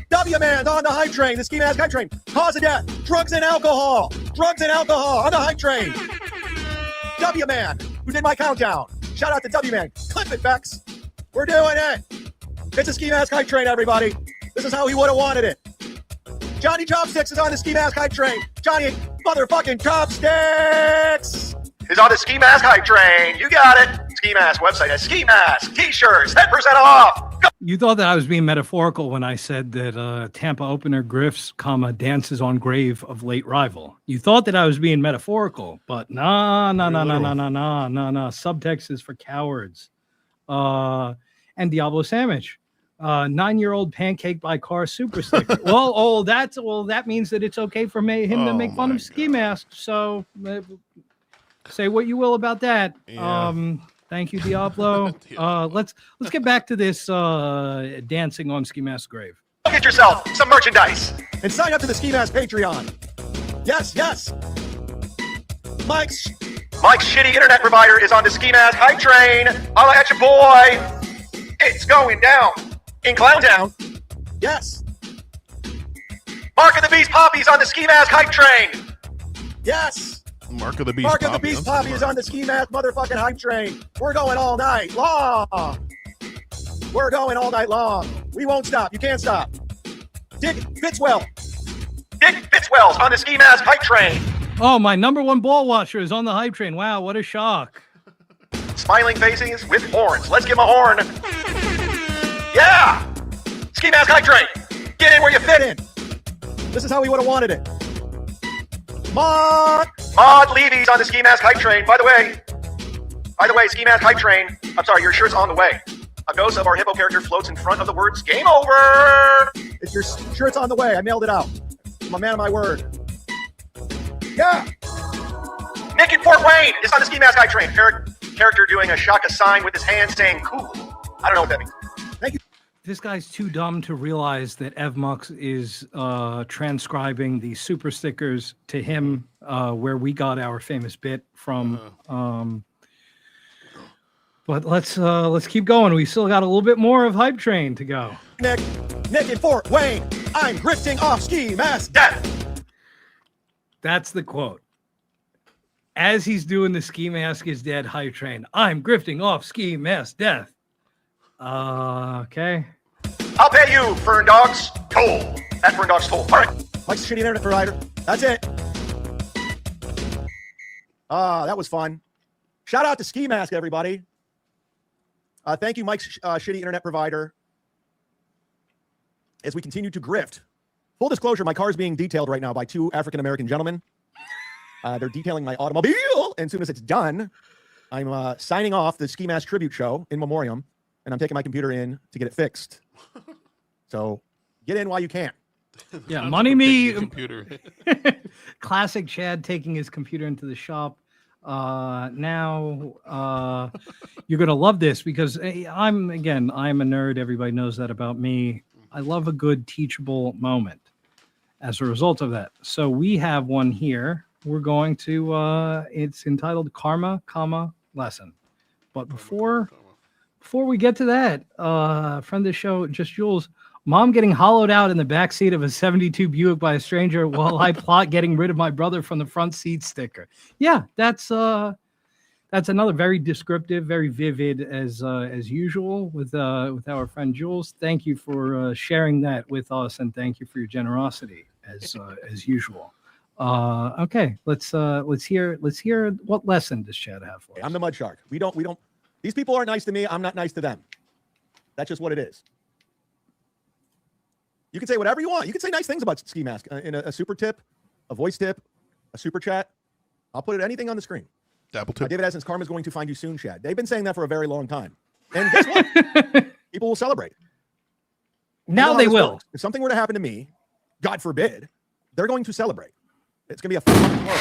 W-Man on the hype train. The ski mask hype train. Cause of death. Drugs and alcohol. Drugs and alcohol on the hype train. W-Man, who did my countdown. Shout out to W-Man. Clip it, Bex. We're doing it. It's a ski mask hype train, everybody. This is how he would have wanted it. Johnny Chopsticks is on the ski mask hype train. Johnny motherfucking Chopsticks is on the ski mask hype train. You got it. Ski mask website has ski mask, t-shirts, 10% off. Go. You thought that I was being metaphorical when I said that Tampa opener grifts, dances on grave of late rival. You thought that I was being metaphorical, but nah. Subtext is for cowards. And Diablo Sandwich, 9-year-old pancake by car super sticker. That means that it's okay for him to make fun of ski masks. So say what you will about that. Yeah. Thank you, Diablo. Let's get back to this dancing on ski mask grave. Get yourself some merchandise and sign up to the Ski Mask Patreon. Yes. Mike's shitty internet provider is on the Ski Mask hype train. Holla at your boy. It's going down in Clown Town. Yes. Mark of the Beast Poppy's on the Ski Mask hype train. Yes. Mark of the Beast Poppy is on the ski mask motherfucking hype train. We're going all night long. We won't stop. You can't stop. Dick Fitzwell's on the ski mask hype train. Oh, my number one ball watcher is on the hype train. Wow, what a shock. Smiling faces with horns. Let's give him a horn. Yeah. Ski mask hype train. Get in where you fit in. This is how we would have wanted it. Maud Levy's on the Ski Mask hype train. By the way, Ski Mask hype train. I'm sorry, your shirt's on the way. A ghost of our hippo character floats in front of the words "Game Over." If your shirt's on the way, I mailed it out. I'm a man of my word. Yeah. Nick in Fort Wayne is on the Ski Mask hype train. Character doing a shaka sign with his hand saying "Cool." I don't know what that means. Thank you. This guy's too dumb to realize that Evmux is transcribing the super stickers to him, where we got our famous bit from. But let's keep going. We still got a little bit more of Hype Train to go. Nick in Fort Wayne. I'm grifting off ski mask death. That's the quote. As he's doing the ski mask is dead Hype Train. I'm grifting off ski mask death. Okay. I'll pay you, Fern Dogs. Toll. That Fern Dogs toll. All right. Mike's shitty internet provider. That's it. That was fun. Shout out to Ski Mask, everybody. Thank you, Mike's shitty internet provider. As we continue to grift. Full disclosure, my car is being detailed right now by 2 African-American gentlemen. They're detailing my automobile. And as soon as it's done, I'm signing off the Ski Mask tribute show in memoriam. And I'm taking my computer in to get it fixed. So get in while you can. Yeah, money me. Computer. Classic Chad taking his computer into the shop. Now you're going to love this because I'm a nerd. Everybody knows that about me. I love a good teachable moment as a result of that. So we have one here. We're going to, it's entitled Karma, Lesson. But before we get to that, friend of the show, Just Jules, mom getting hollowed out in the back seat of a 72 Buick by a stranger while I plot getting rid of my brother from the front seat sticker. Yeah, that's that's another very descriptive, very vivid as usual with our friend Jules. Thank you for sharing that with us, and thank you for your generosity as usual. Okay, let's hear what lesson does Chad have for us? I'm the mud shark. We don't. These people aren't nice to me. I'm not nice to them. That's just what it is. You can say whatever you want. You can say nice things about Ski Mask in a super tip, a voice tip, a super chat. I'll put anything on the screen. Double tip. David Essence, karma's going to find you soon, Chad. They've been saying that for a very long time. And guess what? People will celebrate. Now they will. Works. If something were to happen to me, God forbid, they're going to celebrate. It's going to be a fun world.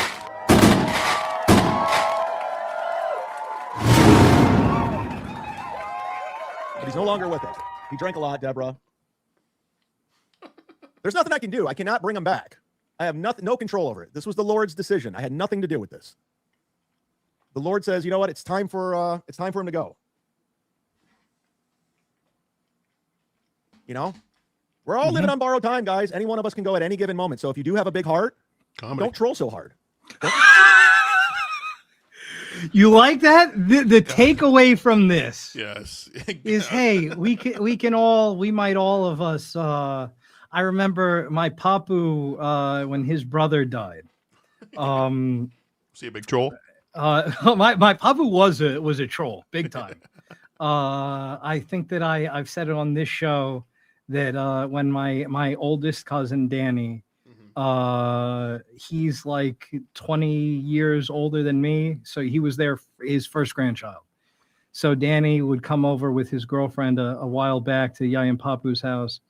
But he's no longer with us. He drank a lot, Deborah. There's nothing I can do. I cannot bring him back. I have no control over it. This was the Lord's decision. I had nothing to do with this. The Lord says, you know what? It's time for him to go. You know, we're all living on borrowed time, guys. Any one of us can go at any given moment. So if you do have a big heart, don't troll so hard. You like that? The takeaway from this, yes, is hey, we might all of us. I remember my papu when his brother died. See a big troll? My papu was a troll, big time. I think that I've said it on this show that when my oldest cousin Danny, he's like 20 years older than me, so he was his first grandchild. So Danny would come over with his girlfriend a while back to Yaya and Papu's house.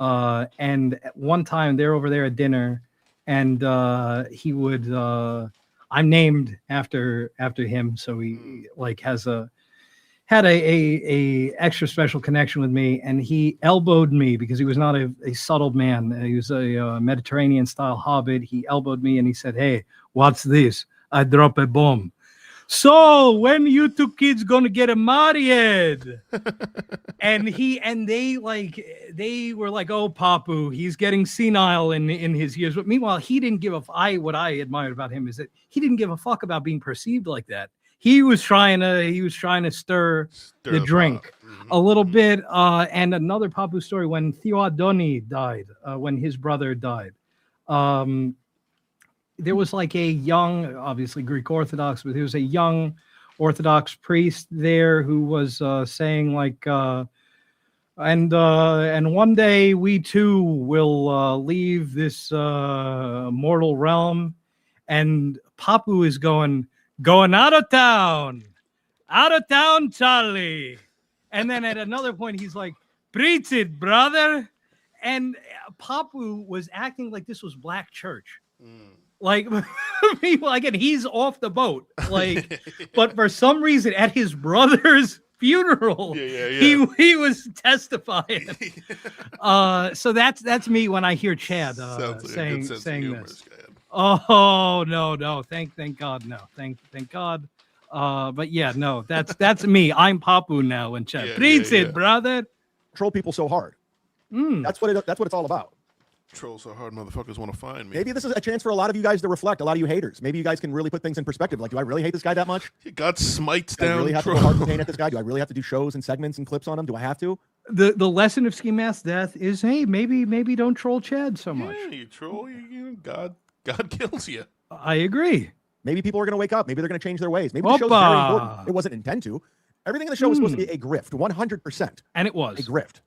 And one time they're over there at dinner, and he would I'm named after him, so he like had a extra special connection with me, and he elbowed me because he was not a subtle man. He was a Mediterranean style hobbit. He elbowed me and he said, "Hey, what's this? I drop a bomb. So when you two kids gonna get married?" and they were like, "Oh, Papu, he's getting senile in his years." But meanwhile, he didn't give what I admired about him is that he didn't give a fuck about being perceived like that. He was trying to stir the drink a little bit. And another Papu story, when Theodoni died, when his brother died, there was like a young, obviously Greek Orthodox, but there was a young Orthodox priest there who was saying like, and one day we too will leave this mortal realm. And Papu is going out of town, Charlie. And then at another point, he's like, "Preach it, brother." And Papu was acting like this was black church. Like, meanwhile, again, he's off the boat. Like, but for some reason, at his brother's funeral, he was testifying. So that's me when I hear Chad saying this. Oh no! Thank God, no. Thank God. But yeah, no. That's me. I'm Papu now. And Chad, preach it, brother. Troll people so hard. That's what it's all about. Troll so hard, motherfuckers want to find me. Maybe this is a chance for a lot of you guys to reflect. A lot of you haters. Maybe you guys can really put things in perspective. Like, do I really hate this guy that much? God smites do I down. really have to go hard cocaine at this guy? Do I really have to do shows and segments and clips on him? Do I have to? The lesson of Ski Mask death is, hey, maybe don't troll Chad so much. Yeah, you troll, God kills you. I agree. Maybe people are going to wake up. Maybe they're going to change their ways. Maybe the show's very important. It wasn't intended to. Everything in the show was supposed to be a grift, 100%. And it was. A grift.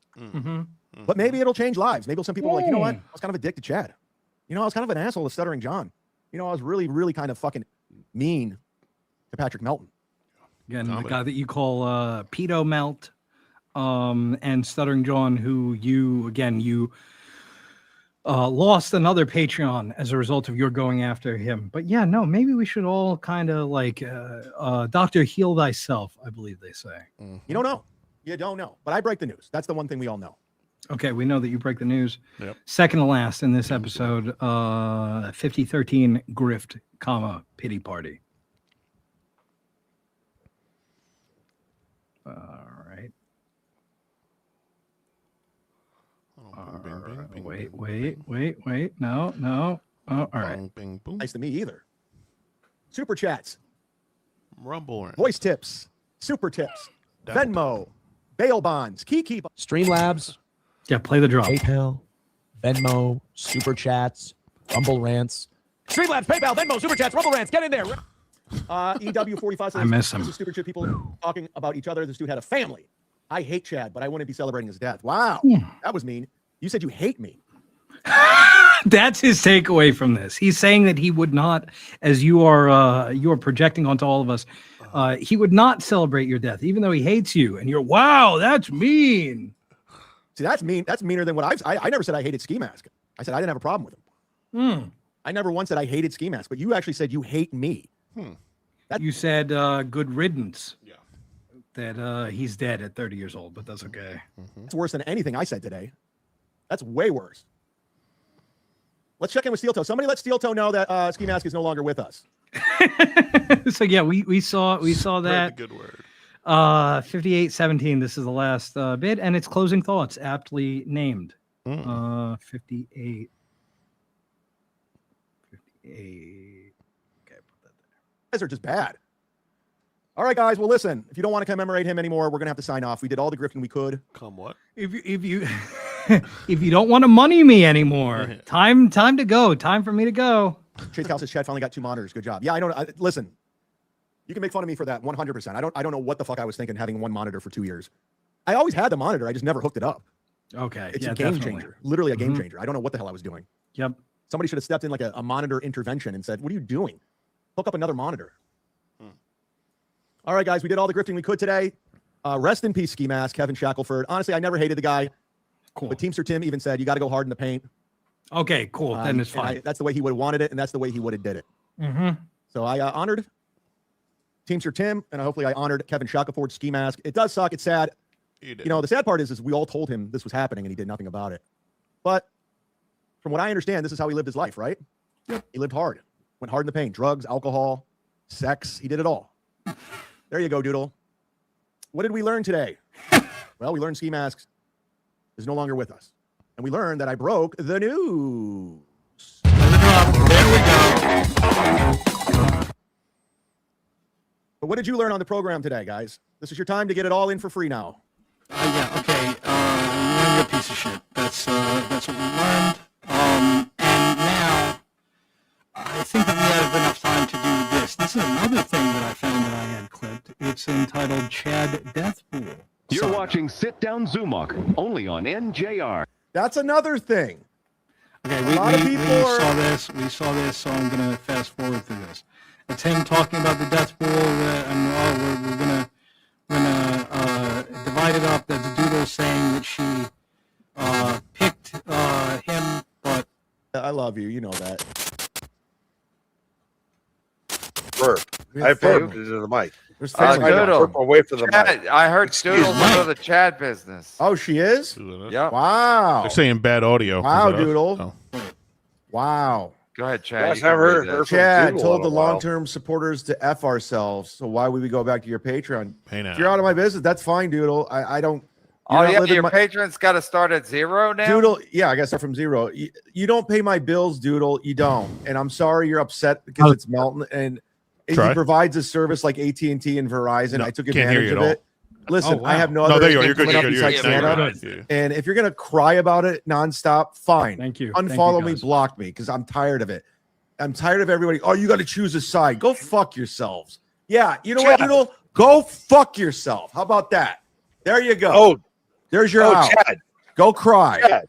But maybe it'll change lives. Maybe some people are like, you know what? I was kind of a dick to Chad. You know, I was kind of an asshole to Stuttering John. You know, I was really, really kind of fucking mean to Patrick Melton. Again, the guy that you call Pedo Melt and Stuttering John, who you lost another Patreon as a result of your going after him. But yeah, no, maybe we should all kind of like Dr. Heal Thyself, I believe they say. You don't know. You don't know. But I break the news. That's the one thing we all know. Okay, we know that you break the news. Yep. Second to last in this episode, 5013 grift, pity party. All right. Wait. No. Oh, all right. Nice to meet either. Super chats. Rumble. Voice tips, super tips, Venmo, bail bonds, Kiki. Streamlabs. Yeah, play the drop. PayPal, Venmo, Super Chats, Rumble Rants. Streamlabs, PayPal, Venmo, Super Chats, Rumble Rants. Get in there. EW45 says, I miss him. This is stupid shit. People talking about each other. This dude had a family. I hate Chad, but I wouldn't be celebrating his death. Wow. That was mean. You said you hate me. That's his takeaway from this. He's saying that he would not, as you are projecting onto all of us, he would not celebrate your death, even though he hates you. And you're, wow, that's mean. See, that's mean. That's meaner than what I never said I hated Ski Mask. I said I didn't have a problem with him. I never once said I hated Ski Mask, but you actually said you hate me. You said good riddance. Yeah. That he's dead at 30 years old, but that's okay. It's worse than anything I said today. That's way worse. Let's check in with Steel Toe. Somebody let Steel Toe know that Ski Mask is no longer with us. So yeah, we saw that. Good word. 58-17. This is the last bid, and it's closing thoughts, aptly named. 58. Okay, put that there. You guys are just bad. All right, guys. Well, listen. If you don't want to commemorate him anymore, we're gonna have to sign off. We did all the grifting we could. Come what? If you if you don't want to money me anymore, time to go. Time for me to go. Chase Cal says Chad finally got 2 monitors. Good job. Yeah, I know. Listen, you can make fun of me for that 100%. I don't know what the fuck I was thinking having 1 monitor for 2 years. I always had the monitor. I just never hooked it up. Okay. It's yeah, a game definitely. changer. Literally a game changer. I don't know what the hell I was doing. Yep. Somebody should have stepped in like a monitor intervention and said, what are you doing? Hook up another monitor. All right, guys. We did all the grifting we could today. Rest in peace, Ski Mask, Kevin Shackelford. Honestly, I never hated the guy. Cool. But Teamster Tim even said, you got to go hard in the paint. Okay, cool. Then it's fine. That's the way he would have wanted it, and that's the way he would have did it. So I honored Teamster Tim, and hopefully I honored Kevin Shackelford, Ski Mask. It does suck. It's sad. You know, the sad part is we all told him this was happening, and he did nothing about it. But from what I understand, this is how he lived his life, right? Yep. He lived hard. Went hard in the paint. Drugs, alcohol, sex. He did it all. There you go, Doodle. What did we learn today? Well, we learned Ski Mask is no longer with us. And we learned that I broke the news. There we go. But what did you learn on the program today, guys? This is your time to get it all in for free now. Yeah, okay. You learned you're a piece of shit. That's what we learned. And now I think that we have enough time to do this. This is another thing that I found that I had clipped. It's entitled Chad Deathpool. You're watching Sit Down Zumock, only on NJR. That's another thing. Okay, we saw this, so I'm going to fast forward through this. It's him talking about the death pool, and we're gonna divide it up. That's Doodle saying that she picked him, but I love you. You know that. Burp. I burped into the mic. Doodle. Burp away from the Chad, mic. I heard Doodle's into the Chad business. Oh, she is? Yep. Wow. They're saying bad audio. Wow, Is that us? Doodle. Oh. Wow. Go ahead, Chad. Guys, haven't heard from Chad Doodle told in the a while. long-term supporters to F ourselves. So why would we go back to your Patreon? Hey now. If you're out of my business, that's fine, Doodle. I don't. Oh, not yeah, living your my- patrons got to start at 0 now? Doodle, yeah, I guess I'm from 0. You don't pay my bills, Doodle. You don't. And I'm sorry you're upset because it's Melton. And he Try. provides a service like AT&T and Verizon. No, I took can't hear advantage you of at it. Listen, Oh, wow. I have no No, other there you are. thing You're good. coming You're up good. besides You're stand up. good. And if you're going to cry about it nonstop, fine. Thank you. Unfollow Thank you, me, guys. block me, because I'm tired of it. I'm tired of everybody. Oh, you got to choose a side. Go fuck yourselves. Yeah, you know what, Chad. Doodle? Go fuck yourself. How about that? There you go. Oh, there's your oh, out. Chad. Go cry. Chad.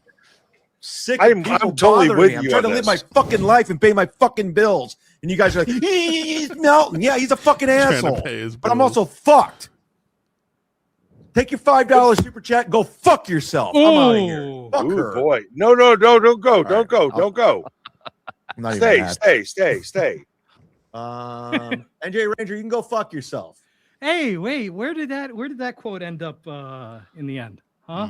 Sick I'm of people totally bothering with me. I'm you trying on to live this. my fucking life and pay my fucking bills. And you guys are like, he's Melton. Yeah, he's a fucking Trying to asshole. pay his But I'm bills. also fucked. Take your $5 super chat. Go fuck yourself. I'm out of here. Fuck Ooh, her. boy. No, don't go. Don't right, go. Don't go. I'm not even Stay. mad. NJ Ranger, you can go fuck yourself. hey, wait, where did that quote end up in the end? Huh?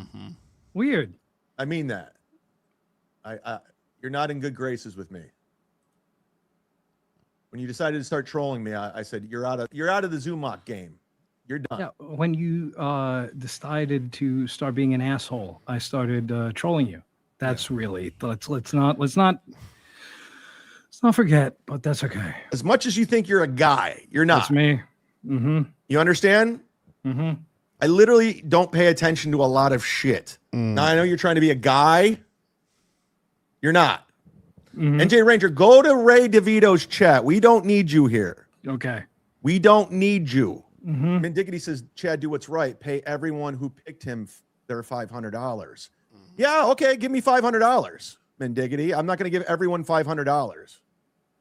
Weird. I mean that. You're not in good graces with me. When you decided to start trolling me, I said you're out of the Zumock game. You're done. Yeah, when you decided to start being an asshole, I started trolling you. That's really let's not forget, but that's okay. As much as you think you're a guy, you're not. That's me. Mm-hmm. You understand? Mm-hmm. I literally don't pay attention to a lot of shit. Now I know you're trying to be a guy. You're not. NJ Ranger, go to Ray DeVito's chat. We don't need you here. Okay. We don't need you. Mm-hmm. Mindiggity says, Chad, do what's right. Pay everyone who picked him their $500. Yeah, okay, give me $500. Mindiggity. I'm not going to give everyone $500.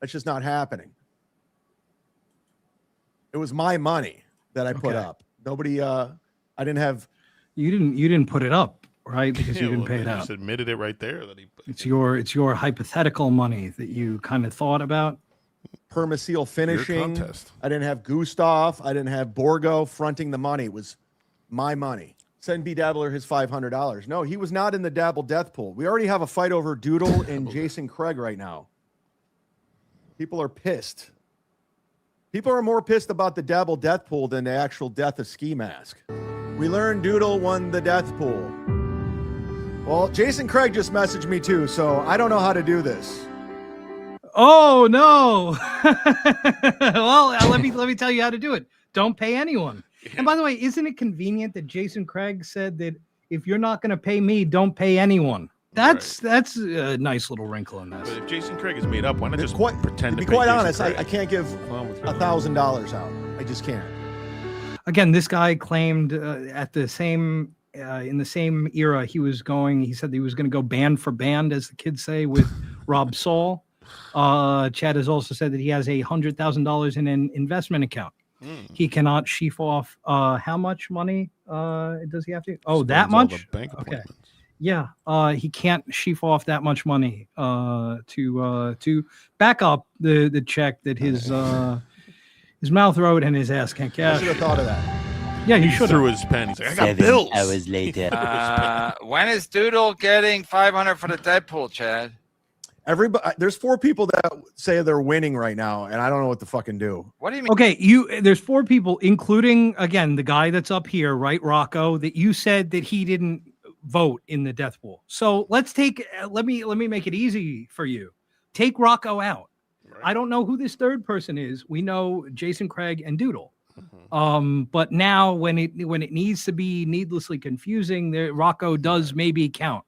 That's just not happening. It was my money that I put up. Nobody I didn't have You didn't put it up, right? Because you didn't pay it He out. just admitted it right there that he. It's your hypothetical money that you kind of thought about. Permaseal finishing. contest. I didn't have Gustav. I didn't have Borgo fronting the money. It was my money. Send B Dabbler his $500. No, he was not in the Dabble death pool. We already have a fight over Doodle and Jason Craig right now. People are pissed. People are more pissed about the Dabble death pool than the actual death of Ski Mask. We learned Doodle won the death pool. Well, Jason Craig just messaged me too, so I don't know how to do this. Oh no! Well, let me tell you how to do it. Don't pay anyone. And by the way, isn't it convenient that Jason Craig said that if you're not going to pay me, don't pay anyone? That's a nice little wrinkle in this. But if Jason Craig is made up, why not just pretend To be to pay quite Jason honest, Craig? I can't give $1,000 out. I just can't. Again, this guy claimed at the same in the same era he said he was going to go band for band, as the kids say, with Rob Saul. Chad has also said that he has $100,000 in an investment account. He cannot sheaf off how much money does he have to? Oh, that Spends all the much? bank Okay. appointments. Yeah, he can't sheaf off that much money to back up the check that his mouth wrote and his ass can't I cash. should have thought of that. Yeah, you He should threw have. his pen. He's like, I got bills. hours later. When is Doodle getting 500 for the Deadpool, Chad? Everybody, there's 4 people that say they're winning right now, and I don't know what to fucking do. What do you mean? Okay, there's 4 people, including again the guy that's up here, right, Rocco, that you said that he didn't vote in the death pool. So let's take let me make it easy for you. Take Rocco out. Right. I don't know who this third person is. We know Jason Craig and Doodle. But now when it needs to be needlessly confusing, Rocco does maybe count.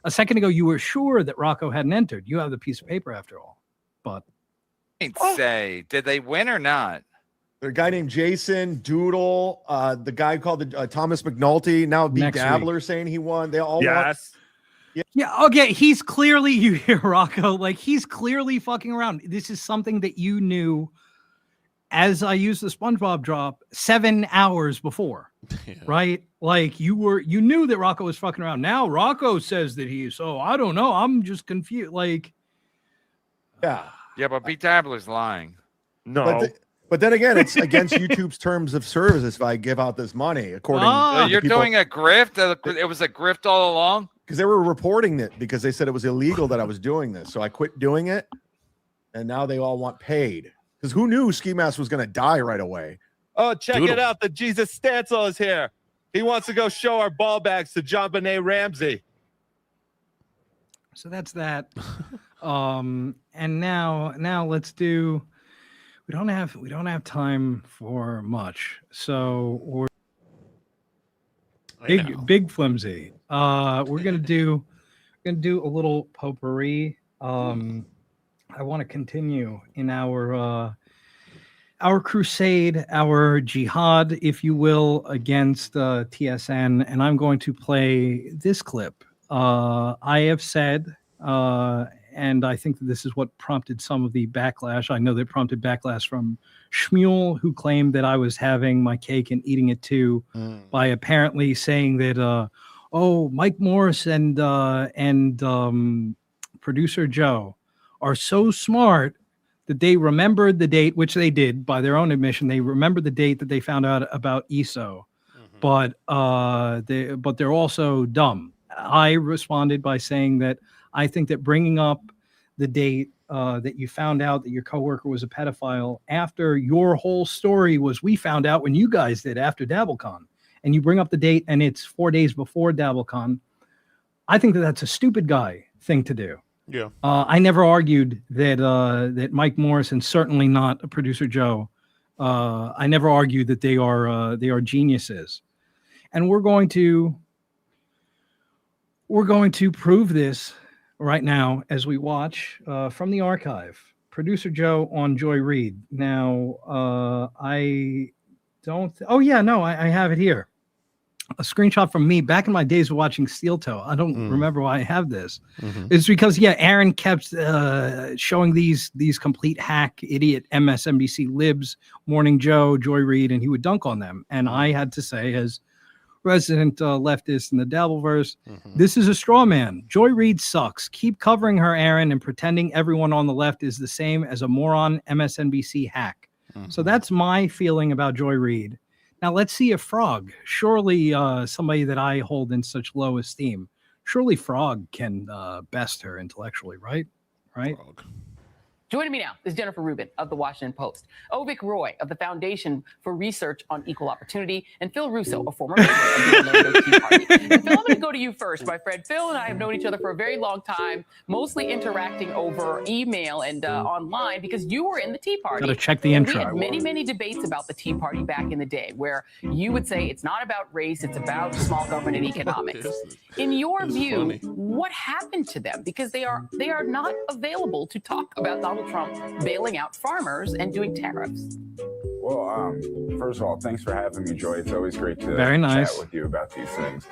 A second ago, you were sure that Rocco hadn't entered. You have the piece of paper after all. But Say, did they win or not? There's a guy named Jason, Doodle, the guy called Thomas McNulty. Now B Next Dabbler saying he won. They all won. yeah, okay. He's clearly you hear Rocco. Like he's clearly fucking around. This is something that you knew as I used the SpongeBob drop 7 hours before. Right? Like you knew that Rocco was fucking around. Now Rocco says that so I don't know. I'm just confused. Like, yeah. Yeah, but B Dabbler's lying. No. But then again, it's against YouTube's terms of service if I give out this money. According to You're people, doing a grift? It was a grift all along? because they were reporting it because they said it was illegal that I was doing this. So I quit doing it, and now they all want paid. Because who knew Ski Mask was going to die right away? Oh, check Doodle. it out. The Jesus Stancil is here. He wants to go show our ball bags to John Benet Ramsey. so that's that. And now let's do. We don't have time for much. So we're big flimsy. We're gonna do a little potpourri. I want to continue in our crusade, our jihad, if you will, against TSN, and I'm going to play this clip. I have said, and I think that this is what prompted some of the backlash. I know that prompted backlash from Shmuel, who claimed that I was having my cake and eating it too, by apparently saying that, Mike Morris and producer Joe are so smart that they remembered the date, which they did by their own admission. They remembered the date that they found out about ESO, but they're also dumb. I responded by saying that I think that bringing up the date that you found out that your coworker was a pedophile after your whole story was we found out when you guys did after DabbleCon, and you bring up the date and it's 4 days before DabbleCon, I think that that's a stupid guy thing to do. Yeah. I never argued that Mike Morris, and certainly not producer Joe, I never argue that they are geniuses, and we're going to prove this right now as we watch from the archive. Producer Joe on Joy Reid. Now, I don't. Oh yeah, no, I have it here. A screenshot from me back in my days of watching Steel Toe. I don't remember why I have this. It's because Aaron kept showing these complete hack idiot MSNBC libs, Morning Joe, Joy Reid, and he would dunk on them. And I had to say, as resident leftist in the Dabbleverse, this is a straw man. Joy Reid sucks. Keep covering her, Aaron, and pretending everyone on the left is the same as a moron MSNBC hack. So that's my feeling about Joy Reid. Now let's see if Frog, surely somebody that I hold in such low esteem, surely Frog can best her intellectually, right? Right? Frog. Joining me now is Jennifer Rubin of The Washington Post, Ovik Roy of the Foundation for Research on Equal Opportunity, and Phil Russo, a former member of the Orlando Tea Party. And Phil, I'm going to go to you first, my friend. Phil and I have known each other for a very long time, mostly interacting over email and online, because you were in the Tea Party. Got to check the intro. We had many debates about the Tea Party back in the day, where you would say it's not about race, it's about small government and economics. In your view, what happened to them? Because they are not available to talk about Donald Trump bailing out farmers and doing tariffs. Well, first of all, thanks for having me, Joy. It's always great to Very nice. chat with you about these things.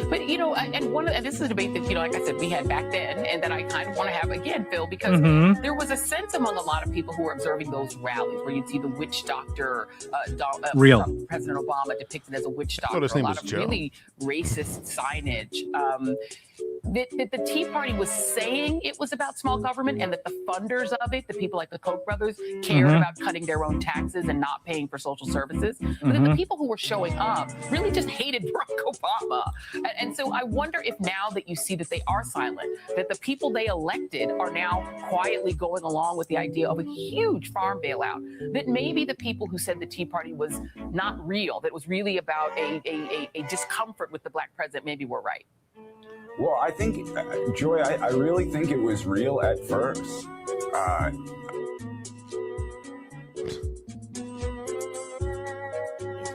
But and this is a debate that like I said, we had back then, and that I kind of want to have again, Phil, because there was a sense among a lot of people who were observing those rallies where you'd see the witch doctor, President Obama depicted as a witch doctor, a lot of really racist signage. That the Tea Party was saying it was about small government, and that the funders of it, the people like the Koch brothers, cared about cutting their own taxes and not paying for social services. But then the people who were showing up really just hated Barack Obama. And so I wonder if now that you see that they are silent, that the people they elected are now quietly going along with the idea of a huge farm bailout, that maybe the people who said the Tea Party was not real, that it was really about a discomfort with the black president, maybe were right. Well, I think, Joy, I really think it was real at first.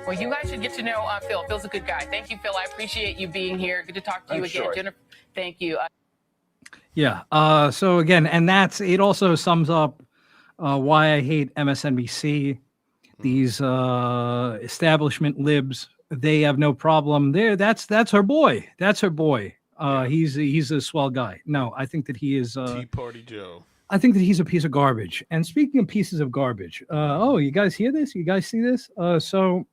Well, you guys should get to know Phil. Phil's a good guy. Thank you, Phil. I appreciate you being here. Good to talk to you again. Sure. Jennifer, thank you. Yeah. So again, and it also sums up why I hate MSNBC. These establishment libs, they have no problem there. That's her boy. That's her boy. He's a swell guy. No, I think that he is Tea Party Joe. I think that he's a piece of garbage. And speaking of pieces of garbage, you guys hear this? You guys see this? So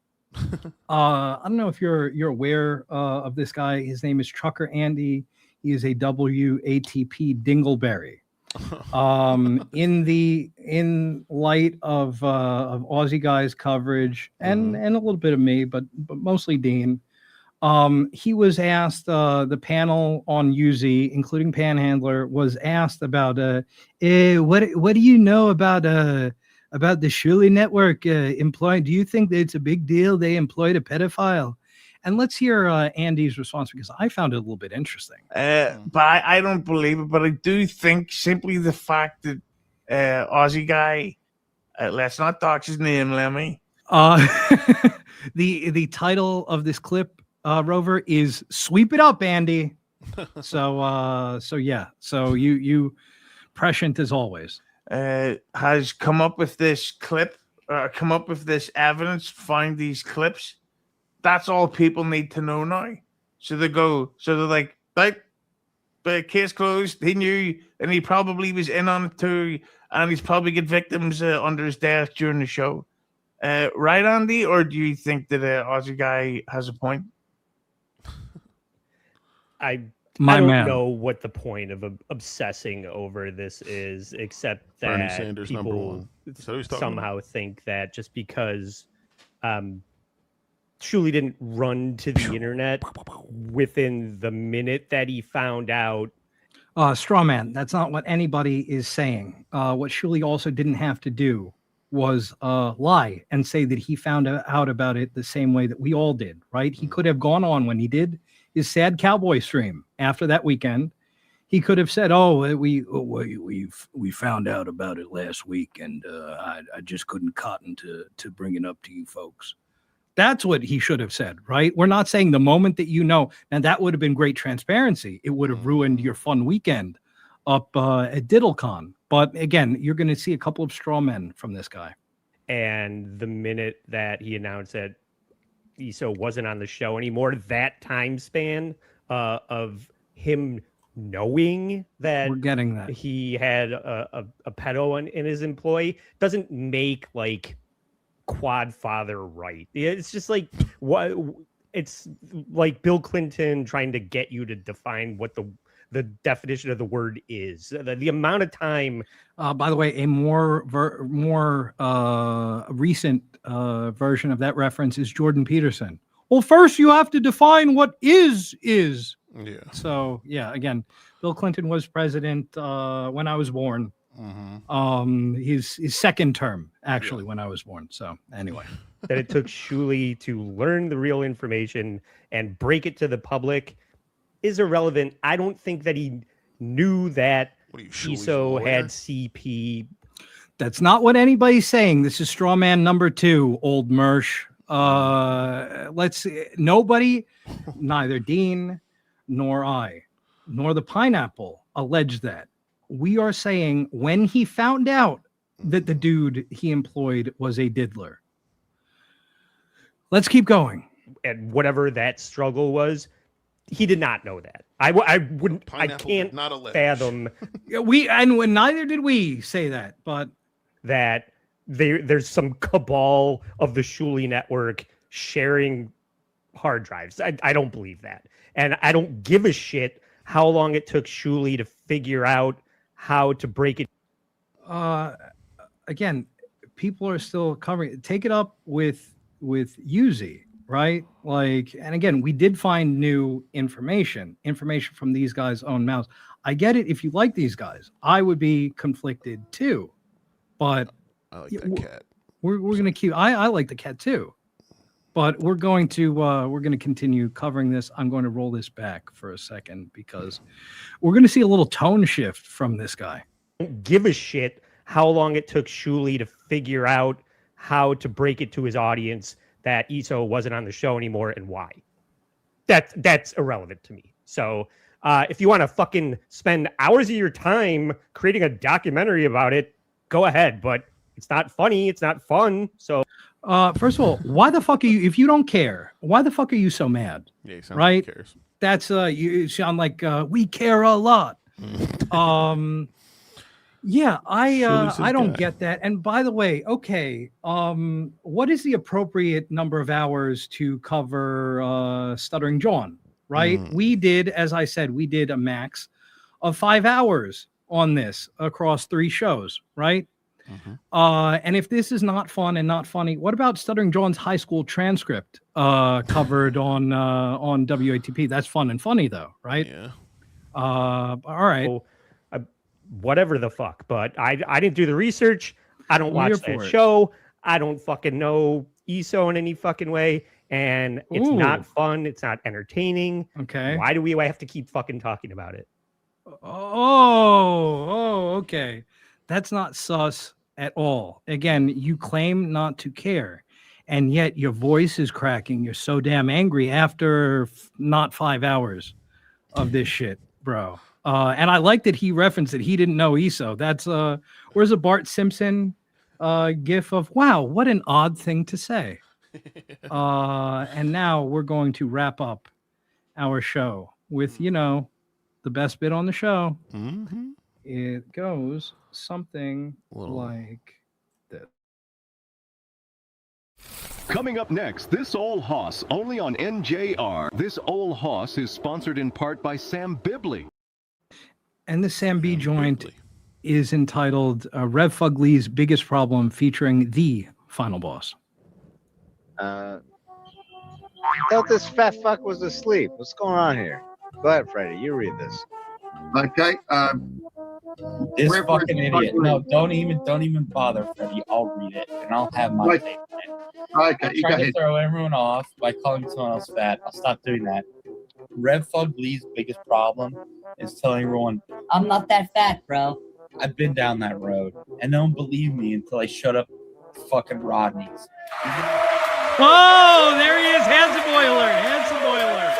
I don't know if you're aware of this guy. His name is Trucker Andy. He is a WATP dingleberry. In light of Aussie guys coverage and a little bit of me, but mostly Dean. He was asked, the panel on UZ, including Panhandler, was asked about what do you know about the Shirley Network employing? Do you think that it's a big deal they employed a pedophile? And let's hear Andy's response, because I found it a little bit interesting. But I don't believe it. But I do think simply the fact that Aussie guy, let's not dox his name, Lemmy. The title of this clip, Rover, is "Sweep It Up, Andy." So yeah. So you prescient as always. Has come up with this clip, come up with this evidence, find these clips. That's all people need to know now. So they're like, case closed. He knew, and he probably was in on it too, and he's probably get victims under his desk during the show. Right, Andy? Or do you think that Aussie guy has a point? I don't know what the point of obsessing over this is, except that Sanders, people somehow think that just because Shuley didn't run to the internet within the minute that he found out. Straw man, that's not what anybody is saying. What Shuley also didn't have to do was lie and say that he found out about it the same way that we all did, right? He could have gone on when he did. his sad cowboy stream after that weekend. He could have said, "Oh, we found out about it last week, and I just couldn't cotton to bring it up to you folks." That's what he should have said, right? We're not saying the moment that you know, and that would have been great transparency. It would have ruined your fun weekend up at DiddleCon. But again, you're going to see a couple of straw men from this guy. And the minute that he announced that ESO wasn't on the show anymore, that time span of him knowing that we're getting that he had a pedo in his employ doesn't make like quad father right. It's just like what it's like Bill Clinton trying to get you to define what the definition of the word is. The amount of time. By the way, a more recent version of that reference is Jordan Peterson. Well, first you have to define what is. Yeah. So yeah, again, Bill Clinton was president when I was born. His second term actually when I was born. So anyway, that it took Shuley to learn the real information and break it to the public is irrelevant. I don't think that he knew that ESO had CP. That's not what anybody's saying. This is straw man number 2, old Mersh. Let's see. Nobody, neither Dean nor I, nor the Pineapple alleged that. We are saying when he found out that the dude he employed was a diddler. Let's keep going. And whatever that struggle was, he did not know that. I wouldn't. Pineapple I can't not allege. fathom. Neither did we say that, but that there's some cabal of the Shuley network sharing hard drives. I don't believe that, and I don't give a shit how long it took Shuley to figure out how to break it. Again, people are still covering. Take it up with Uzi. Right? Like, and again, we did find new information from these guys' own mouths. I get it. If you like these guys, I would be conflicted too, but I like that cat. We're going to keep, I like the cat too, but we're going to continue covering this. I'm going to roll this back for a second because we're going to see a little tone shift from this guy. Don't give a shit how long it took Shuley to figure out how to break it to his audience that ESO wasn't on the show anymore and why. That's irrelevant to me. So if you want to fucking spend hours of your time creating a documentary about it, go ahead. But it's not funny. It's not fun. So first of all, why the fuck are you, if you don't care, why the fuck are you so mad? Yeah, sounds right? like he cares. That's you sound like we care a lot. Yeah, I don't get that. And by the way, okay, what is the appropriate number of hours to cover Stuttering John, right? We did, as I said, we did a max of 5 hours on this across 3 shows, right? And if this is not fun and not funny, what about Stuttering John's high school transcript covered on WATP? That's fun and funny though, right? Yeah. All right. So, whatever the fuck, but I didn't do the research. I don't Well, watch you're that for it. show. I don't fucking know ESO in any fucking way. And it's not Ooh. fun. It's not entertaining. Okay. Why do we have to keep fucking talking about it? Okay. That's not sus at all. Again, you claim not to care, and yet your voice is cracking. You're so damn angry after not 5 hours of this shit, bro. And I like that he referenced that he didn't know ESO. That's where's a Bart Simpson gif of wow, what an odd thing to say. And now we're going to wrap up our show with, the best bit on the show. It goes something like this. Coming up next, This Ol' Hoss, only on NJR. This Ol' Hoss is sponsored in part by Sam Bibley. And the Sam B joint is entitled Rev Fugly's Biggest Problem, featuring the final boss. Thought this fat fuck was asleep. What's going on here? Go ahead, Freddie. You read this. Okay. This Reverend fucking idiot. Fugly. No, don't even bother, Freddie. I'll read it and I'll have my Right. take on it. Okay, I'm you go trying to ahead. throw everyone off by calling someone else fat. I'll stop doing that. Rev Fug Lee's biggest problem is telling everyone, I'm not that fat, bro. I've been down that road, and no one believed me until I shut up fucking Rodney's. Oh, there he is. Handsome boy alert. Handsome boy alert.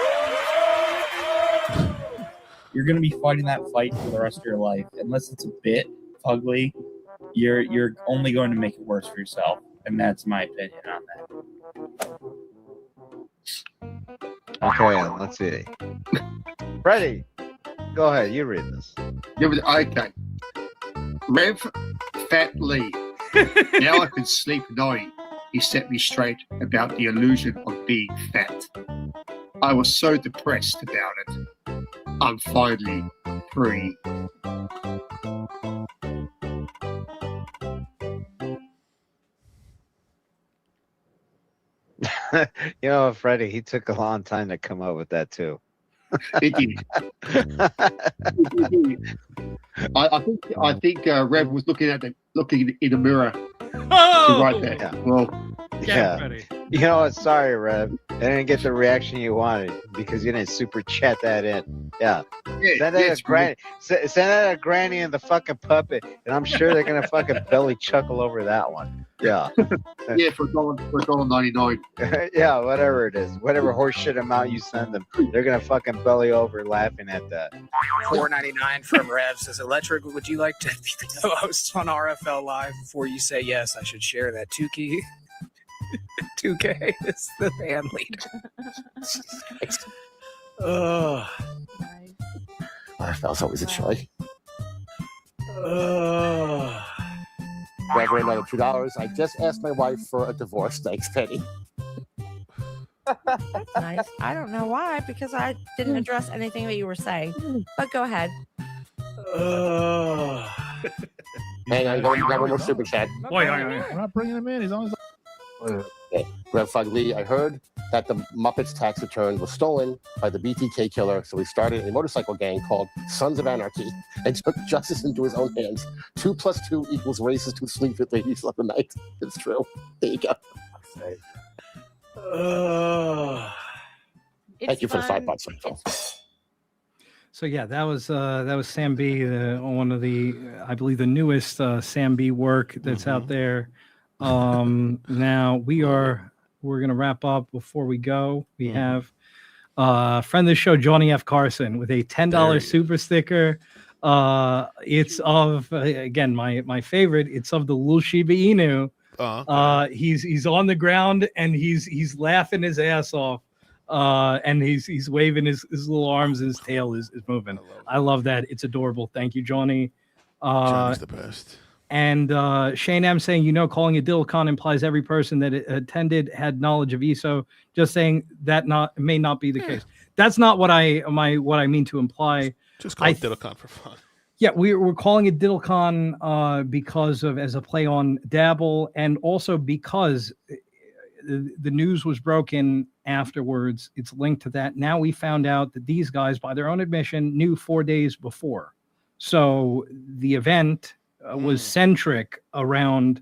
You're going to be fighting that fight for the rest of your life. Unless it's a bit ugly, you're only going to make it worse for yourself. And that's my opinion on that. Okay, let's see. Freddie, go ahead. You read this. Okay. Rev Fat Lee. Now I can sleep at night. He set me straight about the illusion of being fat. I was so depressed about it. I'm finally free. You know, Freddie, he took a long time to come up with that too. It did. I think Rev was looking in the mirror to write that. Yeah. Well, Yeah. You know what? Sorry, Rev. I didn't get the reaction you wanted because you didn't super chat that in. Yeah. Send that to Granny. Send that to Granny and the fucking puppet, and I'm sure they're gonna fucking belly chuckle over that one. Yeah. Yeah, for $1.99. Yeah, whatever it is, whatever horseshit amount you send them, they're gonna fucking belly over laughing at that. $4.99 from Rev says, Electric, would you like to be the co-host on RFL Live? Before you say yes, I should share that 2K. 2K is the band leader. Oh, RFL's always a joy. Reverend, another $2. I just asked my wife for a divorce. Thanks, Penny. That's nice. I don't know why, because I didn't address anything that you were saying. But go ahead. Hang on, got one more super chat. We're not bringing him in. He's on his. Okay. Rev Fugly, I heard that the Muppets tax return was stolen by the BTK killer, so he started a motorcycle gang called Sons of Anarchy and took justice into his own hands. 2 + 2 = races to sleep with ladies of the night. It's true. There you go. Thank you for the $5. So yeah, that was Sam B, one of the, I believe, the newest Sam B work that's out there. Now we're gonna wrap up. Before we go, we have friend of the show, Johnny F. Carson, with a $10 super sticker. It's of again my favorite. It's of the Lil Shiba Inu. He's on the ground and he's laughing his ass off. And he's waving his little arms and his tail is moving. I love that. It's adorable. Thank you, Johnny. Johnny's the best. And Shane M saying, calling it DilCon implies every person that attended had knowledge of ESO. Just saying that may not be the case. That's not what I mean to imply. Just call it DilCon for fun. Yeah, we're calling it DilCon because of as a play on Dabble, and also because the news was broken afterwards. It's linked to that. Now we found out that these guys, by their own admission, knew 4 days before. So the event was centric around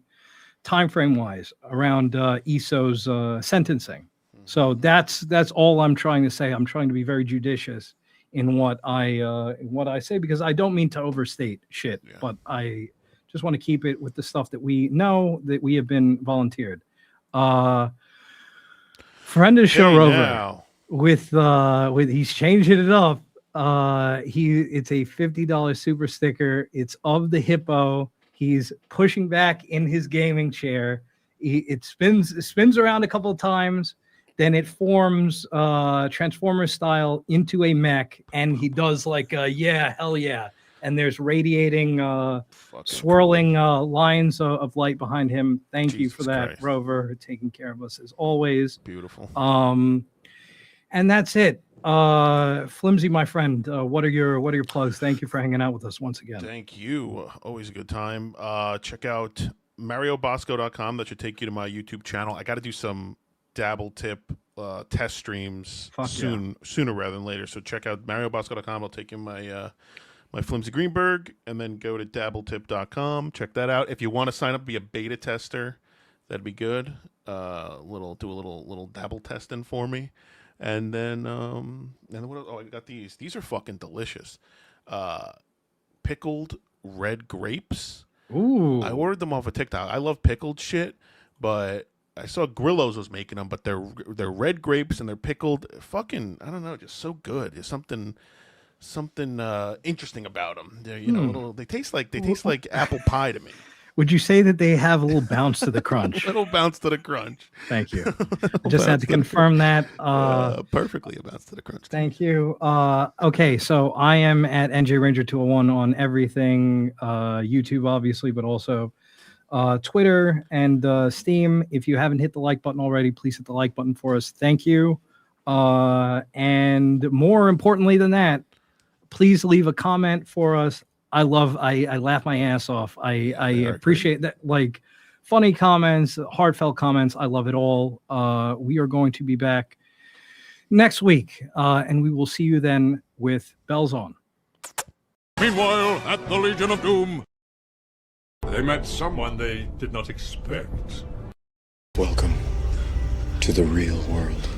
time frame wise around ESO's sentencing. So that's all I'm trying to say. I'm trying to be very judicious in what I say, because I don't mean to overstate shit, but I just want to keep it with the stuff that we know that we have been volunteered. Friend of the show, Rover, with he's changing it up. It's a $50 super sticker. It's of the hippo. He's pushing back in his gaming chair. It spins around a couple of times, then it forms Transformer style into a mech, and he does like yeah, hell yeah. And there's radiating, swirling lines of light behind him. Thank you for that, Rover, taking care of us as always. Beautiful. And that's it. Flimsy, my friend, what are your plugs? Thank you for hanging out with us once again. Thank you. Always a good time. Check out mariobosco.com. That should take you to my YouTube channel. I got to do some Dabble tip test streams sooner rather than later. So check out mariobosco.com. I'll take you my Flimsy Greenberg, and then go to dabbletip.com. Check that out. If you want to sign up, be a beta tester, that'd be good. Do a little dabble testing for me. And then what else? Oh, I got these. These are fucking delicious. Pickled red grapes. Ooh. I ordered them off of TikTok. I love pickled shit, but I saw Grillo's was making them, but they're red grapes and they're pickled. Fucking, I don't know, just so good. There's something interesting about them. They're, you know, they taste like apple pie to me. Would you say that they have a little bounce to the crunch? Little bounce to the crunch. Thank you. I just had to confirm that. Perfectly a bounce to the crunch. Thank you. Okay, so I am at NJ Ranger 201 on everything, YouTube obviously, but also Twitter and Steam. If you haven't hit the like button already, please hit the like button for us. Thank you. And more importantly than that, please leave a comment for us. I laugh my ass off. I appreciate that, like funny comments, heartfelt comments. I love it all. We are going to be back next week, and we will see you then with bells on. Meanwhile, at the Legion of Doom, they met someone they did not expect. Welcome to the real world.